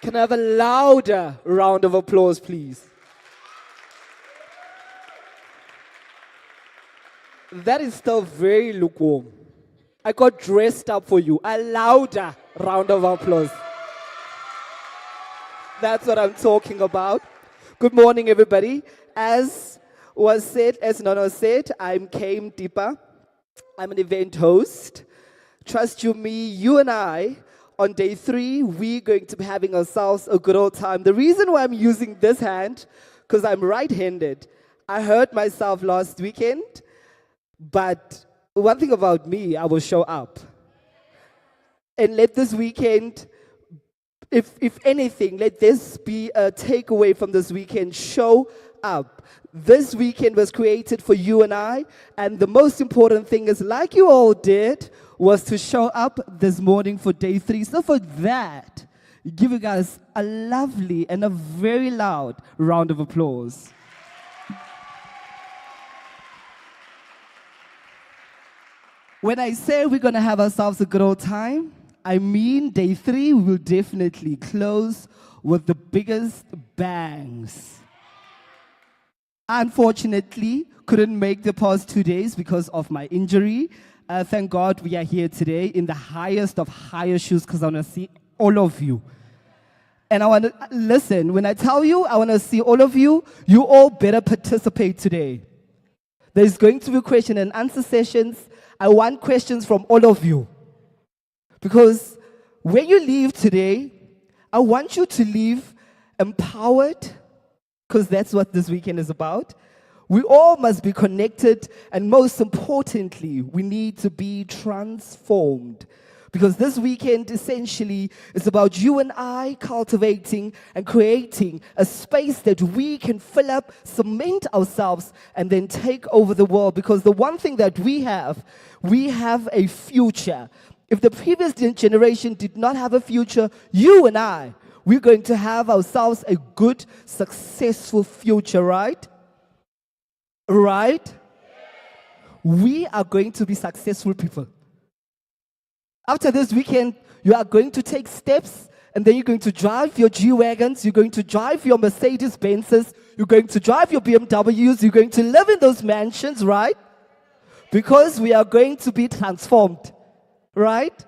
Can I have a louder round of applause, please? That is still very lukewarm. I got dressed up for you. A louder round of applause. That's what I'm talking about. Good morning, everybody. As was said, as Nono said, I'm Came Deeper. I'm an event host. Trust you me, you and I, on day 3, we're going to be having ourselves a good old time. The reason why I'm using this hand, because I'm right-handed. I hurt myself last weekend, but one thing about me, I will show up. And let this weekend, if anything, let this be a takeaway from this weekend. Show up. This weekend was created for you and I, and the most important thing is, like you all did, was to show up this morning for day 3. So for that, give you guys a lovely and a very loud round of applause. When I say we're going to have ourselves a good old time, I mean day 3 we will definitely close with the biggest bangs. Unfortunately, couldn't make the past 2 days because of my injury. Thank God we are here today in the highest of higher shoes because I want to see all of you. And I want to, listen, when I tell you I want to see all of you, you all better participate today. There's going to be question and answer sessions. I want questions from all of you. Because when you leave today, I want you to leave empowered, because that's what this weekend is about. We all must be connected, and most importantly, we need to be transformed. Because this weekend essentially is about you and I cultivating and creating a space that we can fill up, cement ourselves, and then take over the world. Because the one thing that we have a future. If the previous generation did not have a future, you and I, we're going to have ourselves a good, successful future, right? Right? We are going to be successful people. After this weekend, you are going to take steps, and then you're going to drive your G-Wagons, you're going to drive your Mercedes-Benzes, you're going to drive your BMWs, you're going to live in those mansions, right? Because we are going to be transformed, right?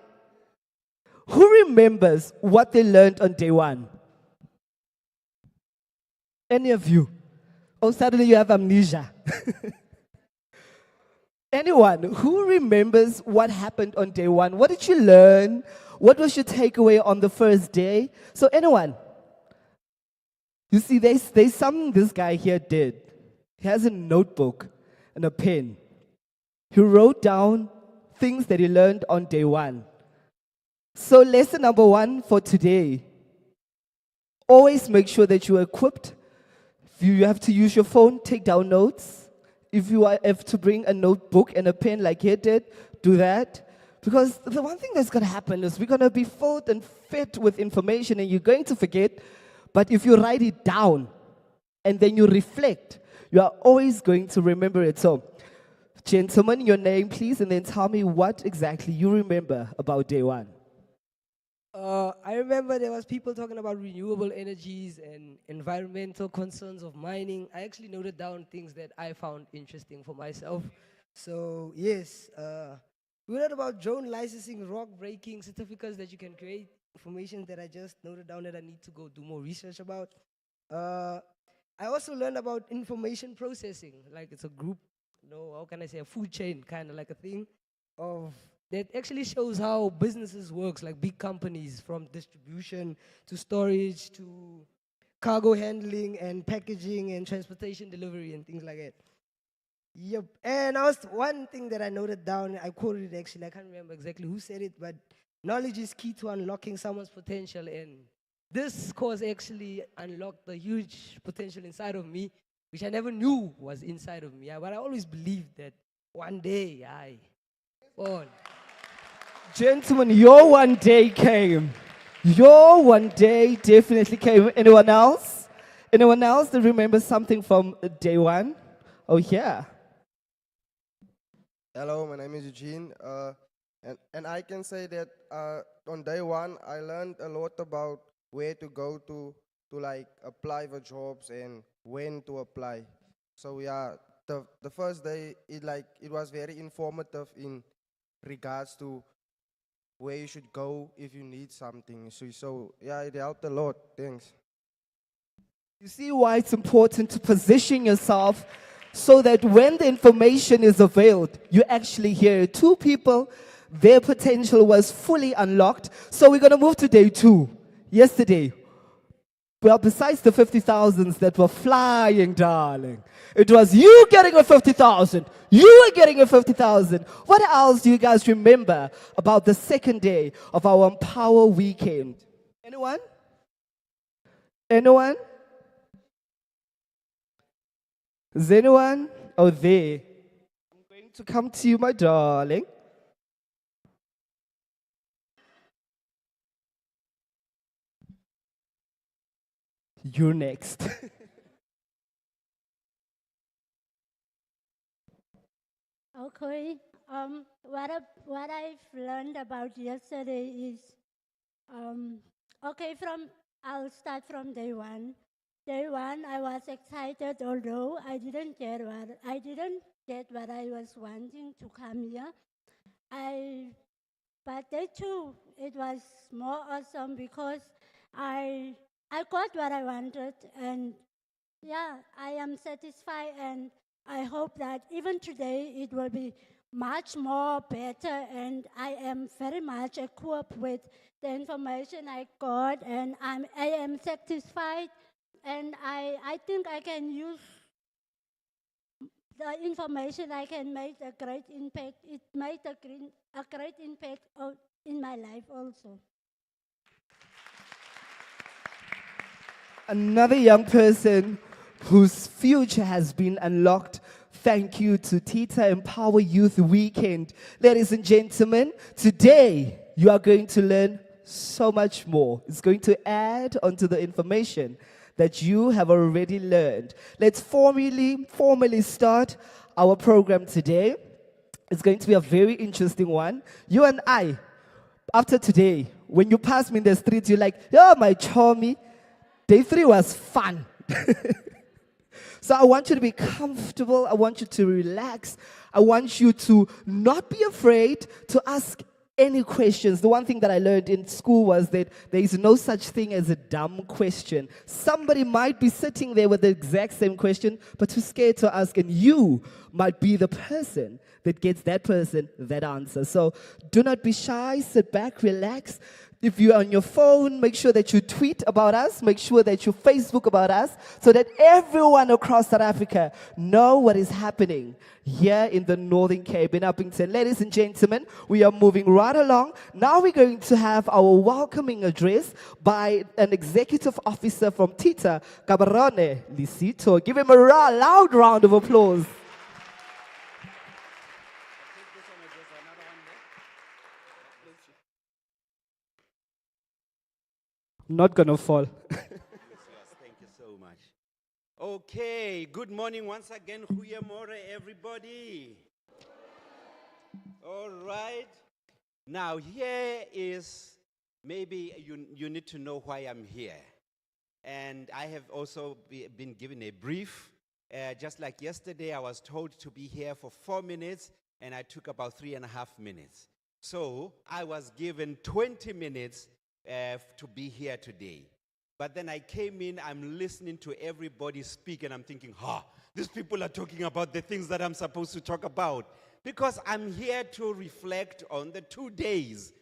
Who remembers what they learned on day 1? Any of you? Oh, suddenly you have amnesia. Anyone who remembers what happened on day 1? What did you learn? What was your takeaway on the first day? So anyone? You see, there's something this guy here did. He has a notebook and a pen. He wrote down things that he learned on day 1. So lesson number 1 for today, always make sure that you're equipped. If you have to use your phone, take down notes. If you have to bring a notebook and a pen like he did, do that. Because the one thing that's going to happen is we're going to be filled and fed with information and you're going to forget. But if you write it down and then you reflect, you are always going to remember it. So, gentlemen, your name, please, and then tell me what exactly you remember about day 1. I remember there was people talking about renewable energies and environmental concerns of mining. I actually noted down things that I found interesting for myself. So yes, we learned about drone licensing, rock breaking certificates that you can create, information that I just noted down that I need to go do more research about. I also learned about information processing, like it's a group, how can I say, a food chain kind of like a thing of that actually shows how businesses works, like big companies, from distribution to storage to cargo handling and packaging and transportation delivery and things like that. Yep. And one thing that I noted down, I quoted it actually, I can't remember exactly who said it, but knowledge is key to unlocking someone's potential. And this course actually unlocked the huge potential inside of me, which I never knew was inside of me. But I always believed that one day, on. Gentlemen, your one day came. Your one day definitely came. Anyone else? Anyone else that remembers something from day 1? Oh, yeah. Hello, my name is Eugene, and I can say that on day 1 I learned a lot about where to go to like apply for jobs and when to apply. So yeah, the first day it was very informative in regards to where you should go if you need something. So yeah, it helped a lot. Thanks. You see why it's important to position yourself so that when the information is availed, you actually hear it. Two people, their potential was fully unlocked. So we're going to move to day 2. Yesterday, well, besides the 50,000s that were flying, darling, it was you getting a 50,000. You were getting a 50,000. What else do you guys remember about the second day of our Empowa weekend? Anyone? Anyone? Is anyone? Oh, there. I'm going to come to you, my darling. You're next. Okay. What I've learned about yesterday is, okay. I'll start from day one. Day one, I was excited, although I didn't get what I was wanting to come here. I But day two, it was more awesome because I I got what I wanted, and yeah, I am satisfied, and I hope that even today it will be much more better, and I am very much equipped with the information I got, and I am satisfied, and I think I can use the information. I can make a great impact. It made a great impact in my life also. Another young person whose future has been unlocked. Thank you to TETA Empower Youth Weekend. Ladies and gentlemen, today you are going to learn so much more. It's going to add onto the information that you have already learned. Let's formally start our program today. It's going to be a very interesting one. You and I, after today, when you pass me in the street, you're like, "Oh, my chummy, day 3 was fun." So I want you to be comfortable. I want you to relax. I want you to not be afraid to ask any questions. The one thing that I learned in school was that there is no such thing as a dumb question. Somebody might be sitting there with the exact same question, but too scared to ask, and you might be the person that gets that person that answer. So do not be shy. Sit back, relax. If you're on your phone, make sure that you tweet about us. Make sure that you Facebook about us so that everyone across South Africa know what is happening here in the Northern Cape in Uppington. Ladies and gentlemen, we are moving right along. Now we're going to have our welcoming address by an executive officer from TETA, Cabarone Lisito. Give him a loud round of applause. Not gonna fall. Yes, thank you so much. Okay, good morning once again. Goeiemorgen, everybody. All right. Now, here is, maybe you need to know why I'm here. And I have also been given a brief. Just like yesterday, I was told to be here for 4 minutes, and I took about 3.5 minutes. So I was given 20 minutes to be here today. But then I came in, I'm listening to everybody speak, and I'm thinking, these people are talking about the things that I'm supposed to talk about. Because I'm here to reflect on the 2 days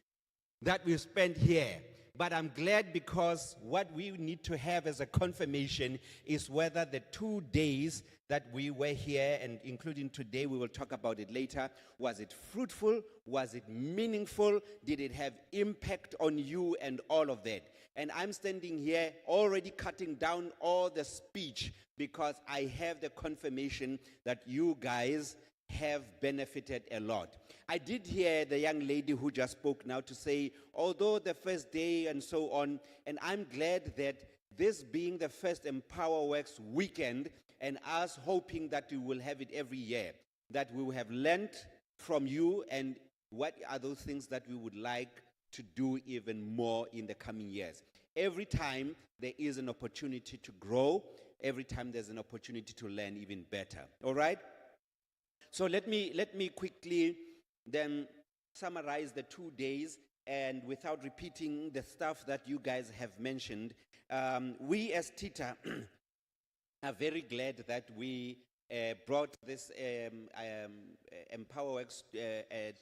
that we spent here. But I'm glad, because what we need to have as a confirmation is whether the 2 days that we were here, and including today, we will talk about it later, was it fruitful? Was it meaningful? Did it have impact on you and all of that? And I'm standing here already cutting down all the speech because I have the confirmation that you guys have benefited a lot. I did hear the young lady who just spoke now to say, although the first day and so on, and I'm glad that this being the first Empower Works weekend, and us hoping that we will have it every year, that we will have learned from you, and what are those things that we would like to do even more in the coming years. every time there is an opportunity to grow, every time there's an opportunity to learn even better. All right? So let me quickly then summarize the 2 days, and without repeating the stuff that you guys have mentioned, we as TETA are very glad that we brought this EmpowerWorks,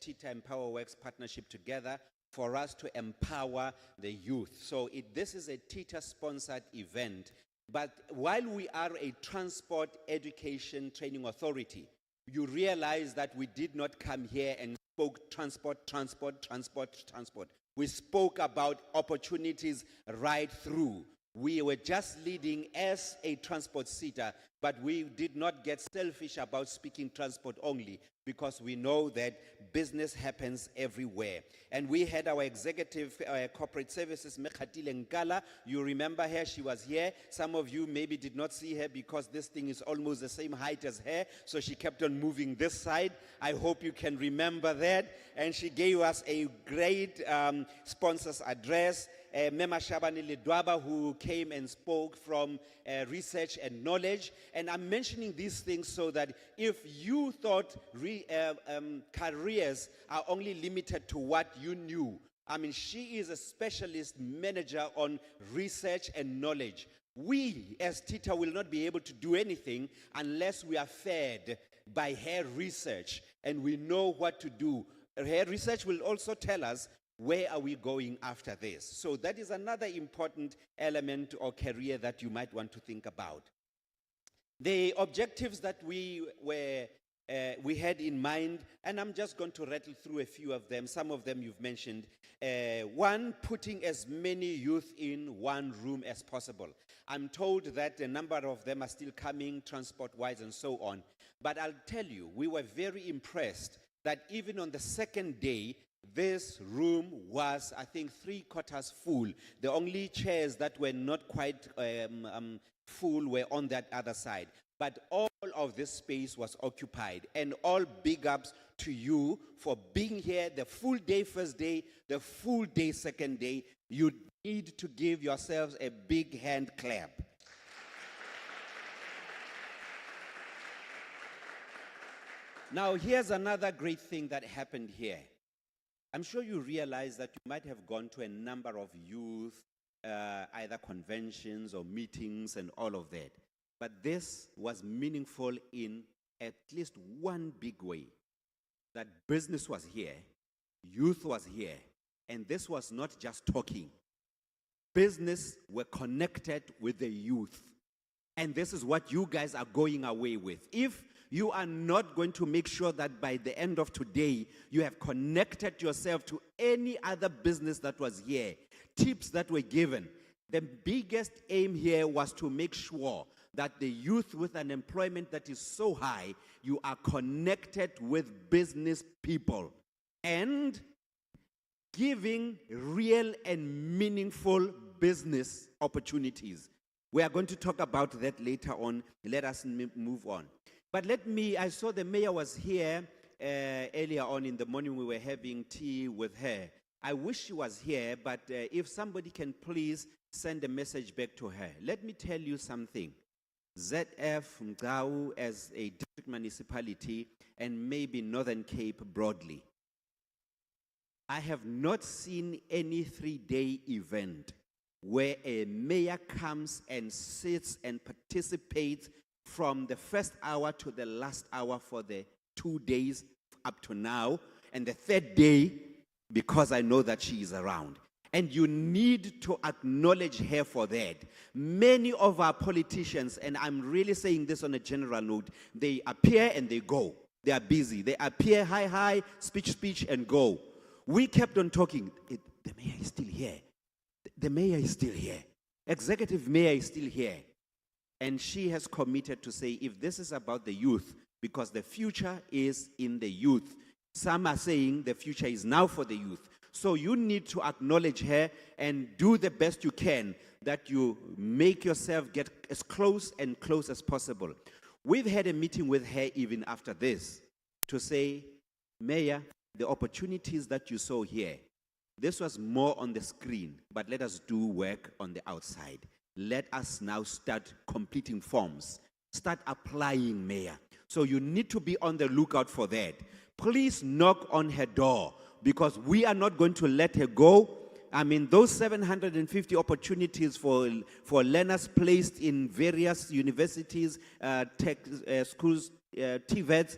TETA EmpowerWorks partnership together for us to empower the youth. So this is a TETA-sponsored event, but while we are a transport education training authority, you realize that we did not come here and spoke transport. We spoke about opportunities right through. We were just leading as a transport seater, but we did not get selfish about speaking transport only, because we know that business happens everywhere. And we had our executive corporate services, Mekhatile Nkala. You remember her, she was here. Some of you maybe did not see her because this thing is almost the same height as her, so she kept on moving this side. I hope you can remember that. And she gave us a great sponsor's address. Mema Shabani Lidwaba, who came and spoke from research and knowledge. And I'm mentioning these things so that if you thought careers are only limited to what you knew, I mean, she is a specialist manager on research and knowledge. We as TETA will not be able to do anything unless we are fed by her research and we know what to do. Her research will also tell us where are we going after this. So that is another important element or career that you might want to think about. The objectives that we had in mind, and I'm just going to rattle through a few of them. Some of them you've mentioned. One, putting as many youth in one room as possible. I'm told that a number of them are still coming, transport-wise and so on. But I'll tell you, we were very impressed that even on the second day, this room was, I think, 3/4 full. The only chairs that were not quite full were on that other side. But all of this space was occupied. And all big ups to you for being here the full day first day, the full day second day. You need to give yourselves a big hand clap. Now, here's another great thing that happened here. I'm sure you realize that you might have gone to a number of youth, either conventions or meetings and all of that. But this was meaningful in at least one big way. That business was here, youth was here, and this was not just talking. Business were connected with the youth. And this is what you guys are going away with. If you are not going to make sure that by the end of today, you have connected yourself to any other business that was here, tips that were given. The biggest aim here was to make sure that the youth with an employment that is so high, you are connected with business people and giving real and meaningful business opportunities. We are going to talk about that later on. Let us move on. But I saw the mayor was here earlier on in the morning. We were having tea with her. I wish she was here, but if somebody can please send a message back to her. Let me tell you something. ZF Mgau as a district municipality and maybe Northern Cape broadly. I have not seen any 3-day event where a mayor comes and sits and participates from the first hour to the last hour for the 2 days up to now, and the third day because I know that she is around. And you need to acknowledge her for that. Many of our politicians, and I'm really saying this on a general note, they appear and they go. They are busy. They appear, hi, speech, and go. We kept on talking. The mayor is still here. The mayor is still here. Executive mayor is still here. And she has committed to say, if this is about the youth, because the future is in the youth. Some are saying the future is now for the youth. So you need to acknowledge her and do the best you can that you make yourself get as close and close as possible. We've had a meeting with her even after this to say, Mayor, the opportunities that you saw here, This was more on the screen, but let us do work on the outside. Let us now start completing forms. Start applying, Mayor. So you need to be on the lookout for that. Please knock on her door, because we are not going to let her go. I mean, those 750 opportunities for learners placed in various universities, tech schools, TVETs,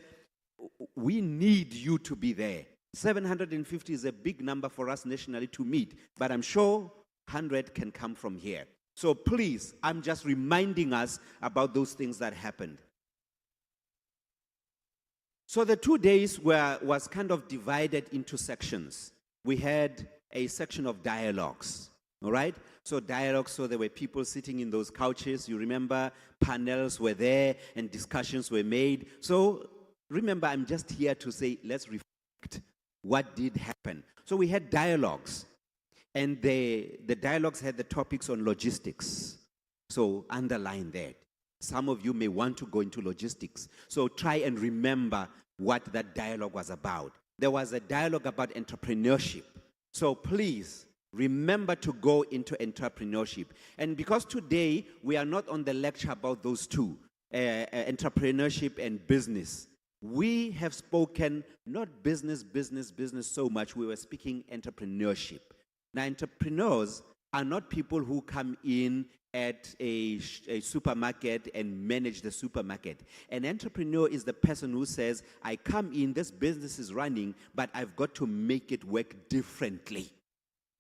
we need you to be there. 750 is a big number for us nationally to meet, but I'm sure 100 can come from here. So please, I'm just reminding us about those things that happened. So the 2 days was kind of divided into sections. We had a section of dialogues, all right? So dialogues, so there were people sitting in those couches. You remember panels were there and discussions were made. So remember, I'm just here to say, let's reflect what did happen. So we had dialogues, and the dialogues had the topics on logistics. So underline that. Some of you may want to go into logistics. So try and remember what that dialogue was about. There was a dialogue about entrepreneurship. So please remember to go into entrepreneurship. And because today we are not on the lecture about those two, entrepreneurship and business, we have spoken not business so much. We were speaking entrepreneurship. Now, entrepreneurs are not people who come in at a supermarket and manage the supermarket. An entrepreneur is the person who says, I come in, this business is running, but I've got to make it work differently.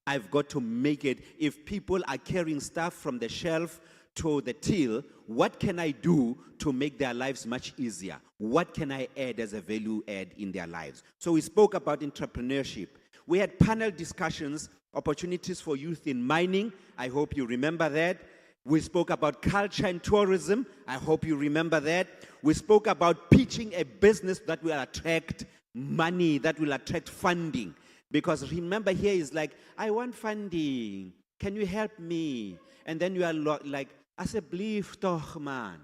I've got to make it, if people are carrying stuff from the shelf to the till, what can I do to make their lives much easier? What can I add as a value add in their lives? So we spoke about entrepreneurship. We had panel discussions, opportunities for youth in mining. I hope you remember that. We spoke about culture and tourism. I hope you remember that. We spoke about pitching a business that will attract money, that will attract funding. Because remember, here is like, I want funding. Can you help me? And then you are like, asseblief toch, man.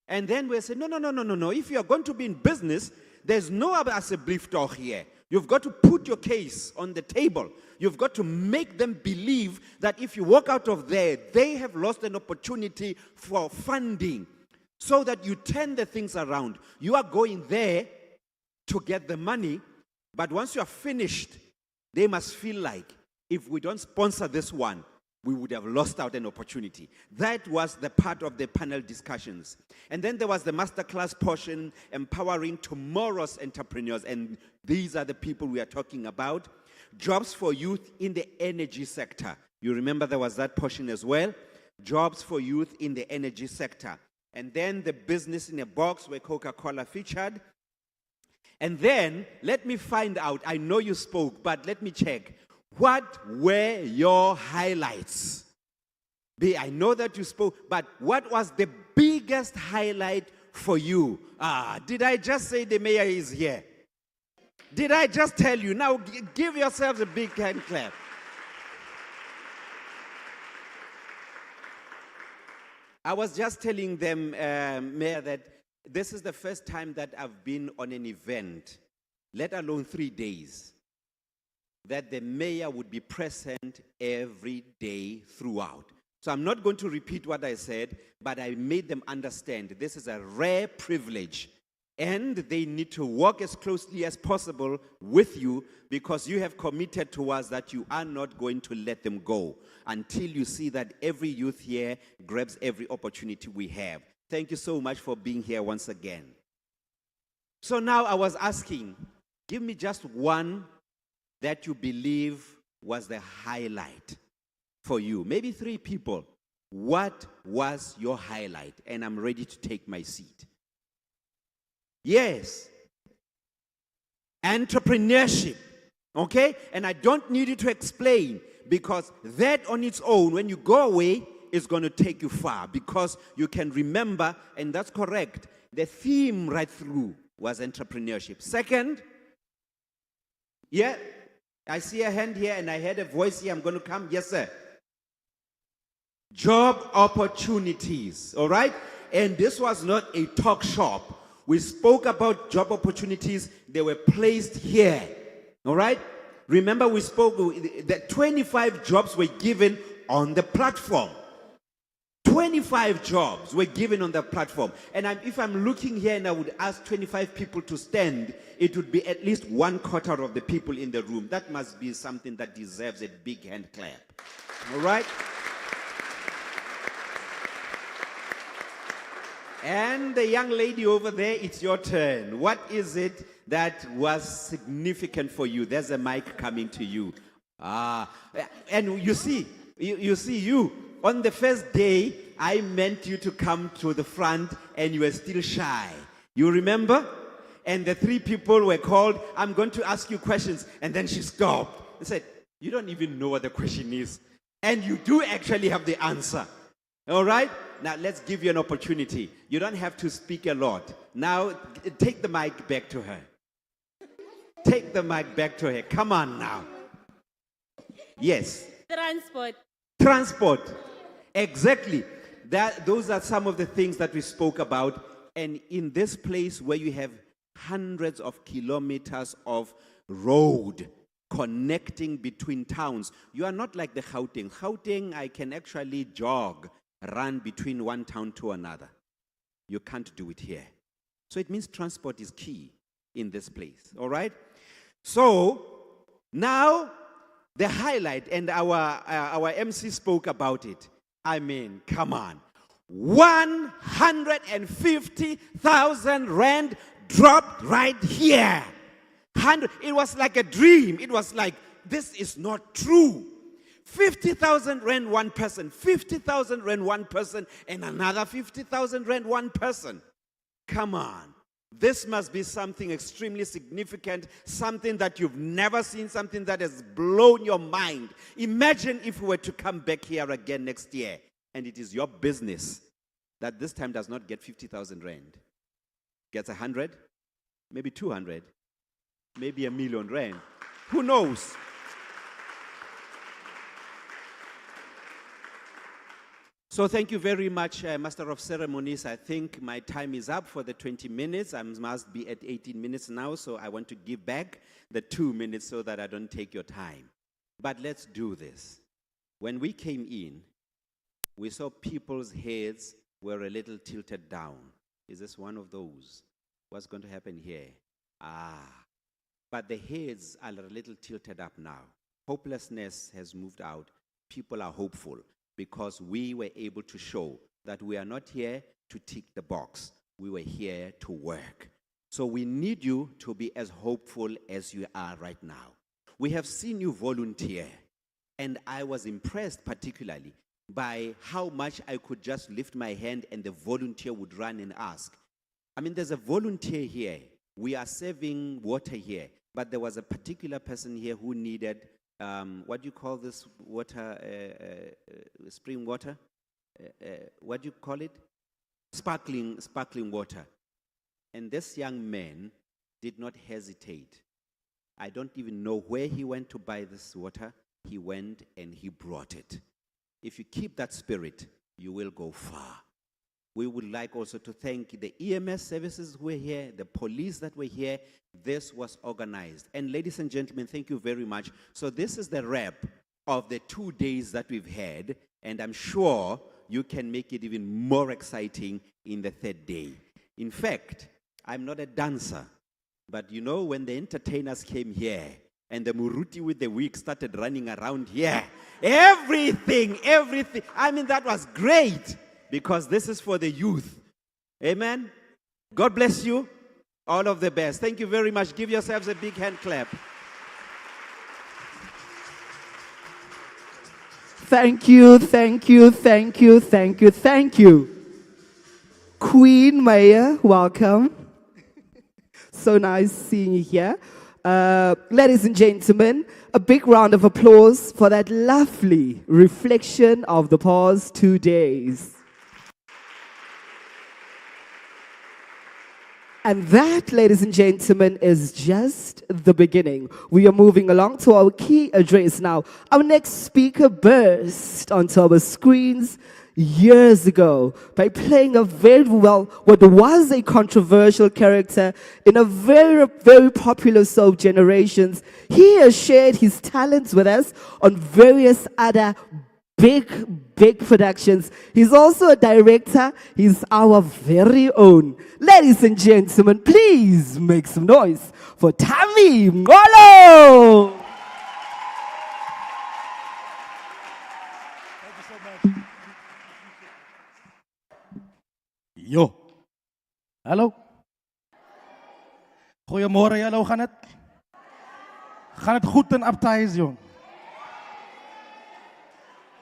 And then we say, no. If you are going to be in business, there's no asseblief toch here. You've got to put your case on the table. You've got to make them believe that if you walk out of there, they have lost an opportunity for funding, so that you turn the things around. You are going there to get the money, but once you are finished, they must feel like, if we don't sponsor this one, we would have lost out an opportunity. That was the part of the panel discussions. And then there was the masterclass portion, empowering tomorrow's entrepreneurs. And these are the people we are talking about. Jobs for youth in the energy sector. You remember there was that portion as well. Jobs for youth in the energy sector. And then the business in a box, where Coca-Cola featured. And then, let me find out, I know you spoke, but let me check. What were your highlights? I know that you spoke, but what was the biggest highlight for you? Did I just say the mayor is here? Did I just tell you? Now give yourselves a big hand clap. I was just telling them, Mayor, that this is the first time that I've been on an event, let alone 3 days, that the mayor would be present every day throughout. So I'm not going to repeat what I said, but I made them understand this is a rare privilege, and they need to work as closely as possible with you, because you have committed to us that you are not going to let them go until you see that every youth here grabs every opportunity we have. Thank you so much for being here once again. So now I was asking, give me just one that you believe was the highlight for you. Maybe 3 people. What was your highlight? And I'm ready to take my seat. Yes. Entrepreneurship. Okay? And I don't need you to explain, because that on its own, when you go away, is going to take you far, because you can remember, and that's correct, the theme right through was entrepreneurship. Second, yeah, I see a hand here and I heard a voice here. I'm going to come. Yes, sir. Job opportunities. All right? And this was not a talk shop. We spoke about job opportunities. They were placed here. All right? Remember, we spoke that 25 jobs were given on the platform. 25 jobs were given on the platform. And if I'm looking here and I would ask 25 people to stand, it would be at least 1/4 of the people in the room. That must be something that deserves a big hand clap. All right? And the young lady over there, it's your turn. What is it that was significant for you? There's a mic coming to you. And you see, on the first day, I meant you to come to the front and you were still shy. You remember? And the 3 people were called, I'm going to ask you questions. And then she stopped and said, you don't even know what the question is. And you do actually have the answer. All right? Now let's give you an opportunity. You don't have to speak a lot. Now take the mic back to her. Take the mic back to her. Come on now. Yes. Transport. Exactly. Those are some of the things that we spoke about. And in this place where you have hundreds of kilometers of road connecting between towns, you are not like the Gauteng. Gauteng, I can actually run between one town to another. You can't do it here. So it means transport is key in this place. All right? So now the highlight, and our MC spoke about it. I mean, come on. 150,000 rand dropped right here. It was like a dream. It was like, this is not true. 50,000 rand one person, 50,000 rand one person, and another 50,000 rand one person. Come on. This must be something extremely significant, something that you've never seen, something that has blown your mind. Imagine if we were to come back here again next year, and it is your business that this time does not get 50,000 rand. Gets 100, maybe 200, maybe 1 million rand. Who knows? So thank you very much, Master of Ceremonies. I think my time is up for the 20 minutes. I must be at 18 minutes now, so I want to give back the 2 minutes so that I don't take your time. But let's do this. When we came in, we saw people's heads were a little tilted down. Is this one of those? What's going to happen here? But the heads are a little tilted up now. Hopelessness has moved out. People are hopeful, because we were able to show that we are not here to tick the box. We were here to work. So we need you to be as hopeful as you are right now. We have seen you volunteer, and I was impressed particularly by how much I could just lift my hand and the volunteer would run and ask. I mean, there's a volunteer here. We are serving water here, but there was a particular person here who needed what do you call this water, spring water? What do you call it? Sparkling water. And this young man did not hesitate. I don't even know where he went to buy this water. He went and he brought it. If you keep that spirit, you will go far. We would like also to thank the EMS services who were here, the police that were here. This was organized. And ladies and gentlemen, thank you very much. So this is the wrap of the 2 days that we've had, and I'm sure you can make it even more exciting in the 3rd day. In fact, I'm not a dancer, but you know, when the entertainers came here and the Muruti with the wig started running around here, everything, I mean, that was great. Because this is for the youth. Amen? God bless you. All of the best. Thank you very much. Give yourselves a big hand clap. Thank you, thank you, thank you, thank you, thank you. Queen Maya, welcome. So nice seeing you here. Ladies and gentlemen, a big round of applause for that lovely reflection of the past 2 days. And that, ladies and gentlemen, is just the beginning. We are moving along to our key address now. Our next speaker burst onto our screens years ago by playing a very well, what was a controversial character in a very, very popular soap Generations. He has shared his talents with us on various other big productions. He's also a director. He's our very own. Ladies and gentlemen, please make some noise for Tammy Ngolo. Yo. Hallo. Goedemorgen, hallo, gaan het? Gaan het goed in Abtijs, jong?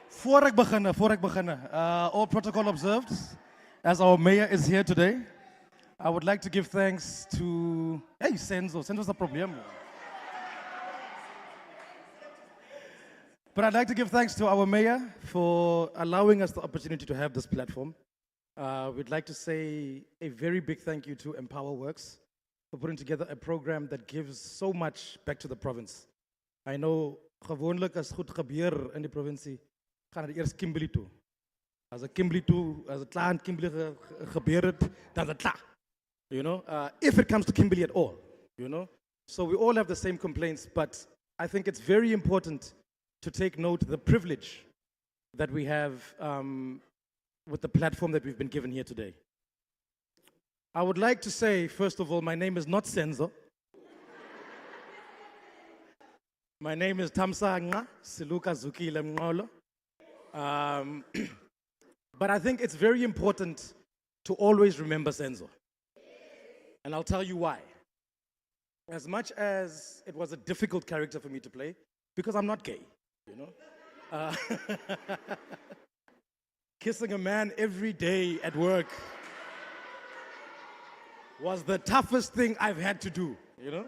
Voor ik beginnen, all protocol observed, as our mayor is here today, I would like to give thanks to, hey, Senzo's a problem. But I'd like to give thanks to our mayor for allowing us the opportunity to have this platform. We'd like to say a very big thank you to Empowa Works for putting together a program that gives so much back to the province. I know, gewoonlijk as goed gebeur in die provincie, gaan het eerst Kimberley toe. As het klaar in Kimberley gebeur het, dan is het klaar. You know, if it comes to Kimberley at all, you know. So we all have the same complaints, but I think it's very important to take note of the privilege that we have with the platform that we've been given here today. I would like to say, first of all, my name is not Senzo. My name is Tamsanga Siluka Zukile Mngolo. But I think it's very important to always remember Senzo. And I'll tell you why. As much as it was a difficult character for me to play, because I'm not gay, you know. Kissing a man every day at work was the toughest thing I've had to do, you know.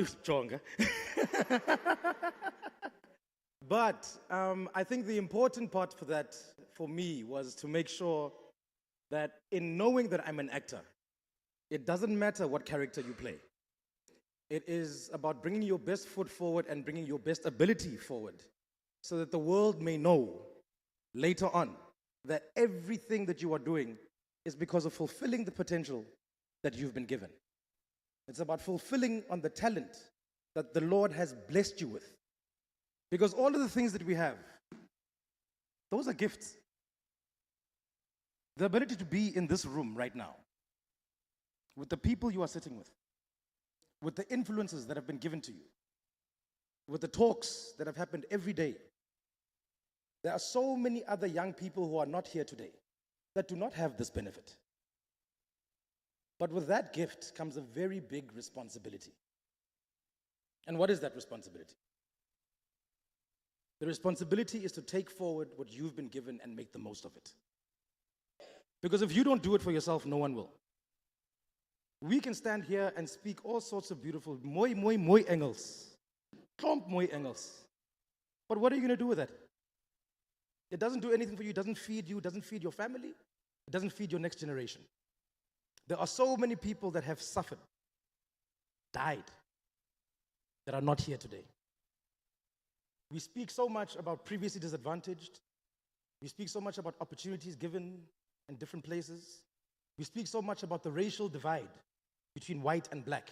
Stronger. But I think the important part for that, for me, was to make sure that in knowing that I'm an actor, it doesn't matter what character you play. It is about bringing your best foot forward and bringing your best ability forward so that the world may know later on that everything that you are doing is because of fulfilling the potential that you've been given. It's about fulfilling on the talent that the Lord has blessed you with. Because all of the things that we have, those are gifts. The ability to be in this room right now, with the people you are sitting with the influences that have been given to you, with the talks that have happened every day. There are so many other young people who are not here today that do not have this benefit. But with that gift comes a very big responsibility. And what is that responsibility? The responsibility is to take forward what you've been given and make the most of it. Because if you don't do it for yourself, no one will. We can stand here and speak all sorts of beautiful, mooi Engels. Klomp mooi Engels. But what are you going to do with that? It doesn't do anything for you, it doesn't feed you, it doesn't feed your family, it doesn't feed your next generation. There are so many people that have suffered, died, that are not here today. We speak so much about previously disadvantaged. We speak so much about opportunities given in different places. We speak so much about the racial divide between white and black.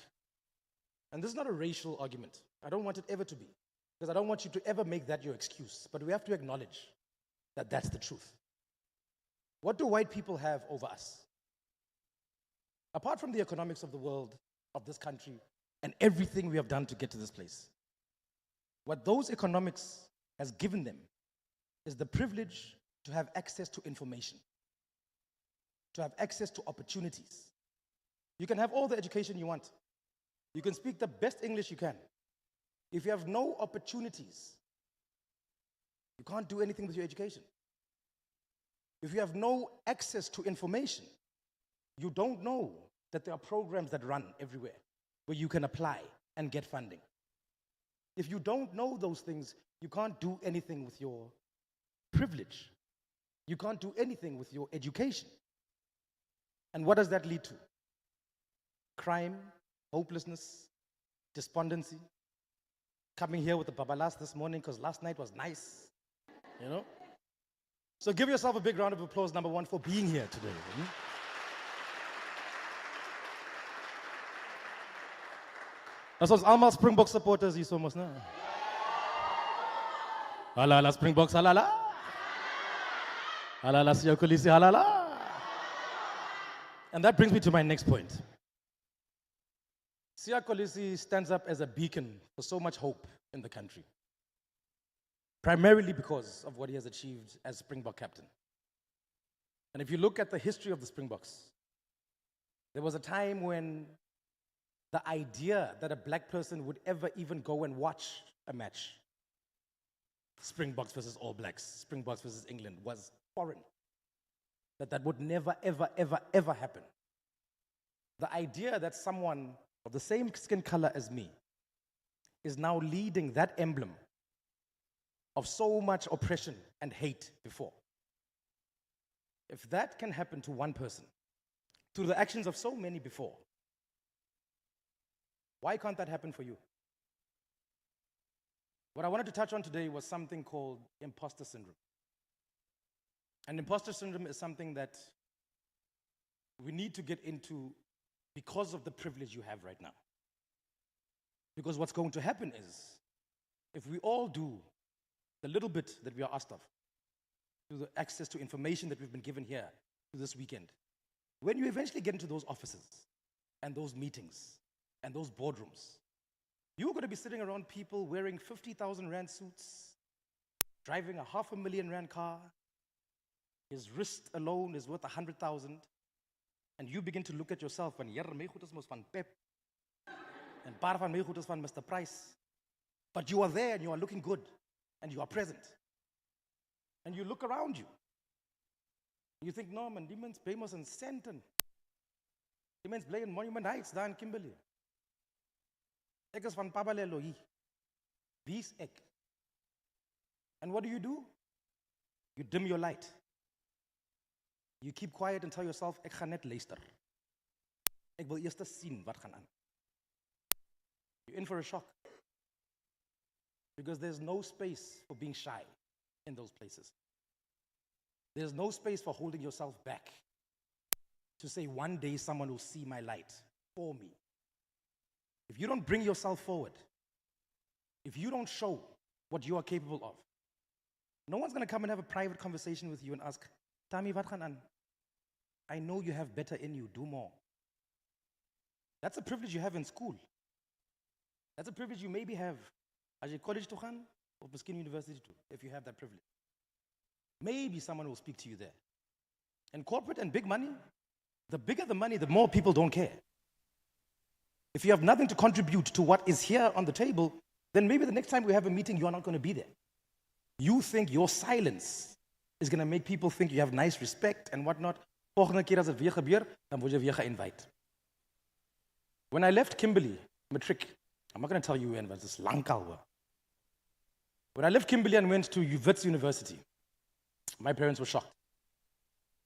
And this is not a racial argument. I don't want it ever to be, because I don't want you to ever make that your excuse. But we have to acknowledge that that's the truth. What do white people have over us? Apart from the economics of the world, of this country, and everything we have done to get to this place, what those economics has given them is the privilege to have access to information, to have access to opportunities. You can have all the education you want. You can speak the best English you can. If you have no opportunities, you can't do anything with your education. If you have no access to information, you don't know that there are programs that run everywhere where you can apply and get funding. If you don't know those things, you can't do anything with your privilege. You can't do anything with your education. And what does that lead to? Crime, hopelessness, despondency. Coming here with the babalas this morning because last night was nice, you know? So give yourself a big round of applause, number one, for being here today. That's ons allemaal Springbok supporters hier somos, né? Halala Springboks, halala. Halala Siya Kolisi, halala. And that brings me to my next point. Siya Kolisi stands up as a beacon for so much hope in the country, primarily because of what he has achieved as Springbok captain. And if you look at the history of the Springboks, there was a time when the idea that a black person would ever even go and watch a match, Springboks versus All Blacks, Springboks versus England, was foreign. That would never, ever, ever, ever happen. The idea that someone of the same skin color as me is now leading that emblem of so much oppression and hate before. If that can happen to one person, through the actions of so many before, why can't that happen for you? What I wanted to touch on today was something called imposter syndrome. And imposter syndrome is something that we need to get into because of the privilege you have right now. Because what's going to happen is, if we all do the little bit that we are asked of, through the access to information that we've been given here this weekend, when you eventually get into those offices and those meetings and those boardrooms, you're going to be sitting around people wearing 50,000 rand suits, driving a R500,000 car. His wrist alone is worth 100,000. And you begin to look at yourself and my goed is mos van Pep. And paar van my goed is van Mr. Price. But you are there and you are looking good and you are present. And you look around you. You think, no man, die mens bly mos in Sandton. Die mens bly in Monument Heights daar in Kimberley. Ek is van Pabalelo hier. Wie is ek? And what do? You dim your light. You keep quiet and tell yourself, ek gaan net luister. Ek wil eers sien wat gaan aan. You're in for a shock. Because there's no space for being shy in those places. There's no space for holding yourself back to say one day someone will see my light for me. If you don't bring yourself forward, if you don't show what you are capable of, no one's going to come and have a private conversation with you and ask, Tami, wat gaan aan? I know you have better in you, do more. That's a privilege you have in school. That's a privilege you maybe have as you college to gaan, or miskien university too, if you have that privilege. Maybe someone will speak to you there. In corporate and big money, the bigger the money, the more people don't care. If you have nothing to contribute to what is here on the table, then maybe the next time we have a meeting, you are not going to be there. You think your silence is going to make people think you have nice respect and whatnot. Volgende keer as het weer gebeur, dan word jy weer ge-invite. When I left Kimberley, matric, I'm not going to tell you when, but it's lang al. When I left Kimberley and went to Wits University, my parents were shocked.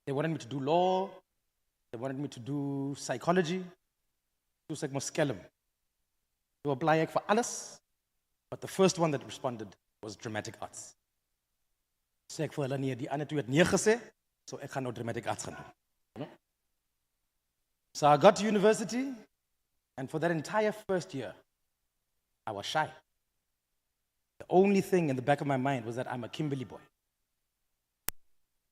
They wanted me to do law, they wanted me to do psychology. Toe sê ek mos skelm. Toe apply ek vir alles, but the first one that responded was dramatic arts. Sê ek vir hulle nee, die ander twee het nee gesê, so ek gaan nou dramatic arts gaan doen. So I got to university, and for that entire first year, I was shy. The only thing in the back of my mind was that I'm a Kimberley boy.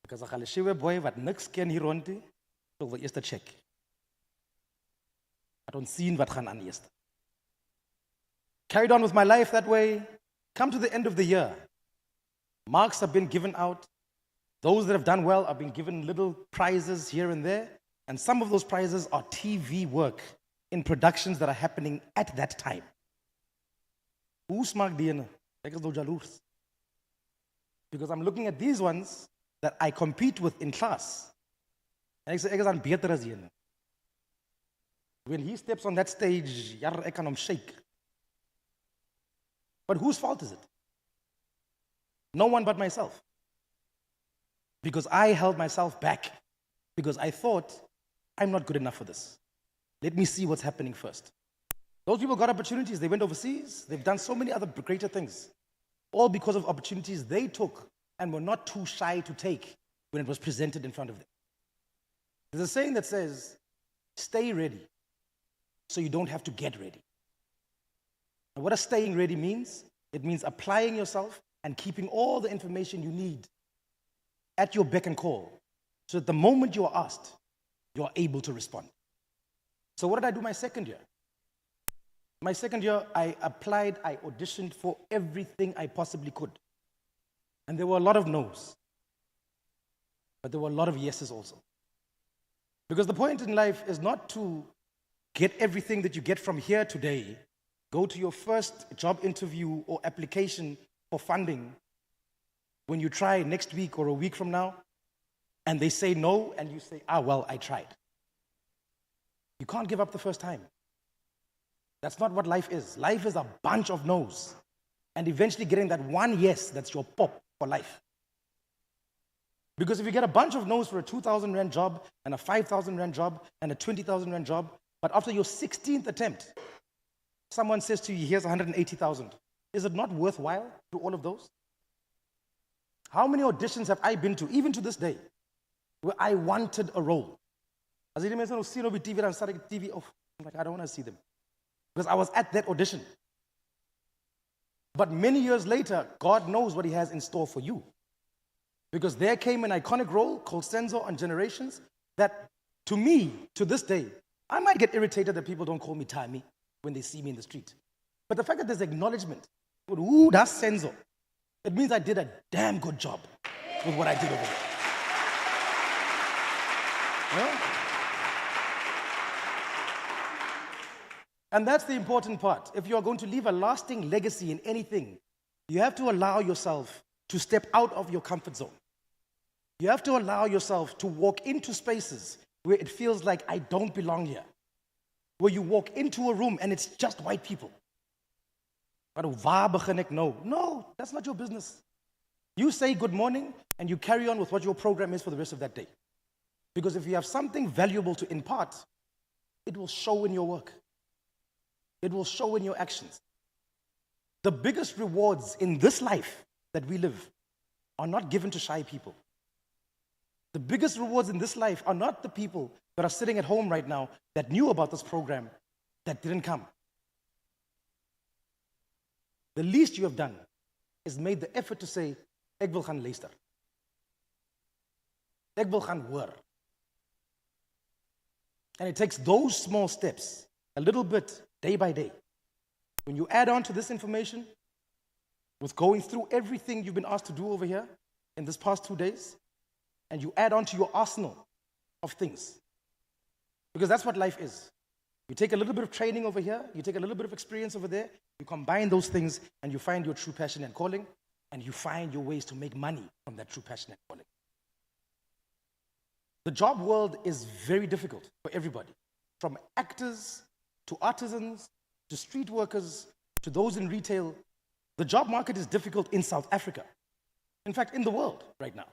Because ek 'n Galeshewe boy wat niks ken hier rondie, so wil eers check. I don't see what gaan aan eers. Carried on with my life that way. Come to the end of the year. Marks have been given out. Those that have done well are being given little prizes here and there. And some of those prizes are TV work in productions that are happening at that time. Hoe smaak die ene? Ek is nou jaloers. Because I'm looking at these ones that I compete with in class. En ek sê, ek is aan beter as die ene. When he steps on that stage, ek kan hom shake. But whose fault is it? No one but myself. Because I held myself back. Because I thought, I'm not good enough for this. Let me see what's happening first. Those people got opportunities. They went overseas. They've done so many other greater things. All because of opportunities they took and were not too shy to take when it was presented in front of them. There's a saying that says, stay ready so you don't have to get ready. And what does staying ready means? It means applying yourself and keeping all the information you need at your beck and call, so that the moment you are asked, you are able to respond. So what did I do my second year? My second year, I applied, I auditioned for everything I possibly could. And there were a lot of no's, but there were a lot of yeses also. Because the point in life is not to get everything that you get from here today, go to your first job interview or application for funding when you try next week or a week from now, and they say no, and you say, well, I tried. You can't give up the first time. That's not what life is. Life is a bunch of no's, and eventually getting that one yes that's your pop for life. Because if you get a bunch of no's for a 2,000 rand job and a 5,000 rand job and a 20,000 rand job, but after your 16th attempt, someone says to you, here's 180,000. Is it not worthwhile to all of those? How many auditions have I been to, even to this day, where I wanted a role? As you mentioned, TV, and started TV, I'm like, I don't want to see them. Because I was at that audition. But many years later, God knows what He has in store for you. Because there came an iconic role called Senzo on Generations that, to me, to this day, I might get irritated that people don't call me Tami when they see me in the street. But the fact that there's acknowledgement, ooh, that's Senzo, it means I did a damn good job with what I did over there. Yeah? And that's the important part. If you are going to leave a lasting legacy in anything, you have to allow yourself to step out of your comfort zone. You have to allow yourself to walk into spaces where it feels like I don't belong here. Where you walk into a room and it's just white people. But waar begin ek nou? No, that's not your business. You say good morning and you carry on with what your program is for the rest of that day. Because if you have something valuable to impart, it will show in your work. It will show in your actions. The biggest rewards in this life that we live are not given to shy people. The biggest rewards in this life are not the people that are sitting at home right now that knew about this program that didn't come. The least you have done is made the effort to say, ek wil gaan luister. Ek wil gaan hoor. And it takes those small steps, a little bit, day by day. When you add on to this information, with going through everything you've been asked to do over here in this past 2 days, and you add on to your arsenal of things. Because that's what life is. You take a little bit of training over here, you take a little bit of experience over there, you combine those things, and you find your true passion and calling, and you find your ways to make money from that true passion and calling. The job world is very difficult for everybody, from actors to artisans to street workers to those in retail. The job market is difficult in South Africa. In fact, in the world right now.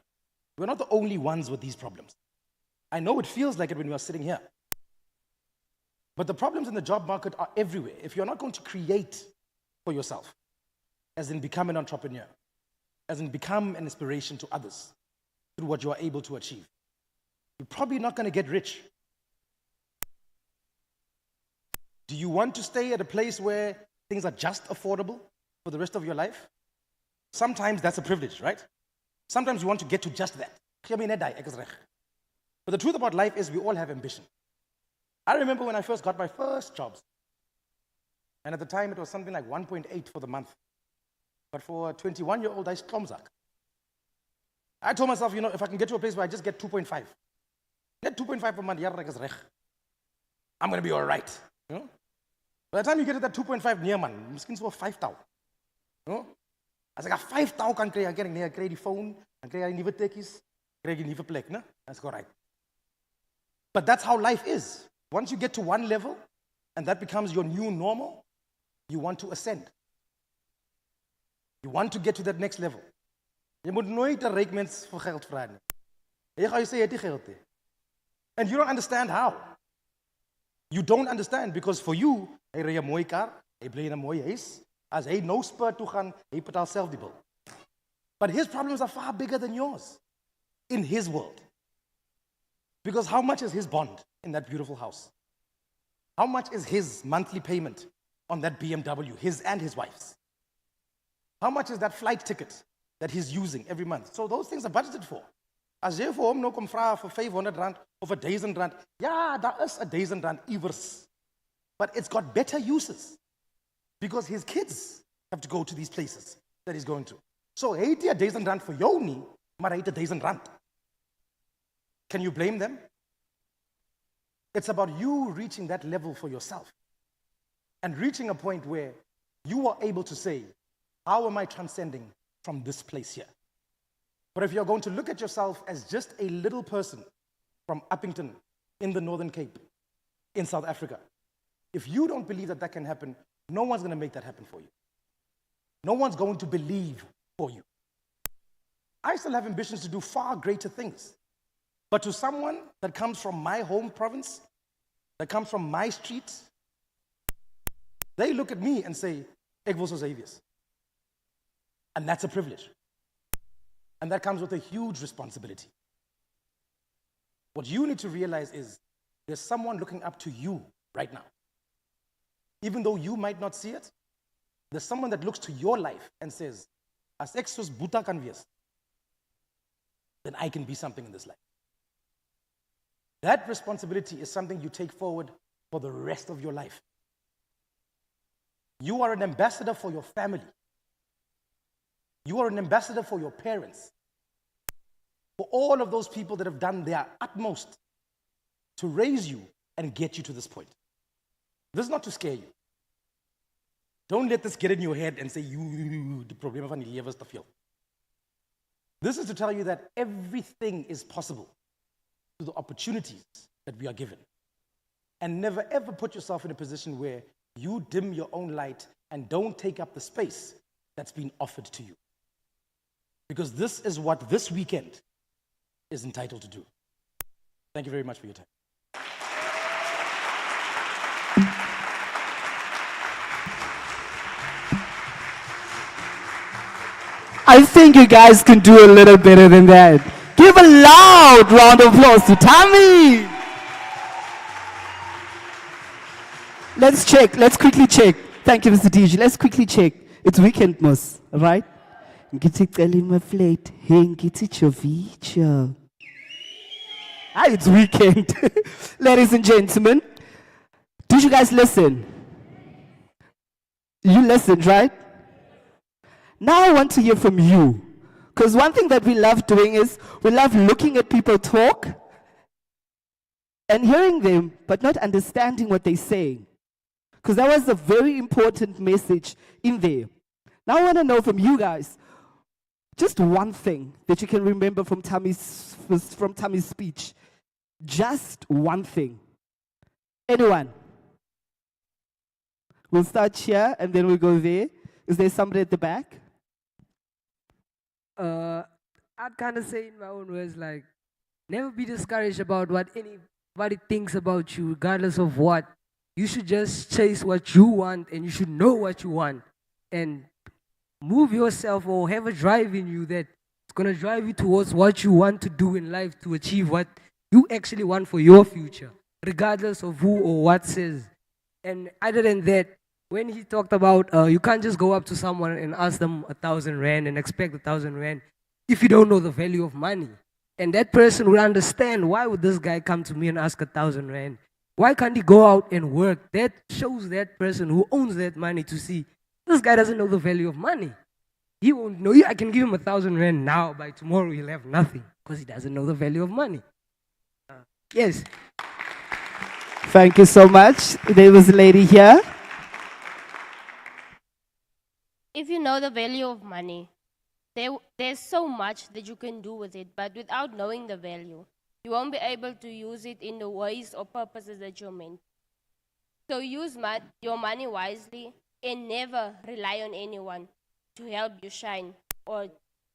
We're not the only ones with these problems. I know it feels like it when you are sitting here. But the problems in the job market are everywhere. If you're not going to create for yourself, as in become an entrepreneur, as in become an inspiration to others through what you are able to achieve, you're probably not going to get rich. Do you want to stay at a place where things are just affordable for the rest of your life? Sometimes that's a privilege, right? Sometimes you want to get to just that. But the truth about life is we all have ambition. I remember when I first got my first jobs. And at the time, it was something like 1.8 for the month. But for a 21-year-old, I stomzak. I told myself, if I can get to a place where I just get 2.5. Get 2.5 per month, I'm going to be all right. By the time you get to that 2.5 near man, miskien so 5,000. As ek 5,000 kan kry, ek kry die phone, dan kry jy nuwe tekkies, kry jy nuwe plek, né? That's correct. But that's how life is. Once you get to one level, and that becomes your new normal, you want to ascend. You want to get to that next level. Jy moet nooit 'n ryk mens vir geld vra nie. Jy gaan sê jy het nie geld nie. And you don't understand how. You don't understand because for you, hy ry 'n mooi kar, hy bly in 'n mooi huis. As hy nou spurt toe gaan, hy betaal self die bil. But his problems are far bigger than yours in his world. Because how much is his bond in that beautiful house? How much is his monthly payment on that BMW, his and his wife's? How much is that flight ticket that he's using every month? So those things are budgeted for. As jy vir hom nou kom vra vir 500 rand of 1000 rand, ja, daar is 1000 rand iewers. But it's got better uses because his kids have to go to these places that he's going to. So hy het 1000 rand vir jou nie, maar hy het 1000 rand. Can you blame them? It's about you reaching that level for yourself and reaching a point where you are able to say, how am I transcending from this place here? But if you're going to look at yourself as just a little person from Uppington in the Northern Cape, in South Africa, if you don't believe that that can happen, no one's going to make that happen for you. No one's going to believe for you. I still have ambitions to do far greater things. But to someone that comes from my home province, that comes from my street, they look at me and say, "Ek wil soos hy wees." And that's a privilege. And that comes with a huge responsibility. What you need to realize is there's someone looking up to you right now. Even though you might not see it, there's someone that looks to your life and says, as ek soos Boeta kan wees, then I can be something in this life. That responsibility is something you take forward for the rest of your life. You are an ambassador for your family. You are an ambassador for your parents, for all of those people that have done their utmost to raise you and get you to this point. This is not to scare you. Don't let this get in your head and say, the problem van die lewe is te veel. This is to tell you that everything is possible through the opportunities that we are given. And never ever put yourself in a position where you dim your own light and don't take up the space that's been offered to you. Because this is what this weekend is entitled to do. Thank you very much for your time. I think you guys can do a little better than that. Give a loud round of applause to Tammy. Let's check. Let's quickly check. Thank you, Mr. DJ. Let's quickly check. It's weekend, Mus, right? It's weekend. Ladies and gentlemen, did you guys listen? You listened, right? Now I want to hear from you. Because one thing that we love doing is we love looking at people talk and hearing them, but not understanding what they're saying. Because that was a very important message in there. Now I want to know from you guys, just one thing that you can remember from Tammy's speech. Just one thing. Anyone? We'll start here and then we'll go there. Is there somebody at the back? I'd kind of say in my own words, like, never be discouraged about what anybody thinks about you, regardless of what. You should just chase what you want, and you should know what you want. And move yourself or have a drive in you that's going to drive you towards what you want to do in life to achieve what you actually want for your future, regardless of who or what says. And other than that, when he talked about you can't just go up to someone and ask them 1,000 rand and expect 1,000 rand if you don't know the value of money. And that person will understand, why would this guy come to me and ask 1,000 rand? Why can't he go out and work? That shows that person who owns that money to see, this guy doesn't know the value of money. He won't know. I can give him 1,000 rand now, by tomorrow he'll have nothing because he doesn't know the value of money. Yes. Thank you so much. There was a lady here. If you know the value of money, there's so much that you can do with it, but without knowing the value, you won't be able to use it in the ways or purposes that you're meant. So use your money wisely and never rely on anyone to help you shine or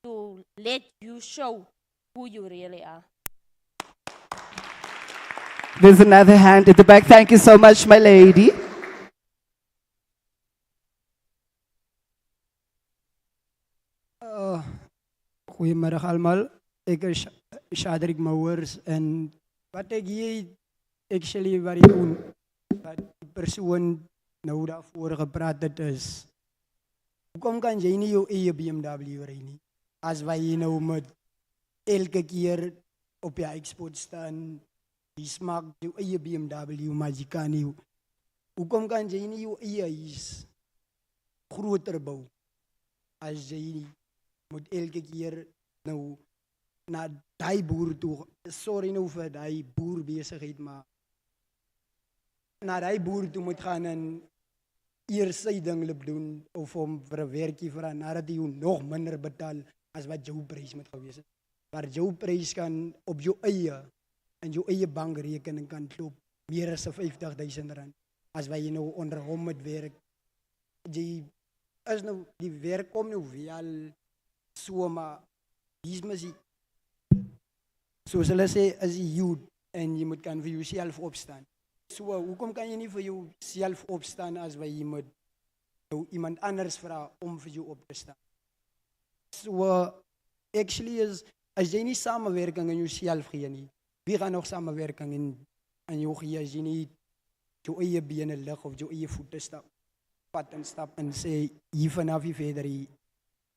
to let you show who you really are. There's another hand at the back. Thank you so much, my lady. Goedemiddag allemaal. Ik is Shadrik Mowers en wat ik hier actually wat ik doen, wat die persoon nou daarvoor gepraat het is, hoekom kan jy nie jou eie BMW ry nie? As wij nou met elke keer op je export staan, die smaakt jou eie BMW, maar jy kan nie. Hoekom kan jy nie jou eie huis groter bou? As jy moet elke keer nou na die boer toe, sorry nou vir die boerbesigheid, maar na die boer toe moet gaan en eers sy ding loop doen, of om vir 'n werkie vra, nadat jy nog minder betaal as wat jou prys moet gewees het. Maar jou prys kan op jou eie, en jou eie bankrekening kan loop, meer as R50.000, as wat jy nou onder hom moet werk. Die is nou, die werk kom nou wel so, maar hier is muziek. Soos hulle sê, is die youth, en jy moet kan vir jouself opstaan. So, hoekom kan jy nie vir jouself opstaan as wat jy moet nou iemand anders vra om vir jou op te staan? So, actually is, as jy nie samenwerking in jouself gee nie, wie gaan nog samenwerking in jou gee as jy nie jou eie bene lig of jou eie voete stap, pad en stap en sê, hier vanaf hier verder,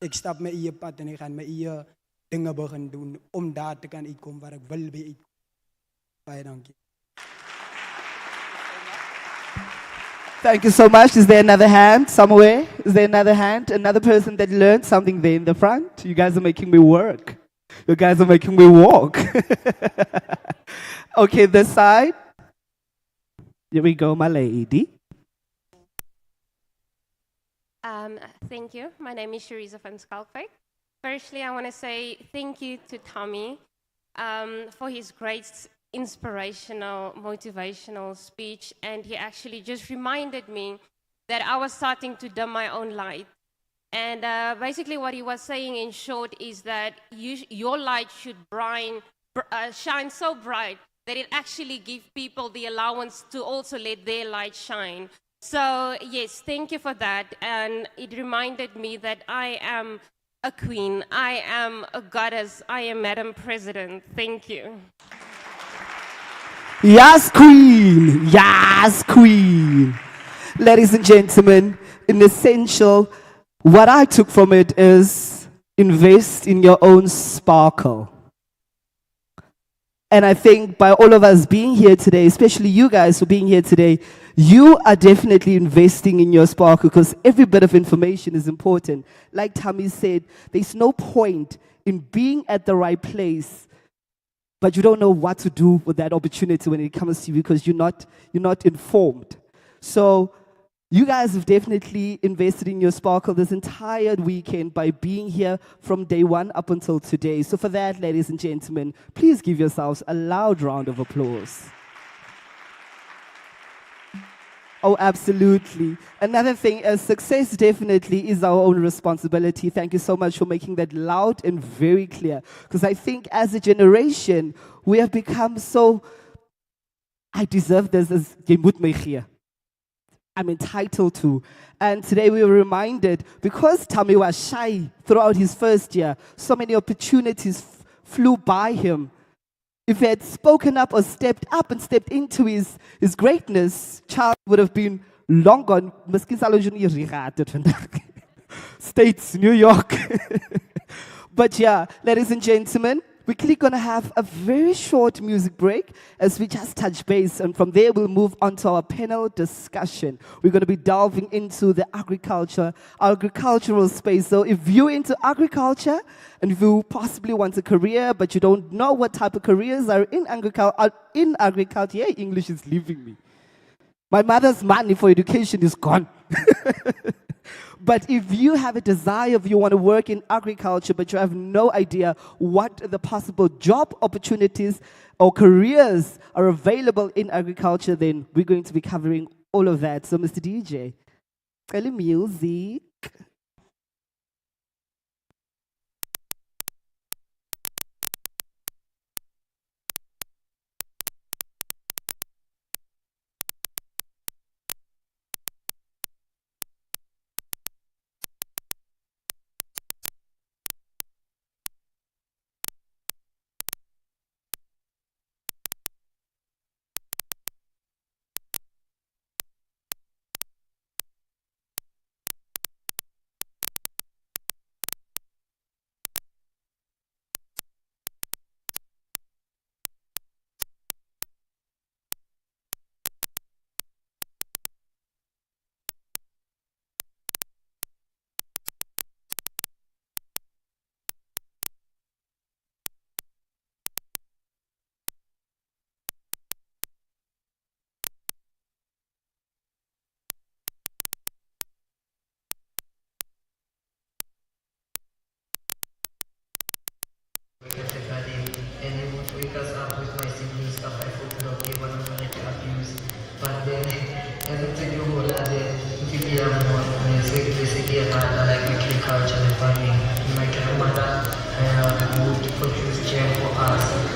ek stap my eie pad en ek gaan my eie dinge begin doen om daar te kan uitkom waar ek wil by uitkom. Baie dankie. Thank you so much. Is there another hand somewhere? Is there another hand? Another person that learned something there in the front? You guys are making me work. You guys are making me walk. Okay, this side. Here we go, my lady. Thank you. My name is Shariza van Skalkwyk. Firstly, I want to say thank you to Tommy for his great inspirational, motivational speech. And he actually just reminded me that I was starting to dim my own light. And basically what he was saying in short is that your light should shine so bright that it actually gives people the allowance to also let their light shine. So yes, thank you for that. And it reminded me that I am a queen, I am a goddess, I am Madam President. Thank you. Yes, queen. Yes, queen. Ladies and gentlemen, in essential, what I took from it is invest in your own sparkle. And I think by all of us being here today, especially you guys for being here today, you are definitely investing in your sparkle because every bit of information is important. Like Tommy said, there's no point in being at the right place, but you don't know what to do with that opportunity when it comes to you because you're not informed. So you guys have definitely invested in your sparkle this entire weekend by being here from day one up until today. So for that, ladies and gentlemen, please give yourselves a loud round of applause. Oh, absolutely. Another thing, success definitely is our own responsibility. Thank you so much for making that loud and very clear. Because I think as a generation, we have become so, I deserve this as jy moet my gee. I'm entitled to. And today we were reminded, because Tommy was shy throughout his first year, so many opportunities flew by him. If he had spoken up or stepped up and stepped into his greatness, Charles would have been long gone. Miskien sal ons nie geraad het vandag. States, New York. But yeah, ladies and gentlemen, we're quickly going to have a very short music break as we just touch base. And from there, we'll move on to our panel discussion. We're going to be delving into the agricultural space. So if you're into agriculture and if you possibly want a career, but you don't know what type of careers are in agriculture, yeah, English is leaving me. My mother's money for education is gone. But if you have a desire, if you want to work in agriculture, but you have no idea what the possible job opportunities or careers are available in agriculture, then we're going to be covering all of that. So, Mr. DJ, play music.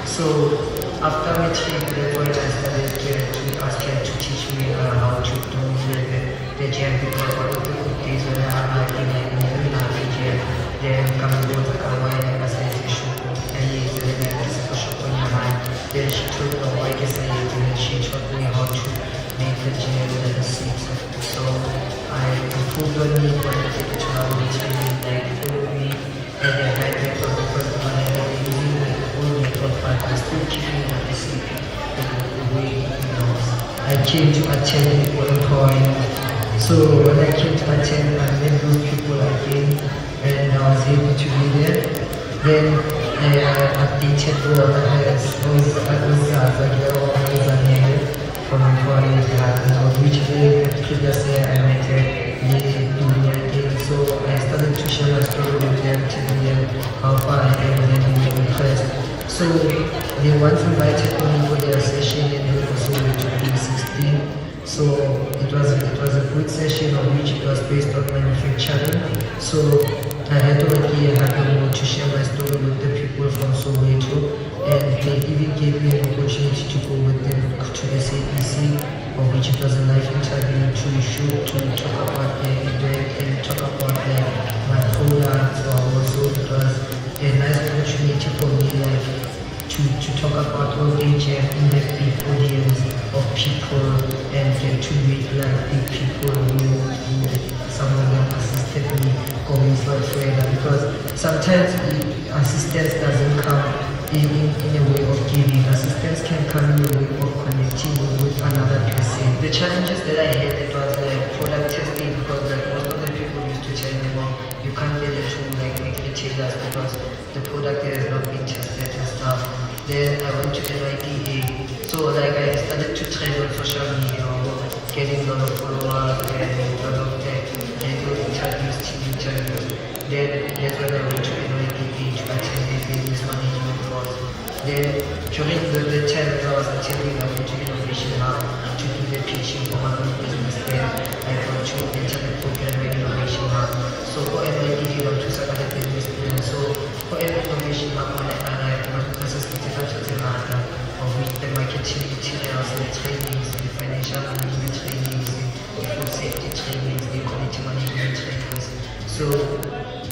So after matric, that's when I started to ask him to teach me how to do the jam, because one of the good days when I have like in the jam, then coming to the Kawaii and I said to shoot, and he said that that's a shop on your hand. Then she told me, oh, I guess I did, and she taught me how to make the jam and the seeds. So I improved on me when I took it to our meeting, like follow me, and then I get on the first one, and then using my own method, but I still keeping the recipe the way, I came to attend one point. So when I came to attend, I met those people again, and I was able to be there. Then I updated what I was from which the previous year I met they do their thing. So I started to share my story with them, telling them how far I am, and then they were impressed. So they once invited me for their session, and they also went to 2016. So it was a good session on which it was based on manufacturing. So I had already had the mood to share my story with the people from Soweto, and they even gave me an opportunity to go with them to SAPC, of which it was a live interview to shoot, to talk about the event and talk about my products. Also, it was a nice opportunity for me, like to talk about all age and the big audience of people, and get to meet like big people who some of them assisted me going further, because sometimes assistance doesn't come in a way of giving. Assistance can come in a way of connecting with another person. The challenges that I had, it was product testing, because most of the people used to tell me, well, you can't get it to like make retailers because the product has not been tested and stuff. Then I went to NYDA, so like I started to trend on social media, getting a lot of followers and a lot of interviews, TV interviews. Then that's when I went to NYDA to attend the business management course. Then during the time that I was attending, I went to Innovation Hub to do the pitching for my own business. Then I got to enter the program in Innovation Hub. So for NYDA, I'm to start the business plan. So for Innovation Hub, when I arrived, my business of which the marketing materials, the trainings, the financial management trainings, the food safety trainings, the quality management trainings. So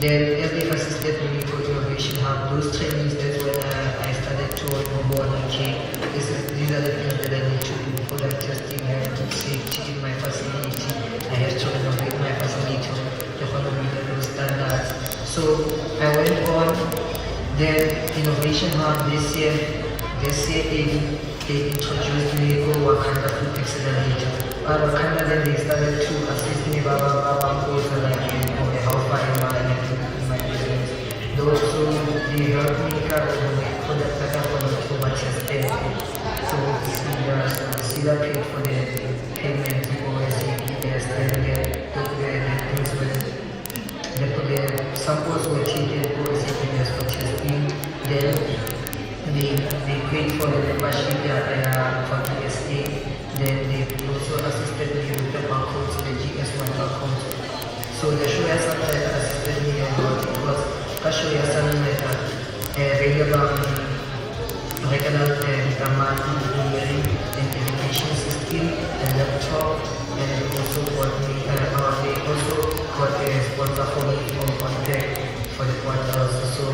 then as they assisted me for Innovation Hub, those trainings, that's when I started to work on board. Okay, these are the things that I need to do. Product testing, I have to safety in my facility, I have to renovate my facility to follow those standards. So I went on. Then Innovation Hub this year they introduced me to Wakanda Food Accelerator. Wakanda, then they started to assist me like how far am I in my business. They also they helped me for the better for the overtest test. So Sila paid for the payment for SAPS, then the samples were taken for SAPS for testing. Then they paid for the membership for PSA. Then they also assisted me with the barcodes, the GS1 barcodes. So the show has assisted me a lot, because the show has regular education system, and laptop, and they also got me, they also got a sponsor for me from Contact for the bottles. So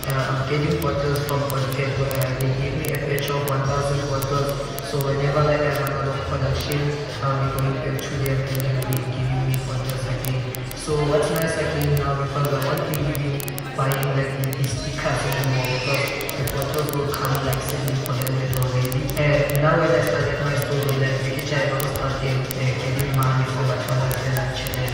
I'm getting bottles from Contact where they give me a batch of 1,000 bottles. So whenever I have another production, I'm going back to them and then they giving me bottles again. So what's nice again now, because I won't be really buying like these stickers anymore, because the bottles will come like selling for them already. And now when I started my store, like which I don't start getting money for my products and actually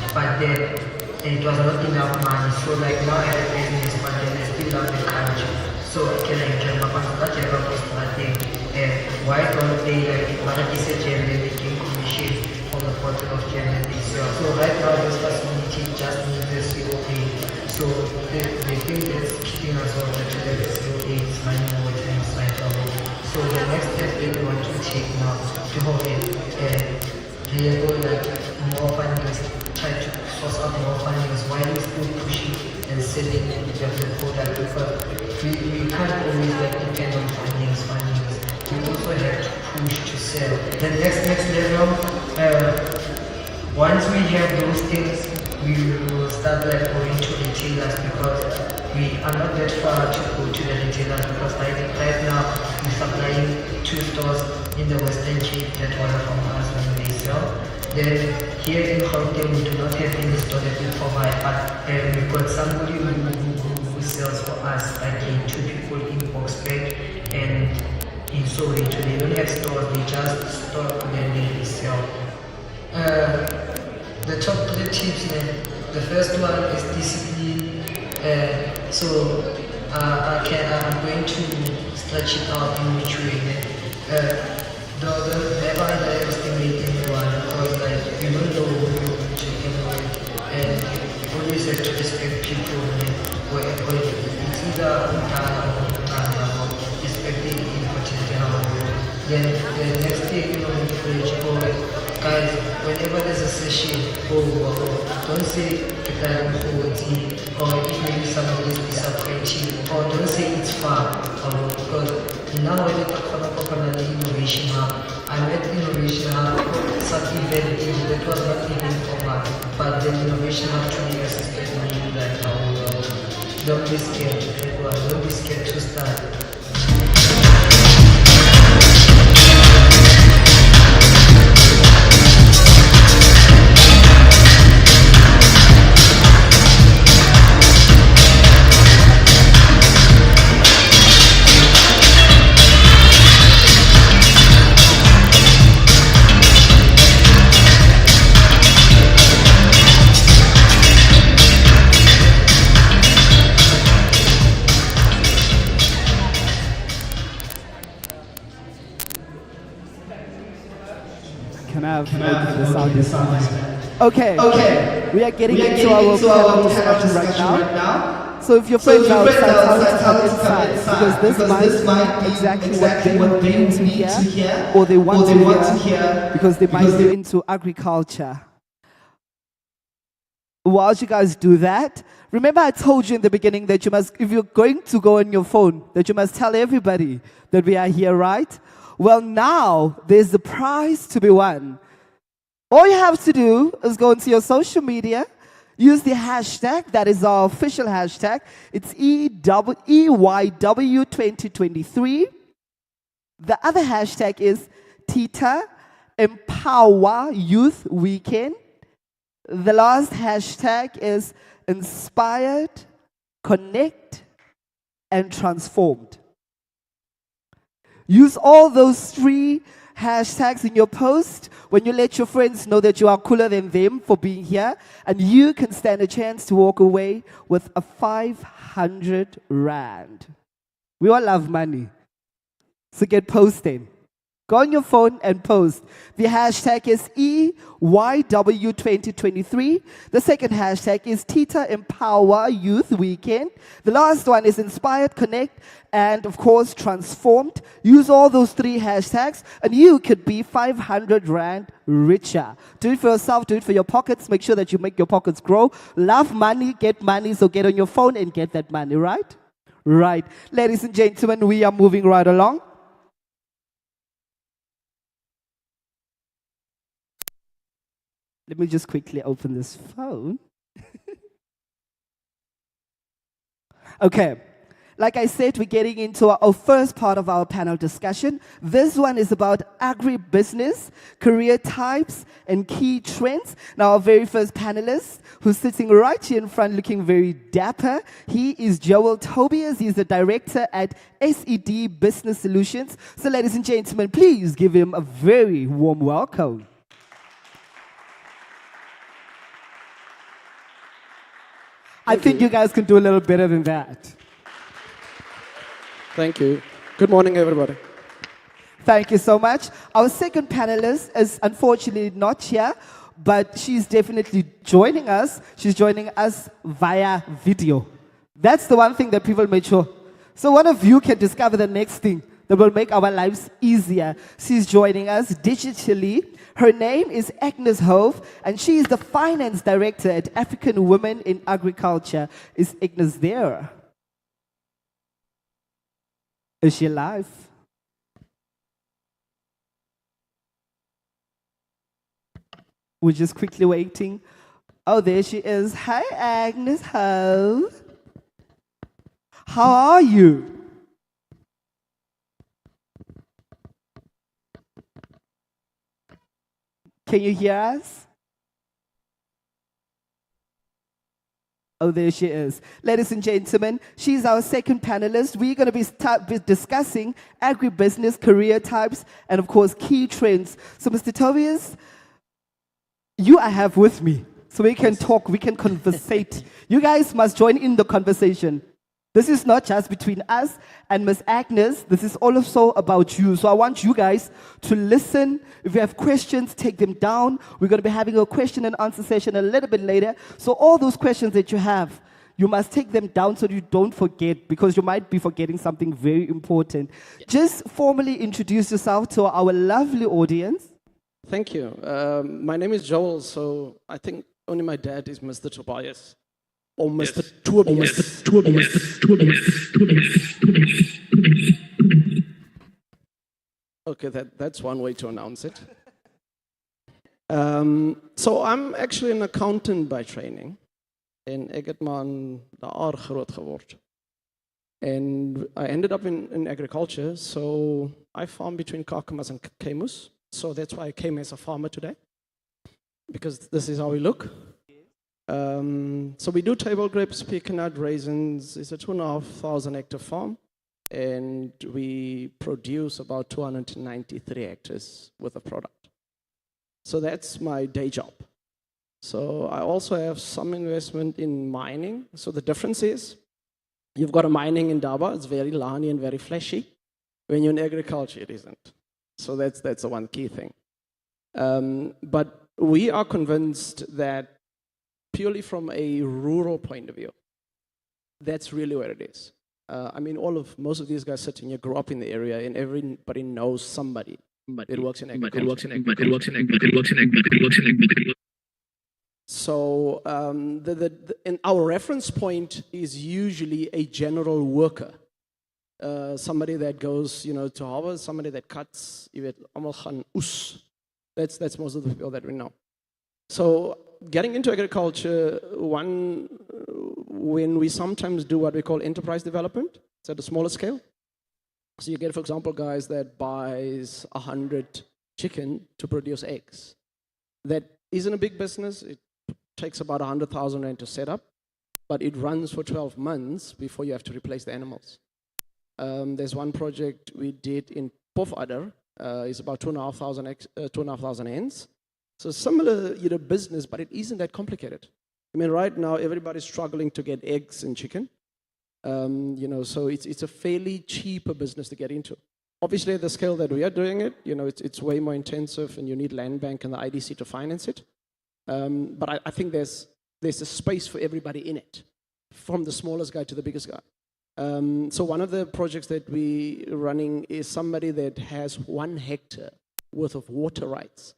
but then it was not enough money. So like now I have business, but then I still love the culture. So can I get my passport starting? And why don't they like market a gem, then they can commission from the bottle of gem that they sell. So right now this facility just needs a COA. So the thing that's keeping us on the COA is running more times right now. So the next step that we want to take now to have they go like more funding, try to source out more funding while we still pushing and selling the product, because we can't always like depend on fundings. We also have to push to sell. The next level, once we have those things, we will start like going to retailers because we are not that far to go to the retailers because right now we're supplying 2 stores in the Western Cape that order from us when they sell. Then here in Gauteng we do not have any store that we provide, but we've got somebody who sells for us, like 2 people in Boxback and in Soweto. They don't have stores, they just stock and then they resell. The top 3 tips, the first one is discipline. I'm going to stretch it out in which way. Never underestimate anyone because like you don't know who you're checking with, and you always have to respect people. Wherever it's either respecting in particular. Then the next thing, guys, whenever there's a session, don't say the guy or if maybe somebody is disappointing, or don't say it's far, because now when you talk about the innovation hub, I met innovation hub, some event that was not even formal, but the innovation hub truly assisted me like don't be scared, don't be scared to start. Can I have the sound this Okay. We are getting into our panel discussion right now. So if your friends are outside, come inside because this might be exactly what they want to hear or they want to hear because they might be into agriculture. While you guys do that, remember I told you in the beginning that you must, if you're going to go on your phone, that you must tell everybody that we are here, right? Well, now there's a prize to be won. All you have to do is go into your social media, use the hashtag, that is our official hashtag. It's EYW 2023. The other hashtag is TETA, Empowa Youth Weekend. The last hashtag is Inspired, Connect, and Transformed. Use all those 3 hashtags in your post when you let your friends know that you are cooler than them for being here, and you can stand a chance to walk away with a 500 Rand. We all love money, so get posting. Go on your phone and post. The hashtag is EYW 2023. The second hashtag is TETA Empowa Youth Weekend. The last one is Inspired, Connect, and of course, Transformed. Use all those 3 hashtags and you could be 500 Rand richer. Do it for yourself, do it for your pockets. Make sure that you make your pockets grow. Love money, so get on your phone and get that money, right? Right. Ladies and gentlemen, we are moving right along. Let me just quickly open this phone. Okay, like I said, we're getting into our first part of our panel discussion. This one is about agribusiness, career types, and key trends. Now, our very first panelist, who's sitting right here in front looking very dapper, he is Joel Tobias. He's the director at SED Business Solutions. So, ladies and gentlemen, please give him a very warm welcome. I think you guys can do a little better than that. Thank you. Good morning, everybody. Thank you so much. Our second panelist is unfortunately not here, but she's definitely joining us. She's joining us via video. That's the one thing that people made sure. So one of you can discover the next thing that will make our lives easier. She's joining us digitally. Her name is Agnes Hove, and she is the finance director at African Women in Agriculture. Is Agnes there? Is she alive? We're just quickly waiting. Oh, there she is. Hi, Agnes. How are you? Can you hear us? Oh, there she is. Ladies and gentlemen, she's our second panelist. We're going to be discussing agribusiness, career types, and of course, key trends. So, Mr. Tobias, you I have with me. So we can talk, we can conversate. You guys must join in the conversation. This is not just between us and Miss Agnes. This is also about you. So I want you guys to listen. If you have questions, take them down. We're going to be having a question and answer session a little bit later. So all those questions that you have, you must take them down so you don't forget, because you might be forgetting something very important. Just formally introduce yourself to our lovely audience. Thank you. My name is Joel, so I think only my dad is Mr. Tobias. Or Mr. Tobias. Okay, that's one way to announce it. So I'm actually an accountant by training. En ek het maar daar groot geword. And I ended up in agriculture, so I farm between Kakamas and Kemus. So that's why I came as a farmer today, because this is how we look. So we do table grapes, pecan raisins. It's a 2,500 hectare farm, and we produce about 293 hectares worth of product. So that's my day job. So I also have some investment in mining. So the difference is, you've got a mining in Daba, it's very lani and very fleshy. When you're in agriculture, it isn't. So that's the one key thing. But we are convinced that purely from a rural point of view, that's really where it is. I mean, most of these guys sitting here grew up in the area, and everybody knows somebody that works in agriculture. So and our reference point is usually a general worker. Somebody that goes, to harvest, somebody that cuts, that's most of the people that we know. So getting into agriculture, when we sometimes do what we call enterprise development, it's at a smaller scale. So you get, for example, guys that buys 100 chicken to produce eggs. That isn't a big business. It takes about 100,000 rand to set up, but it runs for 12 months before you have to replace the animals. There's one project we did in Pofadder. It's about 2,500 hens. So similar, business, but it isn't that complicated. I mean, right now everybody's struggling to get eggs and chicken. So it's a fairly cheaper business to get into. Obviously, at the scale that we are doing it, it's way more intensive, and you need land bank and the IDC to finance it. But I think there's a space for everybody in it, from the smallest guy to the biggest guy. So one of the projects that we running is somebody that has 1 hectare worth of water rights,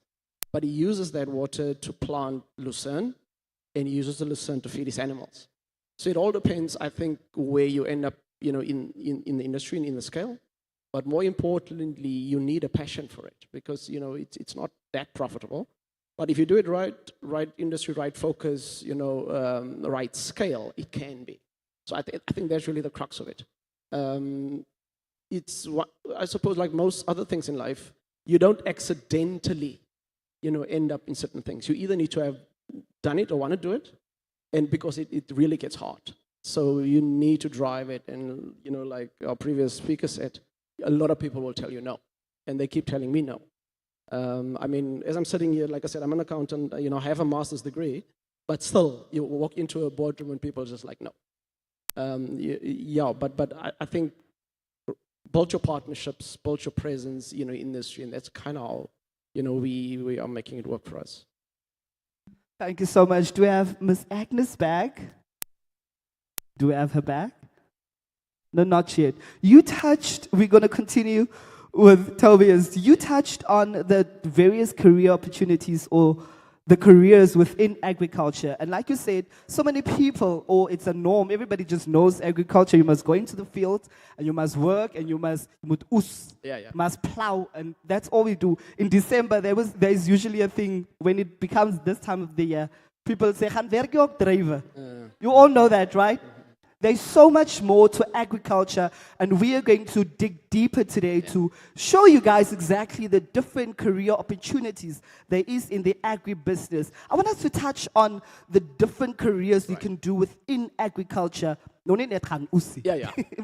but he uses that water to plant lucerne, and he uses the lucerne to feed his animals. So it all depends, I think, where you end up, in the industry and in the scale. But more importantly, you need a passion for it, because it's not that profitable. But if you do it right industry, right focus, right scale, it can be. So I think that's really the crux of it. It's I suppose, like most other things in life, you don't accidentally, end up in certain things. You either need to have done it or want to do it, and because it really gets hard. So you need to drive it, and like our previous speaker said, a lot of people will tell you no, and they keep telling me no. I mean, as I'm sitting here, like I said, I'm an accountant. I have a master's degree, but still, you walk into a boardroom and people are just like no. But I think build your partnerships, build your presence, in industry, and that's kind of how, we are making it work for us. Thank you so much. Do we have Miss Agnes back? Do we have her back? No, not yet. We're going to continue with Tobias. You touched on the various career opportunities or the careers within agriculture. And like you said, so many people, or it's a norm, everybody just knows agriculture. You must go into the field and you must work and you must must plow, and that's all we do. In December, there's usually a thing when it becomes this time of the year. People say, "Gaan werk jy ook drywe?" You all know that, right? There's so much more to agriculture, and we are going to dig deeper today to show you guys exactly the different career opportunities there is in the agribusiness. I want us to touch on the different careers you can do within agriculture. No need net gaan oesie.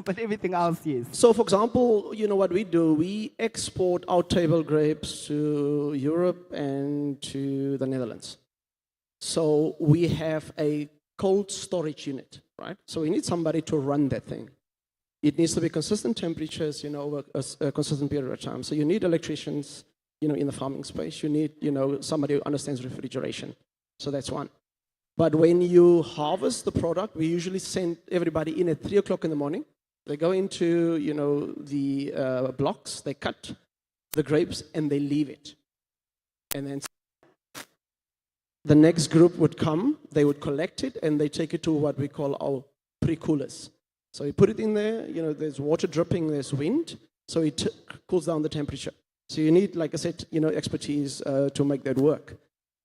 But everything else, yes. So, for example, you know what we do? We export our table grapes to Europe and to the Netherlands. So we have a cold storage unit, right? So we need somebody to run that thing. It needs to be consistent temperatures, you know, over a consistent period of time. So you need electricians, you know, in the farming space. You need, you know, somebody who understands refrigeration. So that's one. But when you harvest the product, we usually send everybody in at 3 o'clock in the morning. They go into, you know, the blocks, they cut the grapes, and they leave it. And then the next group would come, they would collect it, and they take it to what we call our pre-coolers. So you put it in there, you know, there's water dripping, there's wind, so it cools down the temperature. So you need, like I said, you know, expertise to make that work.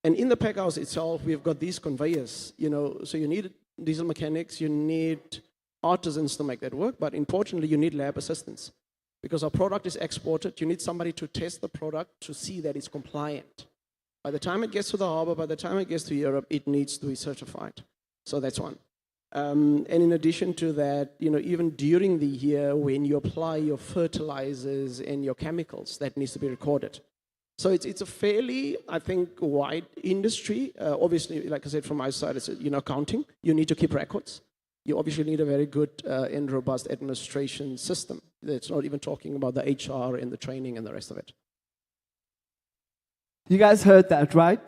And in the pack house itself, we've got these conveyors, you know, so you need diesel mechanics, you need artisans to make that work, but importantly, you need lab assistants. Because our product is exported, you need somebody to test the product to see that it's compliant. By the time it gets to the harbor, by the time it gets to Europe, it needs to be certified. So that's one. And in addition to that, you know, even during the year when you apply your fertilizers and your chemicals, that needs to be recorded. So it's a fairly, I think, wide industry. Obviously, like I said, from my side, it's, you know, accounting. You need to keep records. You obviously need a very good and robust administration system. It's not even talking about the HR and the training and the rest of it. You guys heard that, right?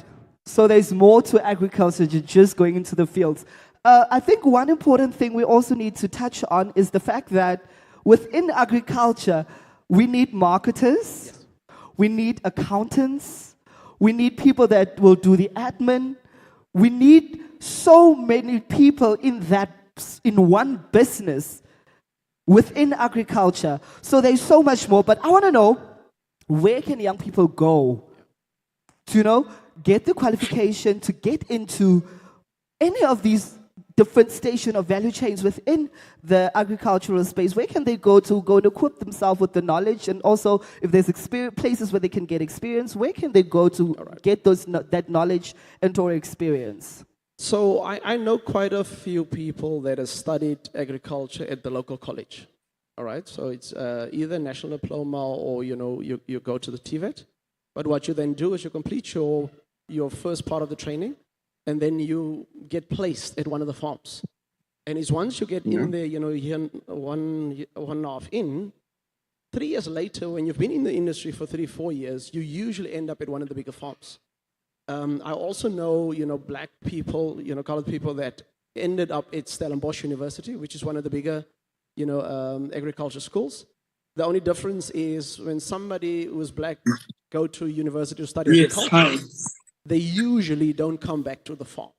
So there's more to agriculture than just going into the fields. I think one important thing we also need to touch on is the fact that within agriculture, we need marketers, we need accountants, we need people that will do the admin. We need so many people in one business within agriculture. So there's so much more, but I want to know, where can young people go to, you know, get the qualification to get into any of these different station of value chains within the agricultural space? Where can they go to equip themselves with the knowledge? And also, if there's places where they can get experience, where can they go to get that knowledge and or experience? So I know quite a few people that have studied agriculture at the local college. All right, so it's either national diploma or, you know, you go to the TVET. But what you then do is you complete your first part of the training, and then you get placed at one of the farms. And it's once you get in there, you know, here one and a half in, 3 years later, when you've been in the industry for 3-4 years, you usually end up at one of the bigger farms. I also know, you know, black people, you know, colored people that ended up at Stellenbosch University, which is one of the bigger, you know, agriculture schools. The only difference is when somebody who is black go to university to study agriculture, they usually don't come back to the farm.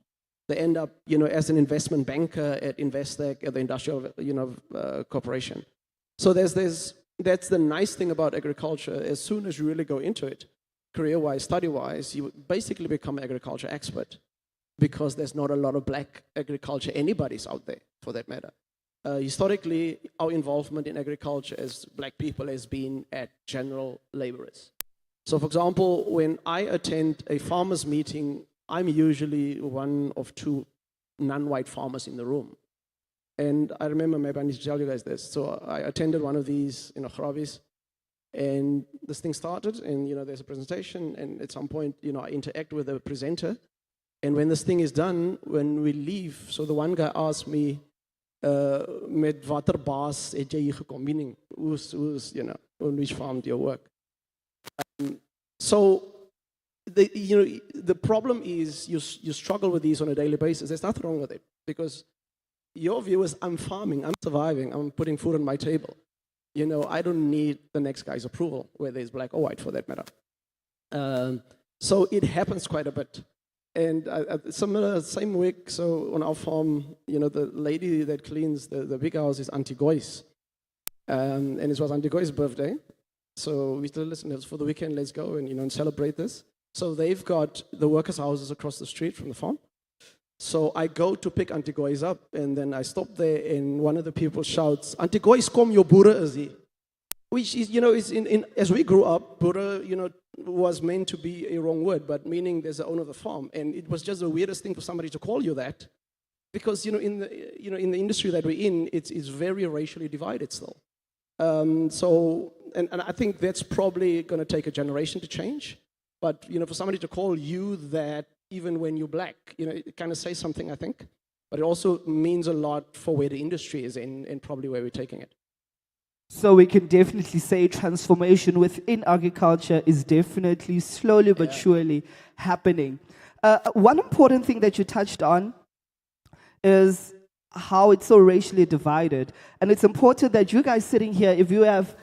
They end up, you know, as an investment banker at Investec, at the industrial, you know, corporation. So that's the nice thing about agriculture. As soon as you really go into it, career-wise, study-wise, you basically become an agriculture expert, because there's not a lot of black agriculture anybody's out there, for that matter. Historically, our involvement in agriculture as black people has been at general laborers. So, for example, when I attend a farmers' meeting, I'm usually one of 2 non-white farmers in the room. And I remember, maybe I need to tell you guys this. So I attended one of these, you know, Gravis, and this thing started, and, you know, there's a presentation, and at some point, you know, I interact with the presenter. And when this thing is done, when we leave, so the one guy asked me, met watter baas het jy hier gekom? Meaning, who's, you know, on which farm do you work? So, the problem is you struggle with these on a daily basis. There's nothing wrong with it, because your view is, I'm farming, I'm surviving, I'm putting food on my table. You know, I don't need the next guy's approval, whether it's black or white for that matter. So it happens quite a bit. And same week, so on our farm, the lady that cleans the big house is Auntie Goyce. And it was Auntie Goyce's birthday. So we said, listen, it's for the weekend, let's go and celebrate this. So they've got the workers' houses across the street from the farm. So I go to pick Auntie Goyce up, and then I stop there, and one of the people shouts, Auntie Goyce, kom your boere is hier. Which is, is as we grew up, boere, was meant to be a wrong word, but meaning there's the owner of the farm. And it was just the weirdest thing for somebody to call you that. Because, in the industry that we're in, it's very racially divided still. And I think that's probably going to take a generation to change. But, for somebody to call you that, even when you're black, it kind of says something, I think. But it also means a lot for where the industry is and probably where we're taking it. So we can definitely say transformation within agriculture is definitely slowly but surely happening. One important thing that you touched on is how it's so racially divided. And it's important that you guys sitting here, if you have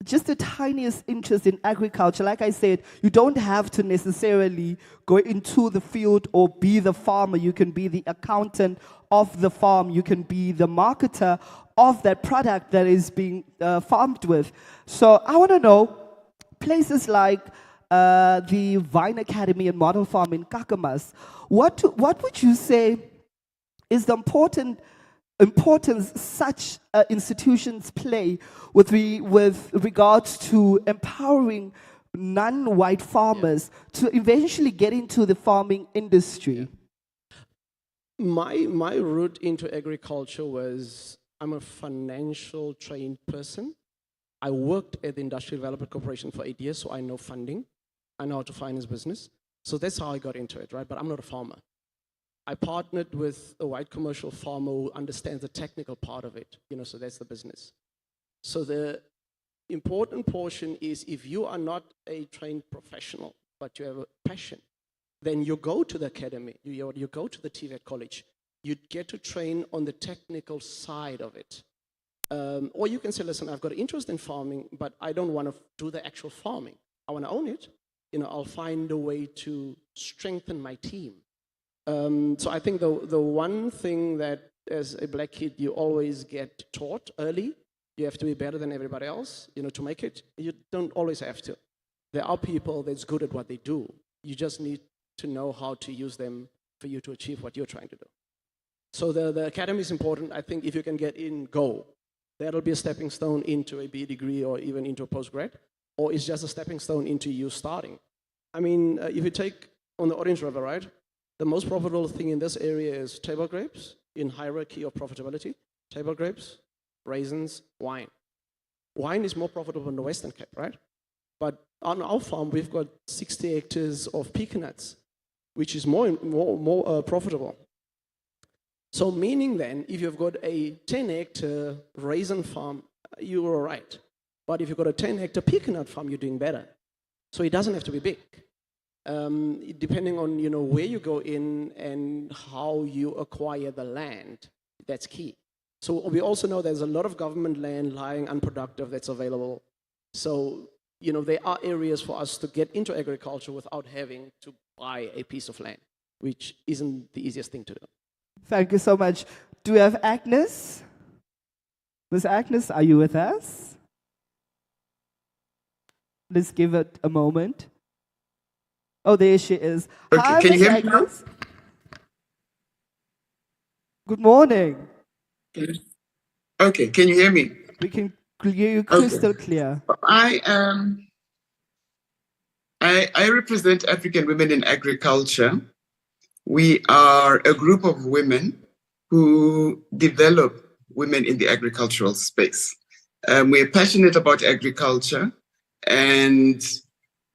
just the tiniest interest in agriculture, like I said, you don't have to necessarily go into the field or be the farmer. You can be the accountant of the farm. You can be the marketer of that product that is being farmed with. So I want to know, places like the Vine Academy and Model Farm in Kakamas, what would you say is the importance such institutions play with regards to empowering non-white farmers to eventually get into the farming industry? My route into agriculture was, I'm a financial trained person. I worked at the Industrial Development Corporation for 8 years, so I know funding. I know how to finance business. So that's how I got into it, right? But I'm not a farmer. I partnered with a white commercial farmer who understands the technical part of it, so that's the business. So the important portion is, if you are not a trained professional, but you have a passion, then you go to the academy, you go to the TVET college, you get to train on the technical side of it. Or you can say, listen, I've got an interest in farming, but I don't want to do the actual farming. I want to own it. I'll find a way to strengthen my team. So I think the one thing that as a black kid you always get taught early, you have to be better than everybody else, to make it. You don't always have to. There are people that's good at what they do. You just need to know how to use them for you to achieve what you're trying to do. So the academy is important. I think if you can get in, go. That'll be a stepping stone into a BA degree or even into a postgrad, or it's just a stepping stone into you starting. I mean, if you take on the Orange River, right? The most profitable thing in this area is table grapes in hierarchy of profitability. Table grapes, raisins, wine. Wine is more profitable in the Western Cape, right? But on our farm, we've got 60 hectares of pecan nuts, which is more profitable. So meaning then, if you've got a 10-hectare raisin farm, you're all right. But if you've got a 10-hectare pecan nut farm, you're doing better. So it doesn't have to be big. Depending on where you go in and how you acquire the land, that's key. So we also know there's a lot of government land lying unproductive that's available. So there are areas for us to get into agriculture without having to buy a piece of land, which isn't the easiest thing to do. Thank you so much. Do we have Agnes? Miss Agnes, are you with us? Let's give it a moment. Oh, there she is. Okay, Hi, can you Miss hear me now? Agnes. Good morning. Okay, can you hear me? We can hear you crystal clear. I represent African women in agriculture. We are a group of women who develop women in the agricultural space. We're passionate about agriculture, and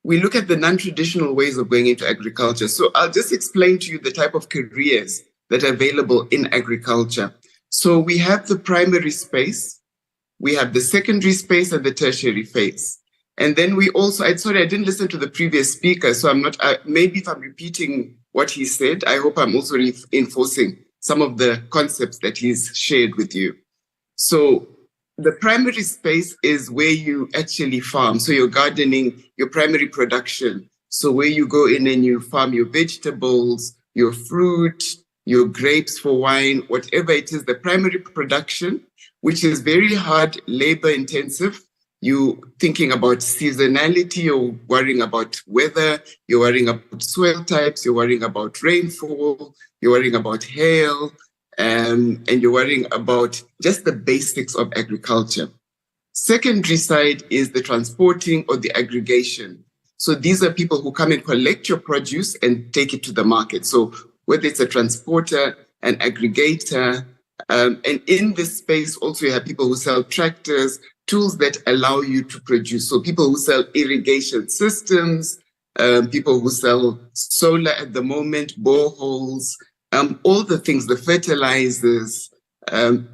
we look at the non-traditional ways of going into agriculture. So I'll just explain to you the type of careers that are available in agriculture. So we have the primary space, we have the secondary space, and the tertiary phase. And then we also, I didn't listen to the previous speaker, so I'm not, maybe if I'm repeating what he said, I hope I'm also reinforcing some of the concepts that he's shared with you. So the primary space is where you actually farm. So your gardening, your primary production, So where you go in and you farm your vegetables, your fruit, your grapes for wine, whatever it is, the primary production, which is very hard, labor intensive. You thinking about seasonality, you're worrying about weather, you're worrying about soil types, you're worrying about rainfall, you're worrying about hail, and you're worrying about just the basics of agriculture. Secondary side is the transporting or the aggregation. So these are people who come and collect your produce and take it to the market. So whether it's a transporter, an aggregator, and in this space also you have people who sell tractors, tools that allow you to produce. So people who sell irrigation systems, people who sell solar at the moment, boreholes, all the things, the fertilizers,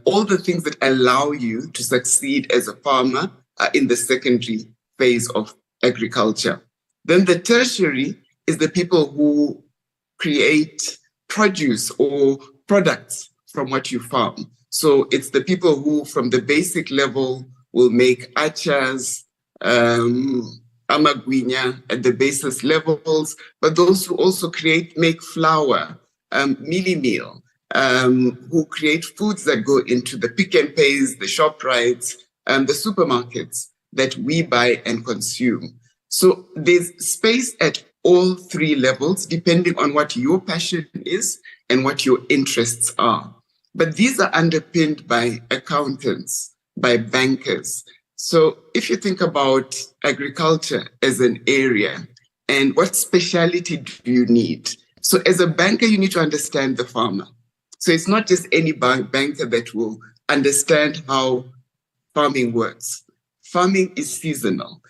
all the things that allow you to succeed as a farmer are in the secondary phase of agriculture. Then the tertiary is the people who create produce or products from what you farm. So it's the people who, from the basic level, will make achas, amagwinya at the basis levels, but those who also make flour, mealie meal, who create foods that go into the Pick and Pays, the ShopRites, the supermarkets that we buy and consume. So there's space at all three levels, depending on what your passion is and what your interests are. But these are underpinned by accountants, by bankers. So if you think about agriculture as an area, and what speciality do you need? So as a banker, you need to understand the farmer. So it's not just any banker that will understand how farming works. Farming is seasonal.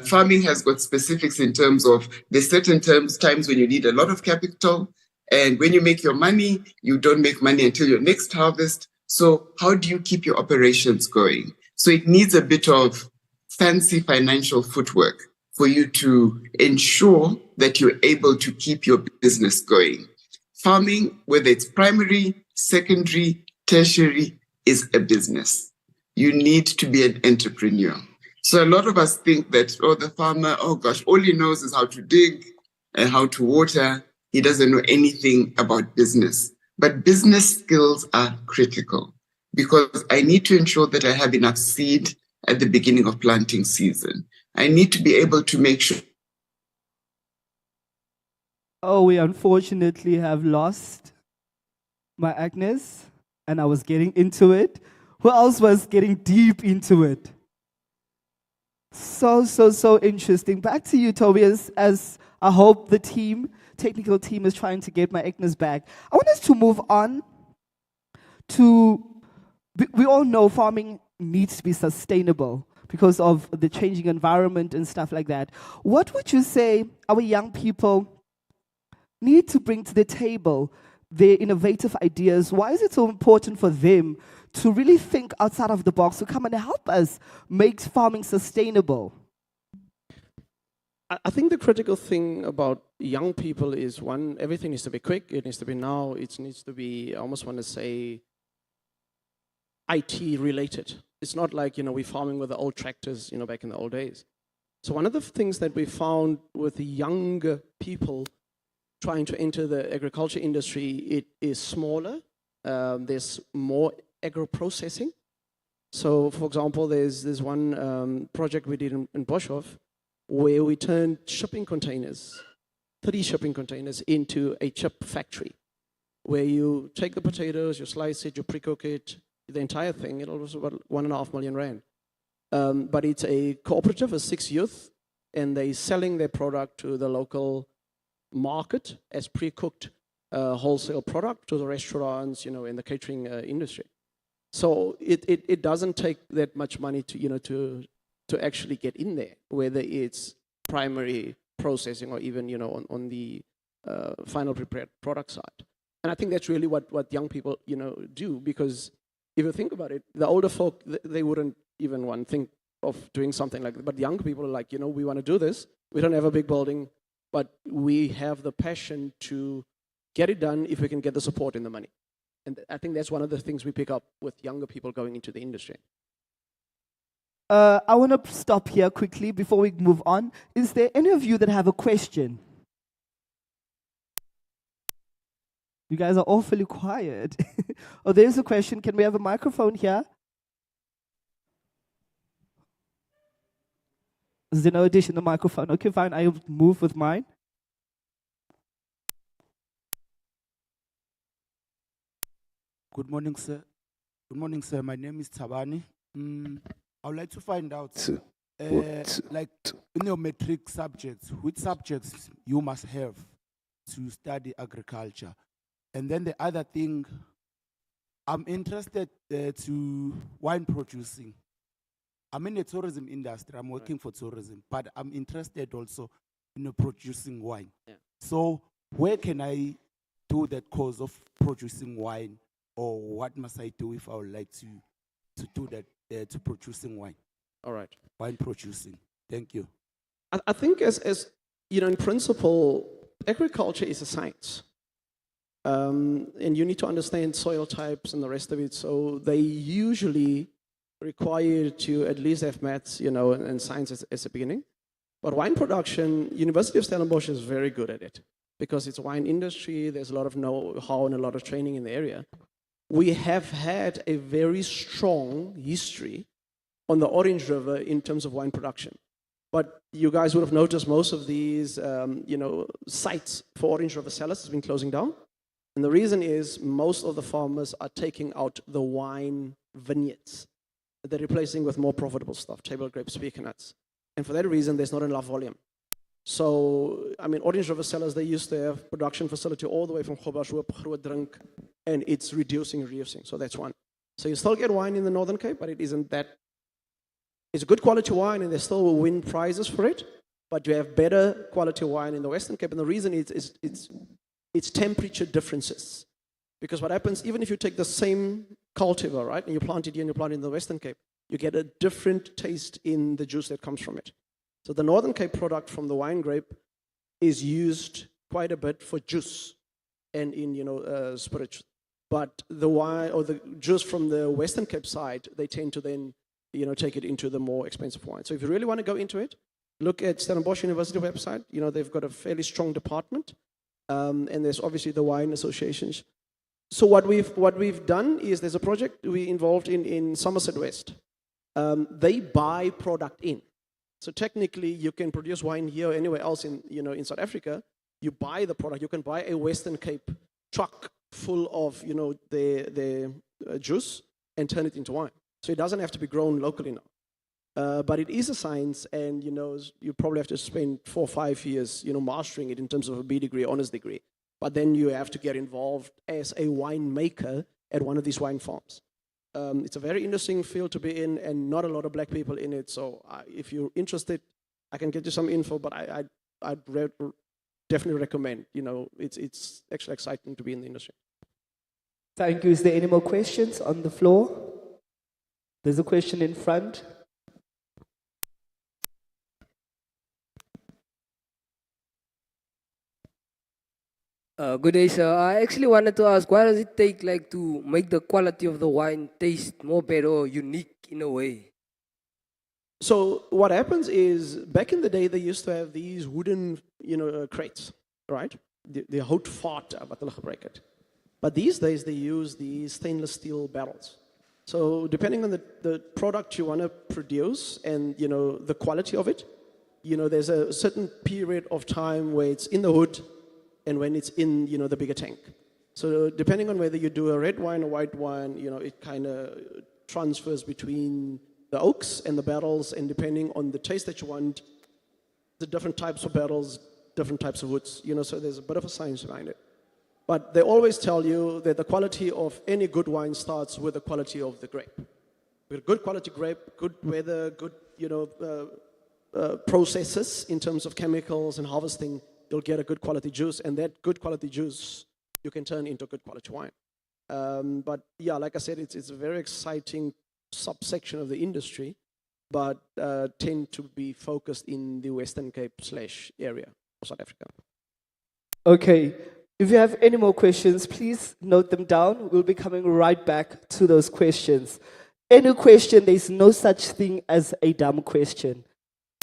Farming has got specifics in terms of there's certain times when you need a lot of capital, and when you make your money, you don't make money until your next harvest. So how do you keep your operations going? So it needs a bit of fancy financial footwork for you to ensure that you're able to keep your business going. Farming, whether it's primary, secondary, tertiary, is a business. You need to be an entrepreneur. So a lot of us think that, oh, the farmer, oh gosh, all he knows is how to dig and how to water. He doesn't know anything about business. But business skills are critical because I need to ensure that I have enough seed at the beginning of planting season. I need to be able to make sure. Oh, we unfortunately have lost my Agnes, and I was getting into it. Who else was getting deep into it? So interesting. Back to you, Tobias, as I hope the technical team is trying to get my Agnes back. I want us to move on to, we all know farming needs to be sustainable because of the changing environment and stuff like that. What would you say our young people need to bring to the table their innovative ideas? Why is it so important for them to really think outside of the box, to come and help us make farming sustainable? I think the critical thing about young people is, one, everything needs to be quick, it needs to be now, it needs to be, I almost want to say, IT related. It's not like, we're farming with the old tractors, back in the old days. So one of the things that we found with the younger people trying to enter the agriculture industry, it is smaller, there's more agro-processing. So, for example, there's one project we did in Boshoff where we turned shipping containers, 30 shipping containers, into a chip factory, where you take the potatoes, you slice it, you pre-cook it, the entire thing. It was about 1.5 million rand. But it's a cooperative of 6 youth, and they're selling their product to the local market as pre-cooked wholesale product to the restaurants, in the catering industry. So it doesn't take that much money to actually get in there, whether it's primary processing or even on the final prepared product side. And I think that's really what young people do, because if you think about it, the older folk, they wouldn't even want to think of doing something like that. But young people are like, we want to do this. We don't have a big building, but we have the passion to get it done if we can get the support and the money. And I think that's one of the things we pick up with younger people going into the industry. I want to stop here quickly before we move on. Is there any of you that have a question? You guys are awfully quiet. Oh, there's a question. Can we have a microphone here? Is there no additional microphone? Okay, fine. I'll move with mine. Good morning, sir. Good morning, sir. My name is Tabani. I would like to find out, like in your metric subjects, which subjects you must have to study agriculture. And then the other thing, I'm interested to wine producing. I'm in the tourism industry. I'm working for tourism, but I'm interested also in producing wine. Yeah. So where can I do that course of producing wine, or what must I do if I would like to do that to producing wine? All right. Wine producing. Thank you. I think as you know, in principle, agriculture is a science. And you need to understand soil types and the rest of it. So they usually require you to at least have maths, you know, and science as a beginning. But wine production, University of Stellenbosch is very good at it because it's a wine industry. There's a lot of know-how and a lot of training in the area. We have had a very strong history on the Orange River in terms of wine production. But you guys would have noticed most of these, you know, sites for Orange River cellars has been closing down. And the reason is most of the farmers are taking out the wine vineyards. They're replacing with more profitable stuff, table grapes, pecan nuts. And for that reason, there's not enough volume. So, I mean, Orange River cellars, they used to have production facility all the way from Gobashoop, Groot Drink, and it's reducing. So that's one. So you still get wine in the Northern Cape, but it isn't that. It's good quality wine, and they still will win prizes for it, but you have better quality wine in the Western Cape. And the reason is it's temperature differences. Because what happens, even if you take the same cultivar, right, and you plant it here and you plant it in the Western Cape, you get a different taste in the juice that comes from it. So the Northern Cape product from the wine grape is used quite a bit for juice and in, you know, spirits. But the wine or the juice from the Western Cape side, they tend to then, you know, take it into the more expensive wine. So if you really want to go into it, look at Stellenbosch University website. You know, they've got a fairly strong department. And there's obviously the wine associations. So what we've done is there's a project we involved in Somerset West. They buy product in. So technically, you can produce wine here or anywhere else in, you know, in South Africa. You buy the product. You can buy a Western Cape truck full of, you know, the juice and turn it into wine. So it doesn't have to be grown locally now. But it is a science, and, you know, you probably have to spend 4 or 5 years, you know, mastering it in terms of a B degree, honors degree. But then you have to get involved as a winemaker at one of these wine farms. It's a very interesting field to be in, and not a lot of black people in it. So if you're interested, I can get you some info, but I'd definitely recommend. You know, it's actually exciting to be in the industry. Thank you. Is there any more questions on the floor? There's a question in front. Good day, sir. I actually wanted to ask, what does it take like to make the quality of the wine taste more better or unique in a way? So what happens is, back in the day, they used to have these wooden, you know, crates, right? The hout vaat, wat hulle gebruik het. But these days, they use these stainless steel barrels. So depending on the product you want to produce and, you know, the quality of it, you know, there's a certain period of time where it's in the hood and when it's in, you know, the bigger tank. So depending on whether you do a red wine or white wine, you know, it kind of transfers between the oaks and the barrels, and depending on the taste that you want, the different types of barrels, different types of woods, you know, so there's a bit of a science behind it. But they always tell you that the quality of any good wine starts with the quality of the grape. With a good quality grape, good weather, good, you know, processes in terms of chemicals and harvesting, you'll get a good quality juice, and that good quality juice you can turn into good quality wine. But yeah, like I said, it's a very exciting subsection of the industry, but tend to be focused in the Western Cape / area of South Africa. Okay. If you have any more questions, please note them down. We'll be coming right back to those questions. any question, there's no such thing as a dumb question.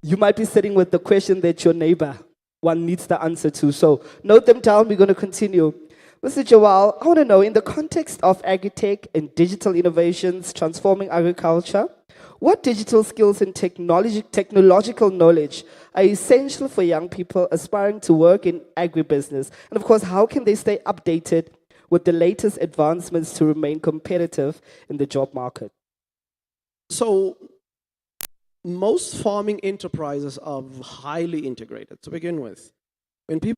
You might be sitting with the question that your neighbor one needs the answer to. So note them down. We're going to continue. Mr. Joel, I want to know, in the context of agri-tech and digital innovations transforming agriculture, what digital skills and technological knowledge are essential for young people aspiring to work in agribusiness? And of course, how can they stay updated with the latest advancements to remain competitive in the job market? So most farming enterprises are highly integrated to begin with. When people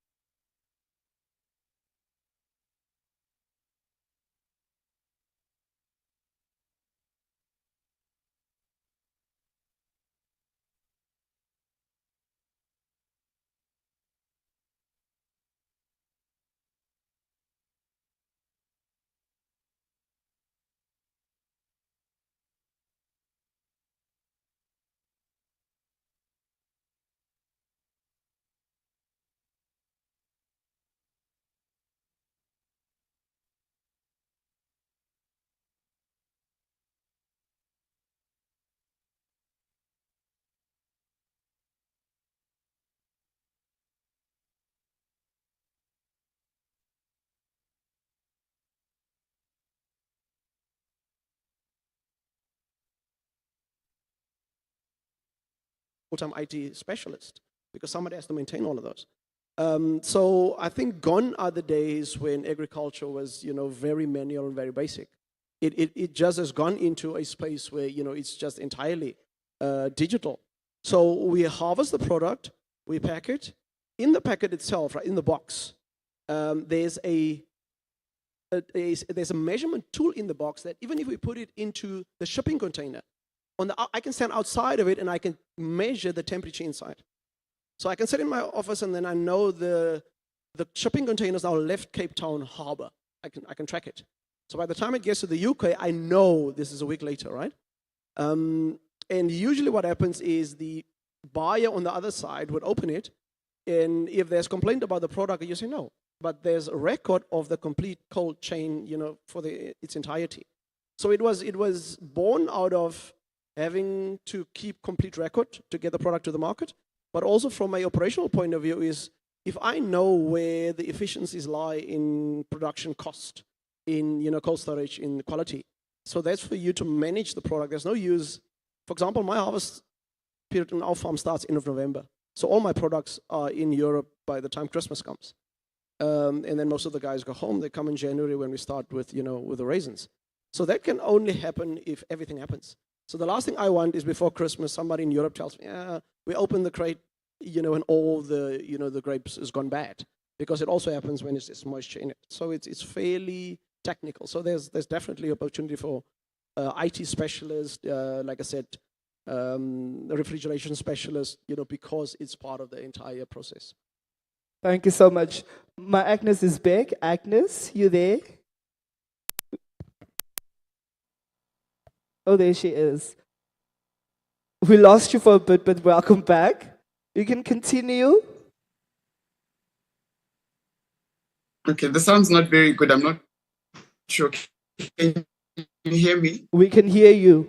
full-time IT specialist, because somebody has to maintain all of those. So I think gone are the days when agriculture was, very manual and very basic. It just has gone into a space where, it's just entirely digital. So we harvest the product, we pack it. In the packet itself, right, in the box, there's a measurement tool in the box that even if we put it into the shipping container, I can stand outside of it and I can measure the temperature inside. So I can sit in my office and then I know the shipping containers now left Cape Town Harbor. I can track it. So by the time it gets to the UK, I know this is a week later, right? And usually what happens is the buyer on the other side would open it, and if there's complaint about the product, you say no. But there's a record of the complete cold chain, for its entirety. So it was born out of having to keep complete record to get the product to the market, but also from my operational point of view is if I know where the efficiencies lie in production cost, in cold storage, in quality. So that's for you to manage the product. There's no use. For example, my harvest period on our farm starts end of November. So all my products are in Europe by the time Christmas comes. And then most of the guys go home. They come in January when we start with, with the raisins. So that can only happen if everything happens. So the last thing I want is before Christmas, somebody in Europe tells me, yeah, we open the crate, and all the, the grapes has gone bad. Because it also happens when it's moisture in it. So it's fairly technical. So there's definitely opportunity for IT specialists, like I said, refrigeration specialists, because it's part of the entire process. Thank you so much. My Agnes is back. Agnes, you there? Oh, there she is. We lost you for a bit, but welcome back. You can continue. Okay, the sound's not very good. I'm not sure. Can you hear me? We can hear you.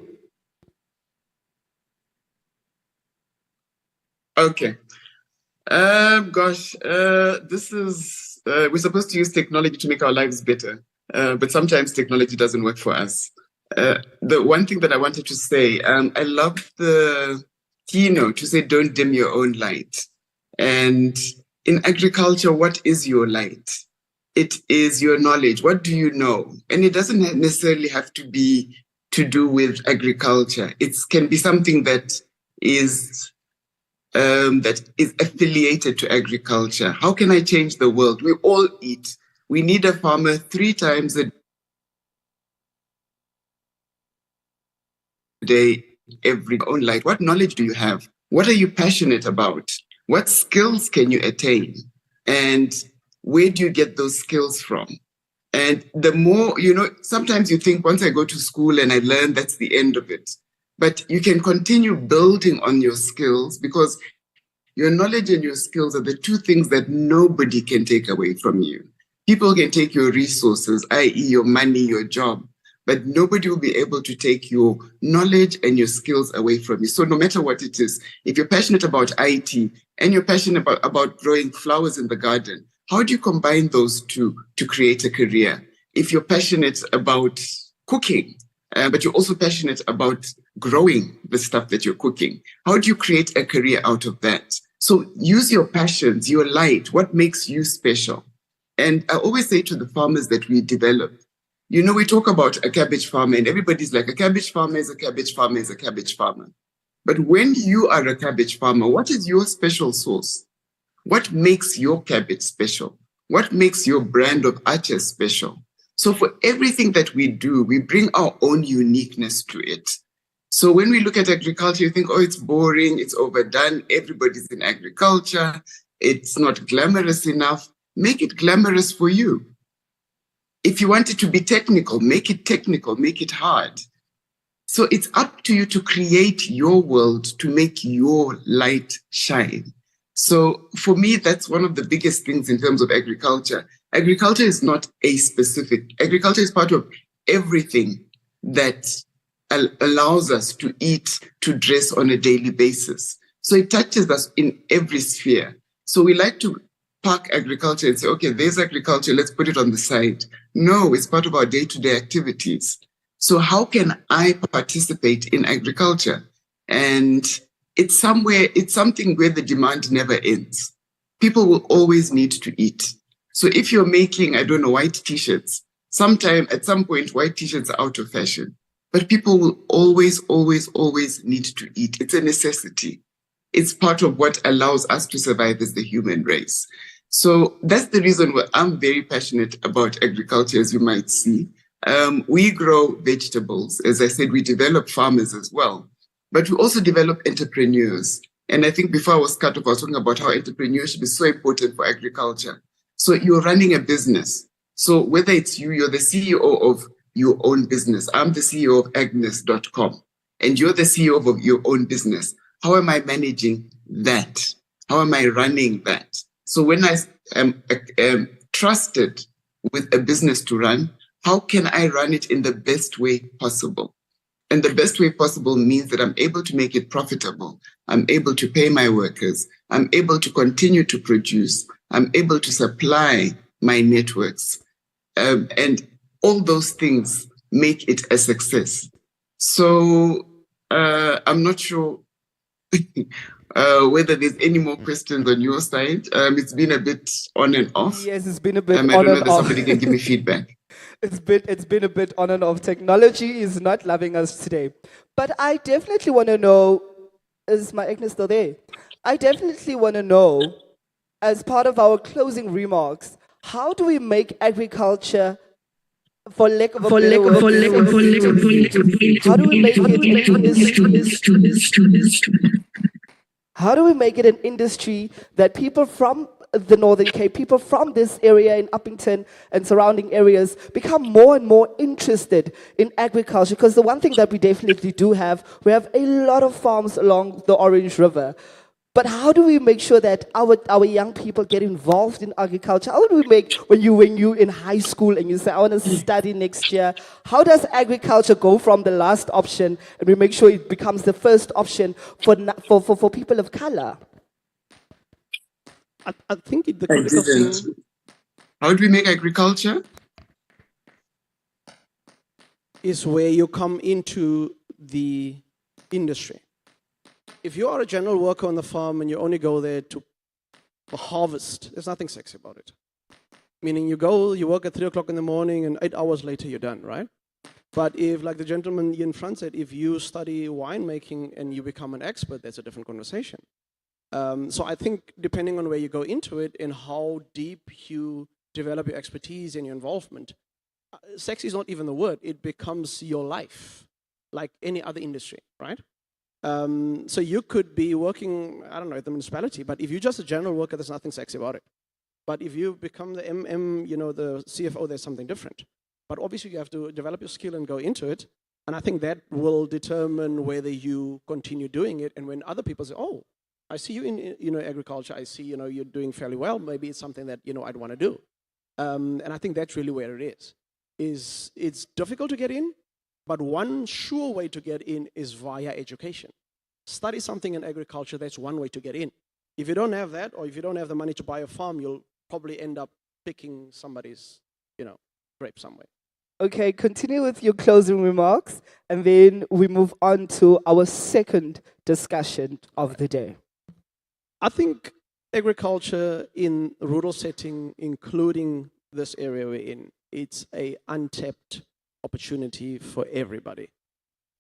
Okay. This is, we're supposed to use technology to make our lives better, but sometimes technology doesn't work for us. The one thing that I wanted to say, I love the keynote to say, don't dim your own light. And in agriculture, what is your light? It is your knowledge. What do you know? And it doesn't necessarily have to be to do with agriculture. It can be something that is affiliated to agriculture. How can I change the world? We all eat. We need a farmer 3 times a day, every own life. What knowledge do you have? What are you passionate about? What skills can you attain? And where do you get those skills from? And the more, sometimes you think once I go to school and I learn, that's the end of it. But you can continue building on your skills because your knowledge and your skills are the 2 things that nobody can take away from you. People can take your resources, i.e. your money, your job, but nobody will be able to take your knowledge and your skills away from you. So no matter what it is, if you're passionate about IT and you're passionate about growing flowers in the garden, how do you combine those two to create a career? If you're passionate about cooking, but you're also passionate about growing the stuff that you're cooking, how do you create a career out of that? So use your passions, your light, what makes you special. And I always say to the farmers that we develop, you know, we talk about a cabbage farmer and everybody's like, a cabbage farmer is a cabbage farmer is a cabbage farmer. But when you are a cabbage farmer, what is your special sauce? What makes your cabbage special? What makes your brand of arches special? So for everything that we do, we bring our own uniqueness to it. So when we look at agriculture, you think, oh, it's boring, it's overdone, everybody's in agriculture, it's not glamorous enough. Make it glamorous for you. If you want it to be technical, make it hard. So it's up to you to create your world, to make your light shine. So for me, that's one of the biggest things in terms of agriculture. Agriculture is not a specific, agriculture is part of everything that allows us to eat, to dress on a daily basis. So it touches us in every sphere. So we like to park agriculture and say, okay, there's agriculture, let's put it on the side. No, it's part of our day-to-day activities. So how can I participate in agriculture? And it's something where the demand never ends. People will always need to eat. So if you're making, I don't know, white t-shirts, at some point, white t-shirts are out of fashion. But people will always need to eat. It's a necessity. It's part of what allows us to survive as the human race. So that's the reason why I'm very passionate about agriculture, as you might see. We grow vegetables. As I said, we develop farmers as well, but we also develop entrepreneurs. And I think before I was cut off, I was talking about how entrepreneurship is so important for agriculture. So you're running a business. So whether it's you're the CEO of your own business. I'm the CEO of Agnes.com, and you're the CEO of your own business. How am I managing that? How am I running that? So when I am trusted with a business to run, how can I run it in the best way possible? And the best way possible means that I'm able to make it profitable. I'm able to pay my workers. I'm able to continue to produce. I'm able to supply my networks. And all those things make it a success. So I'm not sure whether there's any more questions on your side. It's been a bit on and off. Yes, it's been a bit I on don't know and if off. somebody can give me feedback. It's been a bit on and off. Technology is not loving us today. But I definitely want to know, is my Agnes still there? I definitely want to know, as part of our closing remarks, how do we make agriculture, for lack of a better word, how do we make it an industry that people from the Northern Cape, people from this area in Uppington and surrounding areas become more and more interested in agriculture? Because the one thing that we definitely do have, we have a lot of farms along the Orange River. But how do we make sure that our young people get involved in agriculture? How do we make, when you in high school and you say, I want to study next year, how does agriculture go from the last option and we make sure it becomes the first option for people of color? I think the critical thing... How do we make agriculture? Is where you come into the industry. If you are a general worker on the farm and you only go there to harvest, there's nothing sexy about it. Meaning you go, you work at 3 o'clock in the morning and 8 hours later you're done, right? But if, like the gentleman in front said, if you study winemaking and you become an expert, that's a different conversation. So I think depending on where you go into it and how deep you develop your expertise and your involvement, sexy is not even the word, it becomes your life, like any other industry, right? So you could be working, I don't know, at the municipality, but if you're just a general worker, there's nothing sexy about it. But if you become the MM, the CFO, there's something different. But obviously you have to develop your skill and go into it. And I think that will determine whether you continue doing it. And when other people say, oh, I see you in agriculture, I see you're doing fairly well, maybe it's something that I'd want to do. And I think that's really where it is. is it's difficult to get in, but one sure way to get in is via education. Study something in agriculture, that's one way to get in. If you don't have that, or if you don't have the money to buy a farm, you'll probably end up picking somebody's, grape somewhere. Okay, continue with your closing remarks, and then we move on to our second discussion of the day. I think agriculture in rural setting, including this area we're in, it's a untapped opportunity for everybody.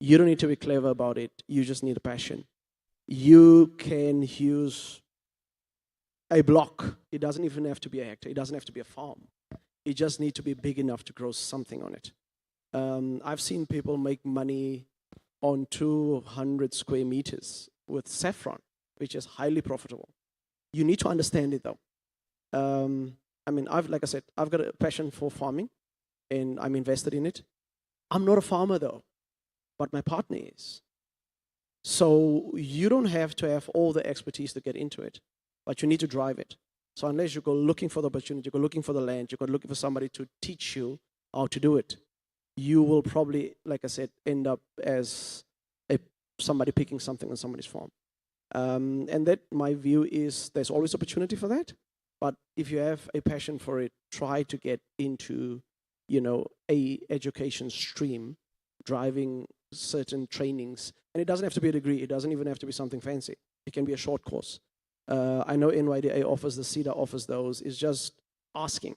You don't need to be clever about it. You just need a passion. You can use a block. It doesn't even have to be a hectare. It doesn't have to be a farm. It just needs to be big enough to grow something on it. I've seen people make money on 200 square meters with saffron, which is highly profitable. You need to understand it though. Like I said, I've got a passion for farming and I'm invested in it. I'm not a farmer though, but my partner is. So you don't have to have all the expertise to get into it, but you need to drive it. So unless you go looking for the opportunity, you go looking for the land, you go looking for somebody to teach you how to do it, you will probably, like I said, end up as somebody picking something on somebody's farm. And that, my view is, there's always opportunity for that. But if you have a passion for it, try to get into, a education stream, driving certain trainings. And it doesn't have to be a degree. It doesn't even have to be something fancy. It can be a short course. I know NYDA offers, the TETA offers those. It's just asking.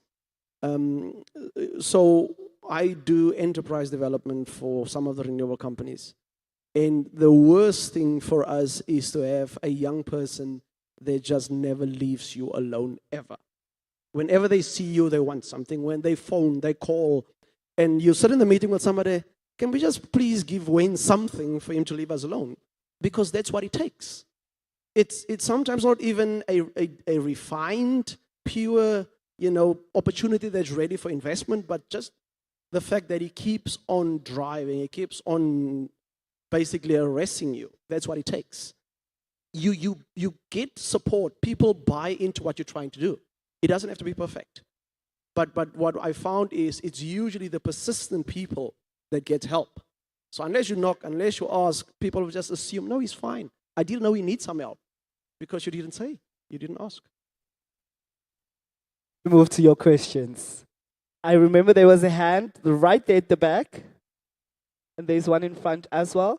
So I do enterprise development for some of the renewable companies. And the worst thing for us is to have a young person that just never leaves you alone ever. Whenever they see you, they want something. When they phone, they call, and you sit in the meeting with somebody, can we just please give Wayne something for him to leave us alone? Because that's what it takes. It's sometimes not even a refined, pure, opportunity that's ready for investment, but just the fact that he keeps on driving, he keeps on basically arresting you. That's what it takes. You get support. People buy into what you're trying to do. It doesn't have to be perfect. But what I found is it's usually the persistent people that get help. So unless you knock, unless you ask, people will just assume, no, he's fine. I didn't know he needs some help because you didn't say, you didn't ask. Move to your questions. I remember there was a hand right there at the back, and there's one in front as well.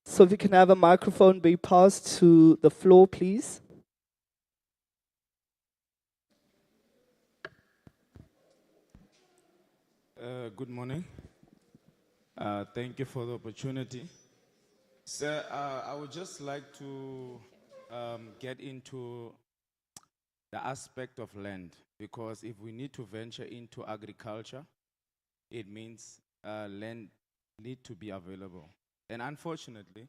So if you can have a microphone be passed to the floor, please. Good morning. Thank you for the opportunity. Sir, I would just like to get into the aspect of land, because if we need to venture into agriculture, it means land need to be available. And unfortunately,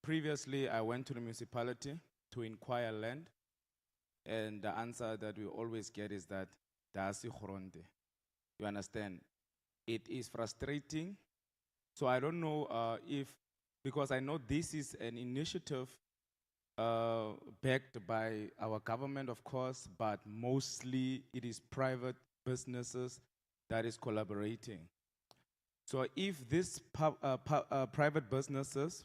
previously I went to the municipality to inquire land, and the answer that we always get is that Dasi Khoronte. You understand? It is frustrating. So I don't know because I know this is an initiative backed by our government, of course, but mostly it is private businesses that is collaborating. So if these private businesses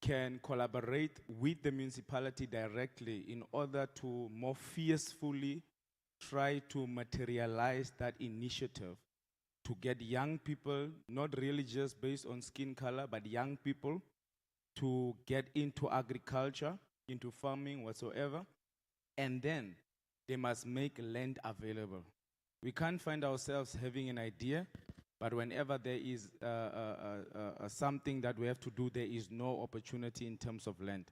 can collaborate with the municipality directly in order to more fiercely try to materialize that initiative to get young people, not really just based on skin color, but young people to get into agriculture, into farming, whatsoever, and then they must make land available. We can't find ourselves having an idea, but whenever there is something that we have to do, there is no opportunity in terms of land.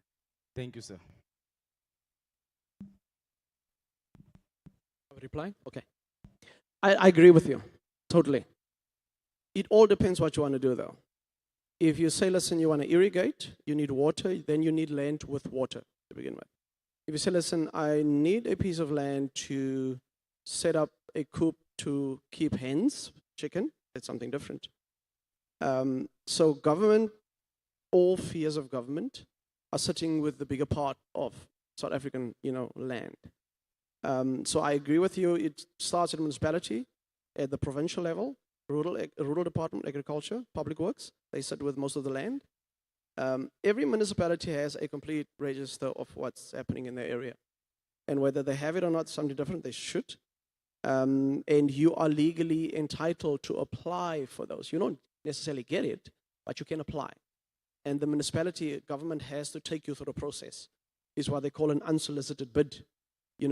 Thank you, sir. Reply? Okay. I agree with you, totally. It all depends what you want to do, though. If you say, listen, you want to irrigate, you need water, then you need land with water to begin with. If you say, listen, I need a piece of land to set up a coop to keep hens, chicken, that's something different. So government, all fears of government are sitting with the bigger part of South African, land. So I agree with you. It starts at a municipality. at the provincial level, rural department, agriculture, public works. They sit with most of the land. Every municipality has a complete register of what's happening in their area. And whether they have it or not, something different, they should. And you are legally entitled to apply for those. You don't necessarily get it, but you can apply. And the municipality government has to take you through the process. It's what they call an unsolicited bid,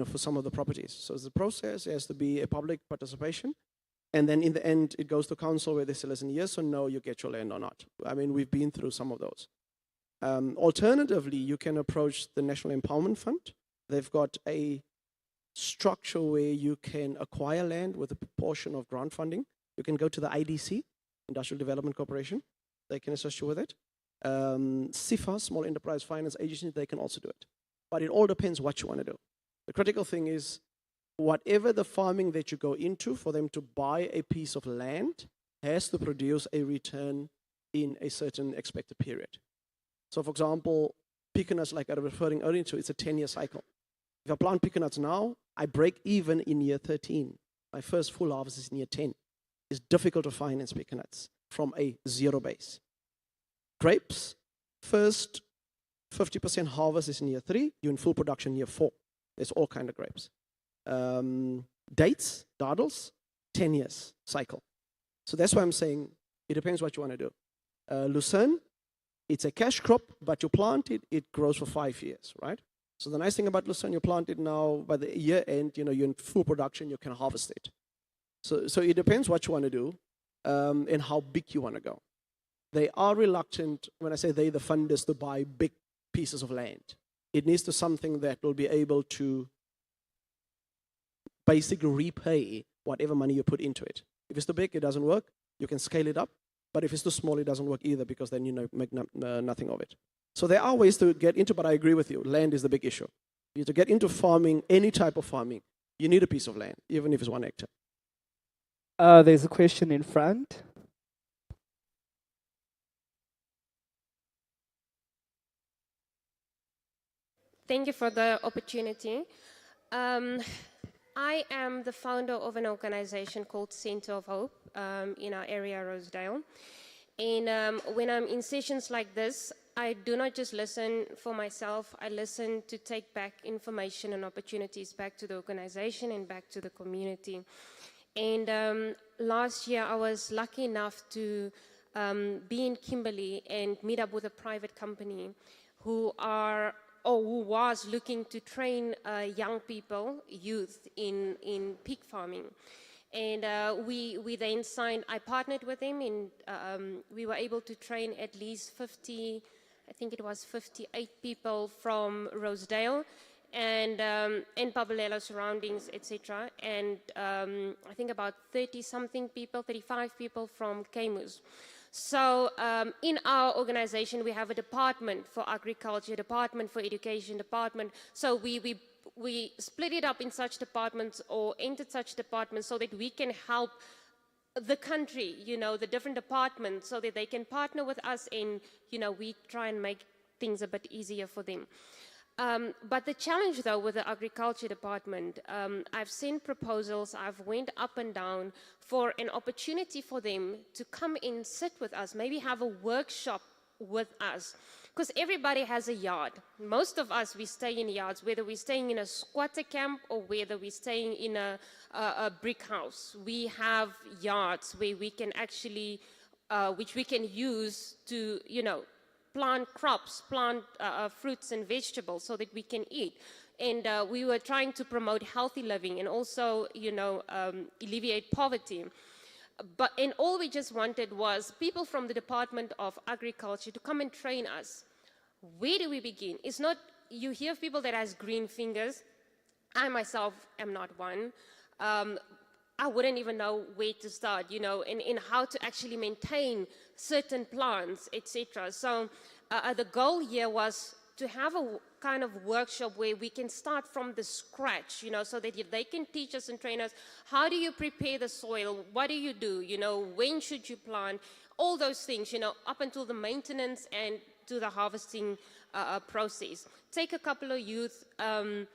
for some of the properties. So it's a process, it has to be a public participation. And then in the end, it goes to council where they say, listen, yes or no, you get your land or not. I mean, we've been through some of those. Alternatively, you can approach the National Empowerment Fund. They've got a structure where you can acquire land with a proportion of grant funding. You can go to the IDC, Industrial Development Corporation. They can assist you with it. SIFA, Small Enterprise Finance Agency, they can also do it. But it all depends what you want to do. The critical thing is, whatever the farming that you go into, for them to buy a piece of land has to produce a return in a certain expected period. So for example, peanuts, like I was referring earlier to, it's a 10-year cycle. If I plant peanuts now, I break even in year 13. My first full harvest is in year 10. It's difficult to finance peanuts from a zero base. Grapes, first 50% harvest is in year 3, you're in full production year 4. There's all kinds of grapes. Dates, dardles, 10 years cycle. So that's why I'm saying it depends what you want to do. Lucerne, it's a cash crop, but you plant it, it grows for 5 years, right? So the nice thing about lucerne, you plant it now, by the year end, you're in full production, you can harvest it. So it depends what you want to do and how big you want to go. They are reluctant, when I say they, the funders, to buy big pieces of land. It needs to be something that will be able to basically repay whatever money you put into it. If it's too big, it doesn't work. You can scale it up. But if it's too small, it doesn't work either, because then you make nothing of it. So there are ways to get into, but I agree with you. Land is the big issue. To get into farming, any type of farming, you need a piece of land, even if it's 1 hectare. There's a question in front. Thank you for the opportunity. I am the founder of an organization called Center of Hope in our area, Rosedale. And when I'm in sessions like this, I do not just listen for myself. I listen to take back information and opportunities back to the organization and back to the community. And last year, I was lucky enough to be in Kimberley and meet up with a private company who was looking to train young people, youth, in pig farming. And we then signed, I partnered with them, and we were able to train at least 58 people from Rosedale and Pabalelo surroundings, etc. And I think about 30-something people, 35 people from Kemus. So in our organization, we have a department for agriculture, department for education, department. So we split it up in such departments or entered such departments so that we can help the country, the different departments, so that they can partner with us and, we try and make things a bit easier for them. But the challenge, though, with the agriculture department, I've sent proposals, I've went up and down for an opportunity for them to come in, sit with us, maybe have a workshop with us. Because everybody has a yard. Most of us, we stay in yards, whether we're staying in a squatter camp or whether we're staying in a brick house. We have yards where we can actually, which we can use to, plant crops, plant fruits and vegetables so that we can eat. And we were trying to promote healthy living and also, alleviate poverty. And all we just wanted was people from the Department of Agriculture to come and train us. Where do we begin? It's not, you hear people that has green fingers. I myself am not one. I wouldn't even know where to start, in how to actually maintain certain plants, etc. So the goal here was to have a kind of workshop where we can start from the scratch, so that they can teach us and train us. How do you prepare the soil? What do you do? When should you plant? All those things, up until the maintenance and to the harvesting process. Take a couple of youth and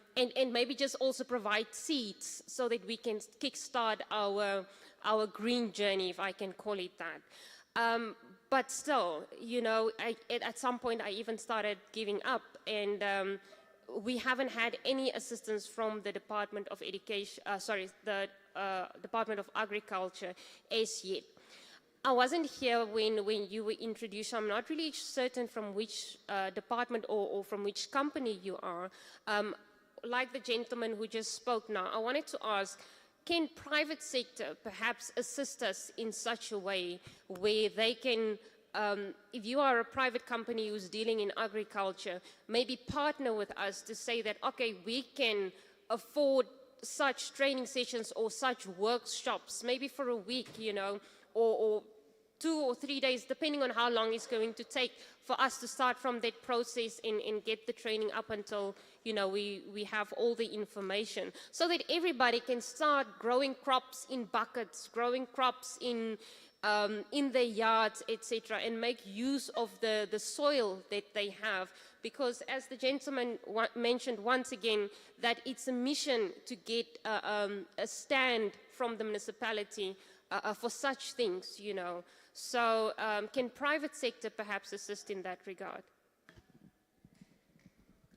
maybe just also provide seeds so that we can kickstart our our green journey, if I can call it that. But still, you know, at some point I even started giving up, and we haven't had any assistance from the Department of Education, the Department of Agriculture as yet. I wasn't here when you were introduced, so I'm not really certain from which department or from which company you are. Like the gentleman who just spoke now, I wanted to ask, can private sector perhaps assist us in such a way where they can, if you are a private company who's dealing in agriculture, maybe partner with us to say that, okay, we can afford such training sessions or such workshops, maybe for a week, you know, or 2 or 3 days, depending on how long it's going to take for us to start from that process and get the training up until, you know, we have all the information, so that everybody can start growing crops in buckets, growing crops in their yards, etc., and make use of the soil that they have. Because as the gentleman mentioned once again, that it's a mission to get a stand from the municipality for such things, you know. So can private sector perhaps assist in that regard?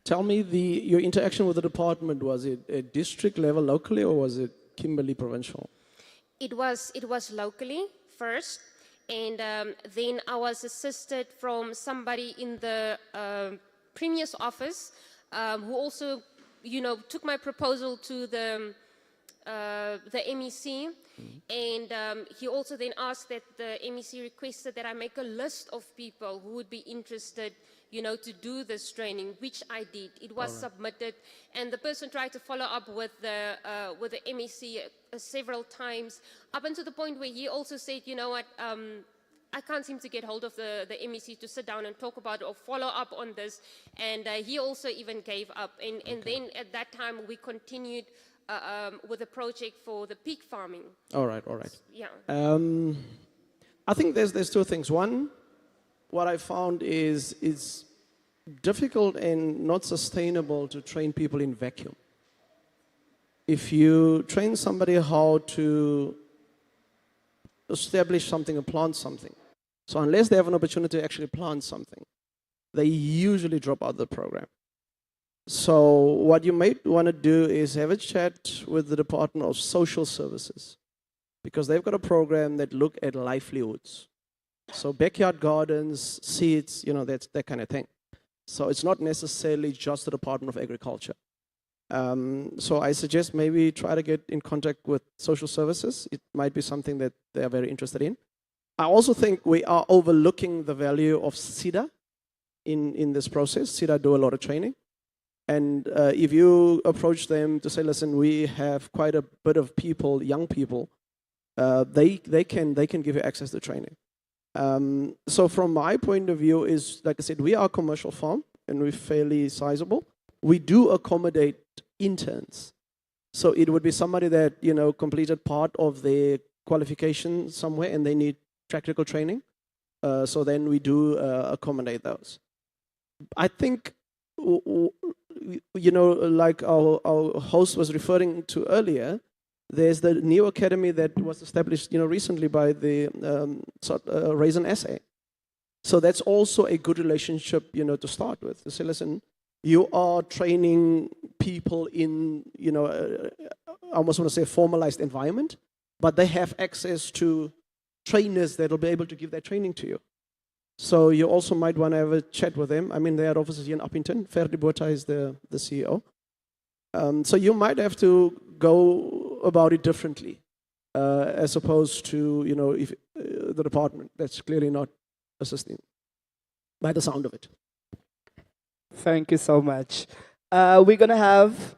Tell me, your interaction with the department, was it at district level locally, or was it Kimberley provincial? It was locally first, and then I was assisted from somebody in the Premier's office, who also, you know, took my proposal to the MEC, and he also then asked that the MEC requested that I make a list of people who would be interested, you know, to do this training, which I did. It was submitted, and the person tried to follow up with the MEC several times, up until the point where he also said, you know what, I can't seem to get hold of the MEC to sit down and talk about it or follow up on this, and he also even gave up. And then at that time we continued with a project for the pig farming. All right. Yeah. I think there's two things. One, what I found is it's difficult and not sustainable to train people in vacuum. If you train somebody how to establish something or plant something, so unless they have an opportunity to actually plant something, they usually drop out of the program. So what you might want to do is have a chat with the Department of Social Services, because they've got a program that look at livelihoods. So backyard gardens, seeds, you know, that kind of thing. So it's not necessarily just the Department of Agriculture. So I suggest maybe try to get in contact with social services. It might be something that they are very interested in. I also think we are overlooking the value of SIDA in this process. SIDA do a lot of training. And if you approach them to say, listen, we have quite a bit of people, young people, they can give you access to training. So from my point of view is, like I said, we are a commercial farm and we're fairly sizable. We do accommodate interns. So it would be somebody that, you know, completed part of their qualification somewhere and they need practical training. So then we do accommodate those. I think, you know, like our host was referring to earlier, there's the new academy that was established, you know, recently by the Raisin SA. So that's also a good relationship, you know, to start with. To say, listen, you are training people in, you know, I almost want to say a formalized environment, but they have access to trainers that will be able to give that training to you. So you also might want to have a chat with them. I mean, they are offices here in Uppington. Ferdi Botha is the CEO. So you might have to go about it differently, as opposed to, you know, if the department that's clearly not assisting, by the sound of it. Thank you so much. We're going to have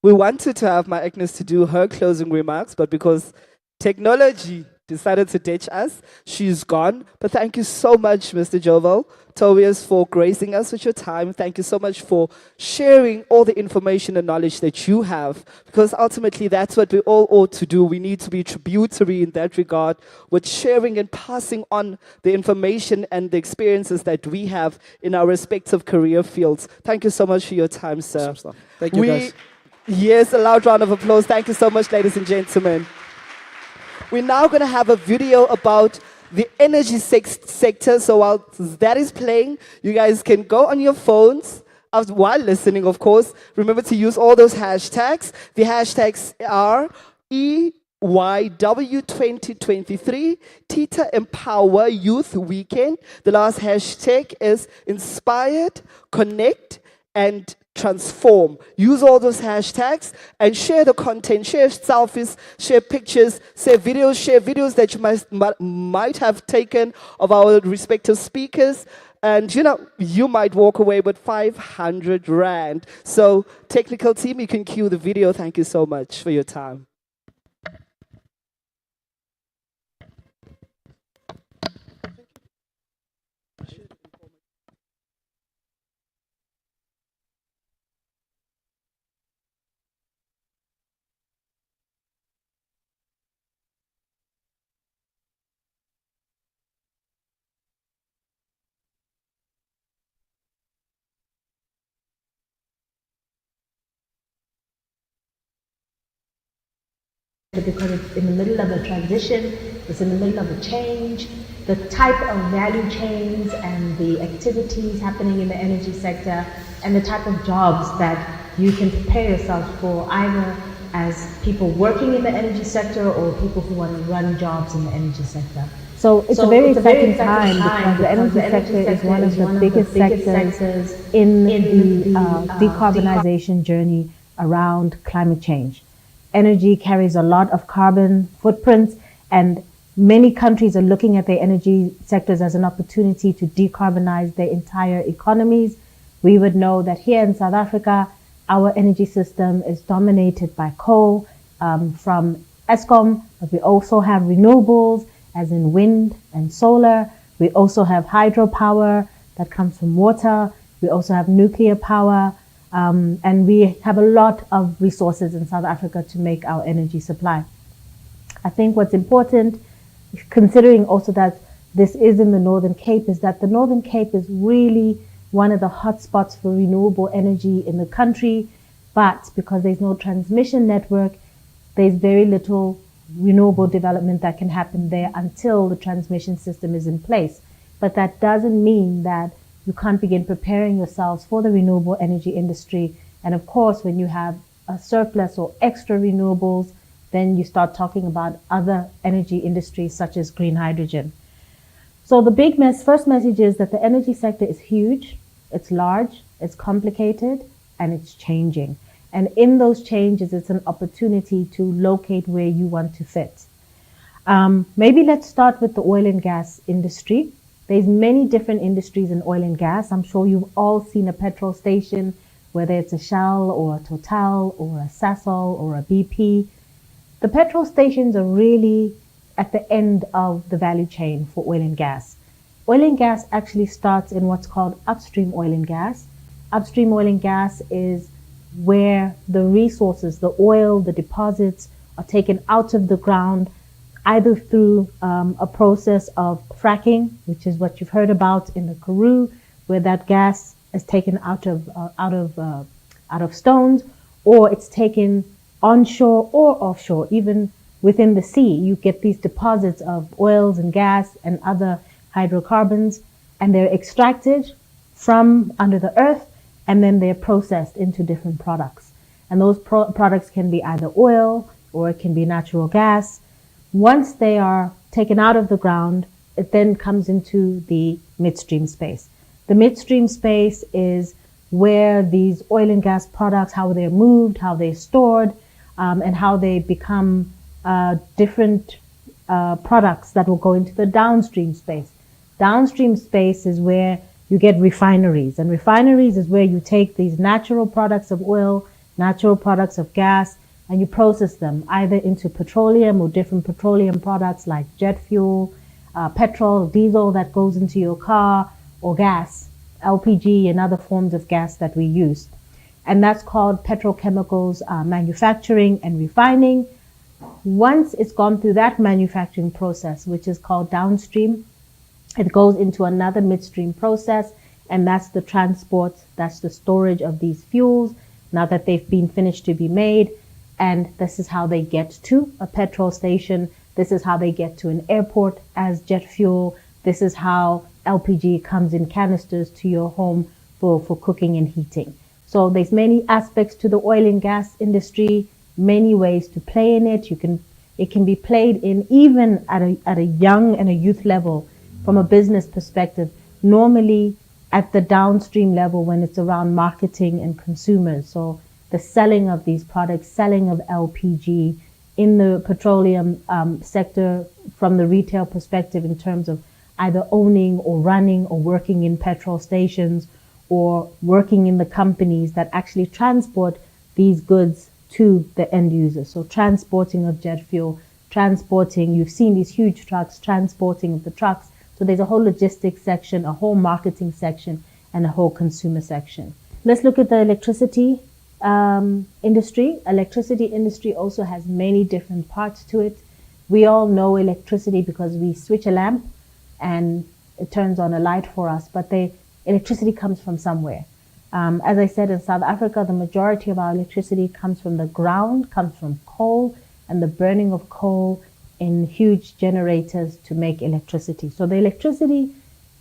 we wanted to have my Agnes to do her closing remarks, but because technology decided to ditch us, she's gone. But thank you so much, Mr. Jovel Tobias, for gracing us with your time. Thank you so much for sharing all the information and knowledge that you have, because ultimately that's what we all ought to do. We need to be tributary in that regard with sharing and passing on the information and the experiences that we have in our respective career fields. Thank you so much for your time, sir. Thank you, guys. Yes, a loud round of applause. Thank you so much, ladies and gentlemen. We're now going to have a video about the energy sector. So while that is playing, you guys can go on your phones while listening, of course. Remember to use all those hashtags. The hashtags are EYW 2023, TETA Empowa Youth Weekend. The last hashtag is Inspired, Connect, and Transform. Use all those hashtags and share the content, share selfies, share pictures, share videos that you might have taken of our respective speakers. And you might walk away with 500 Rand. So technical team, you can cue the video. Thank you so much for your time. Because it's in the middle of a transition, it's in the middle of a change. The type of value chains and the activities happening in the energy sector and the type of jobs that you can prepare yourself for, either as people working in the energy sector or people who want to run jobs in the energy sector. So it's a very exciting time because the energy sector is one of the biggest sectors in the decarbonization journey around climate change. Energy carries a lot of carbon footprints, and many countries are looking at their energy sectors as an opportunity to decarbonize their entire economies. We would know that here in South Africa, our energy system is dominated by coal from Eskom, but we also have renewables, as in wind and solar. We also have hydropower that comes from water. We also have nuclear power. And we have a lot of resources in South Africa to make our energy supply. I think what's important, considering also that this is in the Northern Cape, is that the Northern Cape is really one of the hotspots for renewable energy in the country. But because there's no transmission network, there's very little renewable development that can happen there until the transmission system is in place. But that doesn't mean that you can't begin preparing yourselves for the renewable energy industry. And of course, when you have a surplus or extra renewables, then you start talking about other energy industries such as green hydrogen. So the first message is that the energy sector is huge, it's large, it's complicated, and it's changing. And in those changes, it's an opportunity to locate where you want to fit. Maybe let's start with the oil and gas industry. There's many different industries in oil and gas. I'm sure you've all seen a petrol station, whether it's a Shell or a Total or a Sasol or a BP. The petrol stations are really at the end of the value chain for oil and gas. Oil and gas actually starts in what's called upstream oil and gas. Upstream oil and gas is where the resources, the oil, the deposits are taken out of the ground, either through a process of fracking, which is what you've heard about in the Karoo, where that gas is taken out of stones, or it's taken onshore or offshore. Even within the sea, you get these deposits of oils and gas and other hydrocarbons, and they're extracted from under the earth, and then they're processed into different products. And those products can be either oil or it can be natural gas. Once they are taken out of the ground, it then comes into the midstream space. The midstream space is where these oil and gas products, how they're moved, how they're stored, and how they become different products that will go into the downstream space. Downstream space is where you get refineries, and refineries is where you take these natural products of oil, natural products of gas, and you process them either into petroleum or different petroleum products like jet fuel, petrol, diesel that goes into your car, or gas, LPG and other forms of gas that we use. And that's called petrochemicals manufacturing and refining. Once it's gone through that manufacturing process, which is called downstream, it goes into another midstream process, and that's the transport, that's the storage of these fuels, now that they've been finished to be made. And this is how they get to a petrol station. This is how they get to an airport as jet fuel. This is how LPG comes in canisters to your home for cooking and heating. So there's many aspects to the oil and gas industry, many ways to play in it. It can be played in even at a young and a youth level from a business perspective. Normally at the downstream level when it's around marketing and consumers. So the selling of these products, selling of LPG in the petroleum sector from the retail perspective in terms of either owning or running or working in petrol stations or working in the companies that actually transport these goods to the end user. So transporting of jet fuel, transporting, you've seen these huge trucks, transporting of the trucks. So there's a whole logistics section, a whole marketing section, and a whole consumer section. Let's look at the electricity industry. Electricity industry also has many different parts to it. We all know electricity because we switch a lamp and it turns on a light for us, but the electricity comes from somewhere. As I said, in South Africa, the majority of our electricity comes from the ground, comes from coal, and the burning of coal in huge generators to make electricity. So the electricity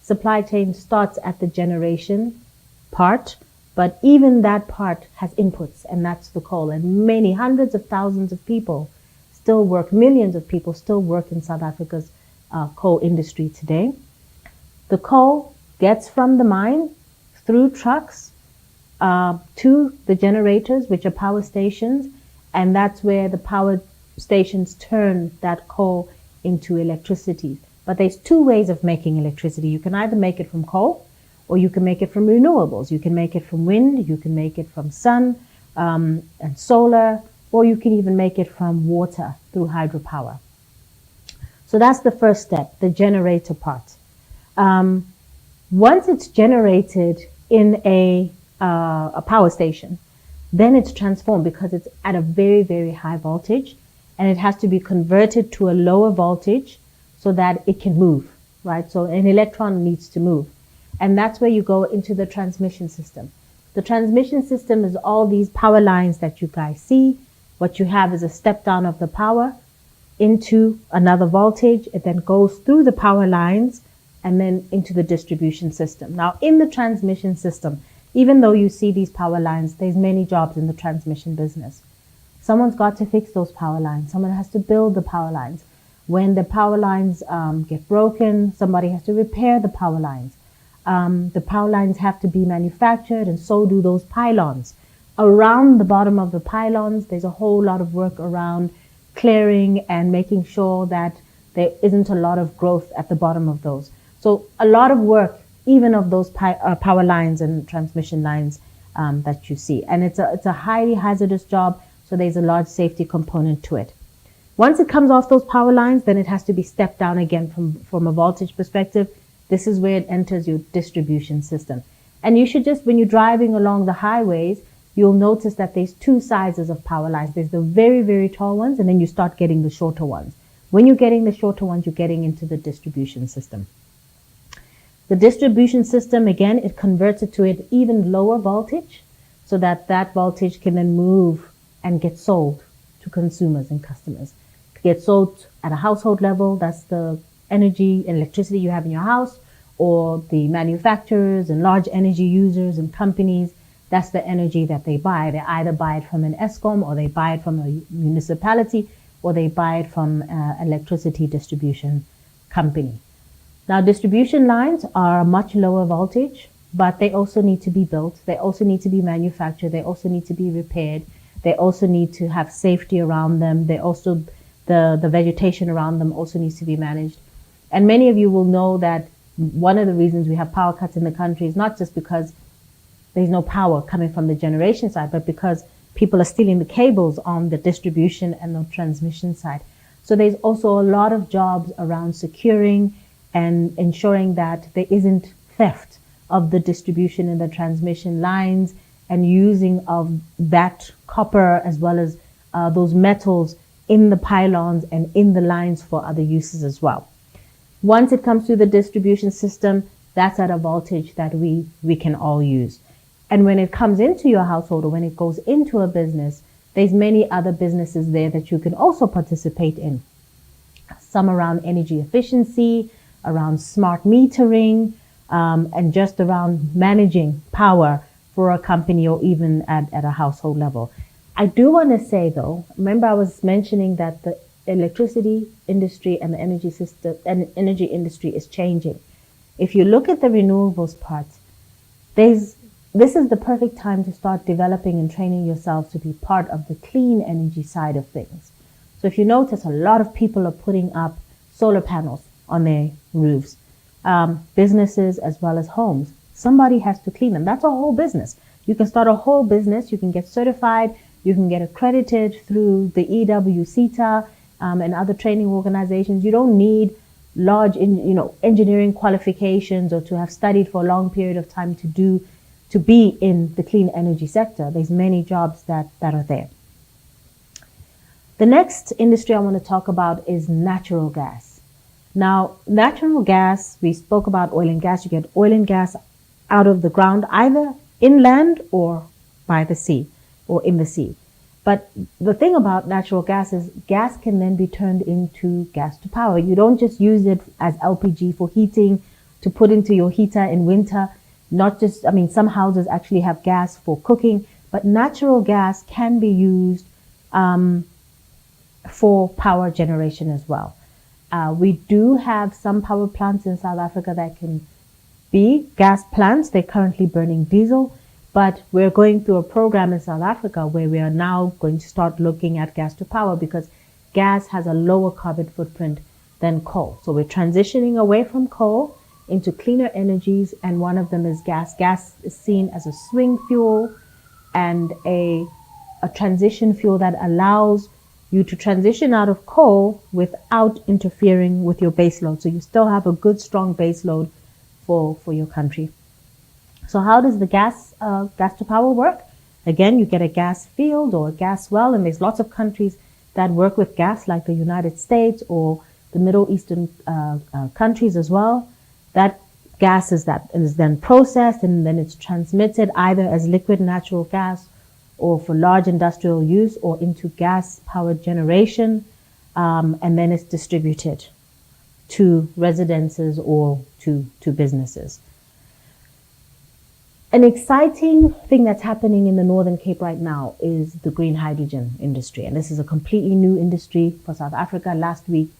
supply chain starts at the generation part, but even that part has inputs, and that's the coal. And many hundreds of thousands of people still work, millions of people still work in South Africa's coal industry today. The coal gets from the mine through trucks to the generators, which are power stations, and that's where the power stations turn that coal into electricity. But there's two ways of making electricity. You can either make it from coal, or you can make it from renewables. You can make it from wind, you can make it from sun and solar, or you can even make it from water through hydropower. So that's the first step, the generator part. Once it's generated in a power station, then it's transformed because it's at a very, very high voltage, and it has to be converted to a lower voltage so that it can move, right? So an electron needs to move. And that's where you go into the transmission system. The transmission system is all these power lines that you guys see. What you have is a step down of the power into another voltage. It then goes through the power lines and then into the distribution system. Now, in the transmission system, even though you see these power lines, there's many jobs in the transmission business. Someone's got to fix those power lines. Someone has to build the power lines. When the power lines get broken, somebody has to repair the power lines. The power lines have to be manufactured, and so do those pylons. Around the bottom of the pylons, there's a whole lot of work around clearing and making sure that there isn't a lot of growth at the bottom of those. So a lot of work, even of those power lines and transmission lines that you see. And it's a highly hazardous job, so there's a large safety component to it. Once it comes off those power lines, then it has to be stepped down again from a voltage perspective. This is where it enters your distribution system. And you should just, when you're driving along the highways, you'll notice that there's two sizes of power lines. There's the very, very tall ones, and then you start getting the shorter ones. When you're getting the shorter ones, you're getting into the distribution system. The distribution system, again, it converts it to an even lower voltage so that that voltage can then move and get sold to consumers and customers. It gets sold at a household level. That's the energy and electricity you have in your house, or the manufacturers and large energy users and companies. That's the energy that they buy. They either buy it from an ESCOM, or they buy it from a municipality, or they buy it from an electricity distribution company. Now, distribution lines are a much lower voltage, but they also need to be built. They also need to be manufactured. They also need to be repaired. They also need to have safety around them. They also, the vegetation around them also needs to be managed. And many of you will know that one of the reasons we have power cuts in the country is not just because there's no power coming from the generation side, but because people are stealing the cables on the distribution and the transmission side. So there's also a lot of jobs around securing and ensuring that there isn't theft of the distribution and the transmission lines, and using of that copper as well as those metals in the pylons and in the lines for other uses as well. Once it comes to the distribution system, that's at a voltage that we can all use. And when it comes into your household, or when it goes into a business, there's many other businesses there that you can also participate in. some around energy efficiency, around smart metering, and just around managing power for a company or even at a household level. I do want to say though, remember I was mentioning that the electricity industry and the energy system and energy industry is changing. If you look at the renewables part, this is the perfect time to start developing and training yourself to be part of the clean energy side of things. So if you notice, a lot of people are putting up solar panels on their roofs, businesses as well as homes. Somebody has to clean them. That's a whole business. You can start a whole business. You can get certified. You can get accredited through the TETA and other training organizations. You don't need large, engineering qualifications or to have studied for a long period of time to be in the clean energy sector. There's many jobs that are there. The next industry I want to talk about is natural gas. Now, natural gas, we spoke about oil and gas. You get oil and gas out of the ground, either inland or by the sea or in the sea. But the thing about natural gas is gas can then be turned into gas to power. You don't just use it as LPG for heating, to put into your heater in winter. Some houses actually have gas for cooking, but natural gas can be used for power generation as well. We do have some power plants in South Africa that can be gas plants. They're currently burning diesel, but we're going through a program in South Africa where we are now going to start looking at gas to power because gas has a lower carbon footprint than coal. So we're transitioning away from coal into cleaner energies, and one of them is gas. Gas is seen as a swing fuel and a transition fuel that allows you to transition out of coal without interfering with your base load. So you still have a good, strong base load for your country. So how does the gas to power work? Again, you get a gas field or a gas well, and there's lots of countries that work with gas, like the United States or the Middle Eastern countries as well. That gas is then processed and then it's transmitted either as liquid natural gas or for large industrial use or into gas power generation, and then it's distributed to residences or to businesses. An exciting thing that's happening in the Northern Cape right now is the green hydrogen industry. And this is a completely new industry for South Africa. Last week,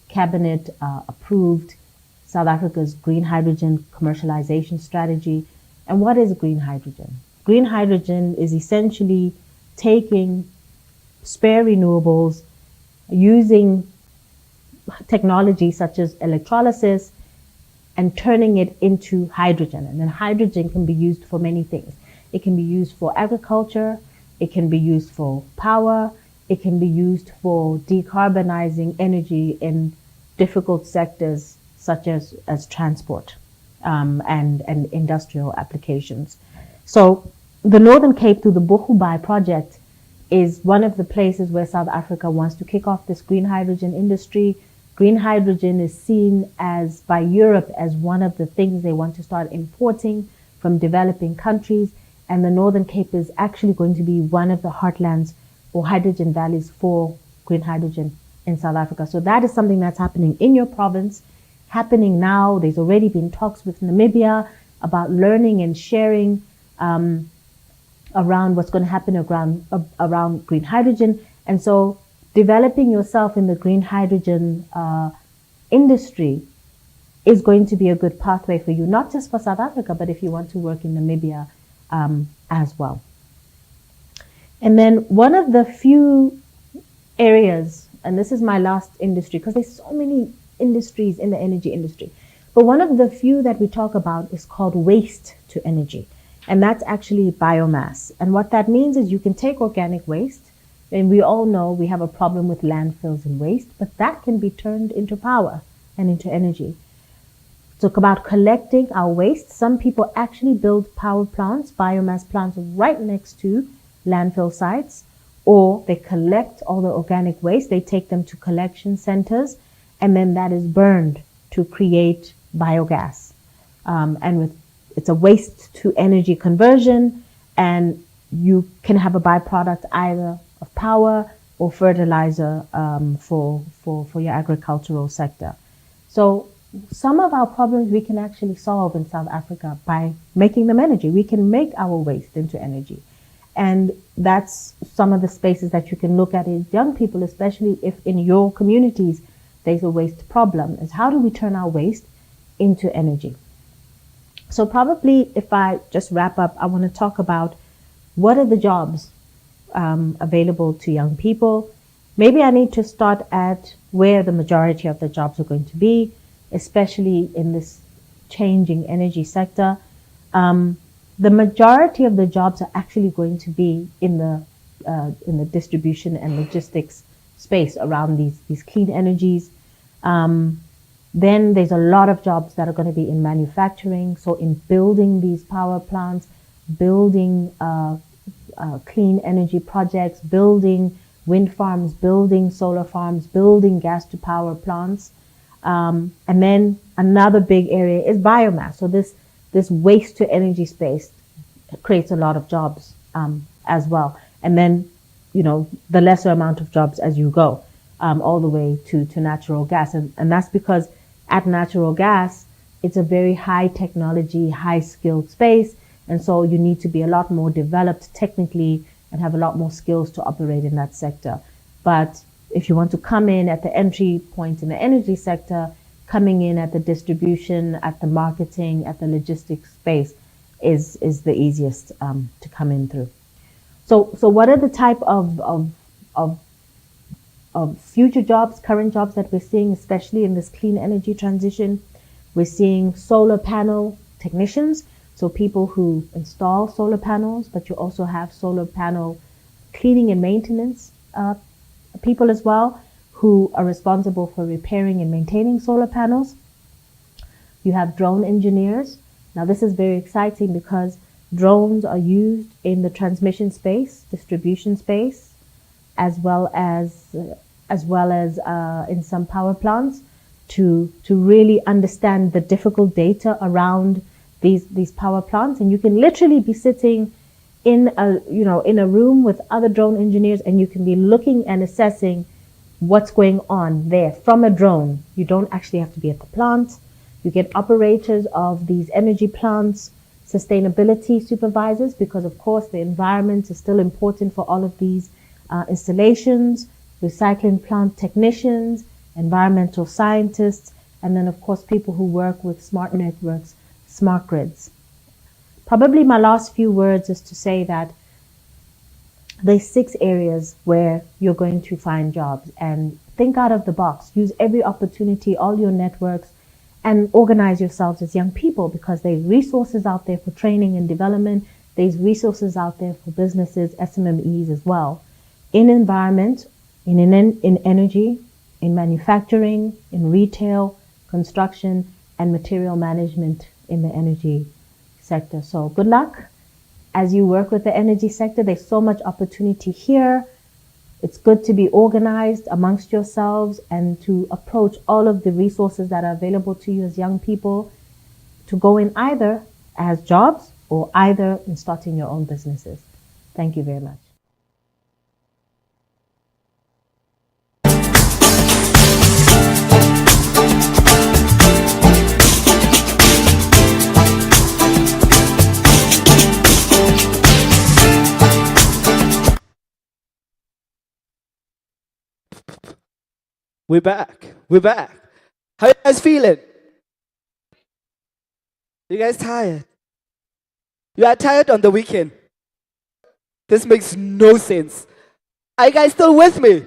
Cabinet approved South Africa's green hydrogen commercialization strategy. And what is green hydrogen? Green hydrogen is essentially taking spare renewables, using technology such as electrolysis, and turning it into hydrogen. And then hydrogen can be used for many things. It can be used for agriculture, it can be used for power, it can be used for decarbonizing energy in difficult sectors such as transport and industrial applications. So the Northern Cape, through the Bochubai project, is one of the places where South Africa wants to kick off this green hydrogen industry. Green hydrogen is seen as by Europe as one of the things they want to start importing from developing countries, and the Northern Cape is actually going to be one of the heartlands or hydrogen valleys for green hydrogen in South Africa. So that is something that's happening in your province, happening now. There's already been talks with Namibia about learning and sharing around what's going to happen around green hydrogen. And so developing yourself in the green hydrogen industry is going to be a good pathway for you, not just for South Africa, but if you want to work in Namibia as well. And then one of the few areas, and this is my last industry, because there's so many industries in the energy industry, but one of the few that we talk about is called waste to energy. And that's actually biomass. And what that means is you can take organic waste, and we all know we have a problem with landfills and waste, but that can be turned into power and into energy. So it's about collecting our waste. Some people actually build power plants, biomass plants right next to landfill sites, or they collect all the organic waste, they take them to collection centers, and then that is burned to create biogas. It's a waste to energy conversion, and you can have a byproduct either of power, or fertilizer for your agricultural sector. So some of our problems we can actually solve in South Africa by making them energy. We can make our waste into energy. And that's some of the spaces that you can look at as young people, especially if in your communities there's a waste problem, is how do we turn our waste into energy? So probably if I just wrap up, I want to talk about what are the jobs available to young people. Maybe I need to start at where the majority of the jobs are going to be, especially in this changing energy sector. The majority of the jobs are actually going to be in the distribution and logistics space around these clean energies. Then there's a lot of jobs that are going to be in manufacturing, so in building these power plants, building clean energy projects, building wind farms, building solar farms, building gas to power plants. And then another big area is biomass. So this waste to energy space creates a lot of jobs as well. And then, the lesser amount of jobs as you go all the way to natural gas. And that's because at natural gas, it's a very high technology, high skilled space. And so you need to be a lot more developed technically and have a lot more skills to operate in that sector. But if you want to come in at the entry point in the energy sector, coming in at the distribution, at the marketing, at the logistics space is the easiest to come in through. So what are the type of future jobs, current jobs that we're seeing, especially in this clean energy transition? We're seeing solar panel technicians, so people who install solar panels, but you also have solar panel cleaning and maintenance people as well, who are responsible for repairing and maintaining solar panels. You have drone engineers. Now this is very exciting because drones are used in the transmission space, distribution space, as well as in some power plants to really understand the difficult data around these power plants. And you can literally be sitting in a room with other drone engineers, and you can be looking and assessing what's going on there from a drone. You don't actually have to be at the plant. You get operators of these energy plants, sustainability supervisors, because of course the environment is still important for all of these installations, recycling plant technicians, environmental scientists, and then of course people who work with smart networks, smart grids. Probably my last few words is to say that there's 6 areas where you're going to find jobs, and think out of the box. Use every opportunity, all your networks, and organize yourselves as young people, because there's resources out there for training and development. There's resources out there for businesses, SMMEs as well, in environment, in energy, in manufacturing, in retail, construction, and material management in the energy sector. So good luck as you work with the energy sector. There's so much opportunity here. It's good to be organized amongst yourselves and to approach all of the resources that are available to you as young people to go in either as jobs or either in starting your own businesses. Thank you very much. We're back. We're back. How you guys feeling? You guys tired? You are tired on the weekend. This makes no sense. Are you guys still with me?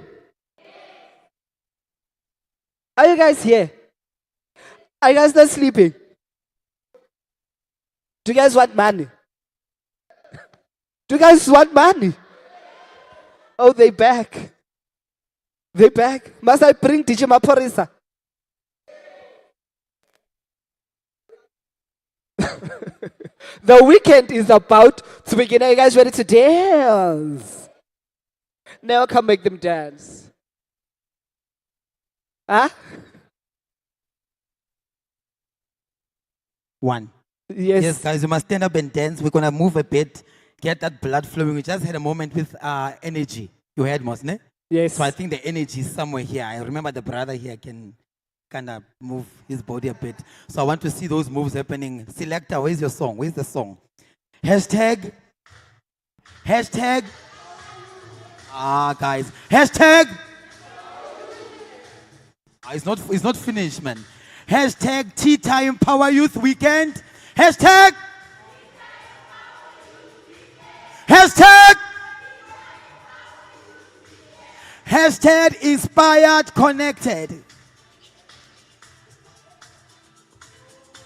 Are you guys here? Are you guys not sleeping? Do you guys want money? Do you guys want money? Oh, they back. They back. Must I bring DJ Maporisa? The weekend is about to begin. Are you guys ready to dance? Now come make them dance. Huh? One. Yes. Yes, guys, you must stand up and dance. We're gonna move a bit, get that blood flowing. We just had a moment with energy. You heard, Mosne? Yes. So I think the energy is somewhere here. I remember the brother here can kind of move his body a bit. So I want to see those moves happening. Selector, where's your song? Where's the song? Hashtag. Hashtag. Guys. Hashtag. It's not finished, man. Hashtag TETA Empowa Youth Weekend. Hashtag. Hashtag. Hashtag inspired connected.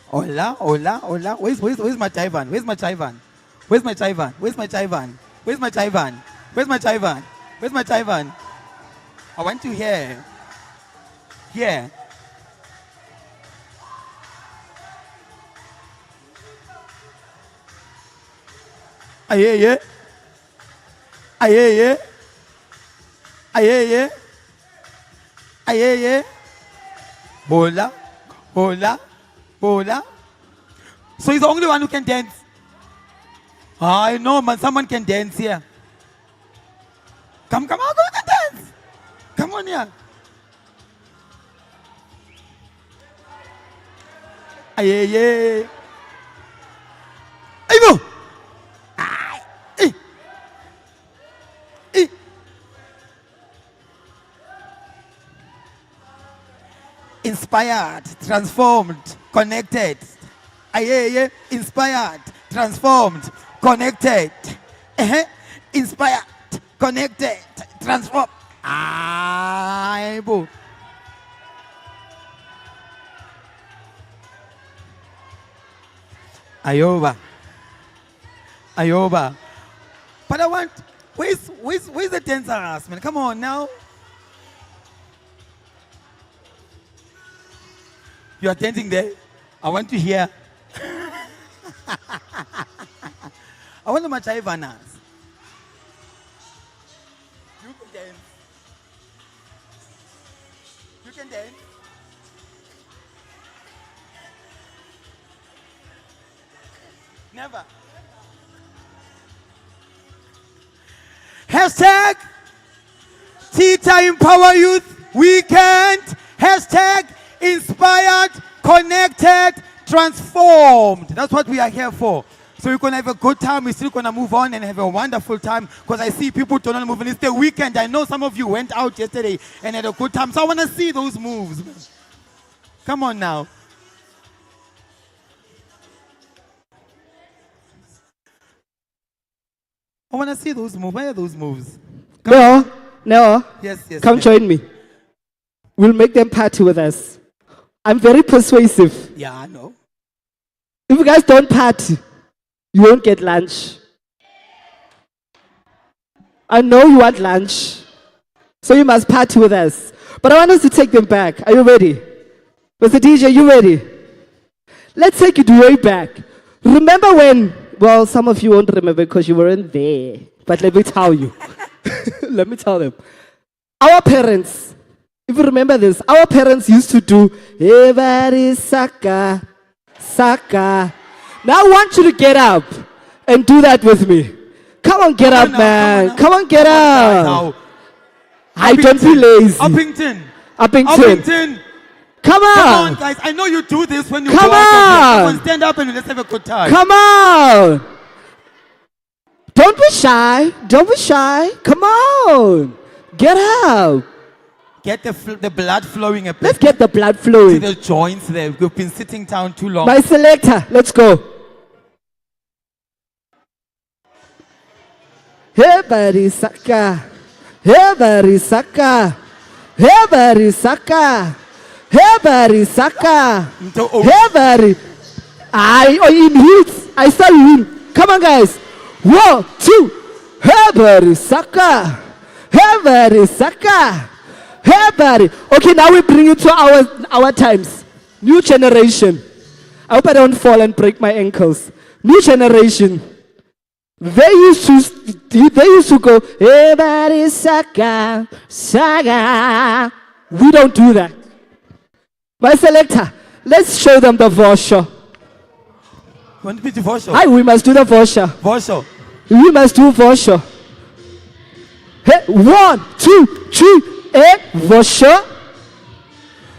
Hola, hola, hola. Where's my Chivan? Where's my Chivan? Where's my Chivan? Where's my Chivan? Where's my Chivan? Where's my Chivan? Where's my Chivan? I want to hear. Here. Aye. Aye. Aye. Aye. Hola. Hola. Hola. So he's the only one who can dance. I know, man. Someone can dance here. Come on, go and dance. Come on here. Aye. Aibo. Inspired, transformed, connected. Aye. Inspired, transformed, connected. Inspired, connected, transformed. Aibo. Ayoba. But I want, where's the dancers, man? Come on now. You are dancing there. I want to hear. I want to match Ivanas. You can dance. You can dance. Never. Hashtag TETA Empowa Youth Weekend. Hashtag inspired, connected, transformed. That's what we are here for. So you're going to have a good time. We're still going to move on and have a wonderful time because I see people don't moving. It's the weekend. I know some of you went out yesterday and had a good time. So I want to see those moves. Come on now. I want to see those moves. Where are those moves? No. Yes. Come join me. We'll make them party with us. I'm very persuasive. Yeah, I know. If you guys don't party, you won't get lunch. I know you want lunch. So you must party with us. But I want us to take them back. Are you ready? Mr. DJ, you ready? Let's take it way back. Remember when, well, some of you won't remember because you weren't there. But let me tell you. Let me tell them. Our parents, if you remember this, our parents used to do, everybody saka. Now I want you to get up and do that with me. Come on, get up, man. Come on, get up. I don't be lazy. Uppington. Come on. Come on, guys. I know you do this when you Come go out. on. Come on, stand up and let's have a good time. Come on. Don't be shy. Come on. Get up. Get the blood flowing. Let's get the blood flowing. To the joints there. We've been sitting down too long. My selector, let's go. Everybody saka. Everybody saka. Everybody saka. Everybody saka. Everybody. In heat. I saw you in. Come on, guys. 1, 2. Everybody saka. Everybody saka. Everybody. Okay, now we bring you to our times. New generation. I hope I don't fall and break my ankles. New generation. They used to go, everybody saga. We don't do that. My selector, let's show them the vosho. Want me to vosho? We must do the vosho. Vosho. We must do vosho. Hey, 1, 2, 3, and Vasha.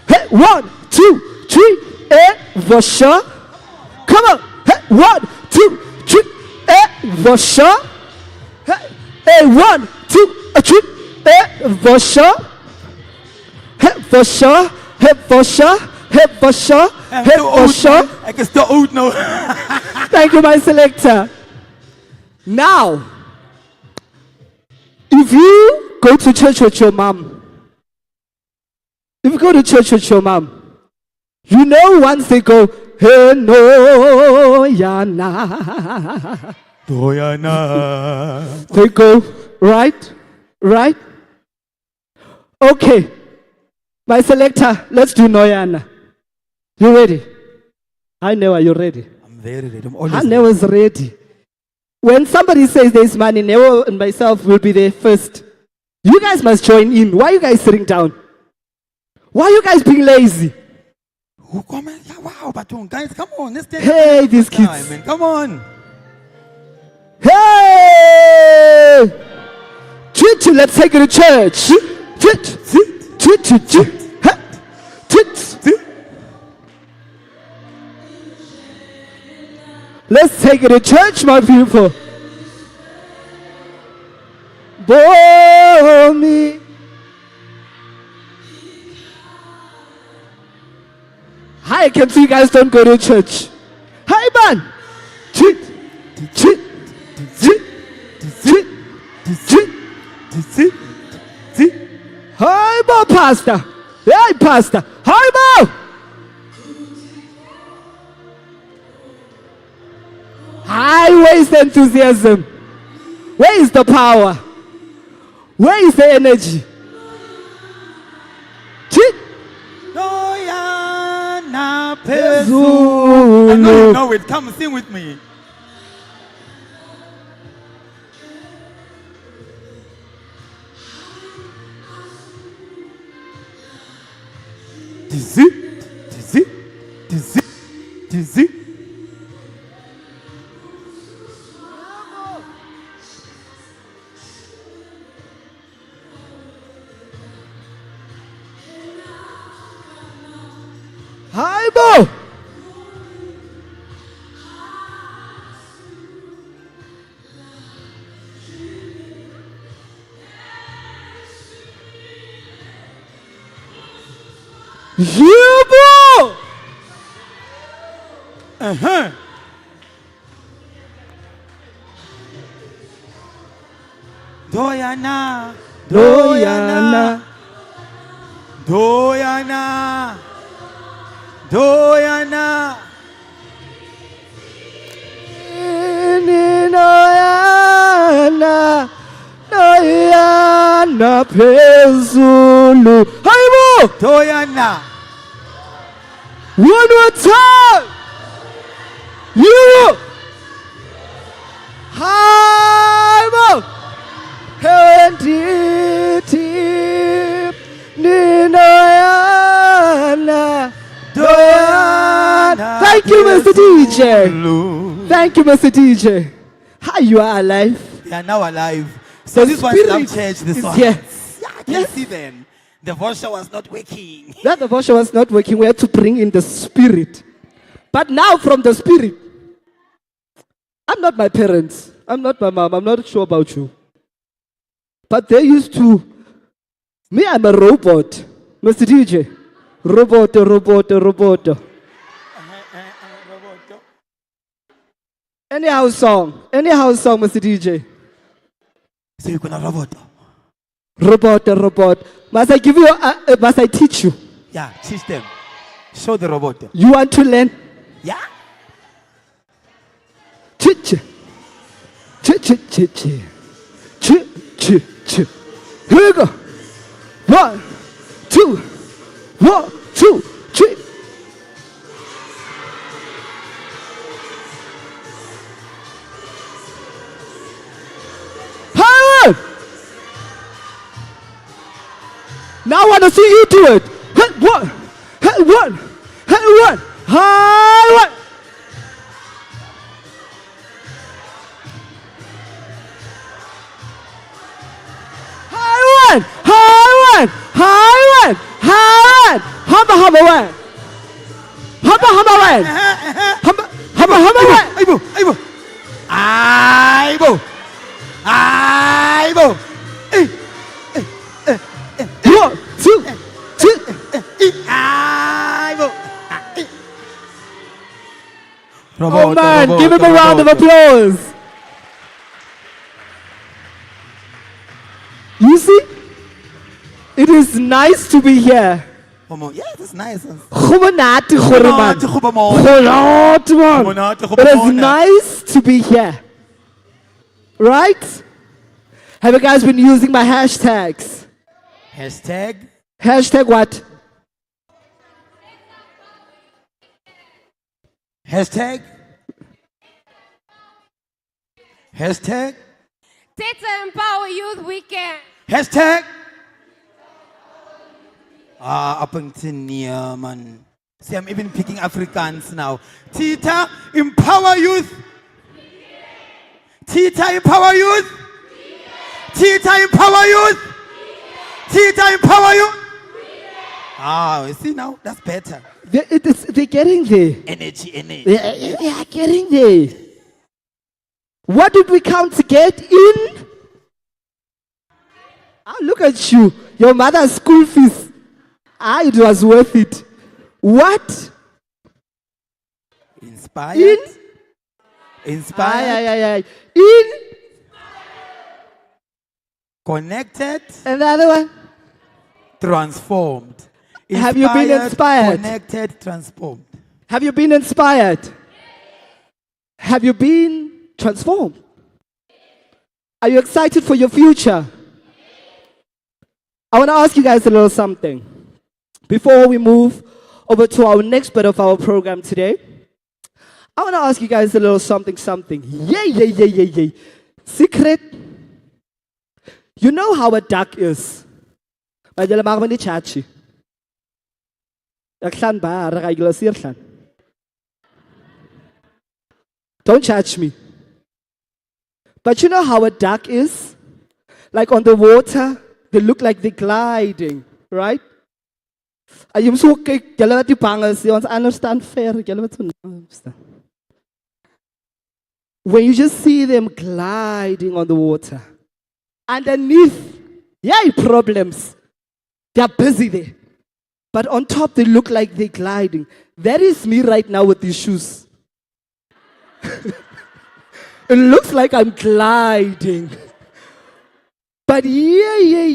Hey, 1, 2, 3, and Vasha. Come on. Hey, 1, 2, 3, and Vasha. Hey, 1, 2, 3, and Vasha. Hey, Vasha. Hey, Vasha. Hey, Vasha. Hey, Vasha. I can still oud now. Thank you, my selector. Now, if you go to church with your mom, you know once they go, hey, no, yana. Doyana. They go, right? Okay. My selector, let's do Noyana. You ready? I know, are you ready? I'm very ready. I'm always Haneo is ready. When somebody says there's money, Neo and myself will be there first. You guys must join in. Why are you guys sitting down? Why are you guys being lazy? Wow, but guys, come on. Let's Hey, these kids. Man. Come on. Hey! Let's take it to church. Let's take it to church, my people. Bomi. Hi, I can see you guys don't go to church. Hi, man. Hi, Bo, Pastor. Hey, Pastor. Hi, Bo. Hi, where is the enthusiasm? Where is the power? Where is the energy? Doyana Pezu. I know you know it. Come sing with me. Dizzy. Hi, Bo. Yeah, Bo. Doyana. Doyana. Doyana. Doyana. Noyana. Noyana Pezulu. Hi, Bo. Doyana. One more time. You. Hi, Bo. Thank you, Mr. DJ. Thank you, Mr. DJ. How you are alive? They are now alive. So this was some church. This one. Yes. Yeah, I can see them. The voice was not working. That the voice was not working. We had to bring in the spirit. But now from the spirit, I'm not my parents. I'm not my mom. I'm not sure about you. But they used to. Me, I'm a robot. Mr. DJ. Robot. Anyhow song, Mr. DJ. So you're gonna robot? Robot. Must I give you? Must I teach you? Yeah, teach them. Show the robot. You want to learn? Yeah. Ch. Here we go. 1, 2, 1, 2, 3. Higher! Now I want to see you do it. Hit one. Higher! one, high one, high one, high one. Humba, humba one. Humba, humba one. Humba, humba, humba one. Aibo, aibo. Aibo. Aibo. 1, 2, 2. Aibo. Oh man, give him a round of applause. You see, it is nice to be here. Yes, it's nice. Go monate gore man. Go monate man. It is nice to be here. Right? Have you guys been using my hashtags? Hashtag. Hashtag what? Hashtag. Hashtag. TETA Empower Youth Weekend. Hashtag. Up until near, man. See, I'm even picking Afrikaans now. TETA Empower Youth. TETA Empower Youth. TETA Empower Youth. TETA Empower Youth. You see now? That's better. They're getting there. Energy. They are getting there. What did we come to get in? Look at you. Your mother's school fees. It was worth it. What? Inspired. Inspired. In. Connected. And the other one? Transformed. Have you been inspired? Connected, transformed. Have you been inspired? Have you been transformed? Are you excited for your future? I want to ask you guys a little something. Before we move over to our next bit of our program today, I want to ask you guys a little something. Yay. Secret. You know how a duck is. Don't judge me. But you know how a duck is? Like on the water, they look like they're gliding, right? You understand fair. When you just see them gliding on the water, underneath, problems. They're busy there. But on top, they look like they're gliding. That is me right now with these shoes. It looks like I'm gliding. But yeah.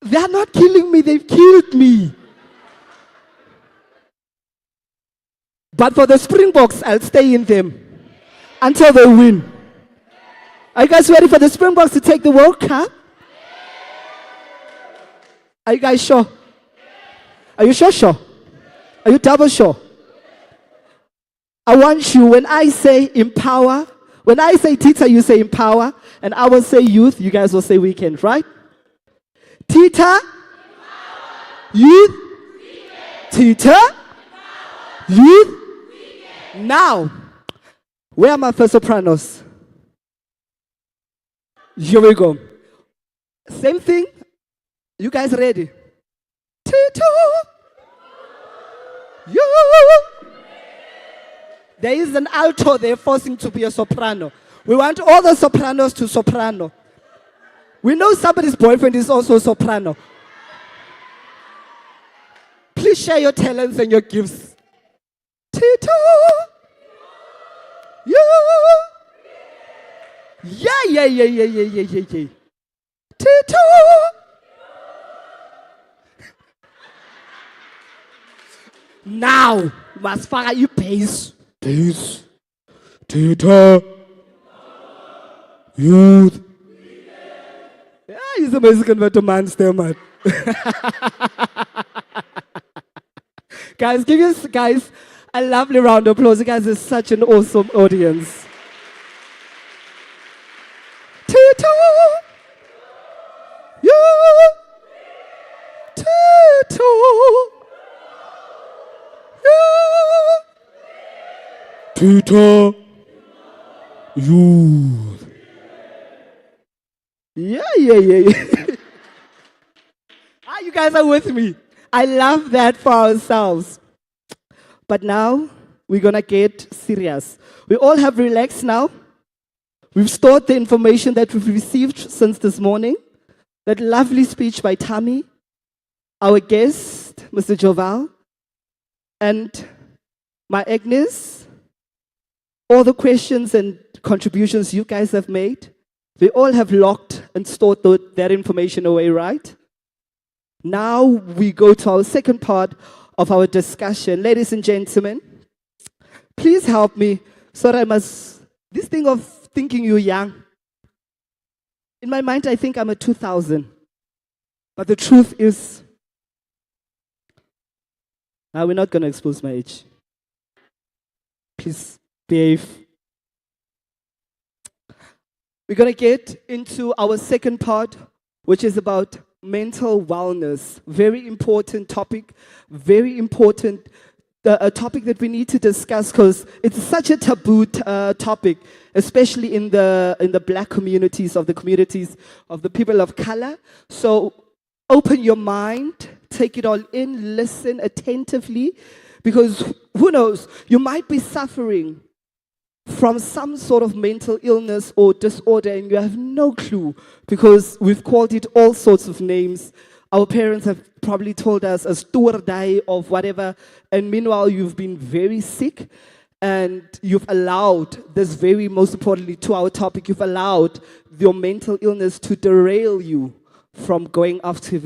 They're not killing me, they've killed me. But for the Springboks, I'll stay in them until they win. Are you guys ready for the Springboks to take the World Cup? Are you guys sure? Are you sure? Are you double sure? I want you, when I say empower, when I say TETA, you say empower, and I will say youth, you guys will say weekend, right? TETA, youth, TETA, youth. Now, where are my first sopranos? Here we go. Same thing. You guys ready? TETA, you. There is an alto there forcing to be a soprano. We want all the sopranos to soprano. We know somebody's boyfriend is also a soprano. Please share your talents and your gifts. TETA, yeah. TETA. Now, must fire you pace. Peace. TETA. Youth. Yeah, he's a Mexican but a man still, man. Guys, give you guys a lovely round of applause. You guys are such an awesome audience. TETA. Youth. TETA. TETA, youth. Yeah. You guys are with me. I love that for ourselves. But now we're gonna get serious. We all have relaxed now. We've stored the information that we've received since this morning. That lovely speech by Tammy, our guest, Mr. Joval, and my Agnes, all the questions and contributions you guys have made. We all have locked and stored that information away, right? Now we go to our second part of our discussion. Ladies and gentlemen, please help me. Sorry, this thing of thinking you're young. In my mind, I think I'm a 2000. But the truth is, now we're not going to expose my age. Please behave. We're going to get into our second part, which is about mental wellness. Very important topic, very important a topic that we need to discuss because it's such a taboo topic, especially in the black communities, of the people of color. So open your mind, take it all in, listen attentively, because who knows, you might be suffering from some sort of mental illness or disorder and you have no clue because we've called it all sorts of names. Our parents have probably told us a stoordai of whatever, and meanwhile you've been very sick and you've allowed this most importantly to our topic, you've allowed your mental illness to derail you from going after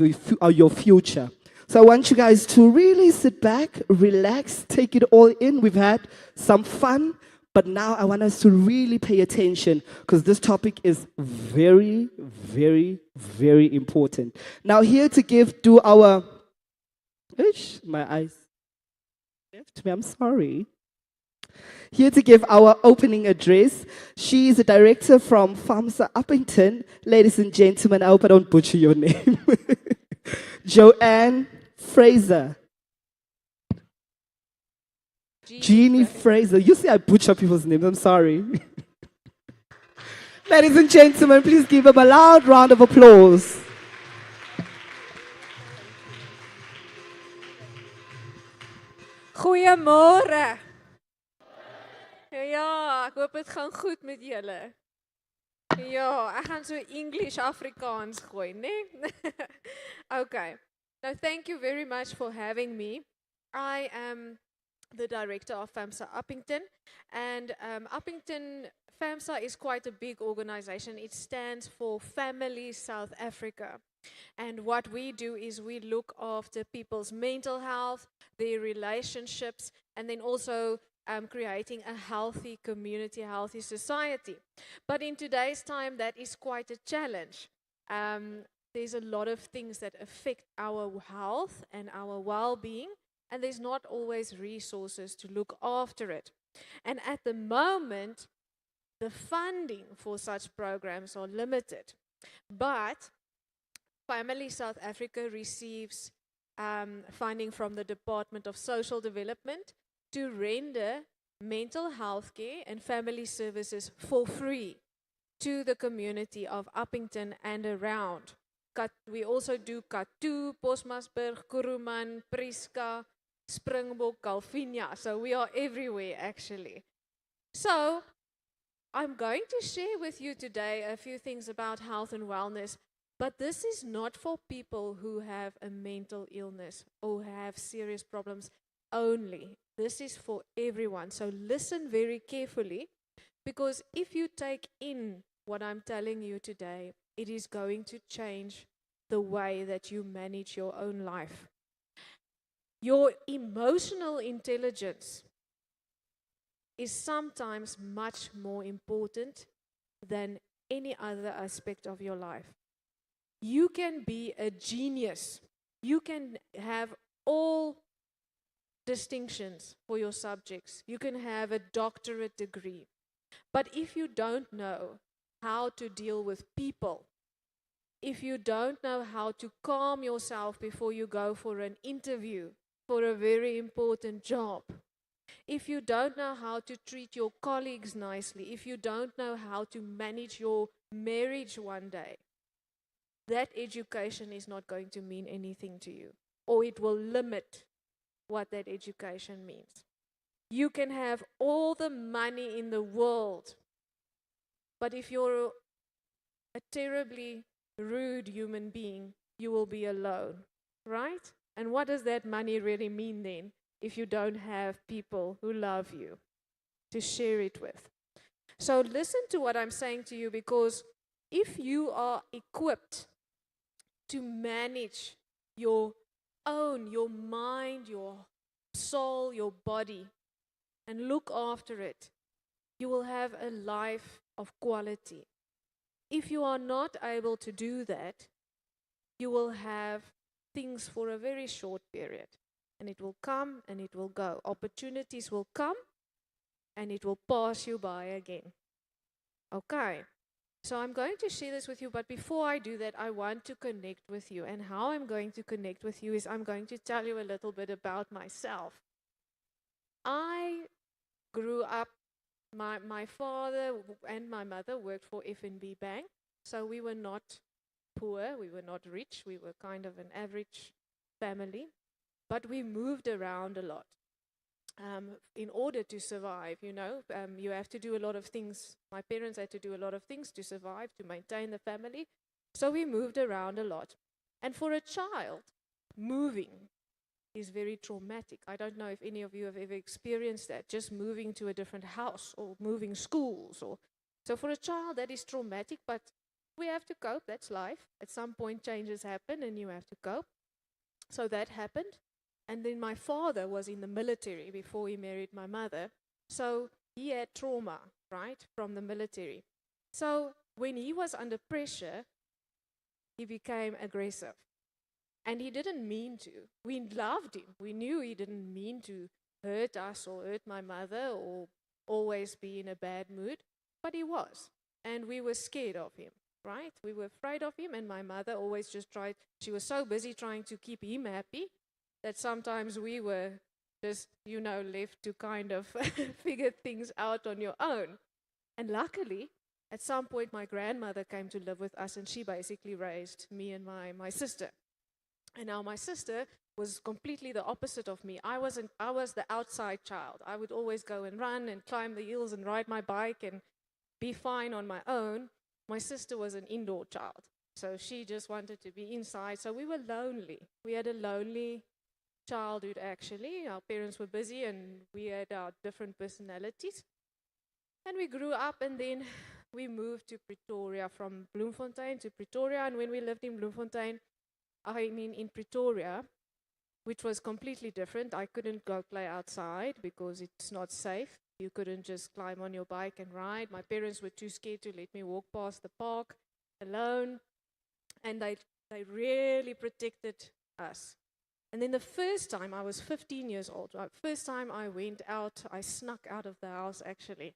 your future. So I want you guys to really sit back, relax, take it all in. We've had some fun, but now I want us to really pay attention because this topic is very, very, very important. Now here to do our, my eyes left me, I'm sorry. Here to give our opening address, she is a director from FAMSA Uppington. Ladies and gentlemen, I hope I don't butcher your name. Joanne Fraser. Jeannie Fraser. You see I butcher people's names, I'm sorry. Ladies and gentlemen, please give them a loud round of applause. Goeiemôre. Ja, ek hoop dit gaan goed met julle. Ja, ek gaan so English Afrikaans gooi, né? Okay. Now thank you very much for having me. I am the director of FAMSA Uppington, and FAMSA is quite a big organization. It stands for Family South Africa. And what we do is we look after people's mental health, their relationships, and then also creating a healthy community, a healthy society. But in today's time, that is quite a challenge. There's a lot of things that affect our health and our well-being, and there's not always resources to look after it. And at the moment, the funding for such programs are limited. But Family South Africa receives funding from the Department of Social Development to render mental health care and family services for free to the community of Uppington and around. We also do Katu, Postmasburg, Kuruman, Prieska, Springbok, Calvinia. So we are everywhere actually. So I'm going to share with you today a few things about health and wellness, but this is not for people who have a mental illness or have serious problems only. This is for everyone. So listen very carefully, because if you take in what I'm telling you today, it is going to change the way that you manage your own life. Your emotional intelligence is sometimes much more important than any other aspect of your life. You can be a genius. You can have all distinctions for your subjects. You can have a doctorate degree. But if you don't know how to deal with people, if you don't know how to calm yourself before you go for an interview for a very important job, if you don't know how to treat your colleagues nicely, if you don't know how to manage your marriage one day, that education is not going to mean anything to you, or it will limit what that education means. You can have all the money in the world, but if you're a terribly rude human being, you will be alone, right? And what does that money really mean then if you don't have people who love you to share it with? So listen to what I'm saying to you, because if you are equipped to manage your mind, your soul, your body, and look after it, you will have a life of quality. If you are not able to do that, you will have things for a very short period. And it will come and it will go. Opportunities will come and it will pass you by again. Okay. So I'm going to share this with you, but before I do that, I want to connect with you. And how I'm going to connect with you is I'm going to tell you a little bit about myself. I grew up, my father and my mother worked for FNB Bank, so we were not poor, we were not rich, we were kind of an average family, but we moved around a lot. In order to survive, you have to do a lot of things. My parents had to do a lot of things to survive, to maintain the family. So we moved around a lot. And for a child, moving is very traumatic. I don't know if any of you have ever experienced that, just moving to a different house or moving schools. So for a child, that is traumatic, but we have to cope. That's life. At some point, changes happen and you have to cope. So that happened. And then my father was in the military before he married my mother. So he had trauma, right, from the military. So when he was under pressure, he became aggressive. And he didn't mean to. We loved him. We knew he didn't mean to hurt us or hurt my mother or always be in a bad mood. But he was. And we were scared of him, right? We were afraid of him. And my mother always just tried. She was so busy trying to keep him happy that sometimes we were just, left to kind of figure things out on your own. And luckily, at some point, my grandmother came to live with us, and she basically raised me and my sister. And now my sister was completely the opposite of me. I was the outside child. I would always go and run and climb the hills and ride my bike and be fine on my own. My sister was an indoor child. So she just wanted to be inside. So we were lonely. We had a lonely childhood, actually. Our parents were busy and we had our different personalities. And we grew up, and then we moved to Pretoria, from Bloemfontein to Pretoria. And when we lived in Bloemfontein, in Pretoria, which was completely different. I couldn't go play outside because it's not safe. You couldn't just climb on your bike and ride. My parents were too scared to let me walk past the park alone. And they really protected us. And then the first time, I was 15 years old. First time I went out, I snuck out of the house, actually.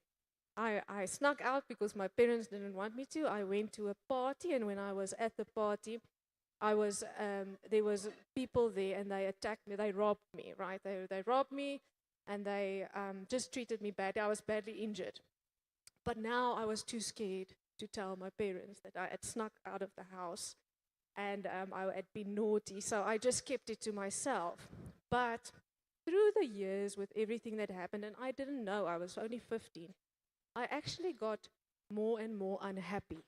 I snuck out because my parents didn't want me to. I went to a party, and when I was at the party, there was people there, and they attacked me. They robbed me, right? They robbed me, and they just treated me badly. I was badly injured. But now I was too scared to tell my parents that I had snuck out of the house, and I had been naughty. So I just kept it to myself. But through the years, with everything that happened, and I didn't know, I was only 15, I actually got more and more unhappy.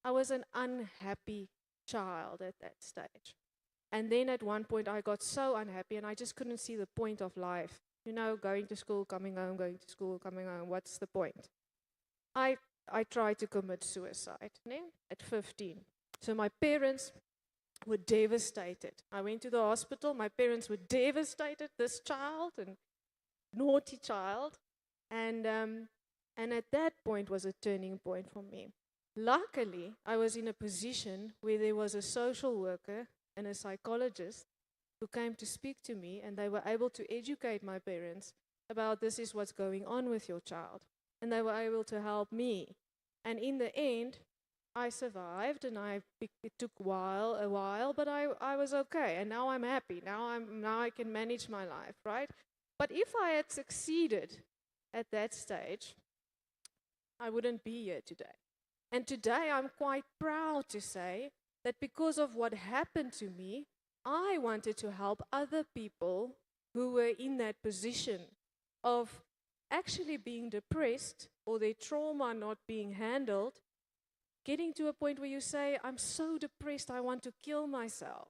I was an unhappy child at that stage. And then at one point I got so unhappy and I just couldn't see the point of life. Going to school, coming home, going to school, coming home, what's the point? I tried to commit suicide at 15. So my parents were devastated. I went to the hospital, my parents were devastated, this child, and naughty child. And at that point was a turning point for me. Luckily, I was in a position where there was a social worker and a psychologist who came to speak to me, and they were able to educate my parents about this is what's going on with your child. And they were able to help me. And in the end, I survived, and it took a while, but I was okay. And now I'm happy. Now I can manage my life, right? But if I had succeeded at that stage, I wouldn't be here today. And today I'm quite proud to say that because of what happened to me, I wanted to help other people who were in that position of actually being depressed or their trauma not being handled, getting to a point where you say, I'm so depressed, I want to kill myself.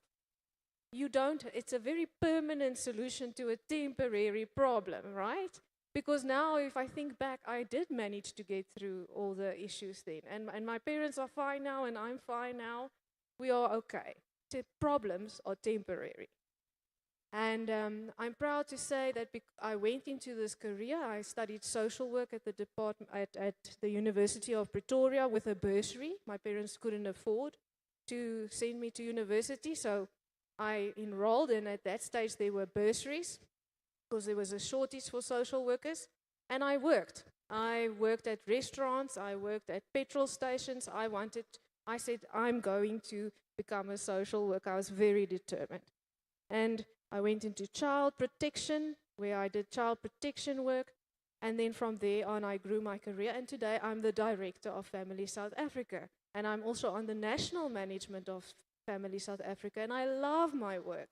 You don't, it's a very permanent solution to a temporary problem, right? Because now, if I think back, I did manage to get through all the issues then. And my parents are fine now, and I'm fine now. We are okay. The problems are temporary. And I'm proud to say that I went into this career. I studied social work at the department at the University of Pretoria with a bursary. My parents couldn't afford to send me to university, so I enrolled, and at that stage there were bursaries because there was a shortage for social workers, and I worked. I worked at restaurants, I worked at petrol stations. I said, I'm going to become a social worker. I was very determined. And I went into child protection, where I did child protection work, and then from there on I grew my career, and today I'm the director of Family South Africa, and I'm also on the national management of Family South Africa, and I love my work.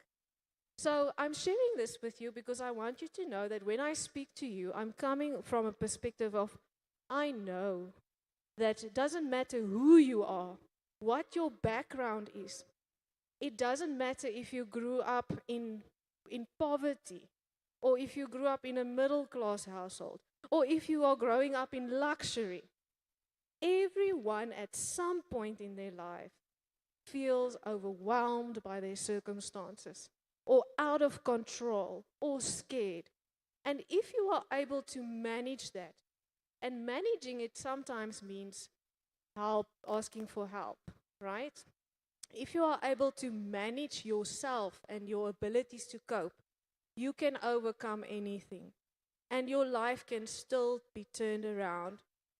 So I'm sharing this with you because I want you to know that when I speak to you, I'm coming from a perspective of, I know that it doesn't matter who you are, what your background is. It doesn't matter if you grew up in poverty, or if you grew up in a middle-class household, or if you are growing up in luxury. Everyone at some point in their life feels overwhelmed by their circumstances, or out of control, or scared. And if you are able to manage that, and managing it sometimes means help, asking for help, right? If you are able to manage yourself and your abilities to cope, you can overcome anything. And your life can still be turned around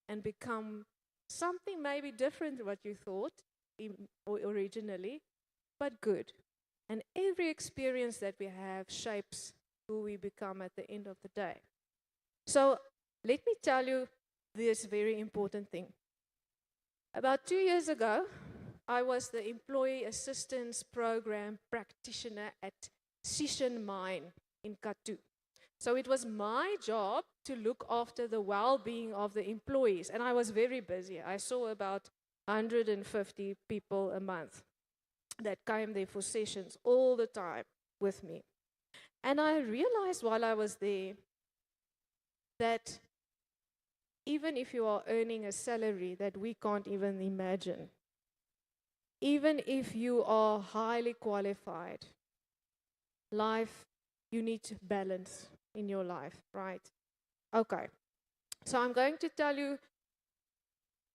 and become something maybe different than what you thought originally, but good. And every experience that we have shapes who we become at the end of the day. So let me tell you this very important thing. About 2 years ago, I was the Employee Assistance Program practitioner at Sishen Mine in Katu. So it was my job to look after the well-being of the employees, and I was very busy. I saw about 150 people a month that came there for sessions all the time with me. And I realized while I was there that even if you are earning a salary that we can't even imagine, even if you are highly qualified, you need balance in your life, right? Okay. So I'm going to tell you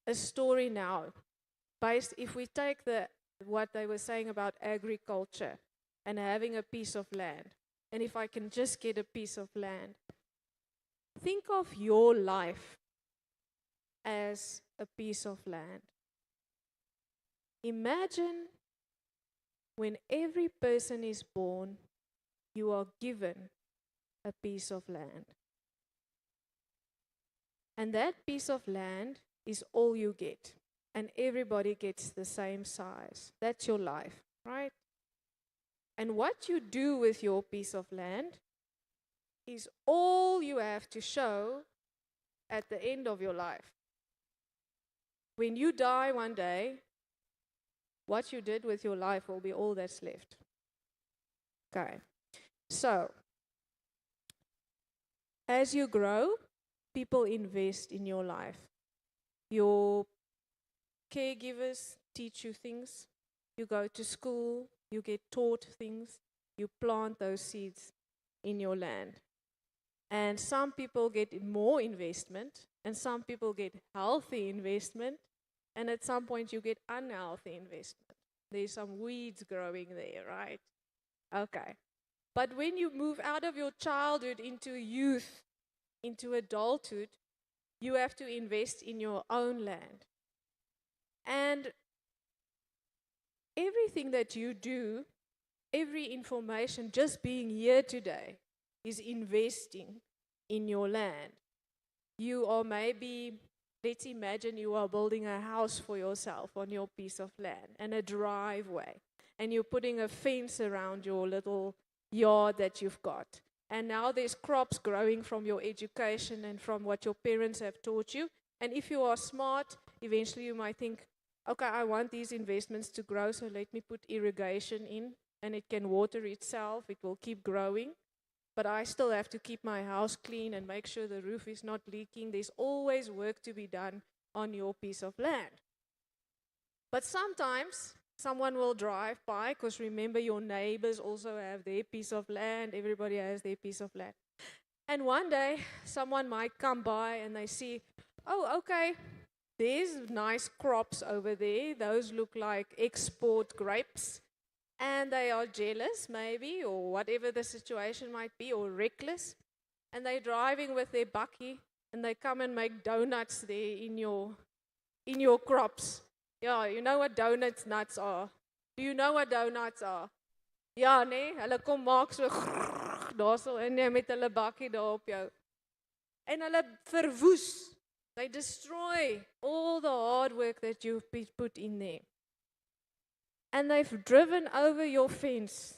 a story now. If we take what they were saying about agriculture and having a piece of land, and if I can just get a piece of land, think of your life as a piece of land. Imagine when every person is born, you are given a piece of land. And that piece of land is all you get. And everybody gets the same size. That's your life, right? And what you do with your piece of land is all you have to show at the end of your life. When you die one day, what you did with your life will be all that's left. Okay. So, as you grow, people invest in your life. Your caregivers teach you things. You go to school, you get taught things. You plant those seeds in your land. And some people get more investment, and some people get healthy investment, and at some point you get unhealthy investment. There's some weeds growing there, right? Okay. But when you move out of your childhood into youth, into adulthood, you have to invest in your own land. And everything that you do, every information, just being here today, is investing in your land. You are maybe let's imagine you are building a house for yourself on your piece of land and a driveway, and you're putting a fence around your little yard that you've got. And now there's crops growing from your education and from what your parents have taught you. And if you are smart, eventually you might think, okay, I want these investments to grow, so let me put irrigation in, and it can water itself, it will keep growing. But I still have to keep my house clean and make sure the roof is not leaking. There's always work to be done on your piece of land. But sometimes someone will drive by, because remember, your neighbors also have their piece of land. Everybody has their piece of land. And one day, someone might come by and they see, oh, okay, there's nice crops over there. Those look like export grapes. And they are jealous, maybe, or whatever the situation might be, or reckless. And they're driving with their bakkie, and they come and make donuts there in your crops. Yeah, you know what nuts are? Do you know what donuts are? Ja, nee, hulle kom maak so daarso in met hulle bakkie daar op jou. En hulle verwoes. They destroy all the hard work that you've put in there. And they've driven over your fence.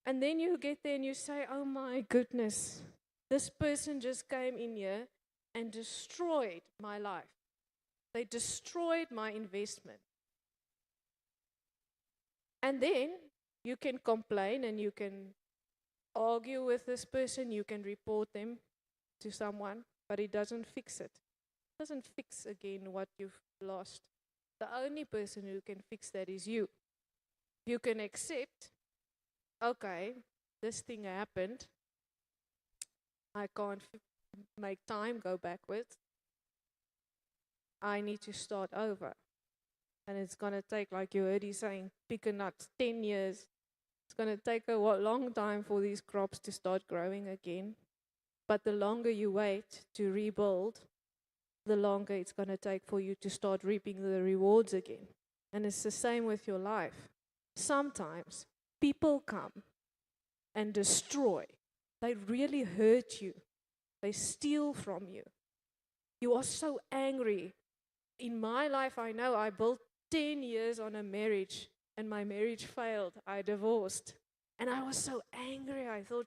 And then you get there and you say, oh my goodness, this person just came in here and destroyed my life. They destroyed my investment. And then you can complain and you can argue with this person, you can report them to someone, but it doesn't fix it. It doesn't fix again what you've lost. The only person who can fix that is you. You can accept, okay, this thing happened. I can't make time go backwards. I need to start over. And it's going to take, like you heard he saying, pick a nut, 10 years. It's going to take a long time for these crops to start growing again. But the longer you wait to rebuild, the longer it's going to take for you to start reaping the rewards again. And it's the same with your life. Sometimes people come and destroy. They really hurt you. They steal from you. You are so angry. In my life, I know I built 10 years on a marriage, and my marriage failed. I divorced. And I was so angry. I thought,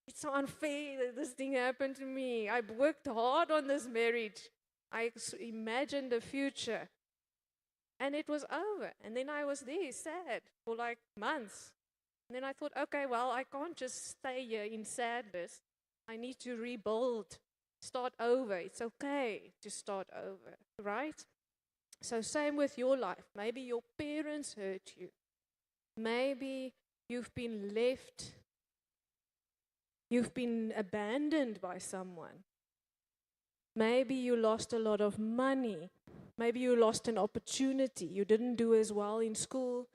it's so unfair that this thing happened to me. I worked hard on this marriage. I imagined the future. And it was over. And then I was there, sad, for like months. And then I thought, okay, well, I can't just stay here in sadness. I need to rebuild, start over. It's okay to start over, right? So same with your life. Maybe your parents hurt you. Maybe you've been left. You've been abandoned by someone. Maybe you lost a lot of money. Maybe you lost an opportunity. You didn't do as well in school.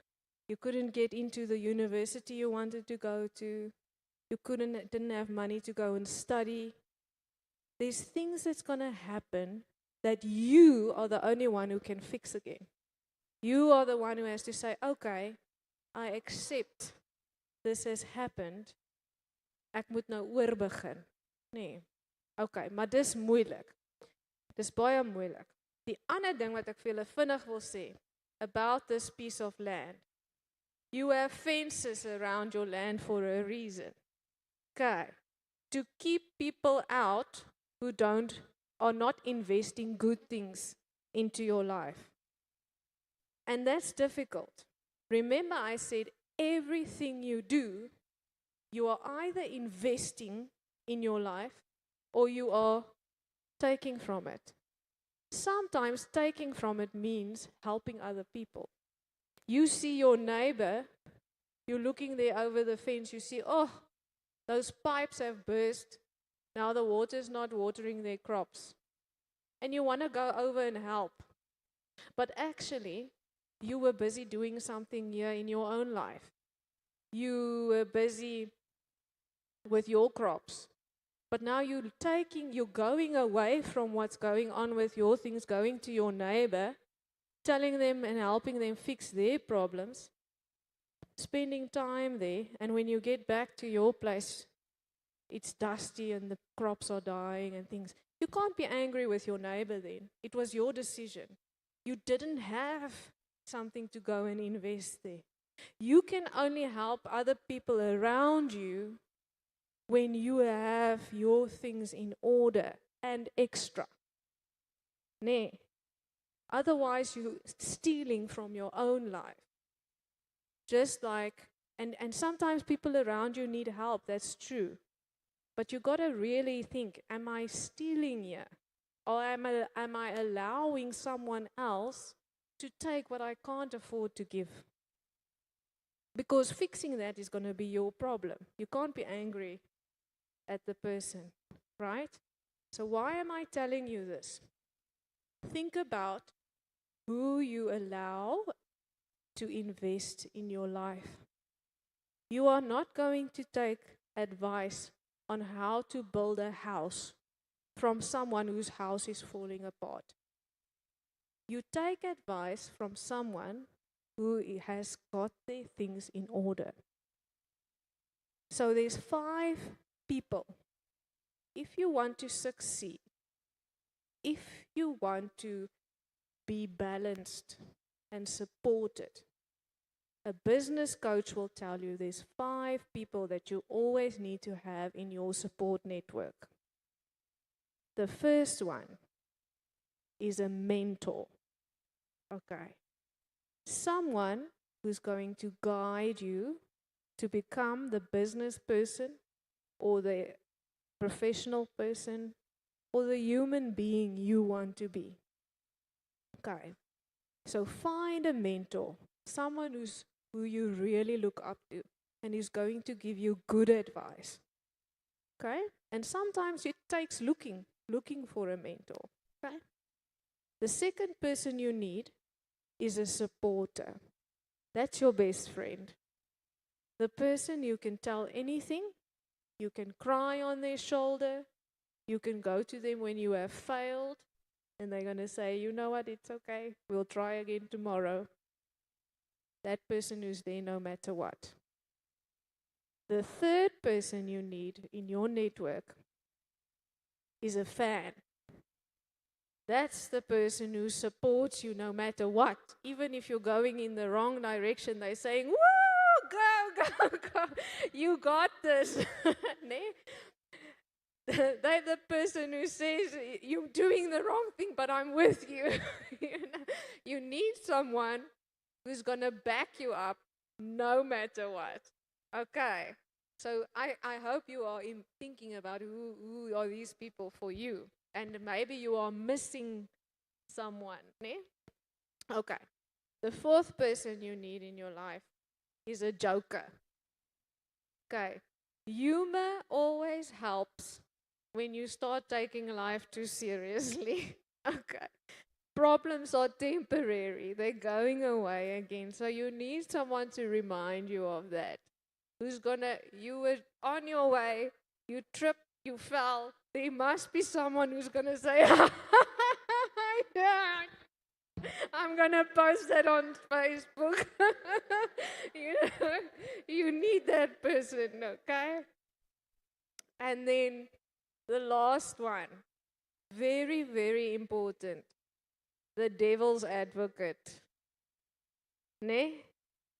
You couldn't get into the university you wanted to go to. You didn't have money to go and study. There's things that's going to happen that you are the only one who can fix again. You are the one who has to say, okay, I accept this has happened. Ek moet nou oorbegin. Nee. Okay, maar dis moeilik. Dis baie moeilik. Die ander ding wat ek vir julle vinnig wil sê about this piece of land. You have fences around your land for a reason. Okay. To keep people out who are not investing good things into your life. And that's difficult. Remember I said everything you do, you are either investing in your life or you are taking from it. Sometimes taking from it means helping other people. You see your neighbor, you're looking there over the fence, you see, oh, those pipes have burst. Now the water's not watering their crops. And you want to go over and help. But actually, you were busy doing something here in your own life. You were busy with your crops. But now you're going away from what's going on with your things, going to your neighbor, telling them and helping them fix their problems, spending time there, and when you get back to your place, it's dusty and the crops are dying and things. You can't be angry with your neighbor then. It was your decision. You didn't have something to go and invest there. You can only help other people around you when you have your things in order and extra. Nee. Otherwise, you're stealing from your own life. Just like, and sometimes people around you need help, that's true. But you got to really think, am I stealing here? Or am I allowing someone else to take what I can't afford to give? Because fixing that is going to be your problem. You can't be angry at the person, right? So why am I telling you this? Think about who you allow to invest in your life. You are not going to take advice on how to build a house from someone whose house is falling apart. You take advice from someone who has got their things in order. So there's 5 people. If you want to succeed, if you want to be balanced and supported, a business coach will tell you there's 5 people that you always need to have in your support network. The first one is a mentor. Okay. Someone who's going to guide you to become the business person or the professional person or the human being you want to be. Okay. So find a mentor, someone who you really look up to and is going to give you good advice. Okay? And sometimes it takes looking for a mentor. Okay? The second person you need is a supporter. That's your best friend. The person you can tell anything, you can cry on their shoulder, you can go to them when you have failed, and they're going to say, you know what, it's okay, we'll try again tomorrow. That person who's there no matter what. The third person you need in your network is a fan. That's the person who supports you no matter what. Even if you're going in the wrong direction, they're saying, woo, go. You got this. They're the person who says, you're doing the wrong thing, but I'm with you. You need someone who's going to back you up no matter what. Okay. So I hope you are thinking about who are these people for you. And maybe you are missing someone. Ne? Okay. The fourth person you need in your life is a joker. Okay. Humor always helps when you start taking life too seriously. Okay. Problems are temporary. They're going away again. So you need someone to remind you of that. You were on your way, you tripped, you fell. There must be someone who's going to say, yeah, I'm going to post that on Facebook. You need that person, okay? And then the last one, very, very important, the devil's advocate. Ne?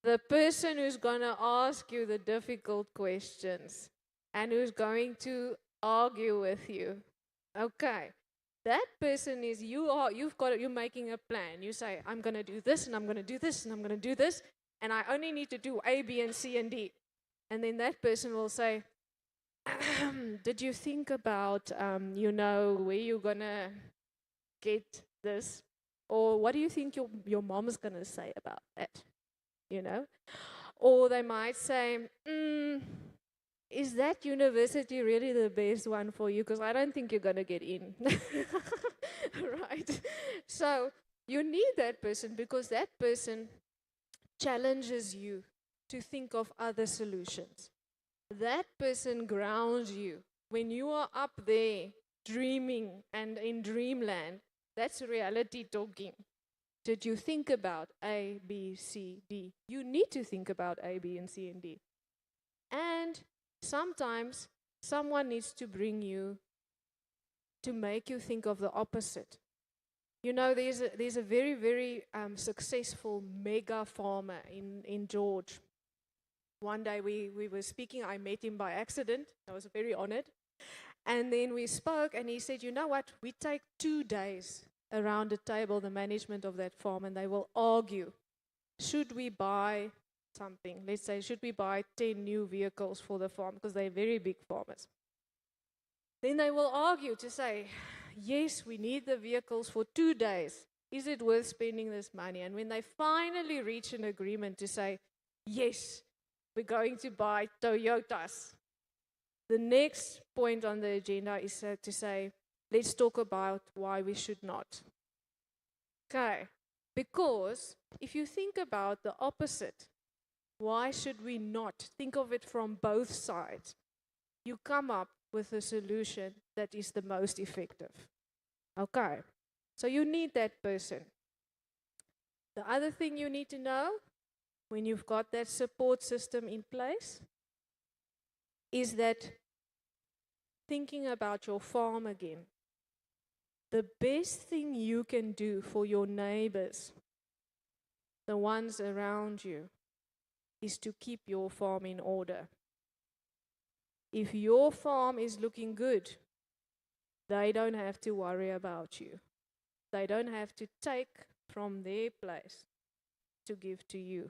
The person who's going to ask you the difficult questions and who's going to argue with you. Okay. That person is you're making a plan. You say, I'm going to do this and I'm going to do this and I'm going to do this and I only need to do A, B, and C, and D. And then that person will say, did you think about, where you're going to get this? Or what do you think your mom's going to say about that? Or they might say, is that university really the best one for you? Because I don't think you're going to get in. Right? So you need that person because that person challenges you to think of other solutions. That person grounds you. When you are up there dreaming and in dreamland, that's reality talking. Did you think about A, B, C, D? You need to think about A, B, and C, and D. And sometimes someone needs to bring you to make you think of the opposite. You know, there's a very, very successful mega farmer in George. One day we were speaking, I met him by accident. I was very honored. And then we spoke, and he said, you know what, we take 2 days around the table, the management of that farm, and they will argue, should we buy something? Let's say, should we buy 10 new vehicles for the farm? Because they're very big farmers. Then they will argue to say, yes, we need the vehicles for 2 days. Is it worth spending this money? And when they finally reach an agreement to say, yes, we're going to buy Toyotas, the next point on the agenda is to say, let's talk about why we should not. Okay, because if you think about the opposite, why should we not think of it from both sides? You come up with a solution that is the most effective. Okay, so you need that person. The other thing you need to know when you've got that support system in place is that thinking about your farm again, the best thing you can do for your neighbors, the ones around you, is to keep your farm in order. If your farm is looking good, they don't have to worry about you. They don't have to take from their place to give to you.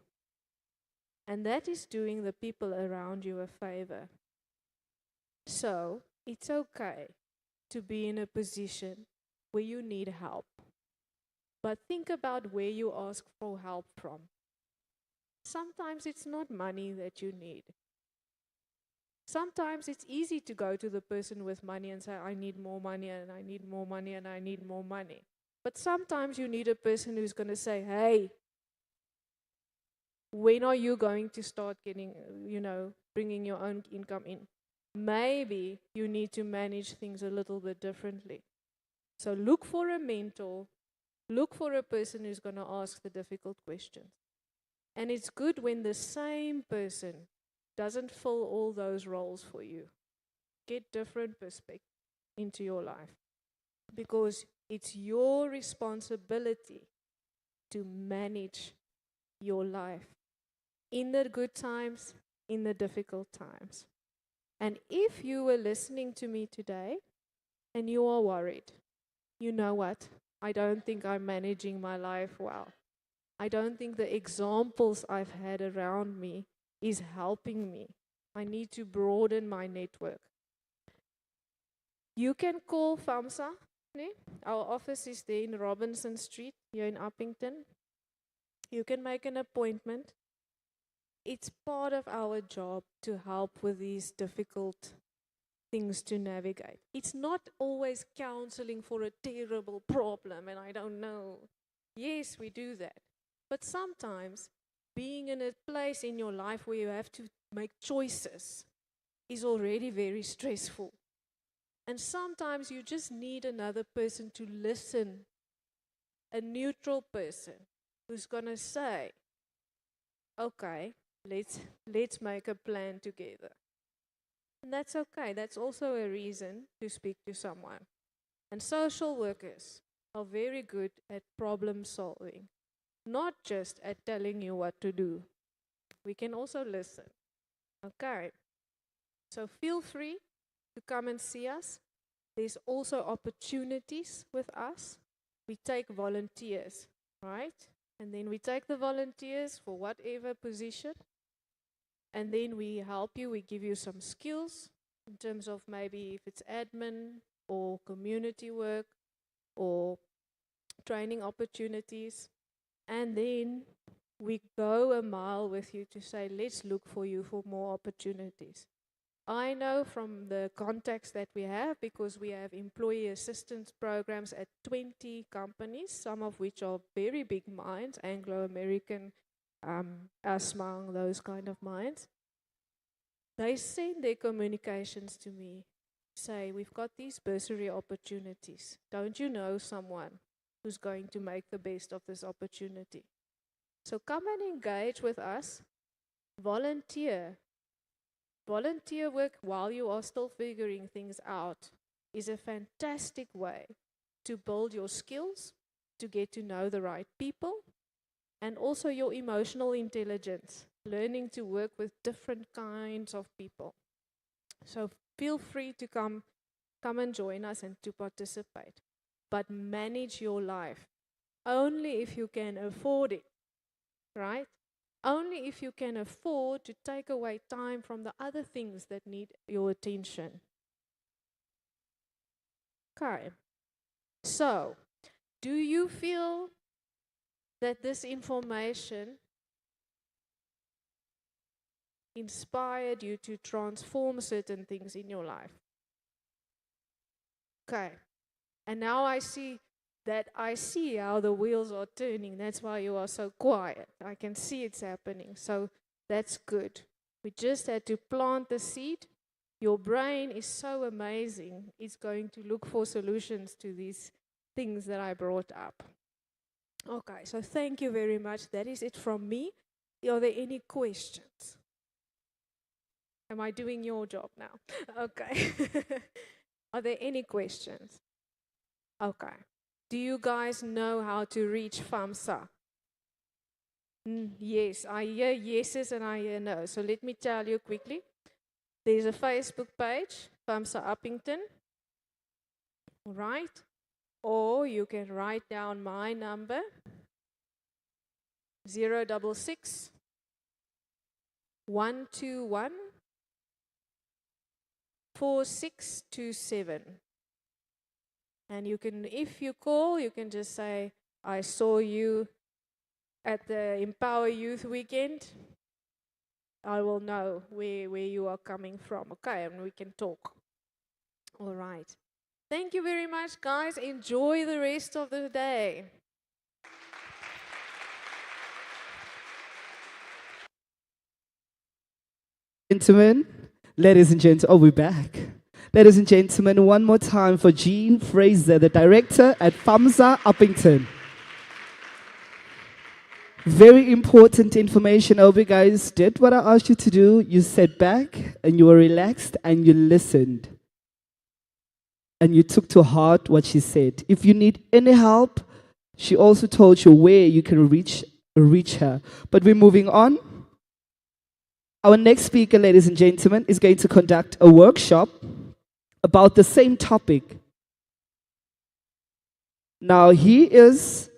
And that is doing the people around you a favor. So, it's okay to be in a position where you need help. But think about where you ask for help from. Sometimes it's not money that you need. Sometimes it's easy to go to the person with money and say, I need more money and I need more money and I need more money. But sometimes you need a person who's going to say, hey, when are you going to start getting, bringing your own income in? Maybe you need to manage things a little bit differently. So look for a mentor, look for a person who's going to ask the difficult questions. And it's good when the same person doesn't fill all those roles for you. Get different perspective into your life. Because it's your responsibility to manage your life in the good times, in the difficult times. And if you were listening to me today and you are worried, you know what? I don't think I'm managing my life well. I don't think the examples I've had around me is helping me. I need to broaden my network. You can call FAMSA. Our office is there in Robinson Street, here in Uppington. You can make an appointment. It's part of our job to help with these difficult things to navigate. It's not always counseling for a terrible problem and I don't know. Yes, we do that. But sometimes being in a place in your life where you have to make choices is already very stressful. And sometimes you just need another person to listen, a neutral person who's going to say, okay, let's make a plan together. And that's okay. That's also a reason to speak to someone. And social workers are very good at problem solving, not just at telling you what to do. We can also listen. Okay. So feel free to come and see us. There's also opportunities with us. We take volunteers, right? And then we take the volunteers for whatever position. And then we help you, we give you some skills in terms of maybe if it's admin or community work or training opportunities. And then we go a mile with you to say, let's look for you for more opportunities. I know from the contacts that we have, because we have employee assistance programs at 20 companies, some of which are very big mines, Anglo-American, Asmang, those kind of mines. They send their communications to me, say, we've got these bursary opportunities. Don't you know someone who's going to make the best of this opportunity? So come and engage with us, volunteer. Volunteer work while you are still figuring things out is a fantastic way to build your skills, to get to know the right people, and also your emotional intelligence, learning to work with different kinds of people. So feel free to come and join us and to participate. But manage your life only if you can afford it, right? Only if you can afford to take away time from the other things that need your attention. Okay. So, do you feel that this information inspired you to transform certain things in your life? Okay. And now I see how the wheels are turning. That's why you are so quiet. I can see it's happening. So that's good. We just had to plant the seed. Your brain is so amazing. It's going to look for solutions to these things that I brought up. Okay, so thank you very much. That is it from me. Are there any questions? Am I doing your job now? Okay. Are there any questions? Okay. Do you guys know how to reach FAMSA? Yes, I hear yeses and I hear no. So let me tell you quickly. There's a Facebook page, FAMSA Uppington. All right. Or you can write down my number, 066 121 4627. And you can, if you call, you can just say, I saw you at the Empowa Youth Weekend. I will know where you are coming from, okay, and we can talk. All right. Thank you very much, guys. Enjoy the rest of the day. Gentlemen, ladies and gentlemen, oh, we're back. Ladies and gentlemen, one more time for Jean Fraser, the director at FAMSA Uppington. Very important information. I hope you guys did what I asked you to do. You sat back and you were relaxed and you listened. And you took to heart what she said. If you need any help, she also told you where you can reach her. But we're moving on. Our next speaker, ladies and gentlemen, is going to conduct a workshop about the same topic. Now he is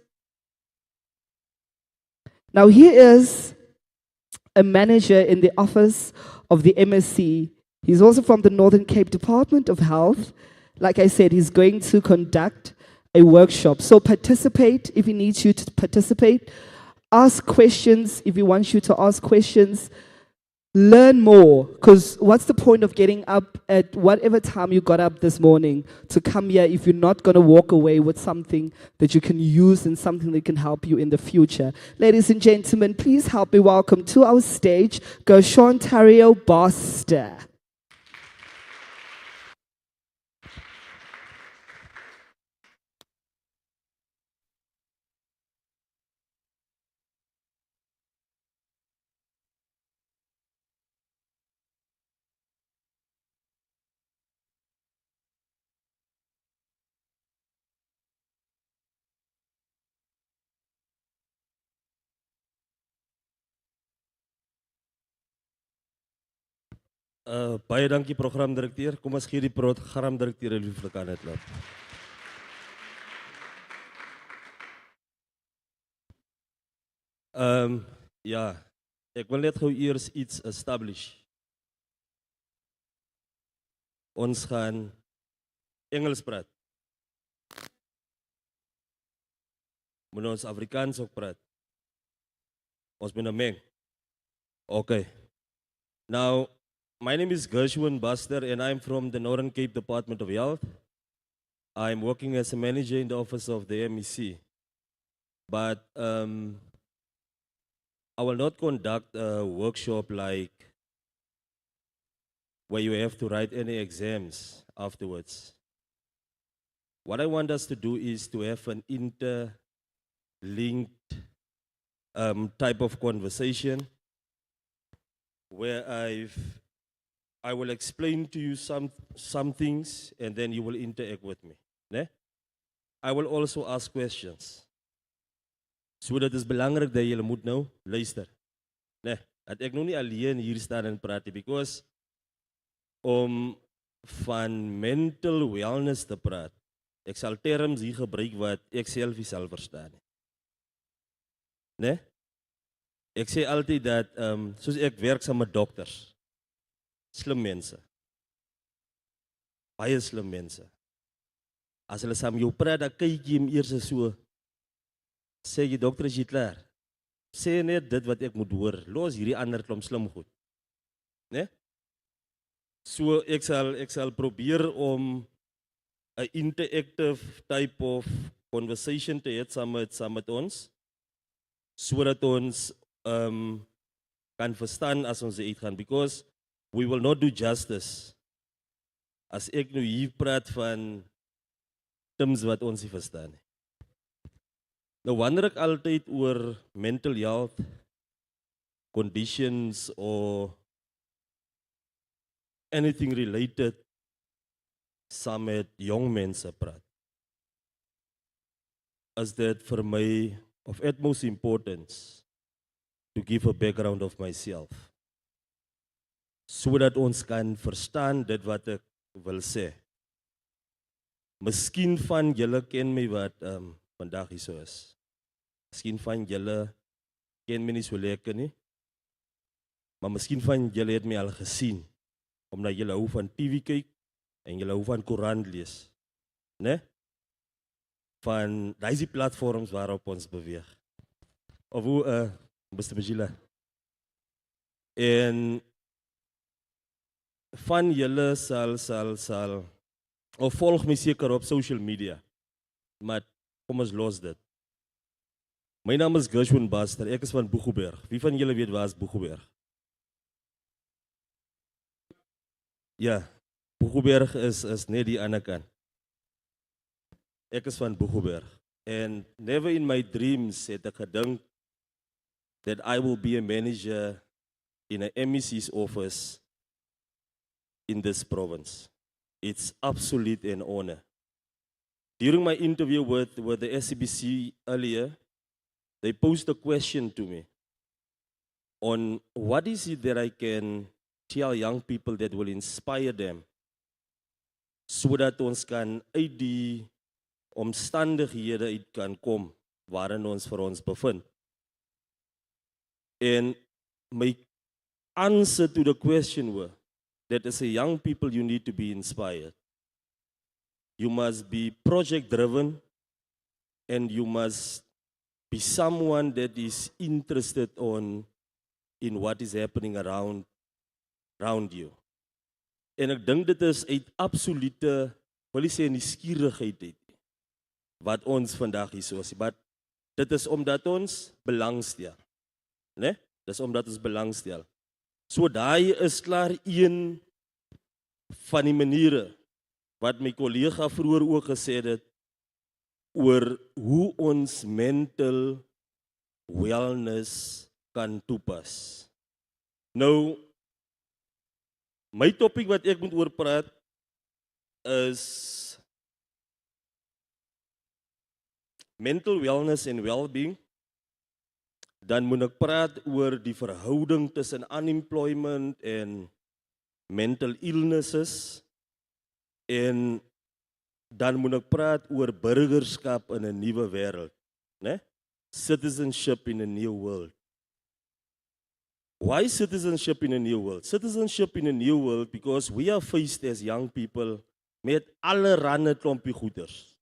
a manager in the office of the MSc. He's also from the Northern Cape Department of Health. Like I said, he's going to conduct a workshop. So participate if he needs you to participate. Ask questions if he wants you to ask questions. Learn more, because what's the point of getting up at whatever time you got up this morning to come here if you're not going to walk away with something that you can use and something that can help you in the future? Ladies and gentlemen, please help me welcome to our stage Gershon Tario Boster. Baie dankie programdirekteur. Kom ons gee die programdirekteur 'n lieflike aan dit laat. Ja, ek wil net gou eers iets establish. Ons gaan Engels praat. Moet ons Afrikaans ook praat. Ons moet meng. Okay. Now, my name is Gershwin Buster and I'm from the Northern Cape Department of Health. I'm working as a manager in the office of the MEC. But I will not conduct a workshop like where you have to write any exams afterwards. What I want us to do is to have an interlinked type of conversation where I've I will explain to you some things and then you will interact with me. Ne? I will also ask questions. So dat is belangrijk dat jullie moet nou luister. Nee, dat ek nou nie alleen hier staan en praat nie, because om van mental wellness te praat, ek sal terms hier gebruik wat ek self nie sal verstaan nie. Nee? Ek sê altyd dat, soos ek werk saam met dokters, slim mense, baie slim mense. As hulle saam jou praat, dan kyk jy hom eers so, sê jy, dokter, is jy klaar? Sê net dit wat ek moet hoor, los hierdie ander klomp slim goed. Nee? So ek sal probeer om 'n interactive type of conversation te hê saam met ons, sodat ons kan verstaan as ons uitgaan, because we will not do justice as ek nou hier praat van terms wat ons nie verstaan nie. Nou wonder ek altyd oor mental health conditions or anything related saam met jong mense praat. Is dit vir my of utmost importance to give a background of myself, sodat ons kan verstaan dit wat ek wil sê. Miskien van julle ken my wat vandag hier so is. Miskien van julle ken my nie so lekker nie, maar miskien van julle het my al gesien, omdat julle hou van TV kyk en julle hou van koerant lees. Né? Van daai platforms waarop ons beweeg. Of hoe, Mr. Bajila. En van julle sal of volg my seker op social media. Maar kom ons los dit. My naam is Gershwin Buster, ek is van Boegoeberg. Wie van julle weet waar is Boegoeberg? Ja, Boegoeberg is net die ander kant. Ek is van Boegoeberg. And never in my dreams het ek gedink that I will be a manager in an MEC's office in this province. It's absolute an honor. During my interview with the SCBC earlier, they posed a question to me on what is it that I can tell young people that will inspire them, sodat ons kan uit die omstandighede uit kan kom waarin ons vir ons bevind. And my answer to the question was that as a young people you need to be inspired. You must be project driven and you must be someone that is interested in what is happening around you. En ek dink dit is uit absolute, wil ek sê, nuuskierigheid uit wat ons vandag hier so is. Maar dit is omdat ons belangstel. Né? Dis omdat ons belangstel. So daai is klaar een van die maniere wat my collega vroeër ook gesê het oor hoe ons mental wellness kan toepas. Nou, my topic wat ek moet oor praat is mental wellness and well-being. Dan moet ek praat oor die verhouding tussen unemployment en mental illnesses. En dan moet ek praat oor burgerskap in 'n nuwe wêreld, né? Citizenship in a new world. Why citizenship in a new world? Citizenship in a new world because we are faced as young people met allerhande klompie goeders.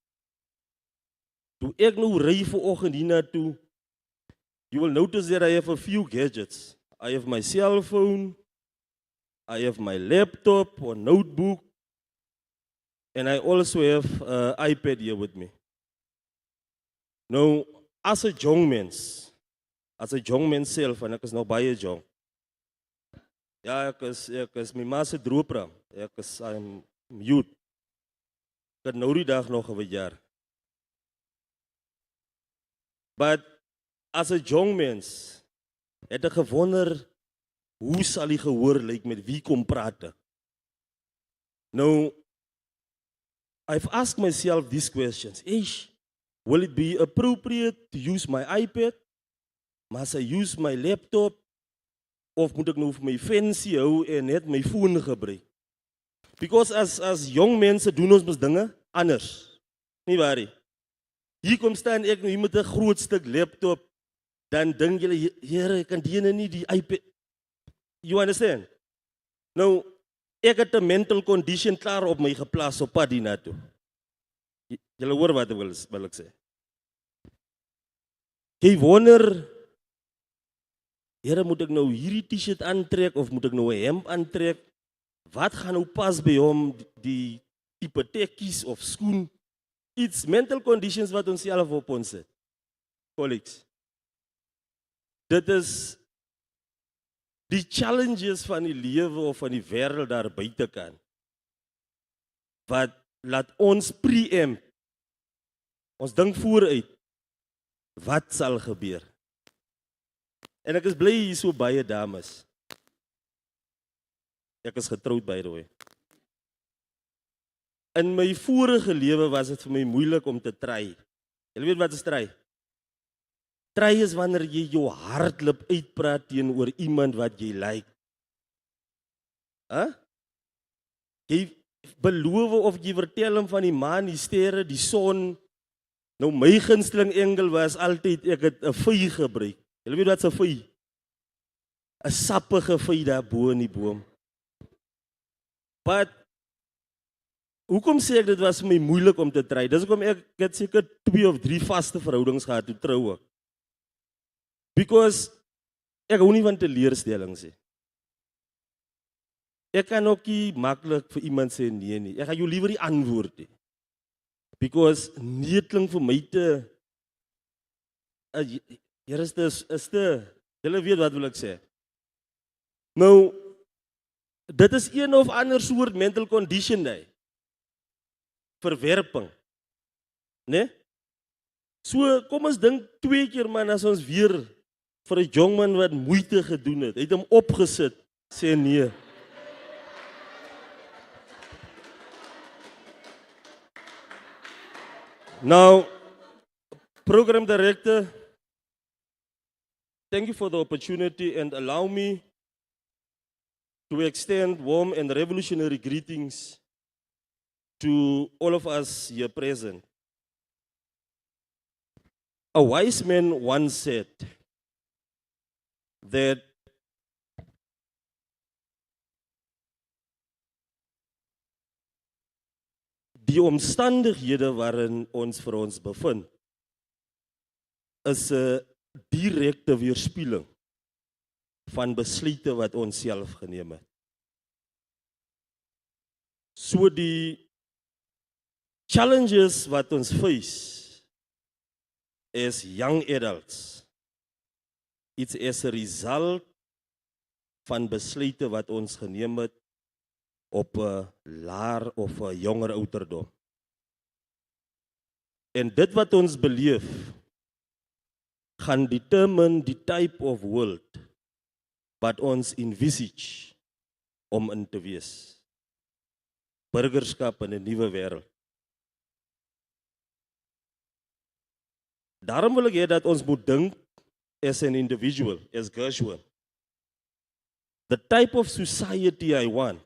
Toe ek nou ry vanoggend hiernatoe, you will notice that I have a few gadgets. I have my cell phone, I have my laptop or notebook, and I also have an iPad here with me. Now, as a young man self, en ek is nou baie jong. Ja, ek is my ma se droopram. I'm youth. Ek het nou die dag nog 'n jaar. But as a young mens, het ek gewonder, hoe sal die gehoor lyk met wie kom praat ek? Now, I've asked myself these questions. Will it be appropriate to use my iPad? Must I use my laptop? Of moet ek nou vir my fancy hou en net my phone gebruik? Because as young mense doen ons mos dinge anders. Nie waar nie? Hier kom staan ek nou hier met 'n groot stuk laptop, dan dink julle, Here, kan die ene nie die iPad. You understand? Nou, ek het 'n mental condition klaar op my geplaas op pad hiernatoe. Julle hoor wat ek wil ek sê. Jy wonder, Here, moet ek nou hierdie t-shirt aantrek of moet ek nou 'n hemp aantrek? Wat gaan nou pas by hom, die tipe tekkies of skoen? It's mental conditions wat ons self op ons sit. Colleagues. Dit is die challenges van die lewe of van die wêreld daar buitekant. Wat laat ons preempt. Ons dink vooruit. Wat sal gebeur? En ek is bly hier so baie dames. Ek is getroud, by the way. In my vorige lewe was dit vir my moeilik om te try. Julle weet wat is try? Try is wanneer jy jou hartklop uitpraat teenoor iemand wat jy like. Jy beloof of jy vertel hom van die maan, die sterre, die son. Nou my gunsteling engel was altyd, ek het 'n vy gebruik. Julle weet wat 'n vy? 'n sappige vy daar bo in die boom. But hoekom sê ek dit was vir my moeilik om te try? Dis hoekom ek het seker 2 of 3 vaste verhoudings gehad toe trou ook. Because ek hou nie van teleurstellings nie. Ek kan ook nie maklik vir iemand sê nee nie. Ek gaan jou liewer die antwoord nie. Because nee klink vir my te hier is te julle weet wat wil ek sê. Nou, dit is een of ander soort mental condition daai. Verwerping. Né? So, kom ons dink 2 keer man as ons weer vir 'n jong man wat moeite gedoen het. Hy het hom opgesit, sê nee. Now, program director, thank you for the opportunity and allow me to extend warm and revolutionary greetings to all of us here present. A wise man once said that die omstandighede waarin ons vir ons bevind is 'n direkte weerspieëling van besluite wat ons self geneem het. So die challenges wat ons face as young adults, it's as a result van besluite wat ons geneem het op 'n laer of 'n jonger ouderdom. En dit wat ons beleef gaan determine die type of world wat ons envisage om in te wees. Burgerskap in 'n nuwe wêreld. Daarom wil ek hê dat ons moet dink as an individual, as Gershwin. The type of society I want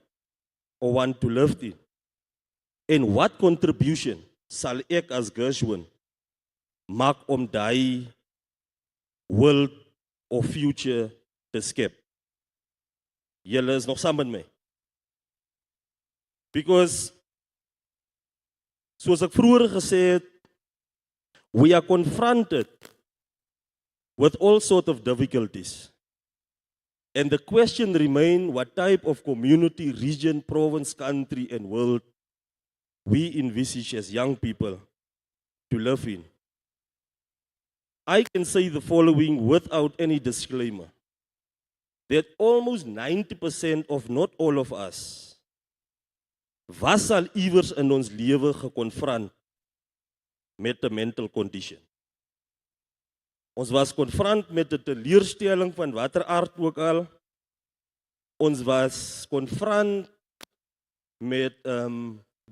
to live in. En what contribution sal ek as Gershwin maak om daai world of future te skep? Julle is nog saam met my. Because, soos ek vroeër gesê het, we are confronted with all sorts of difficulties. And the question remains, what type of community, region, province, country, and world we envisage as young people to live in. I can say the following without any disclaimer, that almost 90% of not all of us was al iewers in ons lewe gekonfront met 'n mental condition. Ons was konfront met 'n teleurstelling van watter aard ook al. Ons was konfront met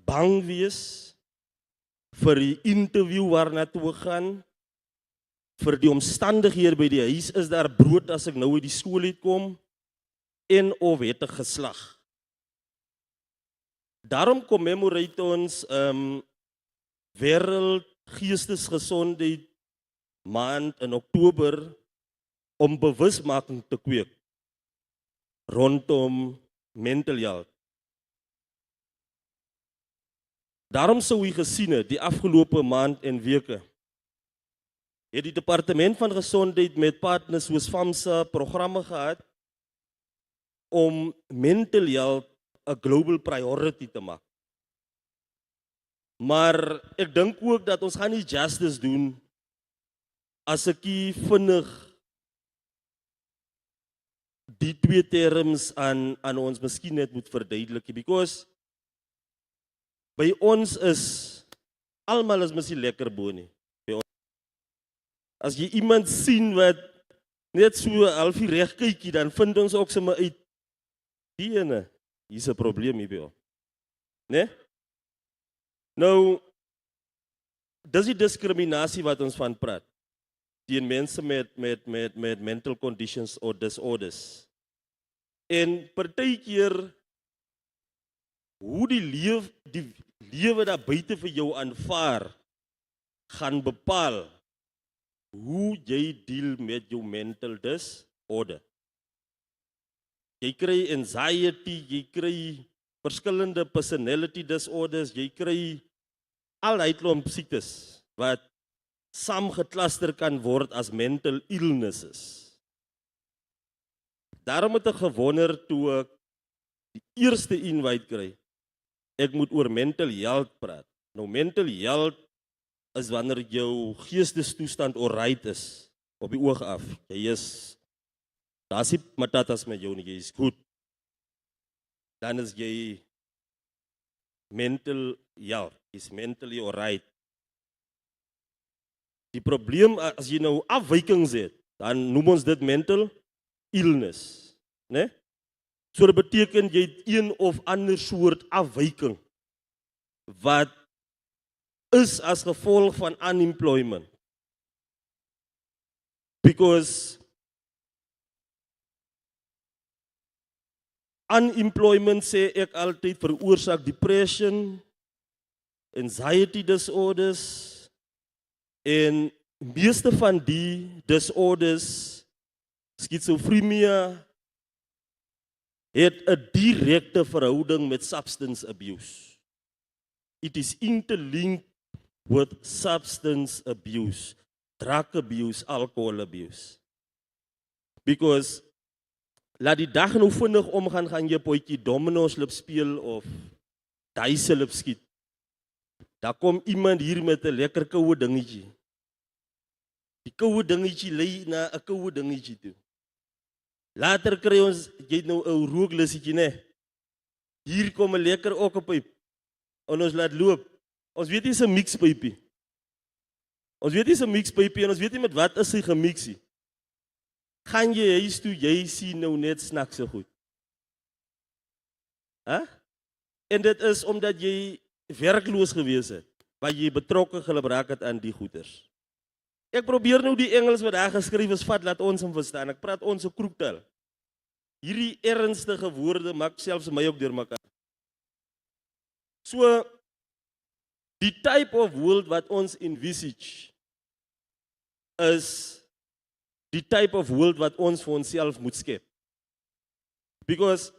bang wees vir die interview waarna toe we gaan, vir die omstandighede by die huis, is daar brood as ek nou uit die skool uitkom, en of het ek geslag. Daarom commemorate ons Wêreld Geestesgesondheid Maand in Oktober om bewusmaking te kweek rondom mental health. Daarom sou u gesien het die afgelope maand en weke het die Departement van Gesondheid met partners soos FAMSA programme gehad om mental health 'n global priority te maak. Maar ek dink ook dat ons gaan nie justice doen as ek nie vinnig die twee terms aan ons miskien net moet verduidelik, because by ons is almal is miskien lekker bo nie. By ons. As jy iemand sien wat net so halfie reg kykie, dan vind ons ook sommer uit die ene, hier's 'n probleem hier by ons. Né? Nou, dis die diskriminasie wat ons van praat. Teen mense met mental conditions or disorders. En partykeer hoe die lewe daar buite vir jou aanvaar, gaan bepaal hoe jy deel met jou mental disorder. Jy kry anxiety, jy kry verskillende personality disorders, jy kry al die klomp siektes wat saamgekluster kan word as mental illnesses. Daarom het ek gewonder toe ek die eerste invite kry, ek moet oor mental health praat. Nou mental health is wanneer jou geestestoestand alright is, op die oog af. Jy is, daar is nie matatas met jou nie, jy is goed. Dan is jy mental health, is mentally alright. Die probleem, as jy nou afwykings het, dan noem ons dit mental illness. Né? So dit beteken jy het een of ander soort afwyking wat is as gevolg van unemployment. Because unemployment, sê ek altyd, veroorsaak depression, anxiety disorders, en meeste van die disorders, schizophrenia, het 'n direkte verhouding met substance abuse. It is interlinked with substance abuse, drug abuse, alcohol abuse. Because laat die dag nou vinnig omgaan, gaan jy potjie domino's loop speel of duise loop skiet. Daar kom iemand hier met 'n lekker koue dingetjie. Die koue dingetjie lei na 'n koue dingetjie toe. Later kry ons, jy het nou 'n rooklusietjie, né? Hier kom 'n lekker okkepyp. En ons laat loop. Ons weet nie is 'n mixpypie. Ons weet nie is 'n mixpypie en ons weet nie met wat is hy gemix nie. Gaan jy huis toe, jy sien nou net snaakse goed. En dit is omdat jy werkloos gewees het, wat jy betrokke geraak het aan die goeders. Ek probeer nou die Engels wat daar geskryf is vat, laat ons hom verstaan. Ek praat ons kroektaal. Hierdie ernstige woorde maak selfs my ook deurmekaar. So, die type of world wat ons envisage is die type of world wat ons vir onsself moet skep. Because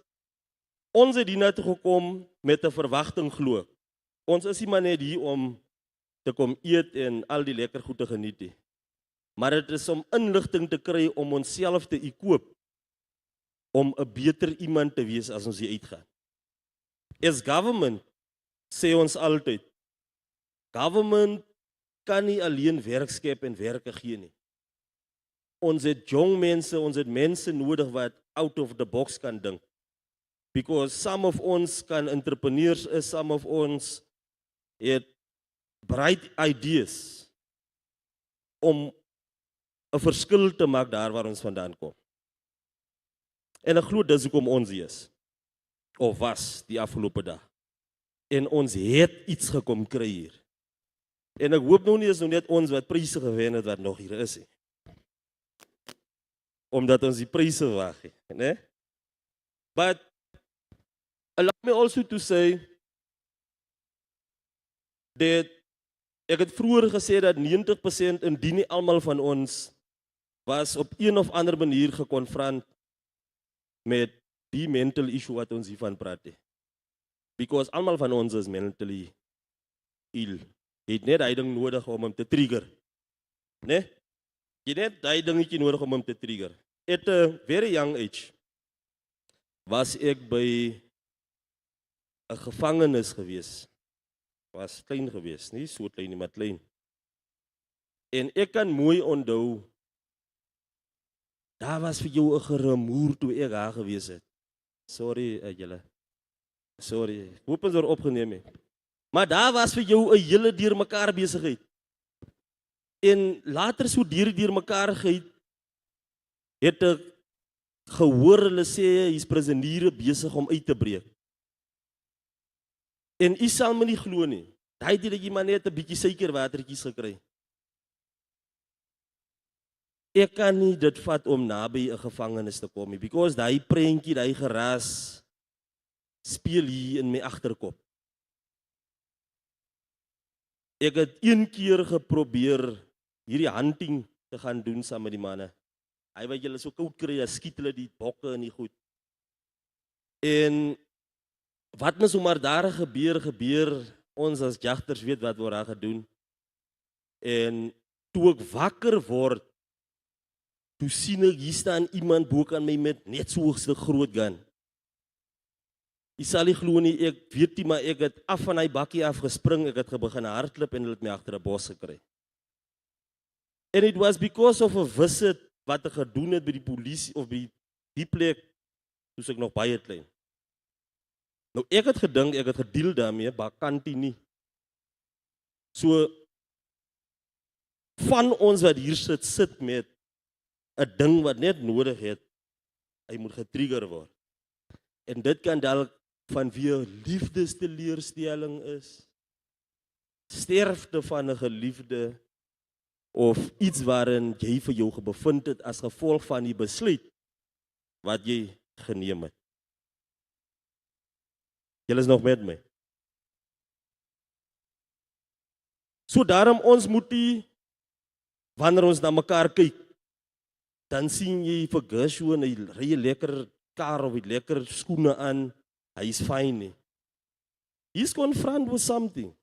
ons het hierna toe gekom met 'n verwagting glo. Ons is nie maar net hier om te kom eet en al die lekker goed te geniet nie. Maar dit is om inligting te kry om onsself te equip om 'n beter iemand te wees as ons hier uitgaan. As government, sê ons altyd, government kan nie alleen werk skep en werke gee nie. Ons het jong mense, ons het mense nodig wat out of the box kan dink. Because some of ons kan entrepreneurs is, some of ons het bright ideas om 'n verskil te maak daar waar ons vandaan kom. En ek glo dis hoekom ons hier is, of was die afgelope dag. En ons het iets gekom kry hier. En ek hoop nou nie is nou net ons wat pryse gewen het wat nog hier is nie. Omdat ons die pryse wag het, né? But allow me also to say dat ek het vroeër gesê dat 90% indien nie almal van ons was op een of ander manier gekonfront met die mental issue wat ons hiervan praat. Because almal van ons is mentally ill. Jy het net daai ding nodig om hom te trigger. Né? Jy het net daai dingetjie nodig om hom te trigger. At a very young age was ek by 'n gevangenis gewees. Was klein gewees, nie so klein nie, maar klein. En ek kan mooi onthou, daar was vir jou 'n gerumoer toe ek daar gewees het. Sorry, julle. Sorry, hoop ons word opgeneem het. Maar daar was vir jou 'n hele deurmekaar besigheid. En later so deurmekaar het ek gehoor hulle sê hier's prisoniere besig om uit te breek. En u sal my nie glo nie. Daai het jy maar net 'n bietjie suikerwatertjies gekry. Ek kan nie dit vat om naby 'n gevangenis te kom nie, because daai prentjie, daai geraas speel hier in my agterkop. Ek het een keer geprobeer hierdie hunting te gaan doen saam met die manne. Hy wat julle so koud kry, dan skiet hulle die bokke en die goed. En wat nou sommer daar gebeur, ons as jagters weet wat word daar gedoen. En toe ek wakker word, toe sien ek hier staan iemand bo aan my met net so 'n groot gun. Jy sal nie glo nie, ek weet nie, maar ek het af van hy bakkie afgespring, ek het begin hardloop en hulle het my agter 'n bos gekry. And it was because of a visit wat ek gedoen het by die polisie of by die plek, toe ek nog baie klein. Nou ek het gedink, ek het gedeel daarmee, bakantie nie. So, van ons wat hier sit met 'n ding wat net nodig het, hy moet getrigger word. En dit kan dalk vanweë liefdesteleurstelling is, sterfte van 'n geliefde, of iets waarin jy vir jou bevind het as gevolg van die besluit wat jy geneem het. Julle is nog met my. So daarom ons moet die, wanneer ons na mekaar kyk, dan sien jy vir Gershwin, hy ry 'n lekker kar of 'n lekker skoene aan, hy is fyn nie. He's confronted with something.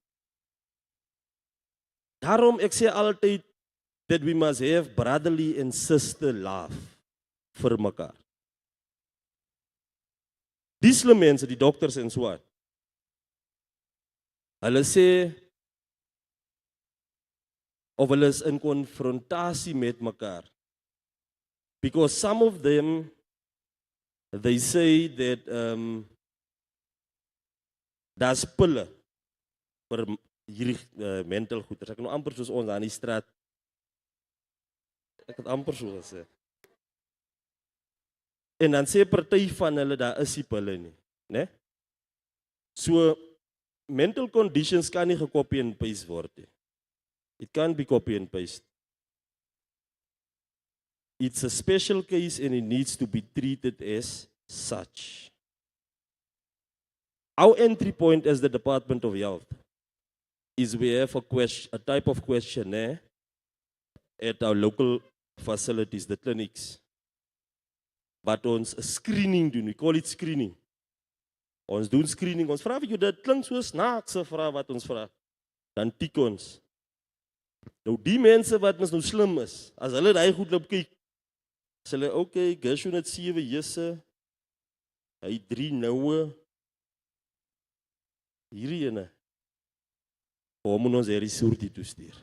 Daarom ek sê altyd that we must have brotherly and sister love vir mekaar. Die slim mense, die dokters en so aan, hulle sê, of hulle is in konfrontasie met mekaar. Because some of them, they say that daar's pille vir hierdie mental goeders. Ek nou amper soos ons aan die straat. Ek het amper so gesê. En dan sê party van hulle, daar is die pille nie, né? So, mental conditions kan nie gekopie en paste word nie. It can't be copy and paste. It's a special case and it needs to be treated as such. Our entry point as the Department of Health is we have a type of questionnaire at our local facilities, the clinics. But ons screening doen, we call it screening. Ons doen screening, ons vraag vir jou, dit klink so snaakse vraag wat ons vraag. Dan tik ons. Nou die mense wat ons nou slim is, as hulle daai goed loop kyk, sê hulle, okay, Gershwin het 7 jusse, hy 3 noue, hierdie ene, hom moet ons hierdie soortie toestuur.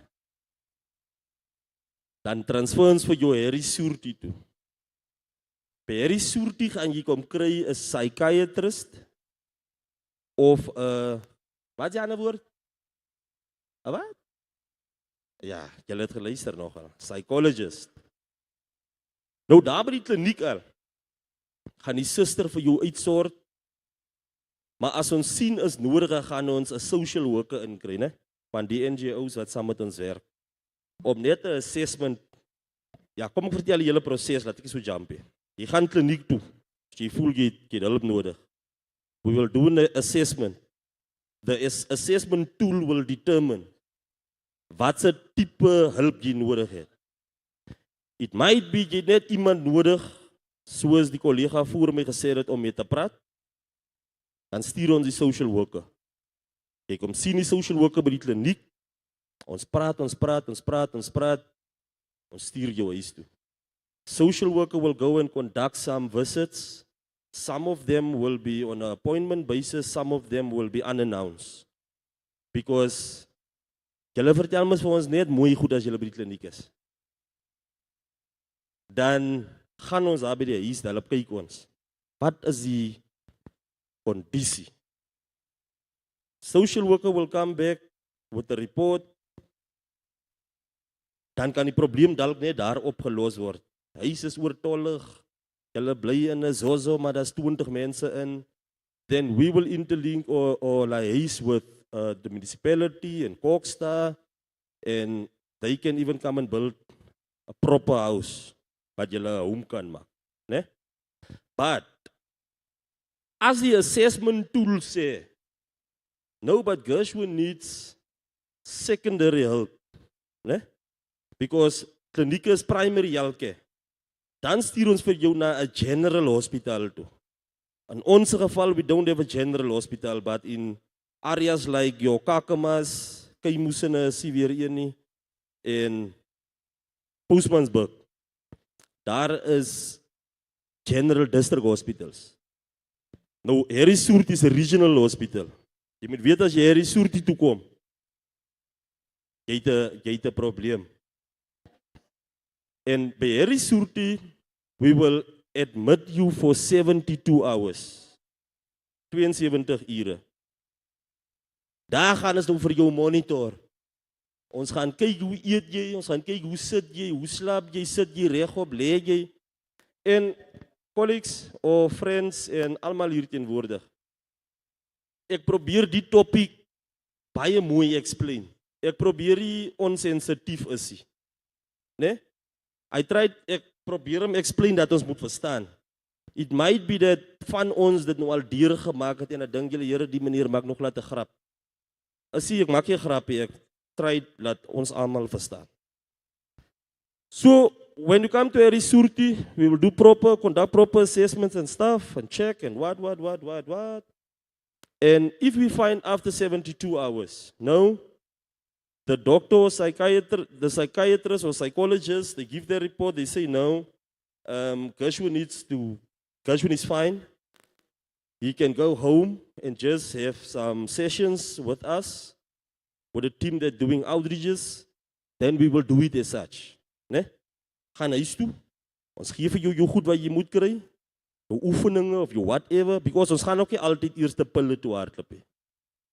Dan transfer ons vir jou hierdie soortie toe. By hierdie soortie gaan jy kom kry 'n psychiatrist, of wat is die ander woord? Wat? Ja, julle het geluister nogal. Psychologist. Nou daar by die kliniek al, gaan die suster vir jou uitsort, Maar as ons sien is nodig, gaan ons 'n social worker inkry, né? Van die NGO's wat saam met ons werk. Om net 'n assessment. Ja, kom ek vertel die hele proses, laat ek so jump hier. Jy gaan kliniek toe. As jy voel jy het hulp nodig. We will do an assessment. The assessment tool will determine wat se tipe hulp jy nodig het. It might be jy net iemand nodig, soos die kollega voor my gesê het om mee te praat. Dan stuur ons die social worker. Jy kom sien die social worker by die kliniek. Ons praat. Ons stuur jou huis toe. Social worker will go and conduct some visits. Some of them will be on an appointment basis, some of them will be unannounced. Because julle vertel mos vir ons net mooi goed as julle by die kliniek is. Dan gaan ons daar by die huis, hulle kyk ons. Wat is die conditie? Social worker will come back with a report. Dan kan die probleem dalk net daar opgelos word. Huis is oortollig. Julle bly in 'n zozo, maar daar's 20 mense in. Then we will interlink or liaise with the municipality and Koksta, and they can even come and build a proper house wat julle 'n home kan maak, né? But as the assessment tool sê, no, but Gershwin needs secondary help, né? Because kliniek is primary healthcare. Dan stuur ons vir jou na 'n general hospital toe. In ons geval, we don't have a general hospital, but in areas like your Kakamas, Keimusene, is weer een nie, en Postmansburg, daar is general district hospitals. Nou, Harry Soort is 'n regional hospital. Jy moet weet as jy Harry Soort toe kom, jy het 'n probleem. En by Harry Soort, we will admit you for 72 hours. 72 ure. Daar gaan ons nou vir jou monitor. Ons gaan kyk hoe eet jy, ons gaan kyk hoe sit jy, hoe slaap jy, sit jy regop, lê jy. En colleagues of friends en almal hier teenwoordig. Ek probeer die topic baie mooi explain. Ek probeer nie onsensitief is nie. Né? Ek probeer hom explain dat ons moet verstaan. It might be that van ons dit nou al deur gemaak het en ek dink julle Here die manier maak nog laat 'n grap. Ek maak nie 'n grapie, ek try dat ons almal verstaan. So when you come to a resurti, we will conduct proper assessments and stuff and check and what. And if we find after 72 hours, no, the doctor or the psychiatrist or psychologist, they give their report, they say no, Gershwin is fine. He can go home and just have some sessions with us, with the team that's doing outreaches, then we will do it as such. Ne? Gaan huis toe, ons gee vir jou goed wat jy moet kry, jou oefeninge of jou whatever, because ons gaan ook nie altyd eers die pille toe hardloop nie.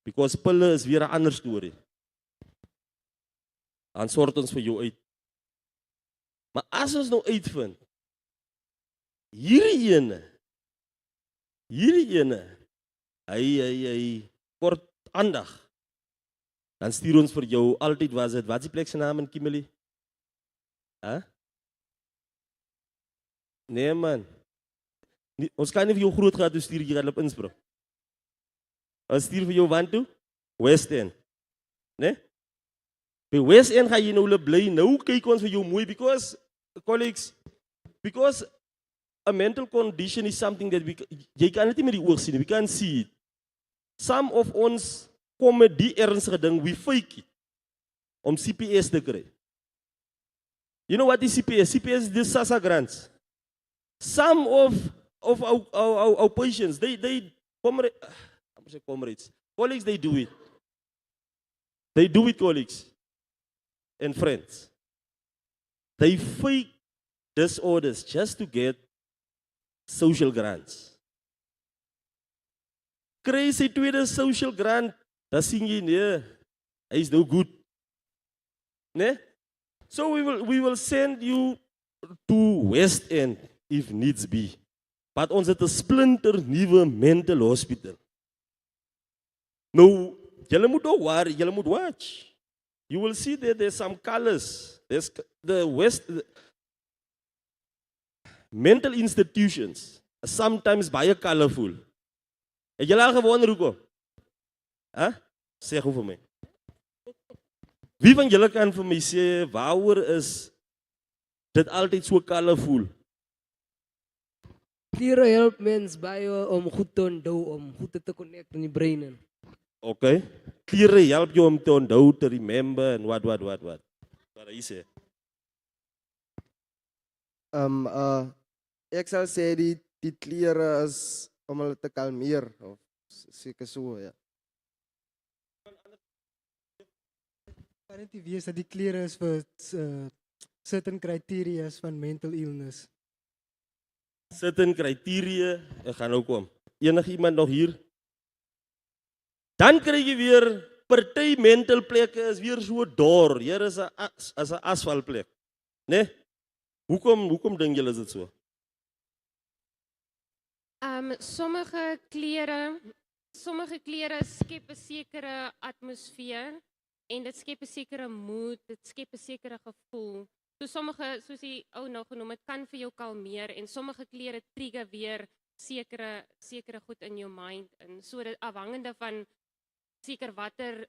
Because pille is weer 'n ander storie. Dan sort ons vir jou uit. Maar as ons nou uitvind, hierdie ene, hy kort aandag, dan stuur ons vir jou altyd wat is die plek se naam in Kimberley? Nee man, ons kan nie vir jou groot gehad stuur, jy gaan op Innsbruck. Ons stuur vir jou want toe? West End. Nee? By West End gaan jy nou bly, nou kyk ons vir jou mooi, because, colleagues, because a mental condition is something that jy kan net nie met die oog sien, we can't see it. Some of ons kom met die ernstige ding, we fake it, om CPS te kry. You know what is CPS? CPS is the SASSA grants. Some of our patients, comrades, colleagues, they do it. They do it, colleagues and friends. They fake disorders just to get social grants. Crazy tweede social grant, dan sien jy nee, hy is no good. Nee? So we will send you to West End if needs be. But ons het 'n splinter nuwe mental hospital. Nou, julle moet ook worry, julle moet watch. You will see that there's some colors. There's the mental institutions are sometimes baie colorful. Het julle al gewonder hoekom? Hè? Sê gou vir my. Wie van julle kan vir my sê waaroor is dit altyd so colorful? Kleren help mens baie om goed te onthou, om goed te connect in die brein. Okay. Klere help jou om te onthou, te remember en wat. Wat hy sê. Ek sal sê die kleren is om hulle te kalmeer of seker so, ja. Kan dit nie wees dat die kleren is vir certain criteria van mental illness? Certain criteria, ek gaan nou kom. Enige iemand nog hier? Dan kry jy weer party mental plekke is weer so dor. Hier is 'n asfaltplek. Né? Hoekom dink julle is dit so? Sommige klere skep 'n sekere atmosfeer en dit skep 'n sekere mood, dit skep 'n sekere gevoel. So sommige, soos die ou nou genoem het, kan vir jou kalmeer en sommige klere trigger weer sekere goed in jou mind en so dit afhangende van seker watter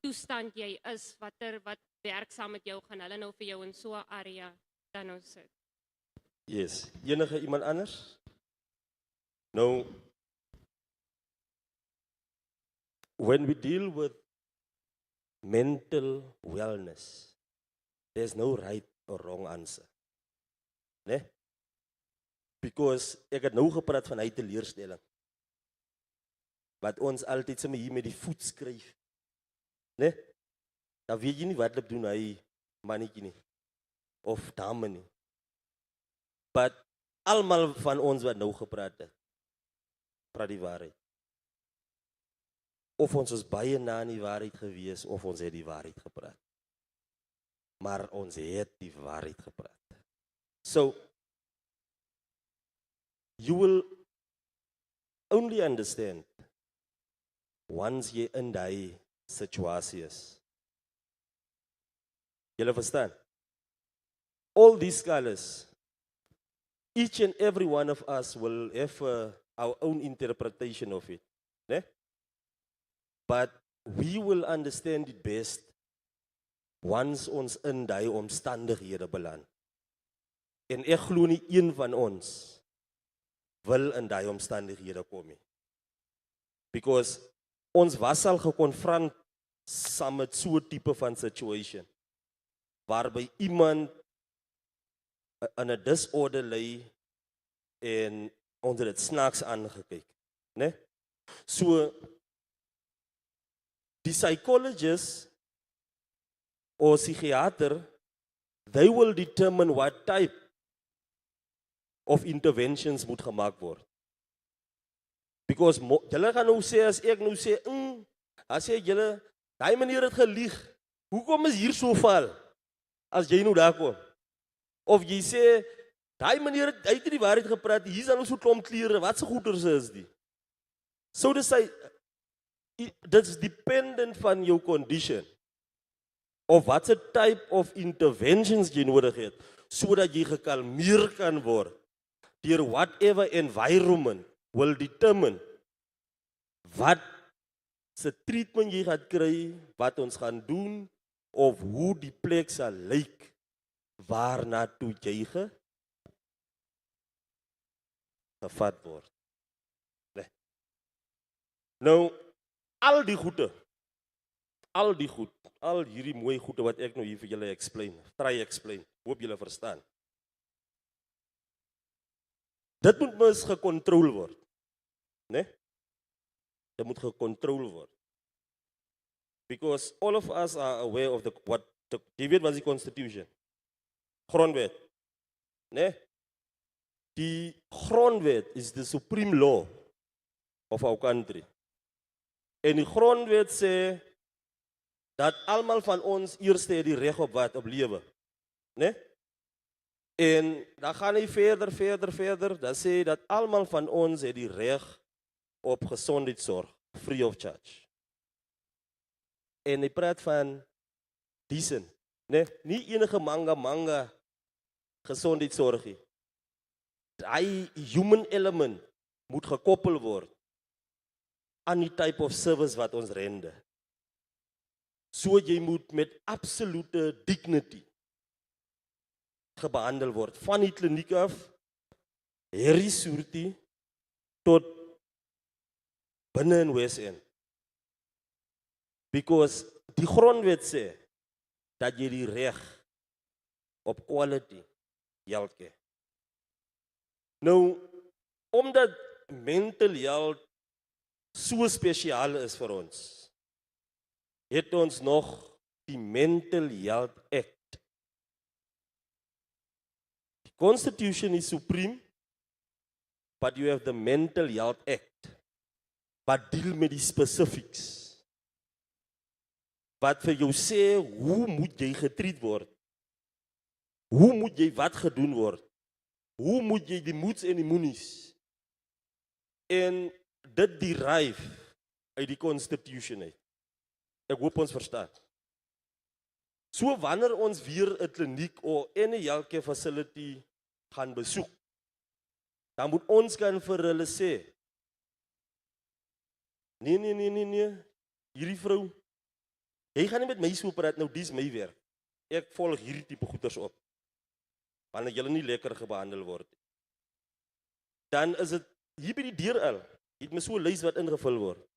toestand jy is, wat werksaam met jou gaan hulle nou vir jou in so 'n area dan nou sit. Yes. Enige iemand anders? Nou, when we deal with mental wellness, there's no right or wrong answer. Né? Because ek het nou gepraat van hy teleurstelling. Wat ons altyd sommer hier met die voet skryf. Né? Dan weet jy nie wat hulle doen hy mannetjie nie. Of dame nie. But almal van ons wat nou gepraat het, praat die waarheid. Of ons is baie na in die waarheid gewees, of ons het die waarheid gepraat. Maar ons het die waarheid gepraat. So, you will only understand once jy in die situasie is. Julle verstaan? All these colors, each and every one of us will have our own interpretation of it. Ne? But we will understand it best once ons in die omstandighede beland. En ek glo nie een van ons wil in die omstandighede kom nie. Because ons was al gekonfront saam met so 'n tipe van situation waarby iemand in 'n disorder lê en ons het dit snaaks aangekyk, né? So die psychologist or psychiater, they will determine what type of interventions moet gemaak word. Because julle gaan nou sê, as ek nou sê, as jy julle, die meneer het gelieg, hoekom is hier so val, as jy nou daar kom? Of jy sê, die meneer het uit die waarheid gepraat, hier is al so klomp klere, wat se goeders is die? So that's dependent van jou condition, of wat se type of interventions jy nodig het, sodat jy gekalmeer kan word, deur whatever environment will determine wat se treatment jy gaan kry, wat ons gaan doen, of hoe die plek sal lyk, waarna toe jy gevat word. Nee. Nou, al die goed, al hierdie mooi goede wat ek nou hier vir julle explain, hoop julle verstaan. Dit moet mens gecontrole word. Nee? Dit moet gecontrole word. Because all of us are aware of jy weet wat is die constitution? Grondwet. Nee? Die grondwet is the supreme law of our country. En die grondwet sê dat almal van ons eerste het die reg op wat? Op lewe. Nee? En dan gaan hy verder, dan sê dat almal van ons het die reg op gesondheidsorg, free of charge. En hy praat van decent, né? Nie enige manga gesondheidsorg nie. Daai human element moet gekoppel word aan die type of service wat ons rende. So jy moet met absolute dignity gebehandel word, van die kliniek af, Harry Soortie, tot binne in West End. Because die grondwet sê, dat jy die reg op quality healthcare. Nou, omdat mental health so spesiaal is vir ons, het ons nog die Mental Health Act. The Constitution is supreme, but you have the Mental Health Act, wat deal met die specifics. Wat vir jou sê, hoe moet jy getreed word? Hoe moet jy wat gedoen word? Hoe moet jy die moeds en die moenies? En dit derive uit die Constitution uit. Ek hoop ons verstaan. So wanneer ons weer 'n kliniek of any healthcare facility gaan besoek, dan moet ons kan vir hulle sê, nee, hierdie vrou, jy gaan nie met my so praat, nou dis my werk. Ek volg hierdie tipe goeders op. Wanneer julle nie lekker gebehandel word. Dan is dit hier by die deur al, het my so 'n lys wat ingevul word.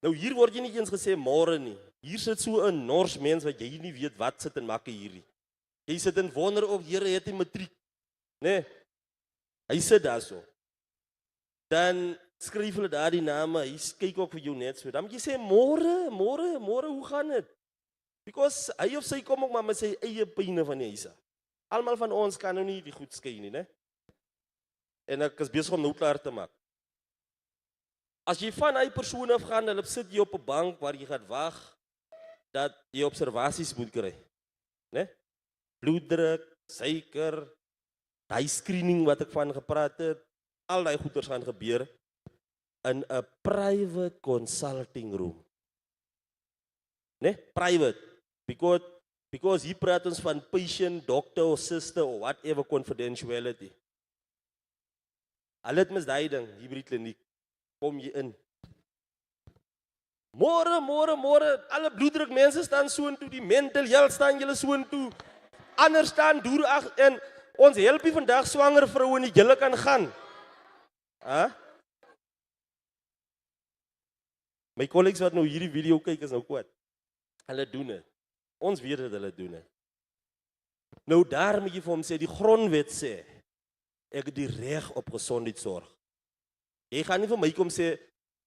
Nou hier word jy nie eens gesê môre nie. Hier sit so 'n nors mens wat jy nie weet wat sit en maak hierdie. Jy sit en wonder of Here het hy matriek. Nee. Hy sit daar so. Dan skryf hulle daar die name, hy kyk ook vir jou net so. Dan moet jy sê môre, hoe gaan dit? Because hy of sy kom ook maar met sy eie pyne van die huis af. Almal van ons kan nou nie die goed skei nie, né? En ek is besig om nou klaar te maak. As jy van hy persoon af gaan, hulle sit jy op 'n bank waar jy gaan wag dat jy observasies moet kry, né? Bloeddruk, suiker, daai screening wat ek van gepraat het, al daai goeders gaan gebeur in 'n private consulting room. Né? Private. Because hier praat ons van patient, doctor or sister or whatever confidentiality. Al het mis daai ding, hier by die kliniek, kom jy in. Môre, alle bloeddruk mense staan so intoe, die mental health staan julle so intoe, ander staan deur en ons help nie vandag swanger vroue nie, julle kan gaan. My colleagues wat nou hierdie video kyk is nou kwaad. Hulle doen dit. Ons weet dat hulle doen dit. Nou daar moet jy vir hom sê, die grondwet sê, ek het die reg op gesondheidsorg. Jy gaan nie vir my kom sê,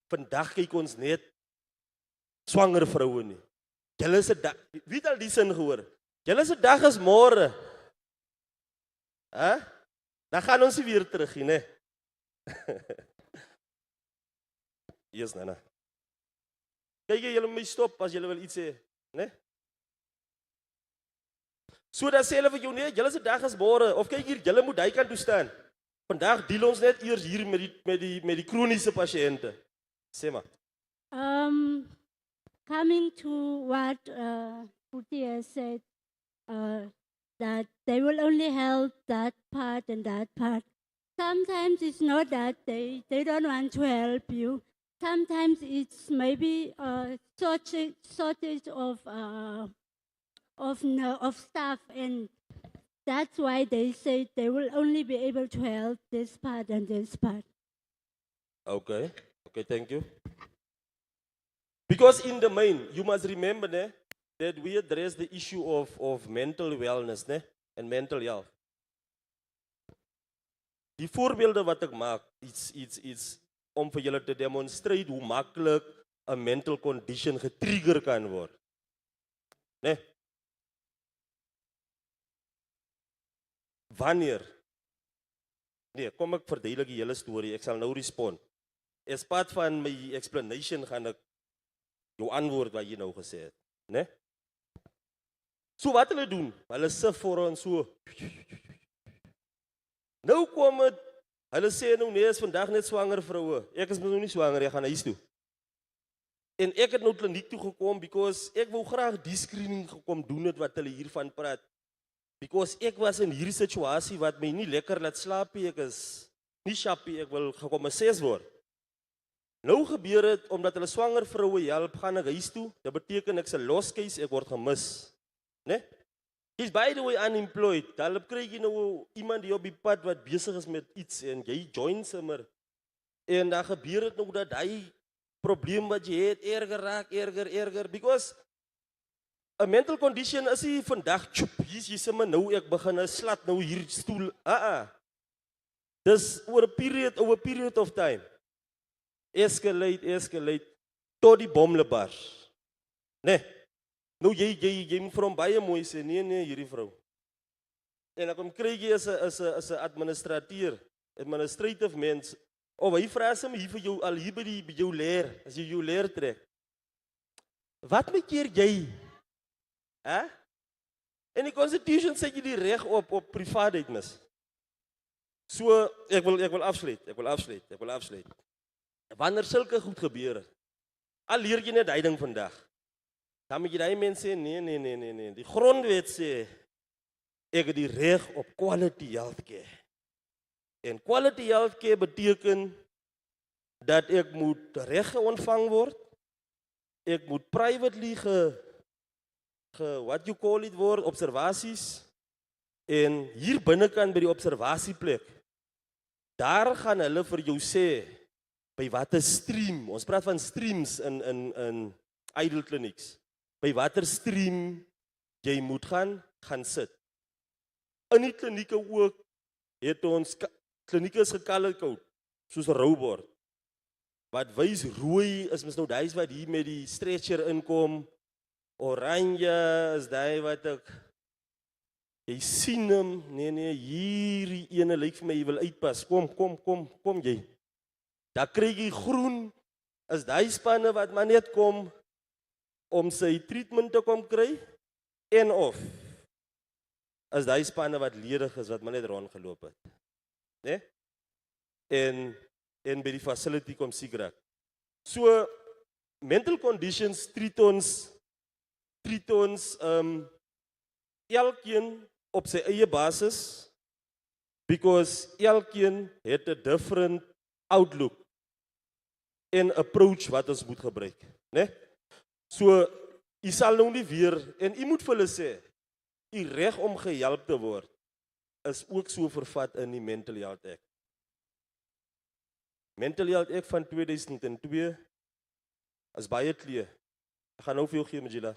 vandag kyk ons net swanger vroue nie. Julle se dag, wie het al die sin gehoor? Julle se dag is môre. Dan gaan ons nie weer terug nie, né? Yes, Nana. Kyk, julle moet my stop as julle wil iets sê, né? So dan sê hulle vir jou, nee, julle se dag is môre, of kyk hier, julle moet hy kan toestaan. Vandag deel ons net eers hier met die kroniese pasiënte. Sê maar. Coming to what Puti has said, that they will only help that part and that part. Sometimes it's not that they don't want to help you. Sometimes it's maybe a shortage of staff, and that's why they say they will only be able to help this part and this part. Okay, thank you. Because in the main, you must remember that we address the issue of mental wellness and mental health. Die voorbeelde wat ek maak, it's om vir julle te demonstrate hoe maklik 'n mental condition getrigger kan word. Né? Wanneer? Nee, kom ek verduidelik die hele storie, ek sal nou respond. As part van my explanation gaan ek jou antwoord wat jy nou gesê het, né? So wat hulle doen? Hulle sif vir ons so. Nou kom het, hulle sê nou nee, is vandag net swanger vroue. Ek is nou nie swanger, ek gaan huis toe. En ek het nou kliniek toe gekom because ek wou graag die screening gekom doen het wat hulle hiervan praat. Because ek was in hierdie situasie wat my nie lekker laat slaap nie, ek is nie sharpie, ek wil gekompenseer word. Nou gebeur het, omdat hulle swanger vroue help, gaan ek huis toe, dat beteken ek is 'n lost case, ek word gemis. Né? He's by the way unemployed. Hulle kry jy nou iemand die op die pad wat besig is met iets en jy join sommer. En dan gebeur het nou dat hy probleem wat jy het erger raak, erger, because a mental condition is nie vandag, hier is jy nou, ek begin 'n slat nou hier stoel, Dis over a period of time. Escalate, tot die bomle bars. Nee, nou jy moet vir hom baie mooi sê, nee, hierdie vrou. En dan kom kry jy as 'n administrative mens, of hy vra sy my hier vir jou, al hier by jou leer, as jy jou leer trek. Wat my keer jy? En die constitution sê jy die reg op privaatheid mis. So, ek wil afsluit. Wanneer sulke goed gebeur, al leer jy net hy ding vandag, dan moet jy die mense sê, nee, die grondwet sê, ek het die reg op quality healthcare. En quality healthcare beteken, dat ek moet reg ontvang word, ek moet privately what you call it word, observasies, en hier binnekant by die observasieplek, daar gaan hulle vir jou sê, by watter stream, ons praat van streams in idle clinics, by watter stream jy moet gaan sit. In die klinieke ook, het ons, klinieke is gecolor code, soos 'n roubord. Wat wys rooi is mis nou die wat hier met die stretcher inkom, oranje is die wat ek, jy sien hom, nee, hierdie ene lyk vir my, jy wil uitpas, kom jy. Dan kry jy groen, is die spanne wat maar net kom, om sy treatment te kom kry, en of, is die spanne wat ledig is, wat maar net rondgeloop het. Nee? En by die facility kom siek raak. So, mental conditions treat ons elkeen op sy eie basis, because elkeen het 'n different outlook en approach wat ons moet gebruik. Nee? So, jy sal nou nie weer, en jy moet vir hulle sê, die reg om gehelp te word, is ook so vervat in die Mental Health Act. Mental Health Act van 2002 is baie klee. Ek gaan nou vir jou gee, Magila.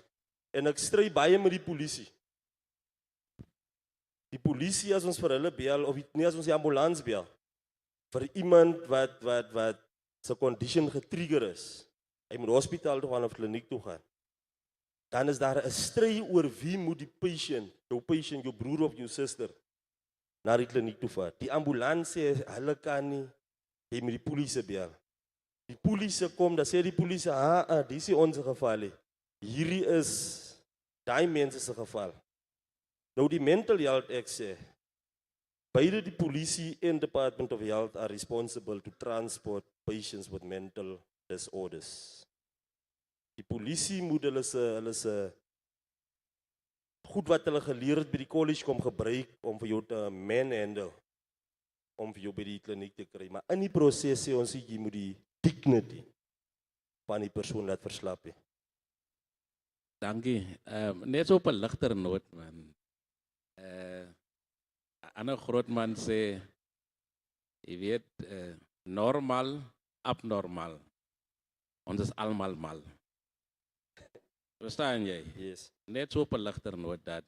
En ek stry baie met die polisie. Die polisie, as ons vir hulle bel, of nie as ons die ambulans bel, vir iemand wat sy condition getrigger is, hy moet hospitaal toe gaan of kliniek toe gaan, dan is daar 'n stry oor wie moet die patient, jou broer of jou suster, na die kliniek toe vat. Die ambulans sê, hulle kan nie, jy moet die polisie bel. Die polisie kom, dan sê die polisie, die is onze geval. Hierdie is die mense se geval. Nou die Mental Health Act sê, beide die polisie en Department of Health are responsible to transport patients with mental disorders. Die polisie moet hulle se goed wat hulle geleer het by die college kom gebruik om vir jou te manhandle, om vir jou by die kliniek te kry. Maar in die proses sê ons jy moet die dignity van die persoon laat verslap. Dankie. Net so op 'n ligter noot, man. 'n ander groot man sê, jy weet, normal, abnormal. Ons is almal mal. Verstaan jy? Yes. Net so op 'n ligter noot dat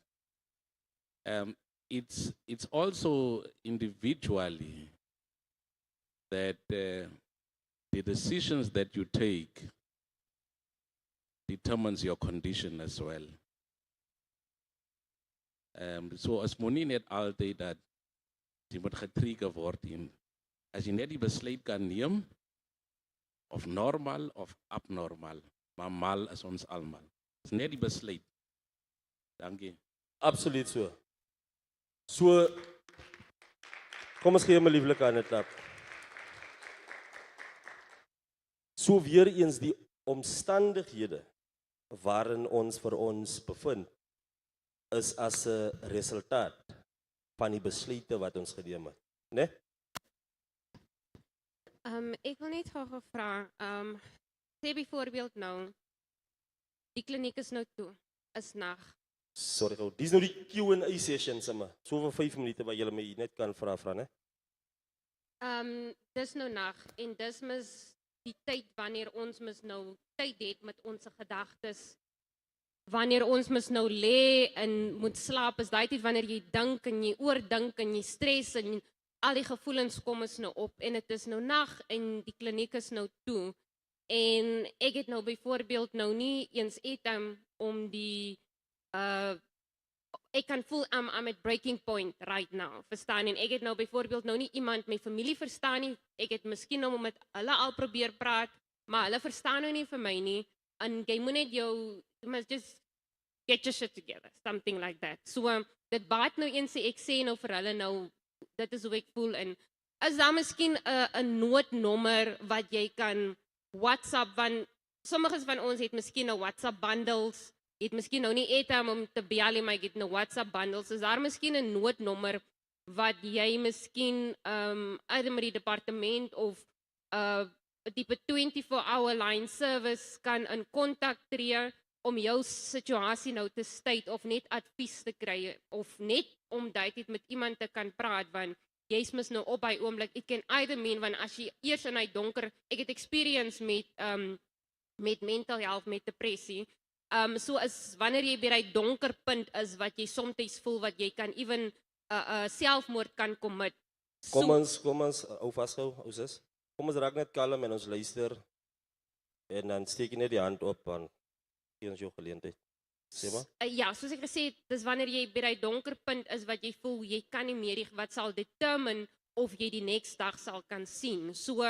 it's also individually that the decisions that you take determines your condition as well. So as moenie net altyd dat jy moet getrigger word in, as jy net die besluit kan neem, of normal of abnormal, maar mal is ons almal. Dis net die besluit. Dankie. Absoluut so. So, kom ons gee my lieflike aan 'n klap. So weer eens omstandighede waarin ons vir ons bevind is as 'n resultaat van die besluite wat ons geneem het, né? Ek wil net gou vra, sê byvoorbeeld nou, die kliniek is nou toe, is nag. Sorry gou, dis nou die Q&A session sommer. So vir 5 minute waar julle my net kan vra, né? Dis nou nag en dis mis die tyd wanneer ons mis nou tyd het met ons gedagtes. Wanneer ons mis nou lê en moet slaap, is daai tyd wanneer jy dink en jy oordink en jy stres en al die gevoelens kom is nou op en dit is nou nag en die kliniek is nou toe. En ek het nou byvoorbeeld nou nie eens eet om die ek kan voel I'm at breaking point right now, verstaan? En ek het nou byvoorbeeld nou nie iemand, my familie verstaan nie, ek het miskien nou met hulle al probeer praat, maar hulle verstaan nou nie vir my nie, en jy moet net you must just get your shit together, something like that. So, dit baat nou eens, ek sê nou vir hulle nou, dit is hoe ek voel, en is daar miskien 'n noodnommer wat jy kan WhatsApp, want sommiges van ons het miskien nou WhatsApp bundles, het miskien nou nie eet om te bel nie, maar ek het nou WhatsApp bundles. Is daar miskien 'n noodnommer wat jy miskien uit met die departement of tipe 24-hour line service kan in kontak tree om jou situasie nou te state of net advies te kry of net om dit met iemand te kan praat, want jy's mis nou op by oomblik. Ek ken either mean, want as jy eers in hy donker, ek het experience met mental health, met depressie. So is wanneer jy by die donker punt is wat jy soms voel wat jy kan even selfmoord kan commit. Kom ons hou vasgou, ouses. Kom ons raak net kalm en ons luister. En dan steek jy net die hand op en gee ons jou geleentheid. Sê maar. Ja, soos ek gesê het, dis wanneer jy by die donker punt is wat jy voel jy kan nie meer, wat sal determine of jy die next dag sal kan sien. So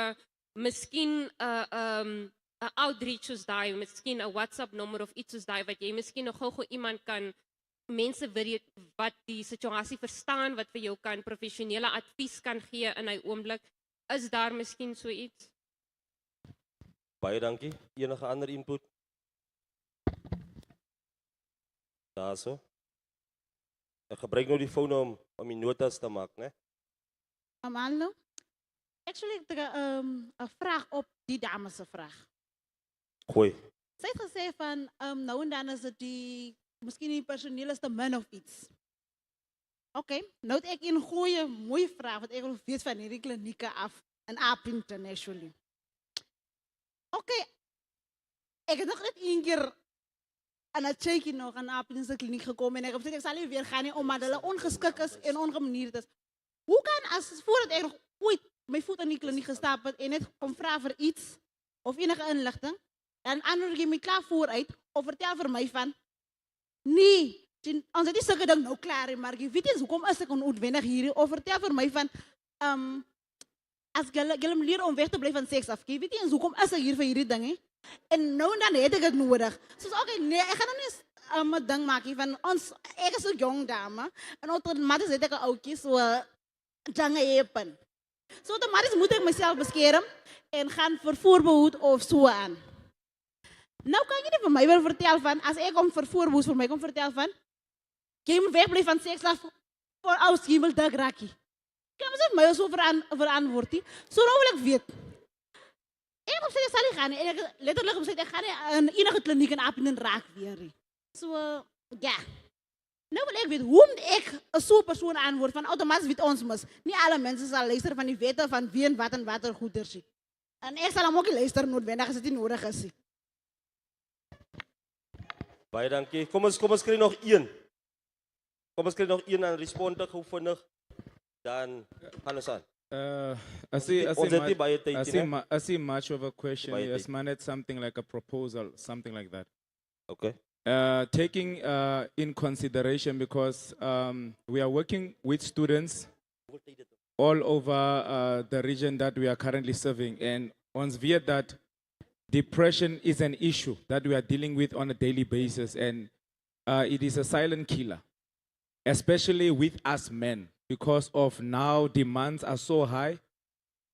miskien 'n outreach soos daai, miskien 'n WhatsApp nommer of iets soos daai wat jy miskien nog gou iemand kan, mense wat die situasie verstaan, wat vir jou kan professionele advies kan gee in hy oomblik. Is daar miskien so iets? Baie dankie. Enige ander input? Daarso. Ek gebruik nou die foon om die notas te maak, né? Amalo, actually ek het 'n vraag op die dames se vraag. Gooi. Sy het gesê van nou en dan is dit die miskien die personeel is te min of iets. Oké, nou het ek 'n goeie mooi vraag wat ek wil weet van hierdie klinieke af in Appington actually. Oké, ek het nog net 1 keer aan 'n check-in nog aan Appington se kliniek gekom en ek het gesê ek sal nie weer gaan nie omdat hulle ongeskik is en ongemanierd is. Hoe kan as voordat ek nog ooit my voet in die kliniek gestap het en net kom vra vir iets of enige inligting, dan antwoord jy my klaar vooruit of vertel vir my van nee, ons het nie sulke ding nou klaar nie, maar jy weet eens hoekom is ek onnoodwendig hier of vertel vir my van as jy leer om weg te bly van seks af, jy weet eens hoekom is ek hier vir hierdie ding nie? En nou en dan het ek dit nodig. Soos okay, nee, ek gaan nou nie 'n ding maak hier van ons, ek is so jong dame en outomaties het ek 'n ouetjie so dinge happen. So outomaties moet ek myself beskerm en gaan vir voorbehoed of so aan. Nou kan jy nie vir my wil vertel van, as ek om vir voorbehoed vir my kom vertel van, jy moet wegbly van seks af voor ouds jy wil dik raakie. Kan mens my so verantwoord nie? So nou wil ek weet. Ek het gesê ek sal nie gaan nie. En ek letterlik gesê ek gaan nie in enige kliniek in Appington raak weer nie. So ja. Nou wil ek weet hoe moet ek 'n so 'n persoon antwoord van outomaties weet ons mos. Nie alle mense sal luister van die wette van wie en wat goeders is. En ek sal hom ook nie luister noodwendig as dit nie nodig is nie. Baie dankie. Kom ons kry nog 1. Kom ons kry nog 1 en responde gou vinnig. Dan gaan ons aan. I see much of a question. Yes, man, it's something like a proposal, something like that. Okay. Taking in consideration because we are working with students all over the region that we are currently serving, and ons weet that depression is an issue that we are dealing with on a daily basis, and it is a silent killer, especially with us men, because of now demands are so high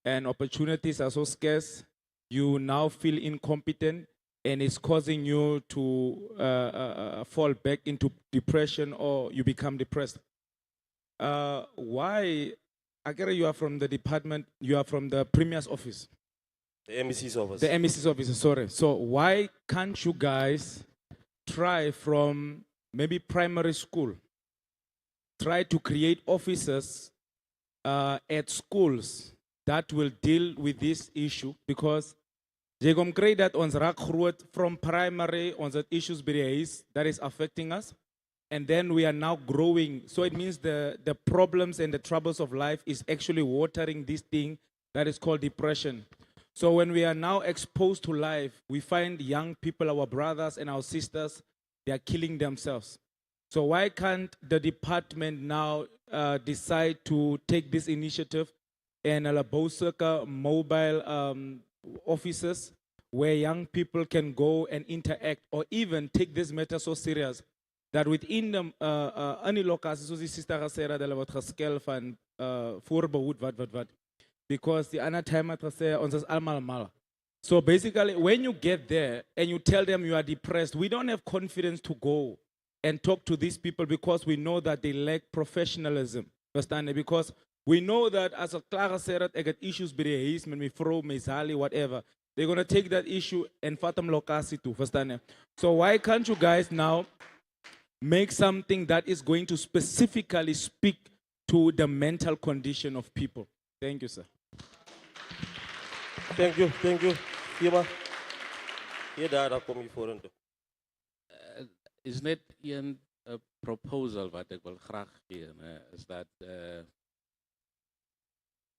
and opportunities are so scarce. You now feel incompetent. and it's causing you to fall back into depression or you become depressed. Why, Agara, you are from the department, you are from the Premier's office. The MEC's office. The MEC's office, sorry. So why can't you guys try from maybe primary school, try to create offices at schools that will deal with this issue? Because jy kom kry dat ons raak groot from primary, ons het issues by die huis that is affecting us. And then we are now growing. So it means the problems and the troubles of life is actually watering this thing that is called depression. So when we are now exposed to life, we find young people, our brothers and our sisters, they are killing themselves. So why can't the department now decide to take this initiative and Bosaka mobile offices where young people can go and interact, or even take this matter so serious that within the any locaties, soos die sister gesê het, hulle word geskel van voorbehoed wat. Because the other time het gesê ons is almal mal. So basically, when you get there and you tell them you are depressed, we don't have confidence to go and talk to these people because we know that they lack professionalism. Understand? Because we know that as a Clara said, I get issues with the haze, my fro, my zali, whatever. They're going to take that issue and fatam lokasi too. Understand? So why can't you guys now make something that is going to specifically speak to the mental condition of people? Thank you, sir. Thank you. Hier daar kom je voor toe. Is net een proposal wat ik wil graag gee, is dat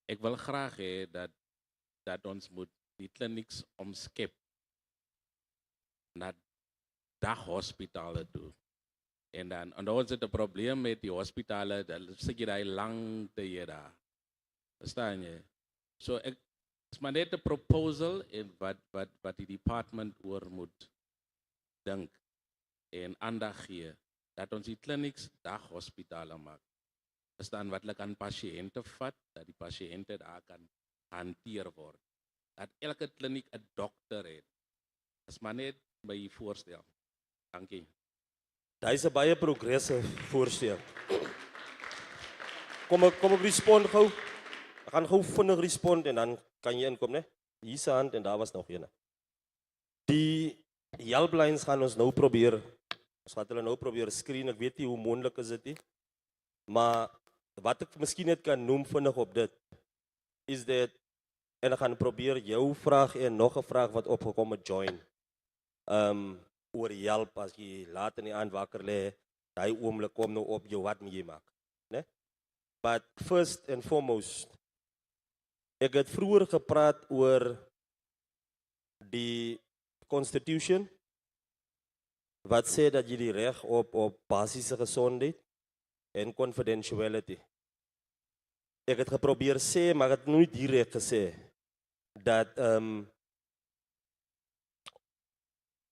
ik wil graag hê dat ons moet die klinieks omskep na daghospitale toe. En dan ons het 'n probleem met die hospitale, dat sit jy daai lang te hier daar. Verstaan jy? So ek is maar net 'n proposal en wat die department oor moet dink en aandag gee dat ons die klinieks daghospitale maak. Verstaan wat hulle kan pasiënte vat, dat die pasiënte daar kan hanteer word. Dat elke kliniek 'n dokter het. Dis maar net my voorstel. Dankie. Daar is 'n baie progressive voorstel. Kom ek respond gou. Ek gaan gou vinnig respond en dan kan jy inkom, né? Hier se hand en daar was nog een. Die helplines gaan ons nou probeer. Ons gaan hulle nou probeer screen. Ek weet nie hoe moontlik is dit nie. Maar wat ek miskien net kan noem vinnig op dit is dat en ek gaan probeer jou vraag en nog 'n vraag wat opgekom het join. Oor help as jy laat in die aand wakker lê, daai oomblik kom nou op jou, wat moet jy maak, né? But first and foremost, ek het vroeër gepraat oor die constitution wat sê dat jy die reg op basiese gesondheid en confidentiality. Ek het geprobeer sê, maar ek het nooit direk gesê dat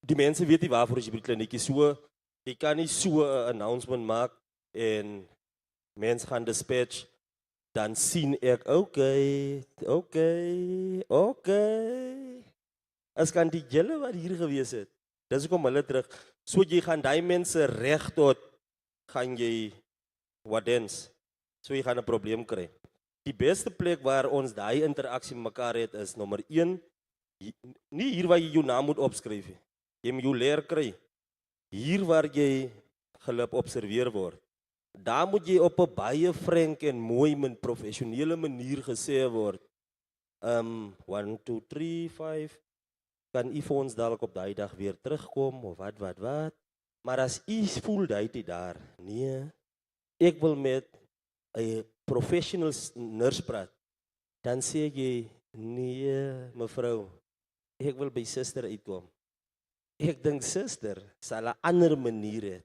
die mense weet nie waarvoor jy by die kliniek is. So jy kan nie so 'n announcement maak en mense gaan dispatch, dan sien ek okay. As kan die julle wat hier gewees het. Dis hoekom hulle terug. So jy gaan daai mense reg tot gaan jy wadens. So jy gaan 'n probleem kry. Die beste plek waar ons daai interaksie met mekaar het is nommer 1, nie hier waar jy jou naam moet opskryf nie. Jy moet jou leer kry. Hier waar jy gelip observeer word. Daar moet jy op 'n baie frank en mooi en professionele manier gesê word. 1 2 3 5 kan u vir ons dalk op daai dag weer terugkom of wat. Maar as u voel dat jy daar, nee, ek wil met 'n professional nurse praat, dan sê jy, nee, mevrou, ek wil by suster uitkom. Ek dink suster sal 'n ander manier hê.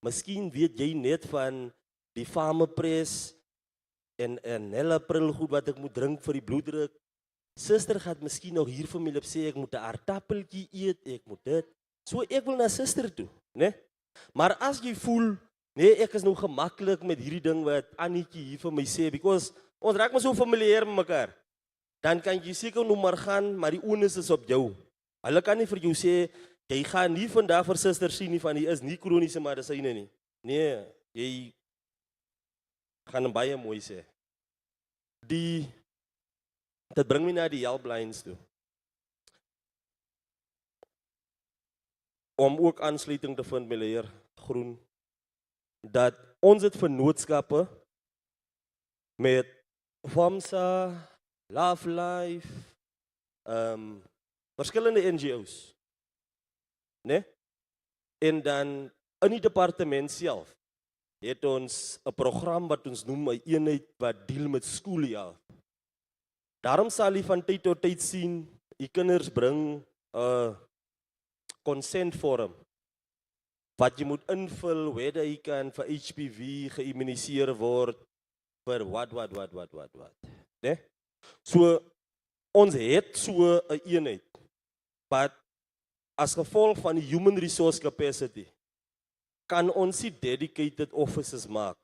Miskien weet jy net van die Famepres en Nella pril goed wat ek moet drink vir die bloeddruk. Suster gaan miskien nog hier vir my lip sê ek moet 'n aardappeltjie eet, ek moet dit. So ek wil na suster toe, né? Maar as jy voel, nee, ek is nou gemaklik met hierdie ding wat Annetjie hier vir my sê, because ons raak maar so familier met mekaar. Dan kan jy seker nou maar gaan, maar die onus is op jou. Hulle kan nie vir jou sê jy gaan nie vandag vir suster sien nie van die is nie kroniese medisyne nie. Nee, jy gaan hom baie mooi sê. Dit bring my na die helplines toe. Om ook aansluiting te vind met leer groen, dat ons het vennootskappe met FAMSA, Love Life, verskillende NGO's. Nee? En dan in die departement self het ons 'n program wat ons noem 'n eenheid wat deel met skooljaar. Daarom sal jy van tyd tot tyd sien, die kinders bring 'n consent vorm wat jy moet invul, whether jy kan vir HPV geïmmuniseer word, vir wat. Nee? So, ons het so 'n eenheid, but as gevolg van die human resource capacity, kan ons nie dedicated offices maak,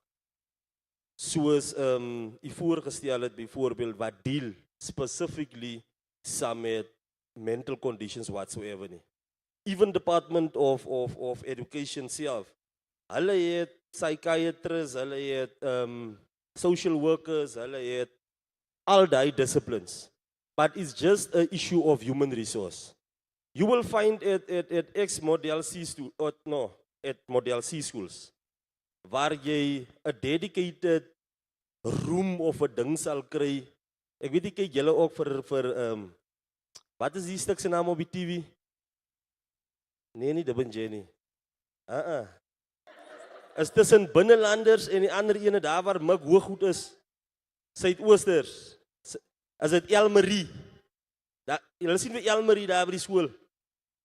soos die voorgestel het, byvoorbeeld, wat deal specifically saam met mental conditions whatsoever nie. Even Department of Education self, hulle het psychiatrists, hulle het social workers, hulle het all die disciplines. But it's just an issue of human resource. You will find it at ex-Model C at Model C schools, waar jy 'n dedicated room of 'n ding sal kry. Ek weet nie, kyk julle ook vir wat is die stuk se naam op die TV? Nee, nie Dubbin Jenny. Is tussen binnelanders en die ander ene daar waar mik hooggoed is. Suidoosters. Is dit Elmarie? Julle sien vir Elmarie daar by die skool,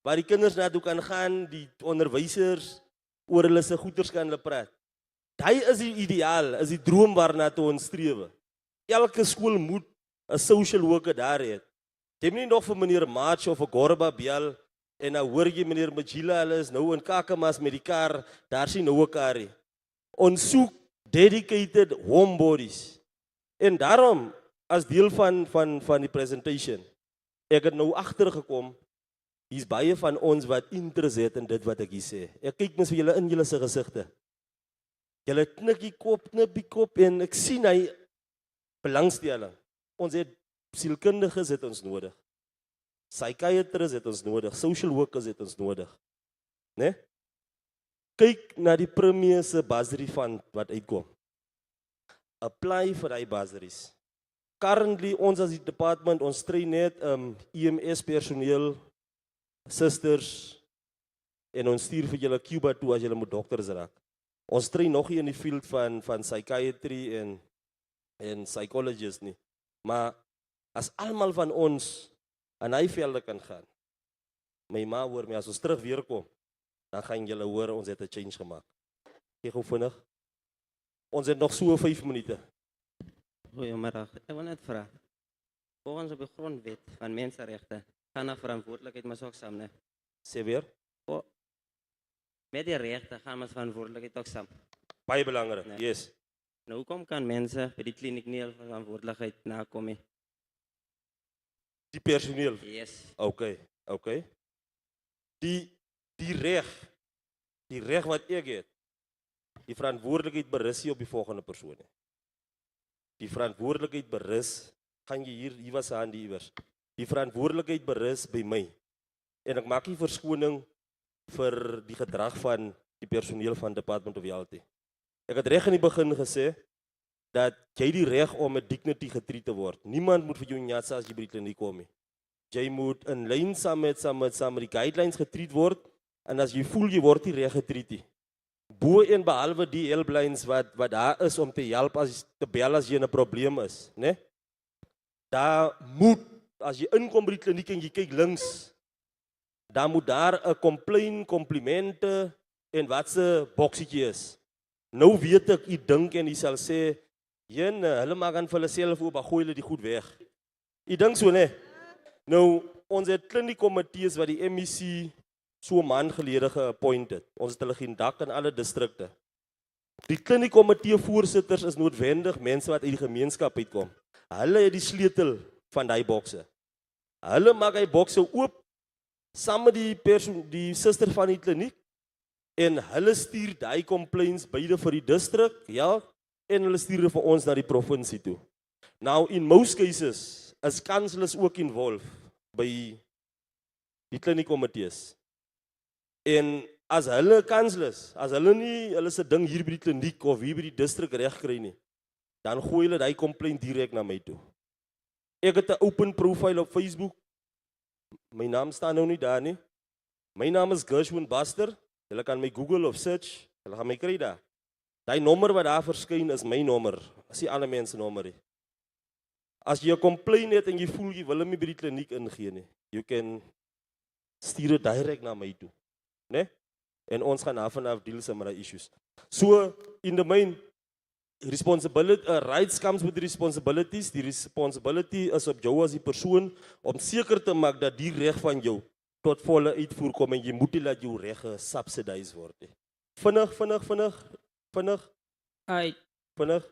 waar die kinders na toe kan gaan, die onderwysers oor hulle se goeters kan hulle praat. Daai is die ideaal, is die droom waarna toe ons streef. Elke skool moet 'n social worker daar hê. Jy moet nie nog vir meneer March of 'n Gorba bel en nou hoor jy meneer Majila, hulle is nou in Kakamas met die kar, daar sien nou 'n kar. Ons soek dedicated homebodies. En daarom, as deel van die presentation, ek het nou agtergekom, hier's baie van ons wat interesse het in dit wat ek hier sê. Ek kyk mens vir julle in julle se gesigte. Julle knik die kop en ek sien hy belangstelling. Ons het sielkundiges het ons nodig. Psychiatrists het ons nodig, social workers het ons nodig. Né? Kyk na die premier se bursary fund wat uitkom. Apply vir daai bursaries. Currently ons as die department, ons train net EMS personeel, sisters, en ons stuur vir julle Cuba toe as julle moet dokters raak. Ons train nog nie in die field van psychiatry en psychologists nie. Maar as almal van ons aan hy velde kan gaan, my ma hoor my, as ons terug weer kom, dan gaan julle hoor, ons het 'n change gemaak. Kyk hoe vinnig. Ons het nog so 5 minute. Goeiemiddag. Ek wil net vra. Volgens op die grondwet van menseregte, gaan na verantwoordelikheid maar ook saam, né? Sê weer? Met die regte gaan ons verantwoordelikheid ook saam. Baie belangrik, nee. Yes. Nou, hoekom kan mense by die kliniek nie hulle verantwoordelikheid nakom nie? Die personeel? Yes. Okay. Die reg wat ek het, die verantwoordelikheid berus nie op die volgende persoon nie. Die verantwoordelikheid berus, gaan jy hier was 'n hand iewers. Die verantwoordelikheid berus by my. En ek maak nie verskoning vir die gedrag van die personeel van Department of Health. Ek het reg in die begin gesê dat jy die reg om met dignity getreed te word. Niemand moet vir jou nyatsa as jy by die kliniek kom nie. Jy moet in lyn saam met die guidelines getreed word, en as jy voel jy word nie reg getreed nie, bo en behalwe die helplines wat daar is om te help te bel as jy in 'n probleem is, né? Daar moet, as jy inkom by die kliniek en jy kyk links, dan moet daar 'n komplimente en wat se boksietjie is. Nou weet ek, jy dink en jy sal sê, hulle maak aan vir hulle self oop, gooi hulle die goed weg. Jy dink so, né? Nou, ons het kliniekkomitees wat die MEC so 'n maand gelede geappoint het. Ons het hulle geen dak in alle distrikte. Die kliniekkomitee voorsitters is noodwendig mense wat uit die gemeenskap uitkom. Hulle het die sleutel van daai bokse. Hulle maak hy bokse oop saam met die suster van die kliniek, en hulle stuur daai complaints beide vir die distrik, ja, en hulle stuur dit vir ons na die provinsie toe. Now, in most cases, is councillors ook involved by die kliniekkomitees. En as hulle councillors, as hulle nie hulle se ding hier by die kliniek of hier by die distrik reg kry nie, dan gooi hulle daai complaint direk na my toe. Ek het 'n open profile op Facebook. My naam staan nou nie daar nie. My naam is Gershwin Buster. Julle kan my Google of search. Julle gaan my kry daar. Daai nommer wat daar verskyn is my nommer. Is nie ander mense nommer nie. As jy 'n complaint het en jy voel jy wil hom nie by die kliniek ingee nie, you can stuur dit direk na my toe, né? En ons gaan vanaf deel met daai issues. So in the main responsibility, rights comes with responsibilities. Die responsibility is op jou as die persoon om seker te maak dat die reg van jou tot volle uitvoer kom en jy moet nie laat jou reg gesubsidize word nie. Vinnig. Vinnig.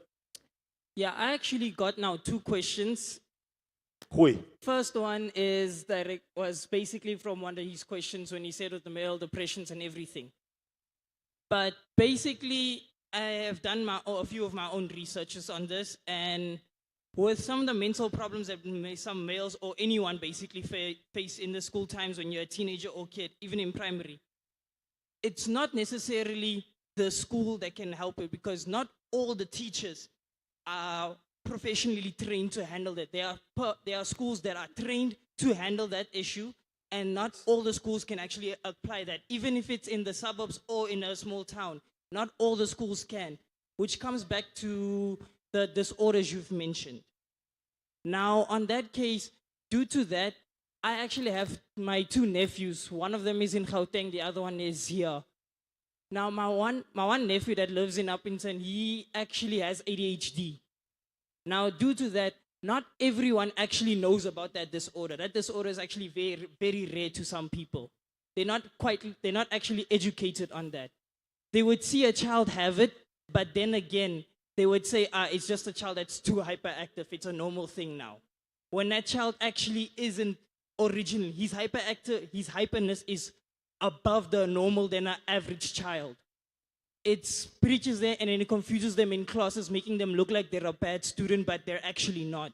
Yeah, I actually got now 2 questions. Goeie. First one is was basically from one of his questions when he said with the male depressions and everything. But basically, I have done a few of my own researches on this, and with some of the mental problems that some males or anyone basically face in the school times when you're a teenager or kid, even in primary, it's not necessarily the school that can help it, because not all the teachers are professionally trained to handle that. There are schools that are trained to handle that issue, and not all the schools can actually apply that, even if it's in the suburbs or in a small town. Not all the schools can, which comes back to the disorders you've mentioned. Now, on that case, due to that, I actually have my 2 nephews. One of them is in Gauteng, the other one is here. Now, my one nephew that lives in Uppington, he actually has ADHD. Now, due to that, not everyone actually knows about that disorder. That disorder is actually very, very rare to some people. They're not actually educated on that. They would see a child have it, but then again, they would say, it's just a child that's too hyperactive. It's a normal thing now. When that child actually isn't original, his hyperness is above the normal than an average child. It preaches there and then it confuses them in classes, making them look like they're a bad student, but they're actually not.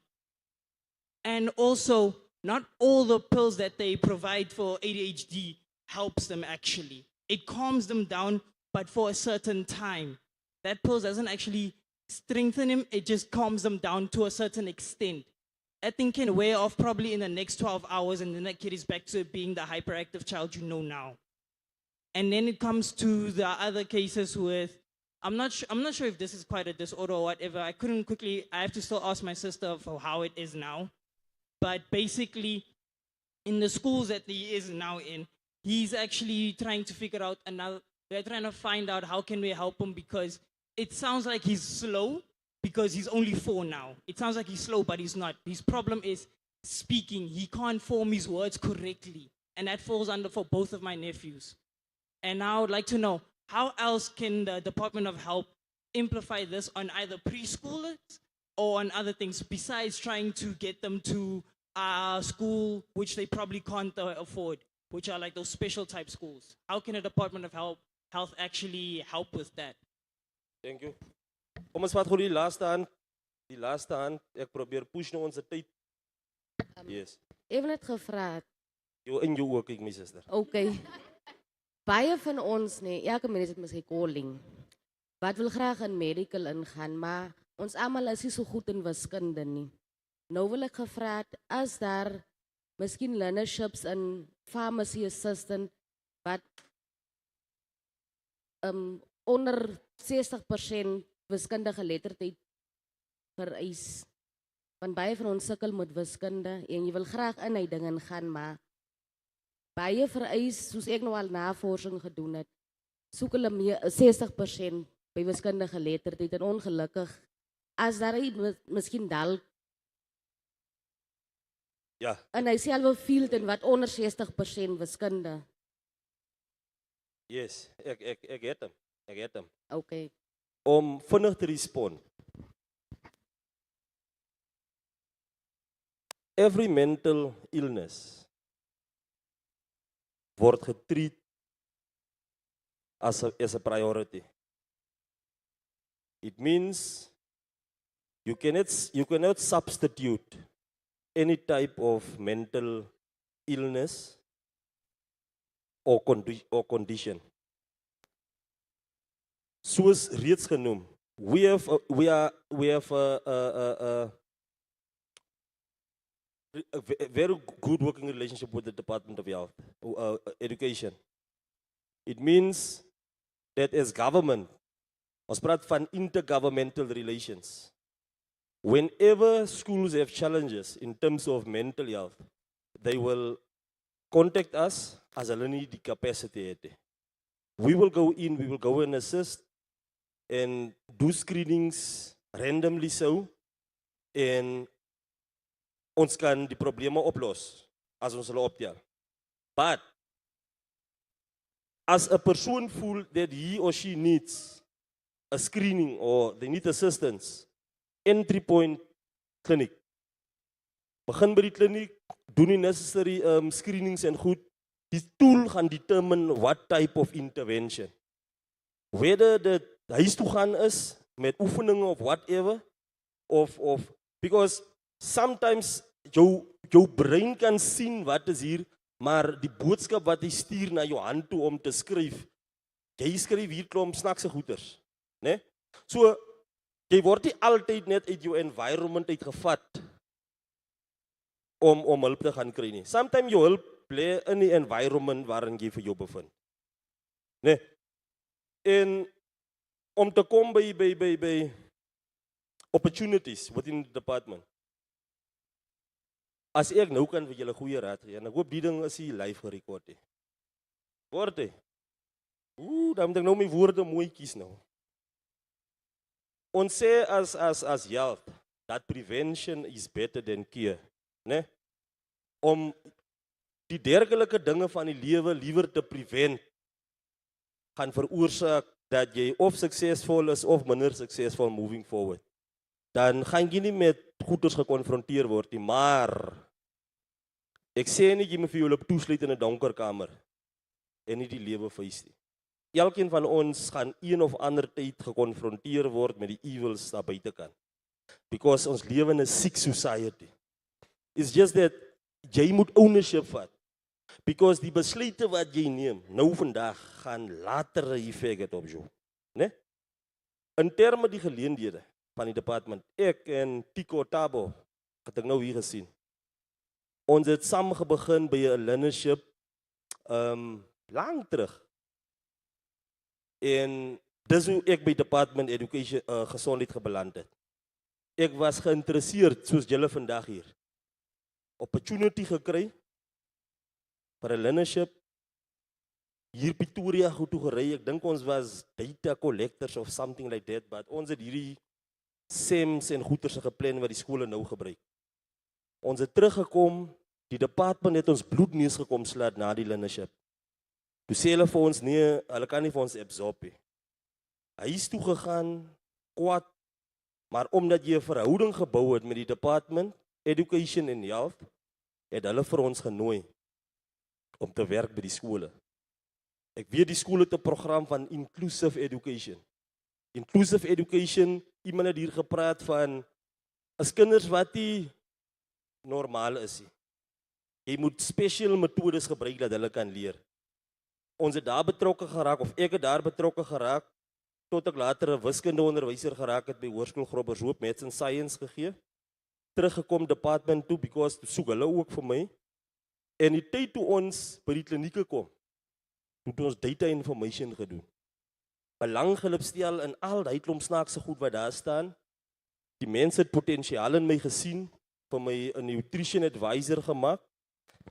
And also, not all the pills that they provide for ADHD helps them actually. It calms them down, but for a certain time. That pill doesn't actually strengthen him, it just calms them down to a certain extent. That thing can wear off probably in the next 12 hours, and then that kid is back to being the hyperactive child you know now. And then it comes to the other cases with, I'm not sure if this is quite a disorder or whatever. I have to still ask my sister for how it is now. But basically, in the schools that he is now in, he's actually trying to figure out they're trying to find out how can we help him, because it sounds like he's slow because he's only 4 now. It sounds like he's slow, but he's not. His problem is speaking. He can't form his words correctly. And that falls under for both of my nephews. And I would like to know, how else can the Department of Health amplify this on either preschoolers or on other things, besides trying to get them to a school which they probably can't afford, which are like those special type schools? How can the Department of Health actually help with that? Thank you. Kom ons vat gou die laaste hand. Die laaste hand. Ek probeer push nou ons tyd. Yes. Even het gevra. Jou in jou ook, my sister. Okay. Baie van ons, elke mens het miskien calling. Wat wil graag in medical ingaan, maar ons almal is nie so goed in wiskunde nie. Nou wil ek gevra het, as daar miskien learnerships in pharmacy assistant wat onder 60% wiskundige geletterdheid vereis. Want baie van ons sukkel met wiskunde en jy wil graag in die ding ingaan, maar baie vereis, soos ek nou al navorsing gedoen het, soek hulle meer 60% by wiskundige geletterdheid, en ongelukkig, as daar miskien dalk en hy self wil field en wat onder 60% wiskunde. Yes, ek het hem. Okay. Om vinnig te respond. Every mental illness word getreat as a priority. It means you cannot substitute any type of mental illness or condition. Soos reeds genoem, we have a very good working relationship with the Department of Health, Education. It means that as government, ons praat van intergovernmental relations. Whenever schools have challenges in terms of mental health, they will contact us as hulle nie die capacity het. We will go in, we will go and assist and do screenings randomly so, en ons kan die probleme oplos as ons hulle optel. But as a person feel that he or she needs a screening or they need assistance, entry point clinic. Begin by die kliniek, doen die necessary screenings en goed. Die tool gaan determine what type of intervention. Whether the huis toe gaan is met oefeningen of whatever, of because sometimes jou brein kan sien wat is hier, maar die boodskap wat hy stuur na jou hand toe om te skryf, jy skryf hier klomp snaakse goeders, né? So jy word nie altyd net uit jou environment uitgevat om hulp te gaan kry nie. Sometimes jou hulp bly in die environment waarin jy vir jou bevind. Nee. En om te kom by opportunities within the department. As ek nou kan vir julle goeie raad gee, en ek hoop die ding is hier live gerekord he. Word he? Dan moet ek nou my woorde mooi kies nou. Ons sê as health, that prevention is better than cure. Nee? Om die dergelike dinge van die lewe liewer te prevent, gaan veroorsaak dat jy of succesvol is of minder succesvol moving forward. Dan gaan jy nie met goeders gekonfronteer word nie, maar ek sê nie jy moet vir jou toesluit in 'n donker kamer en nie die lewe face nie. Elkeen van ons gaan een of ander tyd gekonfronteer word met die evils daar buitekant. Because ons lewe in 'n sick society. It's just that jy moet ownership vat. Because die besluite wat jy neem, nou vandag, gaan later 'n effek hê op jou. Né? In terme die geleenthede van die departement, ek en Tico Tabo, het ek nou hier gesien. Ons het saam begin by 'n learnership lang terug. En dis hoe ek by Department Education Gesondheid gebeland het. Ek was geïnteresseerd, soos julle vandag hier, opportunity gekry vir 'n learnership hier Pretoria goed toe gery. Ek dink ons was data collectors of something like that, but ons het hierdie SEMs en goeders geplan wat die skole nou gebruik. Ons het teruggekom, die department het ons bloedneus gekom slaat na die learnership. Toe sê hulle vir ons, nee, hulle kan nie vir ons absorb nie. Hy is toe gegaan, kwaad, maar omdat jy 'n verhouding gebou het met die department, Education and Health, het hulle vir ons genooi om te werk by die skole. Ek weet die skole het 'n program van Inclusive Education. Inclusive Education, iemand het hier gepraat van, as kinders wat nie normaal is nie. Jy moet special metodes gebruik dat hulle kan leer. Ons het daar betrokke geraak, of ek het daar betrokke geraak, tot ek later 'n wiskundeonderwyser geraak het by Hoërskool Groblershoop, Maths and Science gegee. Teruggekom department toe, because toe soek hulle ook vir my. En die tyd toe ons by die klinieke kom, toe het ons data information gedoen. Belang stel in al die klomp snaakse goed wat daar staan. Die mense het potensiaal in my gesien, vir my 'n nutrition advisor gemaak.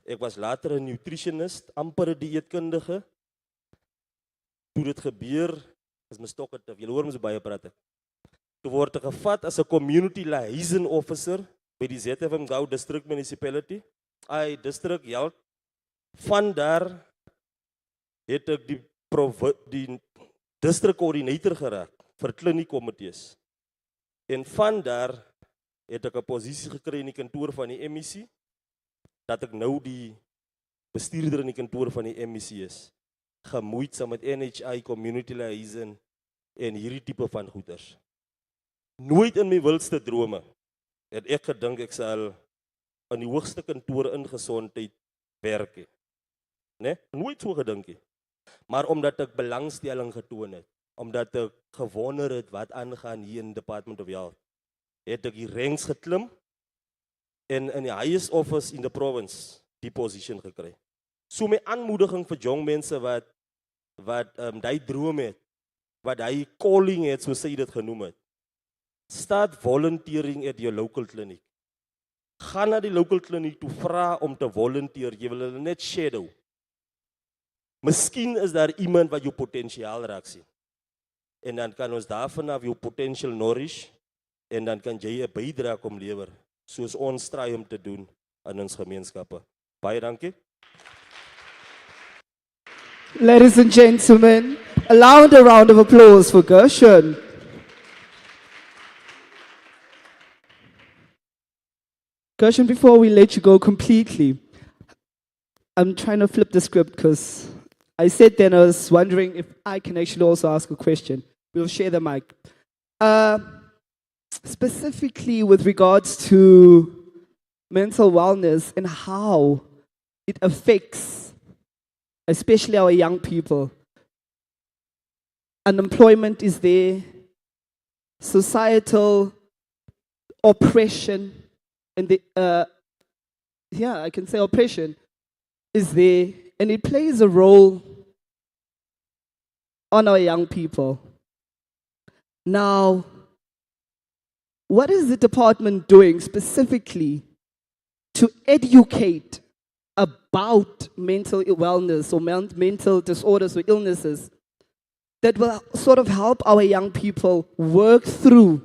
Ek was later 'n nutritionist, amper 'n dieetkundige. Toe dit gebeur, is my stok het, julle hoor my so baie praat ek. Toe word ek gevat as 'n community liaison officer by die ZFM Gau District Municipality, District Health. Van daar het ek die district coordinator geraak vir kliniekkomitees. En van daar het ek 'n posisie gekry in die kantoor van die MEC, dat ek nou die bestuurder in die kantoor van die MEC is, gemoeid saam met NHI, community liaison en hierdie tipe van goeders. Nooit in my wildste drome het ek gedink ek sal in die hoogste kantoor in gesondheid werk. Nee, nooit so gedink nie. Maar omdat ek belangstelling getoon het, omdat ek gewonder het wat aangaan hier in Department of Health, het ek die ranks geklim en in die highest office in the province die position gekry. So my aanmoediging vir jong mense wat die droom het, wat die calling het, soos hy dit genoem het. Start volunteering at your local clinic. Ga na die local clinic toe, vra om te volunteer, jy wil hulle net shadow. Miskien is daar iemand wat jou potentiaal raak sien. En dan kan ons daarvan af jou potential nourish, en dan kan jy 'n bydrae kom lewer, soos ons try om te doen in ons gemeenskappe. Baie dankie. Ladies and gentlemen, allow a round of applause for Gershon. Gershon, before we let you go completely, I'm trying to flip the script because I said then I was wondering if I can actually also ask a question. We'll share the mic. Specifically with regards to mental wellness and how it affects, especially our young people. Unemployment is there, societal oppression, and I can say oppression is there, and it plays a role on our young people. Now, what is the department doing specifically to educate about mental wellness or mental disorders or illnesses that will sort of help our young people work through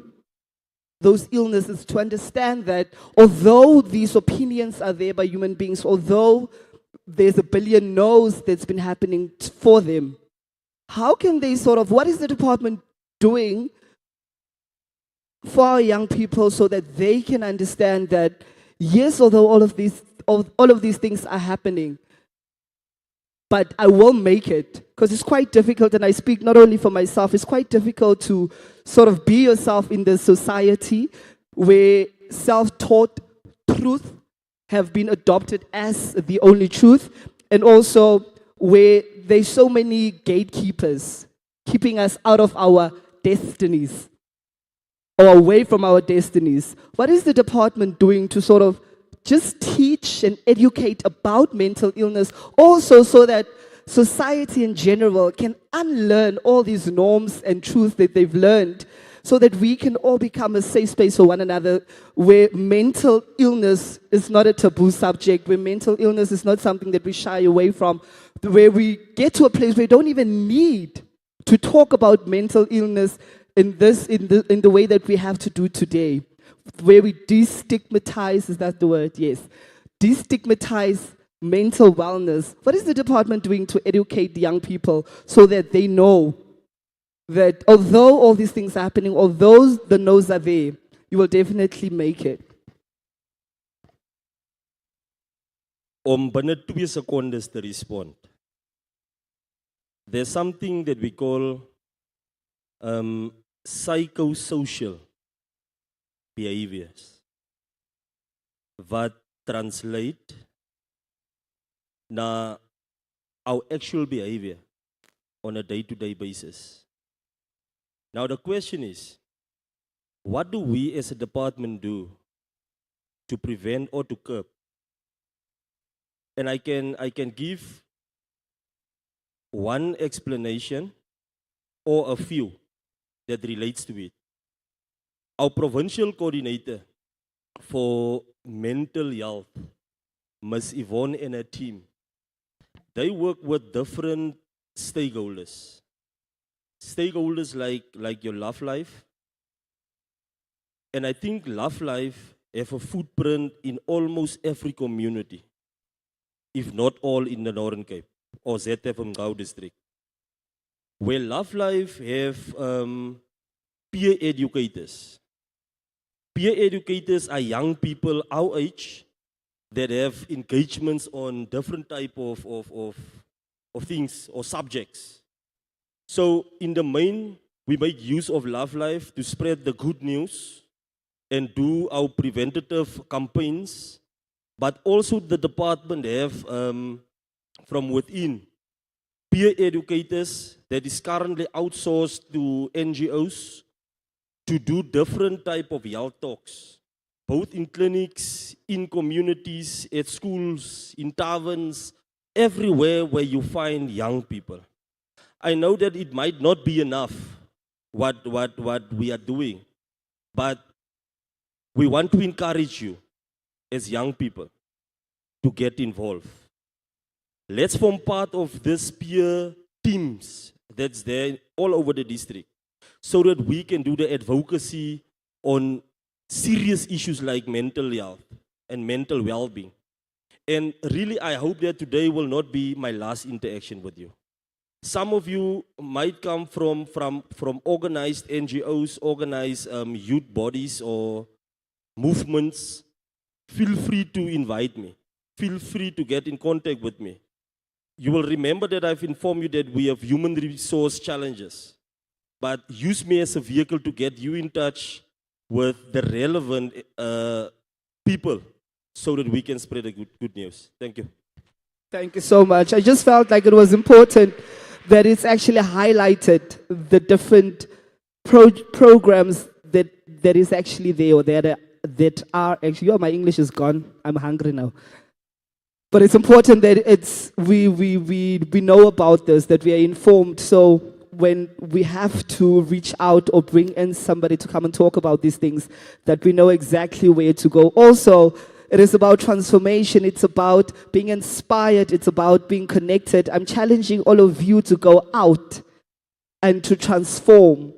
those illnesses, to understand that although these opinions are there by human beings, although there's a billion no's that's been happening for them, how can they what is the department doing for our young people so that they can understand that, yes, although all of these things are happening, but I will make it, because it's quite difficult, and I speak not only for myself, it's quite difficult to sort of be yourself in the society where self-taught truth have been adopted as the only truth, and also where there's so many gatekeepers keeping us out of our destinies or away from our destinies. What is the department doing to sort of just teach and educate about mental illness, also so that society in general can unlearn all these norms and truths that they've learned, so that we can all become a safe space for one another, where mental illness is not a taboo subject, where mental illness is not something that we shy away from, where we get to a place where we don't even need to talk about mental illness in the way that we have to do today, where we destigmatize, is that the word? Yes. Destigmatize mental wellness. What is the department doing to educate the young people so that they know that although all these things are happening, although the no's are there, you will definitely make it? Om binne 2 secondes te respond. There's something that we call psychosocial behaviors what translate na our actual behavior on a day-to-day basis. Now the question is, what do we as a department do to prevent or to curb? And I can give one explanation or a few that relates to it. Our provincial coordinator for mental health, Ms. Yvonne and her team, they work with different stakeholders. Stakeholders like your Love Life. And I think Love Life have a footprint in almost every community, if not all in the Northern Cape or ZF Gau district. Where Love Life have peer educators. Peer educators are young people our age that have engagements on different type of things or subjects. So in the main, we make use of Love Life to spread the good news and do our preventative campaigns, but also the department have from within peer educators that is currently outsourced to NGOs to do different type of health talks, both in clinics, in communities, at schools, in taverns, everywhere where you find young people. I know that it might not be enough what we are doing, but we want to encourage you as young people to get involved. Let's form part of this peer teams that's there all over the district so that we can do the advocacy on serious issues like mental health and mental well-being. And really, I hope that today will not be my last interaction with you. Some of you might come from organized NGOs, organized youth bodies or movements. Feel free to invite me. Feel free to get in contact with me. You will remember that I've informed you that we have human resource challenges, but use me as a vehicle to get you in touch with the relevant people so that we can spread the good news. Thank you. Thank you so much. I just felt like it was important that it's actually highlighted the different programs that is actually there or that are actually. Oh, my English is gone. I'm hungry now. But it's important that we know about this, that we are informed. So when we have to reach out or bring in somebody to come and talk about these things, that we know exactly where to go. Also, it is about transformation. It's about being inspired. It's about being connected. I'm challenging all of you to go out and to transform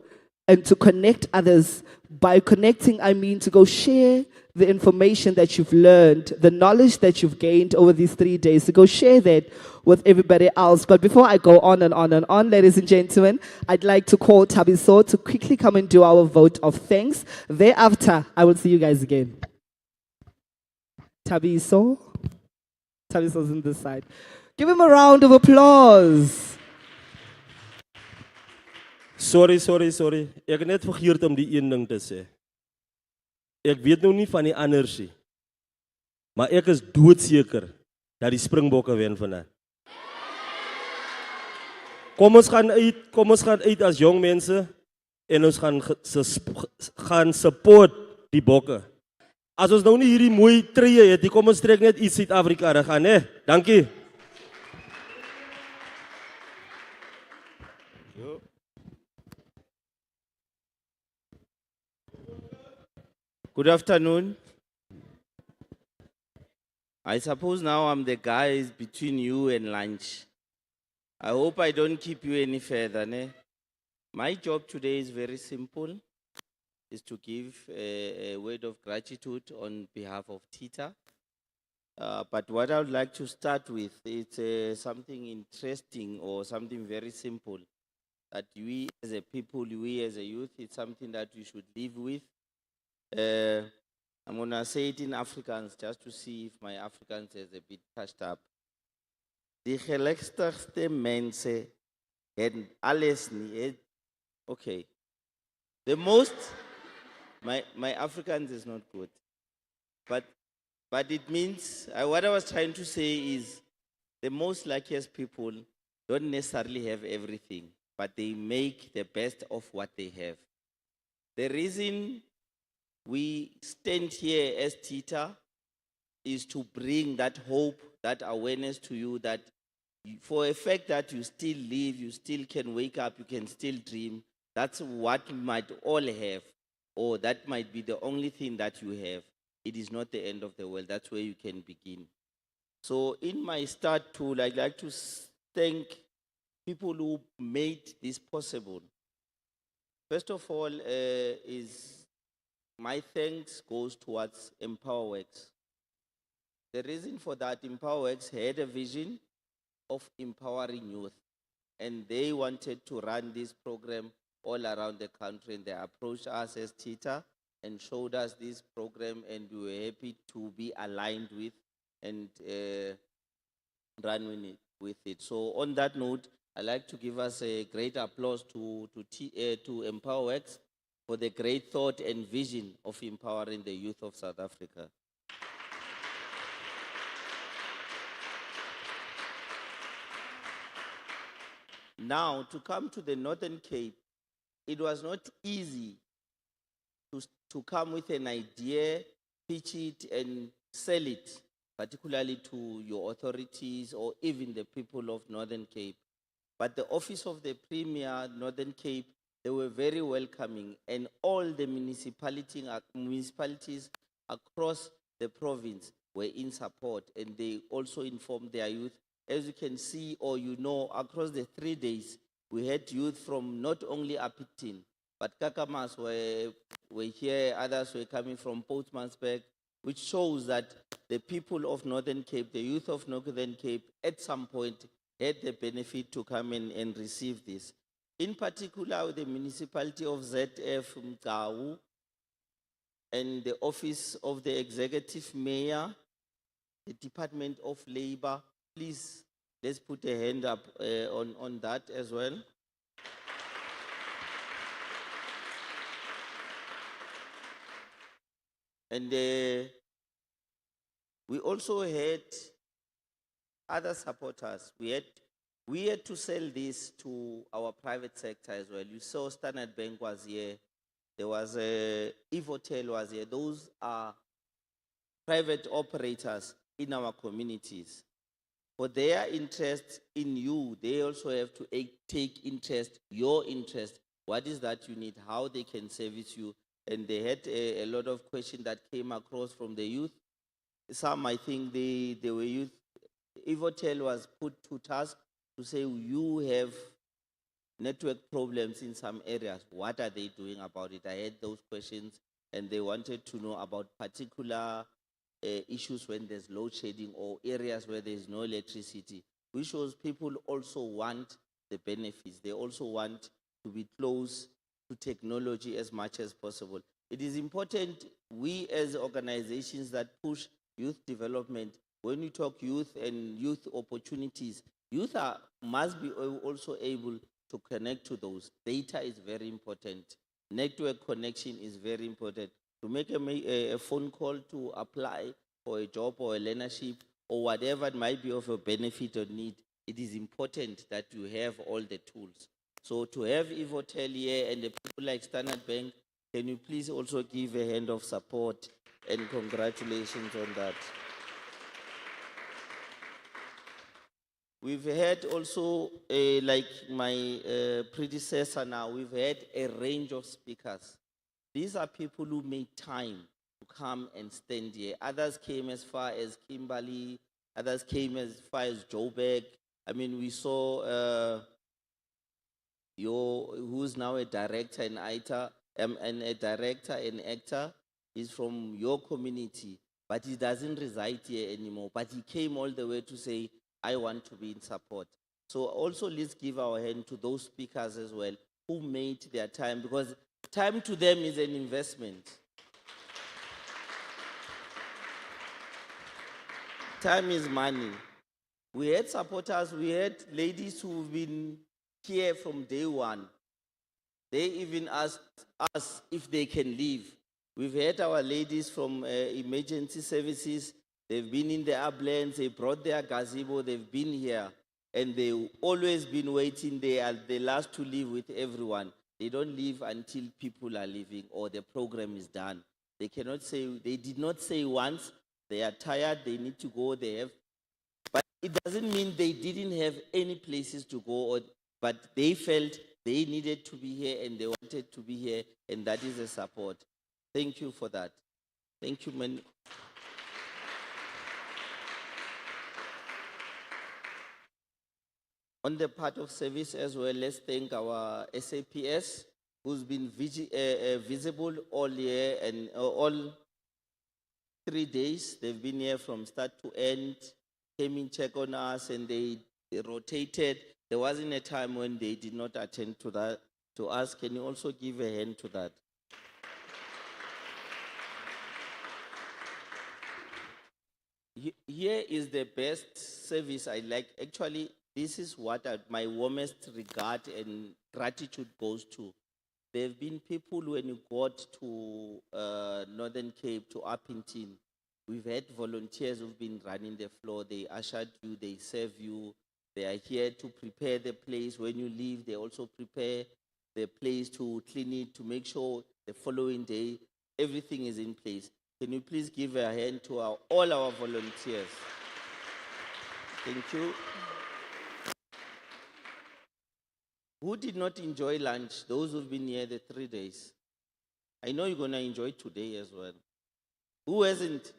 and to connect others. By connecting, I mean to go share the information that you've learned, the knowledge that you've gained over these 3 days, to go share that with everybody else. But before I go on and on and on, ladies and gentlemen, I'd like to call Tabiso to quickly come and do our vote of thanks. Thereafter, I will see you guys again. Tabiso? Tabiso's on this side. Give him a round of applause. Sorry. Ek het net vergeet om die een ding te sê. Ek weet nou nie van die ander nie. Maar ek is doodseker dat die Springbokke wen vandag. Kom ons gaan uit as jong mense en ons gaan support die bokke. As ons nou nie hierdie mooi treë het, kom ons trek net iets Suid-Afrika reg aan, hè? Dankie. Good afternoon. I suppose now I'm the guy between you and lunch. I hope I don't keep you any further. Ne? My job today is very simple. Is to give a word of gratitude on behalf of TETA. But what I would like to start with is something interesting or something very simple that we as a people, we as a youth, it's something that we should live with. I'm going to say it in Afrikaans just to see if my Afrikaans is a bit touched up. Die gelukkigste mense het alles nie. Okay. The most, my Afrikaans is not good. But it means, what I was trying to say is the most luckiest people don't necessarily have everything, but they make the best of what they have. The reason we stand here as TETA is to bring that hope, that awareness to you that for a fact that you still live, you still can wake up, you can still dream. That's what we might all have, or that might be the only thing that you have. It is not the end of the world. That's where you can begin. So in my start tool, I'd like to thank people who made this possible. First of all, my thanks goes towards Empowa. The reason for that, Empowa had a vision of empowering youth, and they wanted to run this program all around the country, and they approached us as TETA and showed us this program, and we were happy to be aligned with and run with it. So on that note, I'd like to give us a great applause to Empowa for the great thought and vision of empowering the youth of South Africa. Now, to come to the Northern Cape, it was not easy to come with an idea, pitch it, and sell it, particularly to your authorities or even the people of Northern Cape. But the Office of the Premier, Northern Cape, they were very welcoming, and all the municipalities across the province were in support, and they also informed their youth. As you can see, or you know, across the 3 days, we had youth from not only Apitin, but Kakamas were here, others were coming from Portmansberg, which shows that the people of Northern Cape, the youth of Northern Cape, at some point had the benefit to come in and receive this. In particular, the municipality of ZF Mgcawu and the Office of the Executive Mayor, the Department of Labor. Please, let's put a hand up on that as well. And we also had other supporters. We had to sell this to our private sector as well. You saw Standard Bank was here. There was Evotel was here. Those are private operators in our communities. For their interest in you, they also have to take interest, your interest. What is that you need? How they can service you? And they had a lot of questions that came across from the youth. Some, I think, they were youth. Evotel was put to task to say, you have network problems in some areas. What are they doing about it? I had those questions, and they wanted to know about particular issues when there's load shedding or areas where there's no electricity, which shows people also want the benefits. They also want to be close to technology as much as possible. It is important, we as organizations that push youth development, when we talk youth and youth opportunities, youth must be also able to connect to those. Data is very important. Network connection is very important. To make a phone call to apply for a job or a learnership or whatever it might be of a benefit or need, it is important that you have all the tools. So to have Evotel here and the people like Standard Bank, can you please also give a hand of support and congratulations on that. We've had also, like my predecessor now, we've had a range of speakers. These are people who made time to come and stand here. Others came as far as Kimberley, others came as far as Joburg. I mean, we saw who's now a director in ITA, and a director and actor is from your community, but he doesn't reside here anymore. But he came all the way to say, I want to be in support. So also let's give our hand to those speakers as well who made their time, because time to them is an investment. Time is money. We had supporters, we had ladies who've been here from day one. They even asked us if they can leave. We've had our ladies from emergency services. They've been in the uplands, they brought their gazebo, they've been here. And they've always been waiting. They are the last to leave with everyone. They don't leave until people are leaving or the program is done. They cannot say, they did not say once, they are tired, they need to go, they have. But it doesn't mean they didn't have any places to go, but they felt they needed to be here and they wanted to be here, and that is a support. Thank you for that. Thank you, man. On the part of service as well, let's thank our SAPS, who's been visible all year and all 3 days. They've been here from start to end, came in, check on us, and they rotated. There wasn't a time when they did not attend to that. To us, can you also give a hand to that? Here is the best service I like. Actually, this is what my warmest regard and gratitude goes to. There have been people when you got to Northern Cape, to Uppington, we've had volunteers who've been running the floor. They ushered you, they serve you. They are here to prepare the place. When you leave, they also prepare the place to clean it, to make sure the following day everything is in place. Can you please give a hand to all our volunteers? Thank you. Who did not enjoy lunch? Those who've been here the 3 days. I know you're going to enjoy today as well. Who hasn't?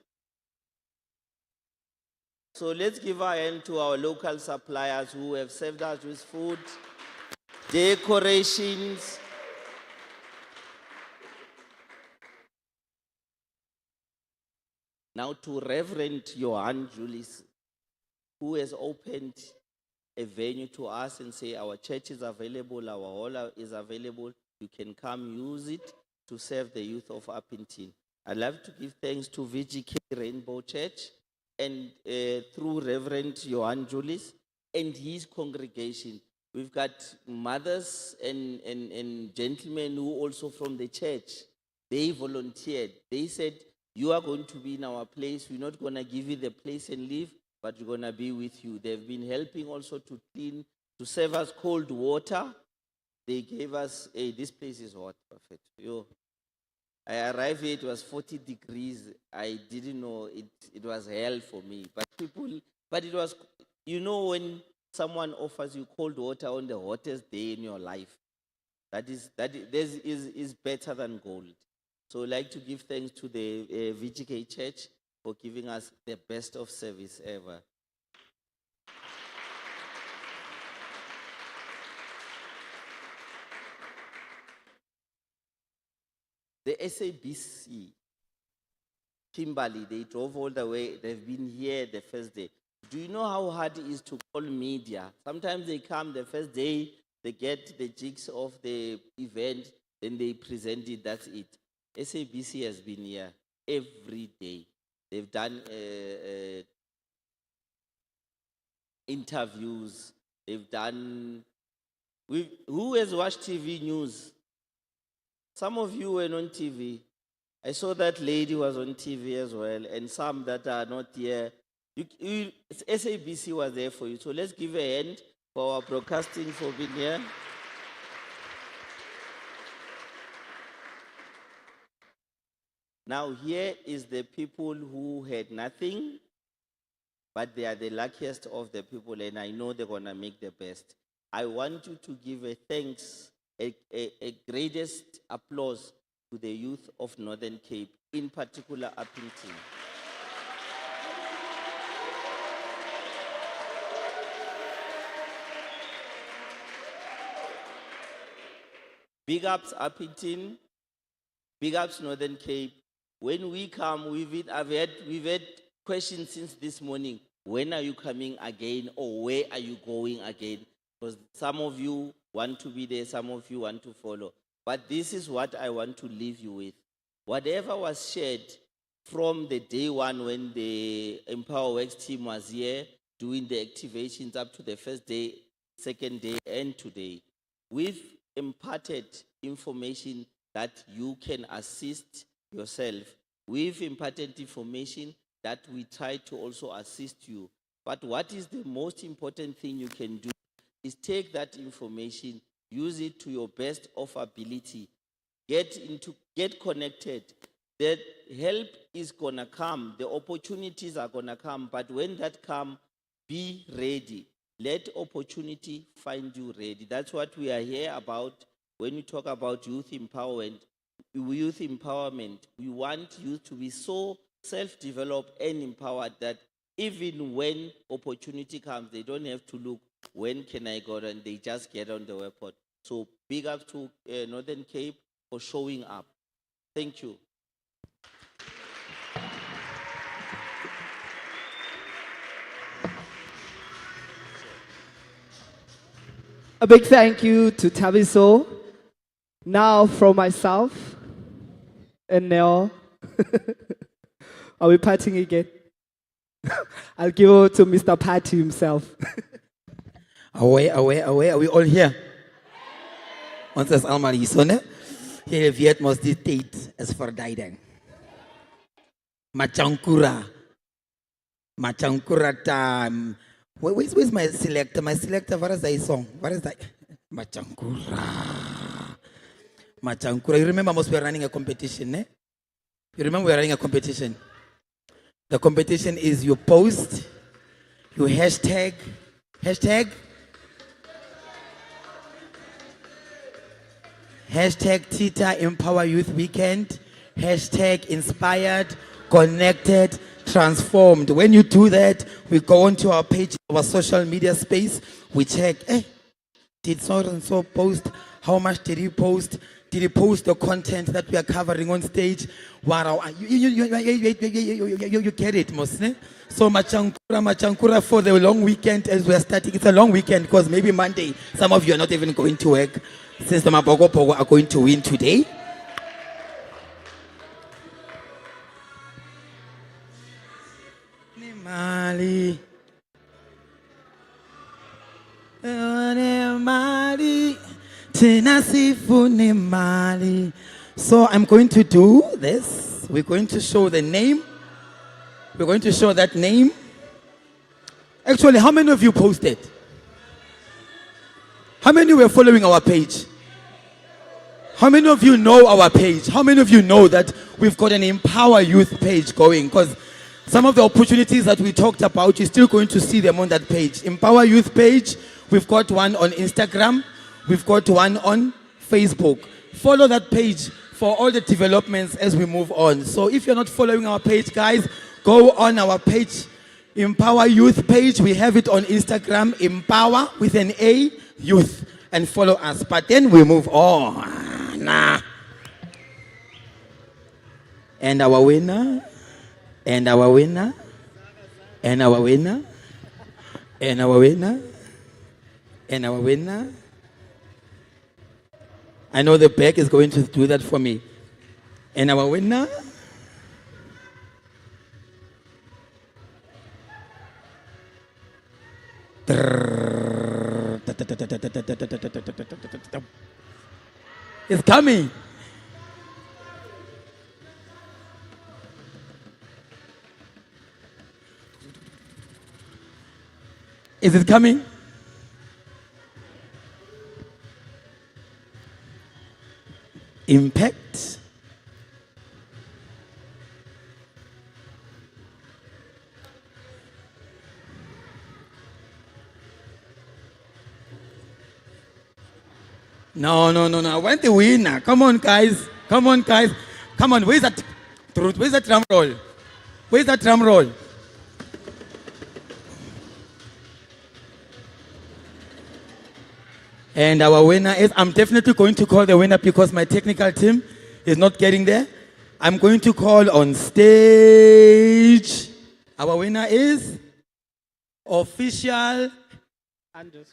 So let's give a hand to our local suppliers who have served us with food, decorations. Now to Reverend Johan Julius, who has opened a venue to us and say our church is available, our hall is available. You can come use it to serve the youth of Uppington. I'd love to give thanks to VGK Rainbow Church and through Reverend Johan Julius and his congregation. We've got mothers and gentlemen who also from the church. They volunteered. They said, you are going to be in our place. We're not going to give you the place and leave, but we're going to be with you. They've been helping also to clean, to serve us cold water. They gave us, hey, this place is hot, perfect. Yo. I arrived here, it was 40 degrees. I didn't know it was hell for me. But it was, you know, when someone offers you cold water on the hottest day in your life, that is better than gold. So I'd like to give thanks to the VGK Church for giving us the best of service ever. The SABC, Kimberley, they drove all the way. They've been here the first day. Do you know how hard it is to call media? Sometimes they come the first day, they get the jigs of the event, then they present it, that's it. SABC has been here every day. They've done interviews. They've done... who has watched TV news? Some of you were on TV. I saw that lady was on TV as well, and some that are not here. SABC was there for you. So let's give a hand for our broadcasting for being here. Now here is the people who had nothing, but they are the luckiest of the people, and I know they're going to make the best. I want you to give a thanks, a greatest applause to the youth of Northern Cape, in particular Uppington. Big ups Uppington, big ups Northern Cape. When we come, we've had questions since this morning. When are you coming again, or where are you going again? Because some of you want to be there, some of you want to follow. But this is what I want to leave you with. Whatever was shared from the day one when the Empowa Works team was here, doing the activations up to the first day, second day, and today, we've imparted information that you can assist yourself. We've imparted information that we try to also assist you. But what is the most important thing you can do is take that information, use it to your best of ability, get connected. The help is gonna come, the opportunities are gonna come, but when that come, be ready. Let opportunity find you ready. That's what we are here about when we talk about youth empowerment. We want youth to be so self-developed and empowered that even when opportunity comes, they don't have to look, when can I go, and they just get on the airport. So big up to Northern Cape for showing up. Thank you. A big thank you to Tabiso. Now from myself and Nell. Are we partying again? I'll give it to Mr. Patty himself. Away, are we all here? Ons is almal hier so, né? Jy weet mos die tyd is verduiding. Machankura time. Where's my selector? My selector, what is that song? What is that? Machankura. You remember we were running a competition, eh? You remember we were running a competition? The competition is you post, you hashtag, TETA Empower Youth Weekend, hashtag inspired, connected, transformed. When you do that, we go onto our page, our social media space, we check, did so and so post? How much did he post? Did he post the content that we are covering on stage? Wow, you get it, mostly. So machankura for the long weekend as we are starting. It's a long weekend because maybe Monday, some of you are not even going to work since the Mapogo are going to win today. Mali. So I'm going to do this. We're going to show the name. We're going to show that name. Actually, how many of you posted? How many were following our page? How many of you know our page? How many of you know that we've got an Empower Youth page going? Because some of the opportunities that we talked about, you're still going to see them on that page. Empower Youth page, we've got one on Instagram. We've got one on Facebook. Follow that page for all the developments as we move on. So if you're not following our page, guys, go on our page, Empower Youth page. We have it on Instagram, Empower with an A, Youth, and follow us. But then we move on. And our winner, and our winner, and our winner, and our winner, and our winner. I know the back is going to do that for me. And our winner. It's coming. Is it coming? Impact. No. I want the winner. Come on, guys. Come on. Where's that truth? Where's that drum roll? Where's that drum roll? And our winner is, I'm definitely going to call the winner because my technical team is not getting there. I'm going to call on stage. Our winner is official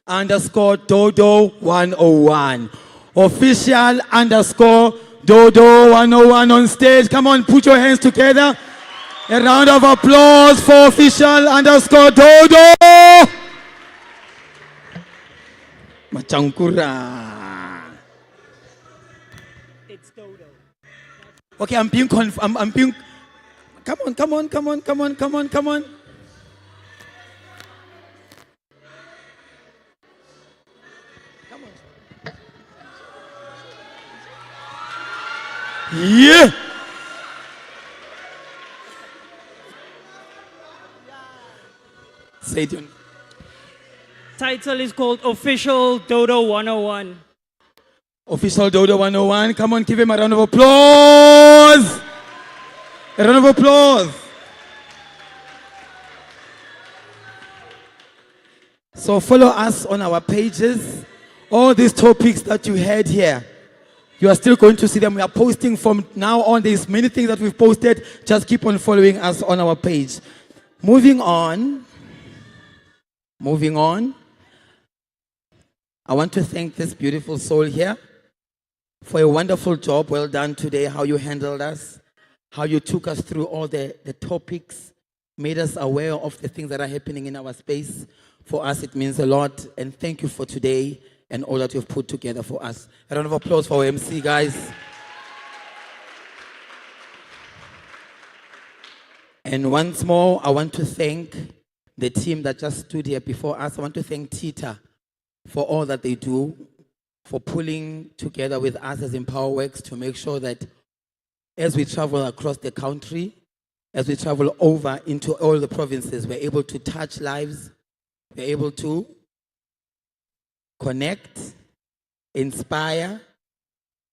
underscore Dodo 101. Official underscore Dodo 101 on stage. Come on, put your hands together. A round of applause for official underscore Dodo. Machankura. It's Dodo. Okay, I'm being Come on. Yeah. Say it. Title is called Official Dodo 101. Official Dodo 101. Come on, give him a round of applause. A round of applause. So follow us on our pages. All these topics that you heard here, you are still going to see them. We are posting from now on. There's many things that we've posted. Just keep on following us on our page. Moving on. I want to thank this beautiful soul here for a wonderful job. Well done today, how you handled us, how you took us through all the topics. made us aware of the things that are happening in our space. For us, it means a lot. And thank you for today and all that you've put together for us. A round of applause for our MC, guys. And once more, I want to thank the team that just stood here before us. I want to thank TETA for all that they do, for pulling together with us as Empowa Works to make sure that as we travel across the country, as we travel over into all the provinces, we're able to touch lives, we're able to connect, inspire,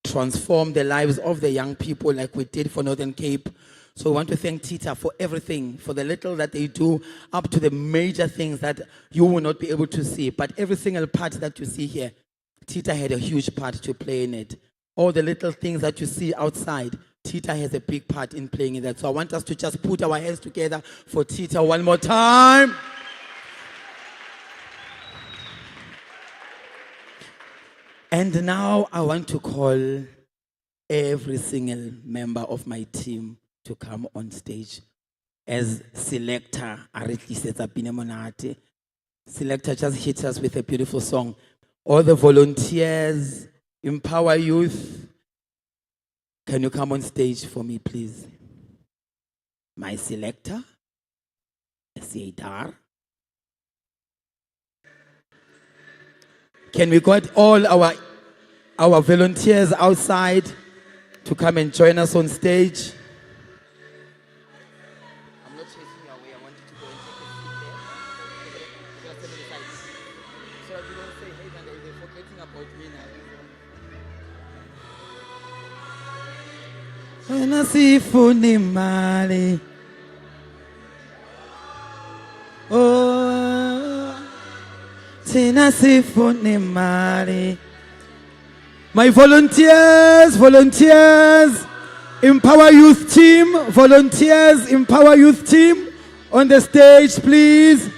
transform the lives of the young people like we did for Northern Cape. So I want to thank TETA for everything, for the little that they do, up to the major things that you will not be able to see. But every single part that you see here, TETA had a huge part to play in it. All the little things that you see outside, TETA has a big part in playing in that. So I want us to just put our hands together for TETA one more time. And now I want to call every single member of my team to come on stage as selector. Selector just hit us with a beautiful song. All the volunteers, Empowa Youth, can you come on stage for me, please? My selector, Dar. Can we get all our volunteers outside to come and join us on stage? I'm not chasing you away. I want you to go and take a seat there. Just a minute, so that you don't say, hey, man, they're forgetting about me now. Wena sifuni mali. Oh, tina sifuni mali. My volunteers, Empowa Youth Team, volunteers, Empowa Youth Team, on the stage, please.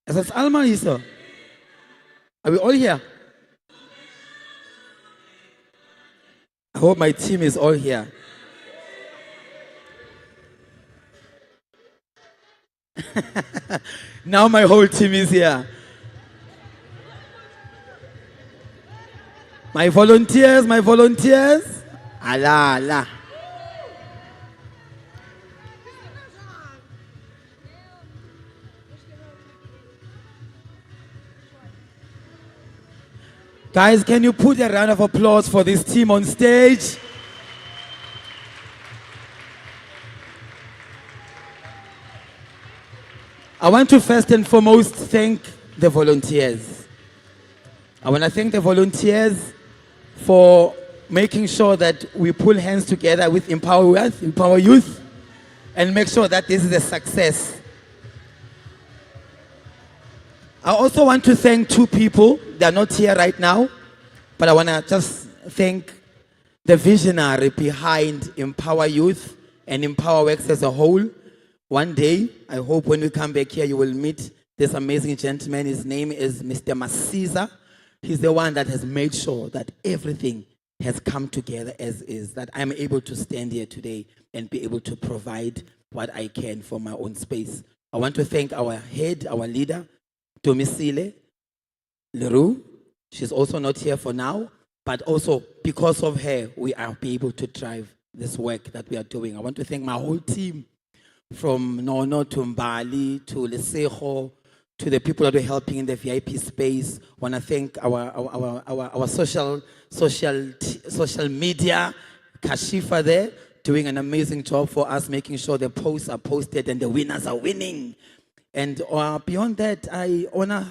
Is that Alma Isa? Are we all here? I hope my team is all here. Now my whole team is here. My volunteers. Allah, Allah. Guys, can you put a round of applause for this team on stage? I want to first and foremost thank the volunteers. I want to thank the volunteers for making sure that we pull hands together with Empowa Youth, and make sure that this is a success. I also want to thank two people. They are not here right now, but I want to just thank the visionary behind Empowa Youth and Empowa Works as a whole. One day, I hope when we come back here, you will meet this amazing gentleman. His name is Mr. Masiza. He's the one that has made sure that everything has come together as is, that I'm able to stand here today and be able to provide what I can for my own space. I want to thank our head, our leader, Tomisile Leroux. She's also not here for now, but also because of her, we are able to drive this work that we are doing. I want to thank my whole team, from Nono to Mbali to Lesejo to the people that are helping in the VIP space. I want to thank our social media, Kashifa there, doing an amazing job for us, making sure the posts are posted and the winners are winning. And beyond that, I want to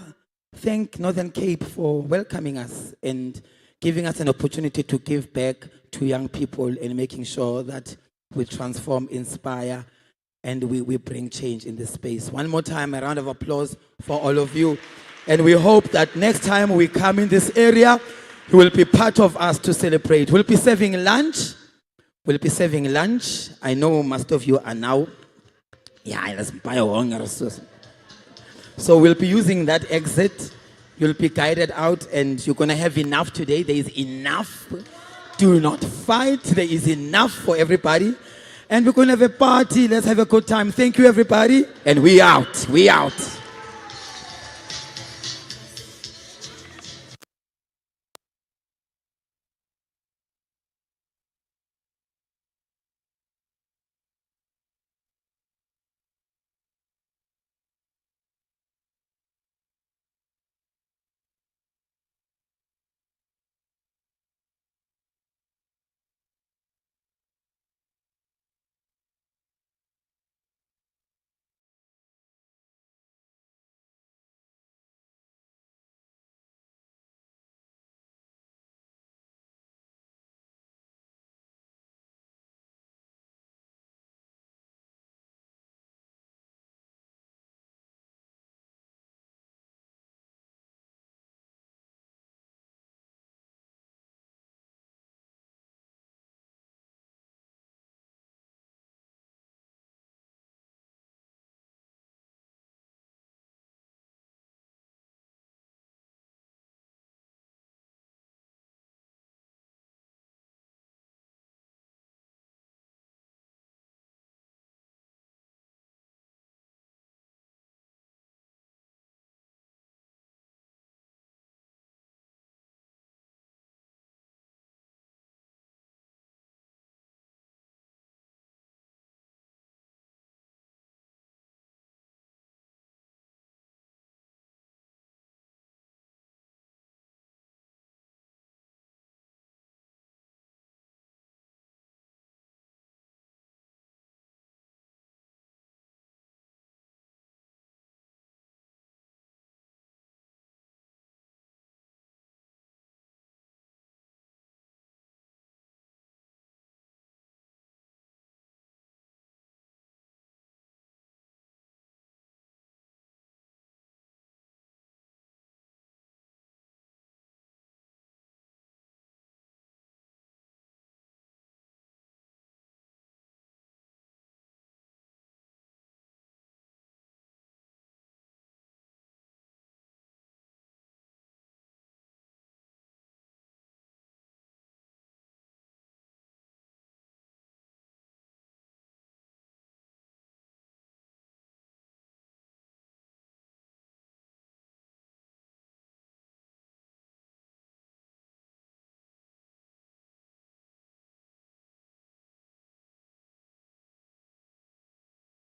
thank Northern Cape for welcoming us and giving us an opportunity to give back to young people and making sure that we transform, inspire, and we bring change in this space. One more time, a round of applause for all of you. And we hope that next time we come in this area, you will be part of us to celebrate. We'll be serving lunch We'll be serving lunch. I know most of you are now. Yeah, let's buy a hunger. So we'll be using that exit. You'll be guided out, and you're going to have enough today. There is enough. Do not fight. There is enough for everybody. And we're going to have a party. Let's have a good time. Thank you, everybody. And we out. We out.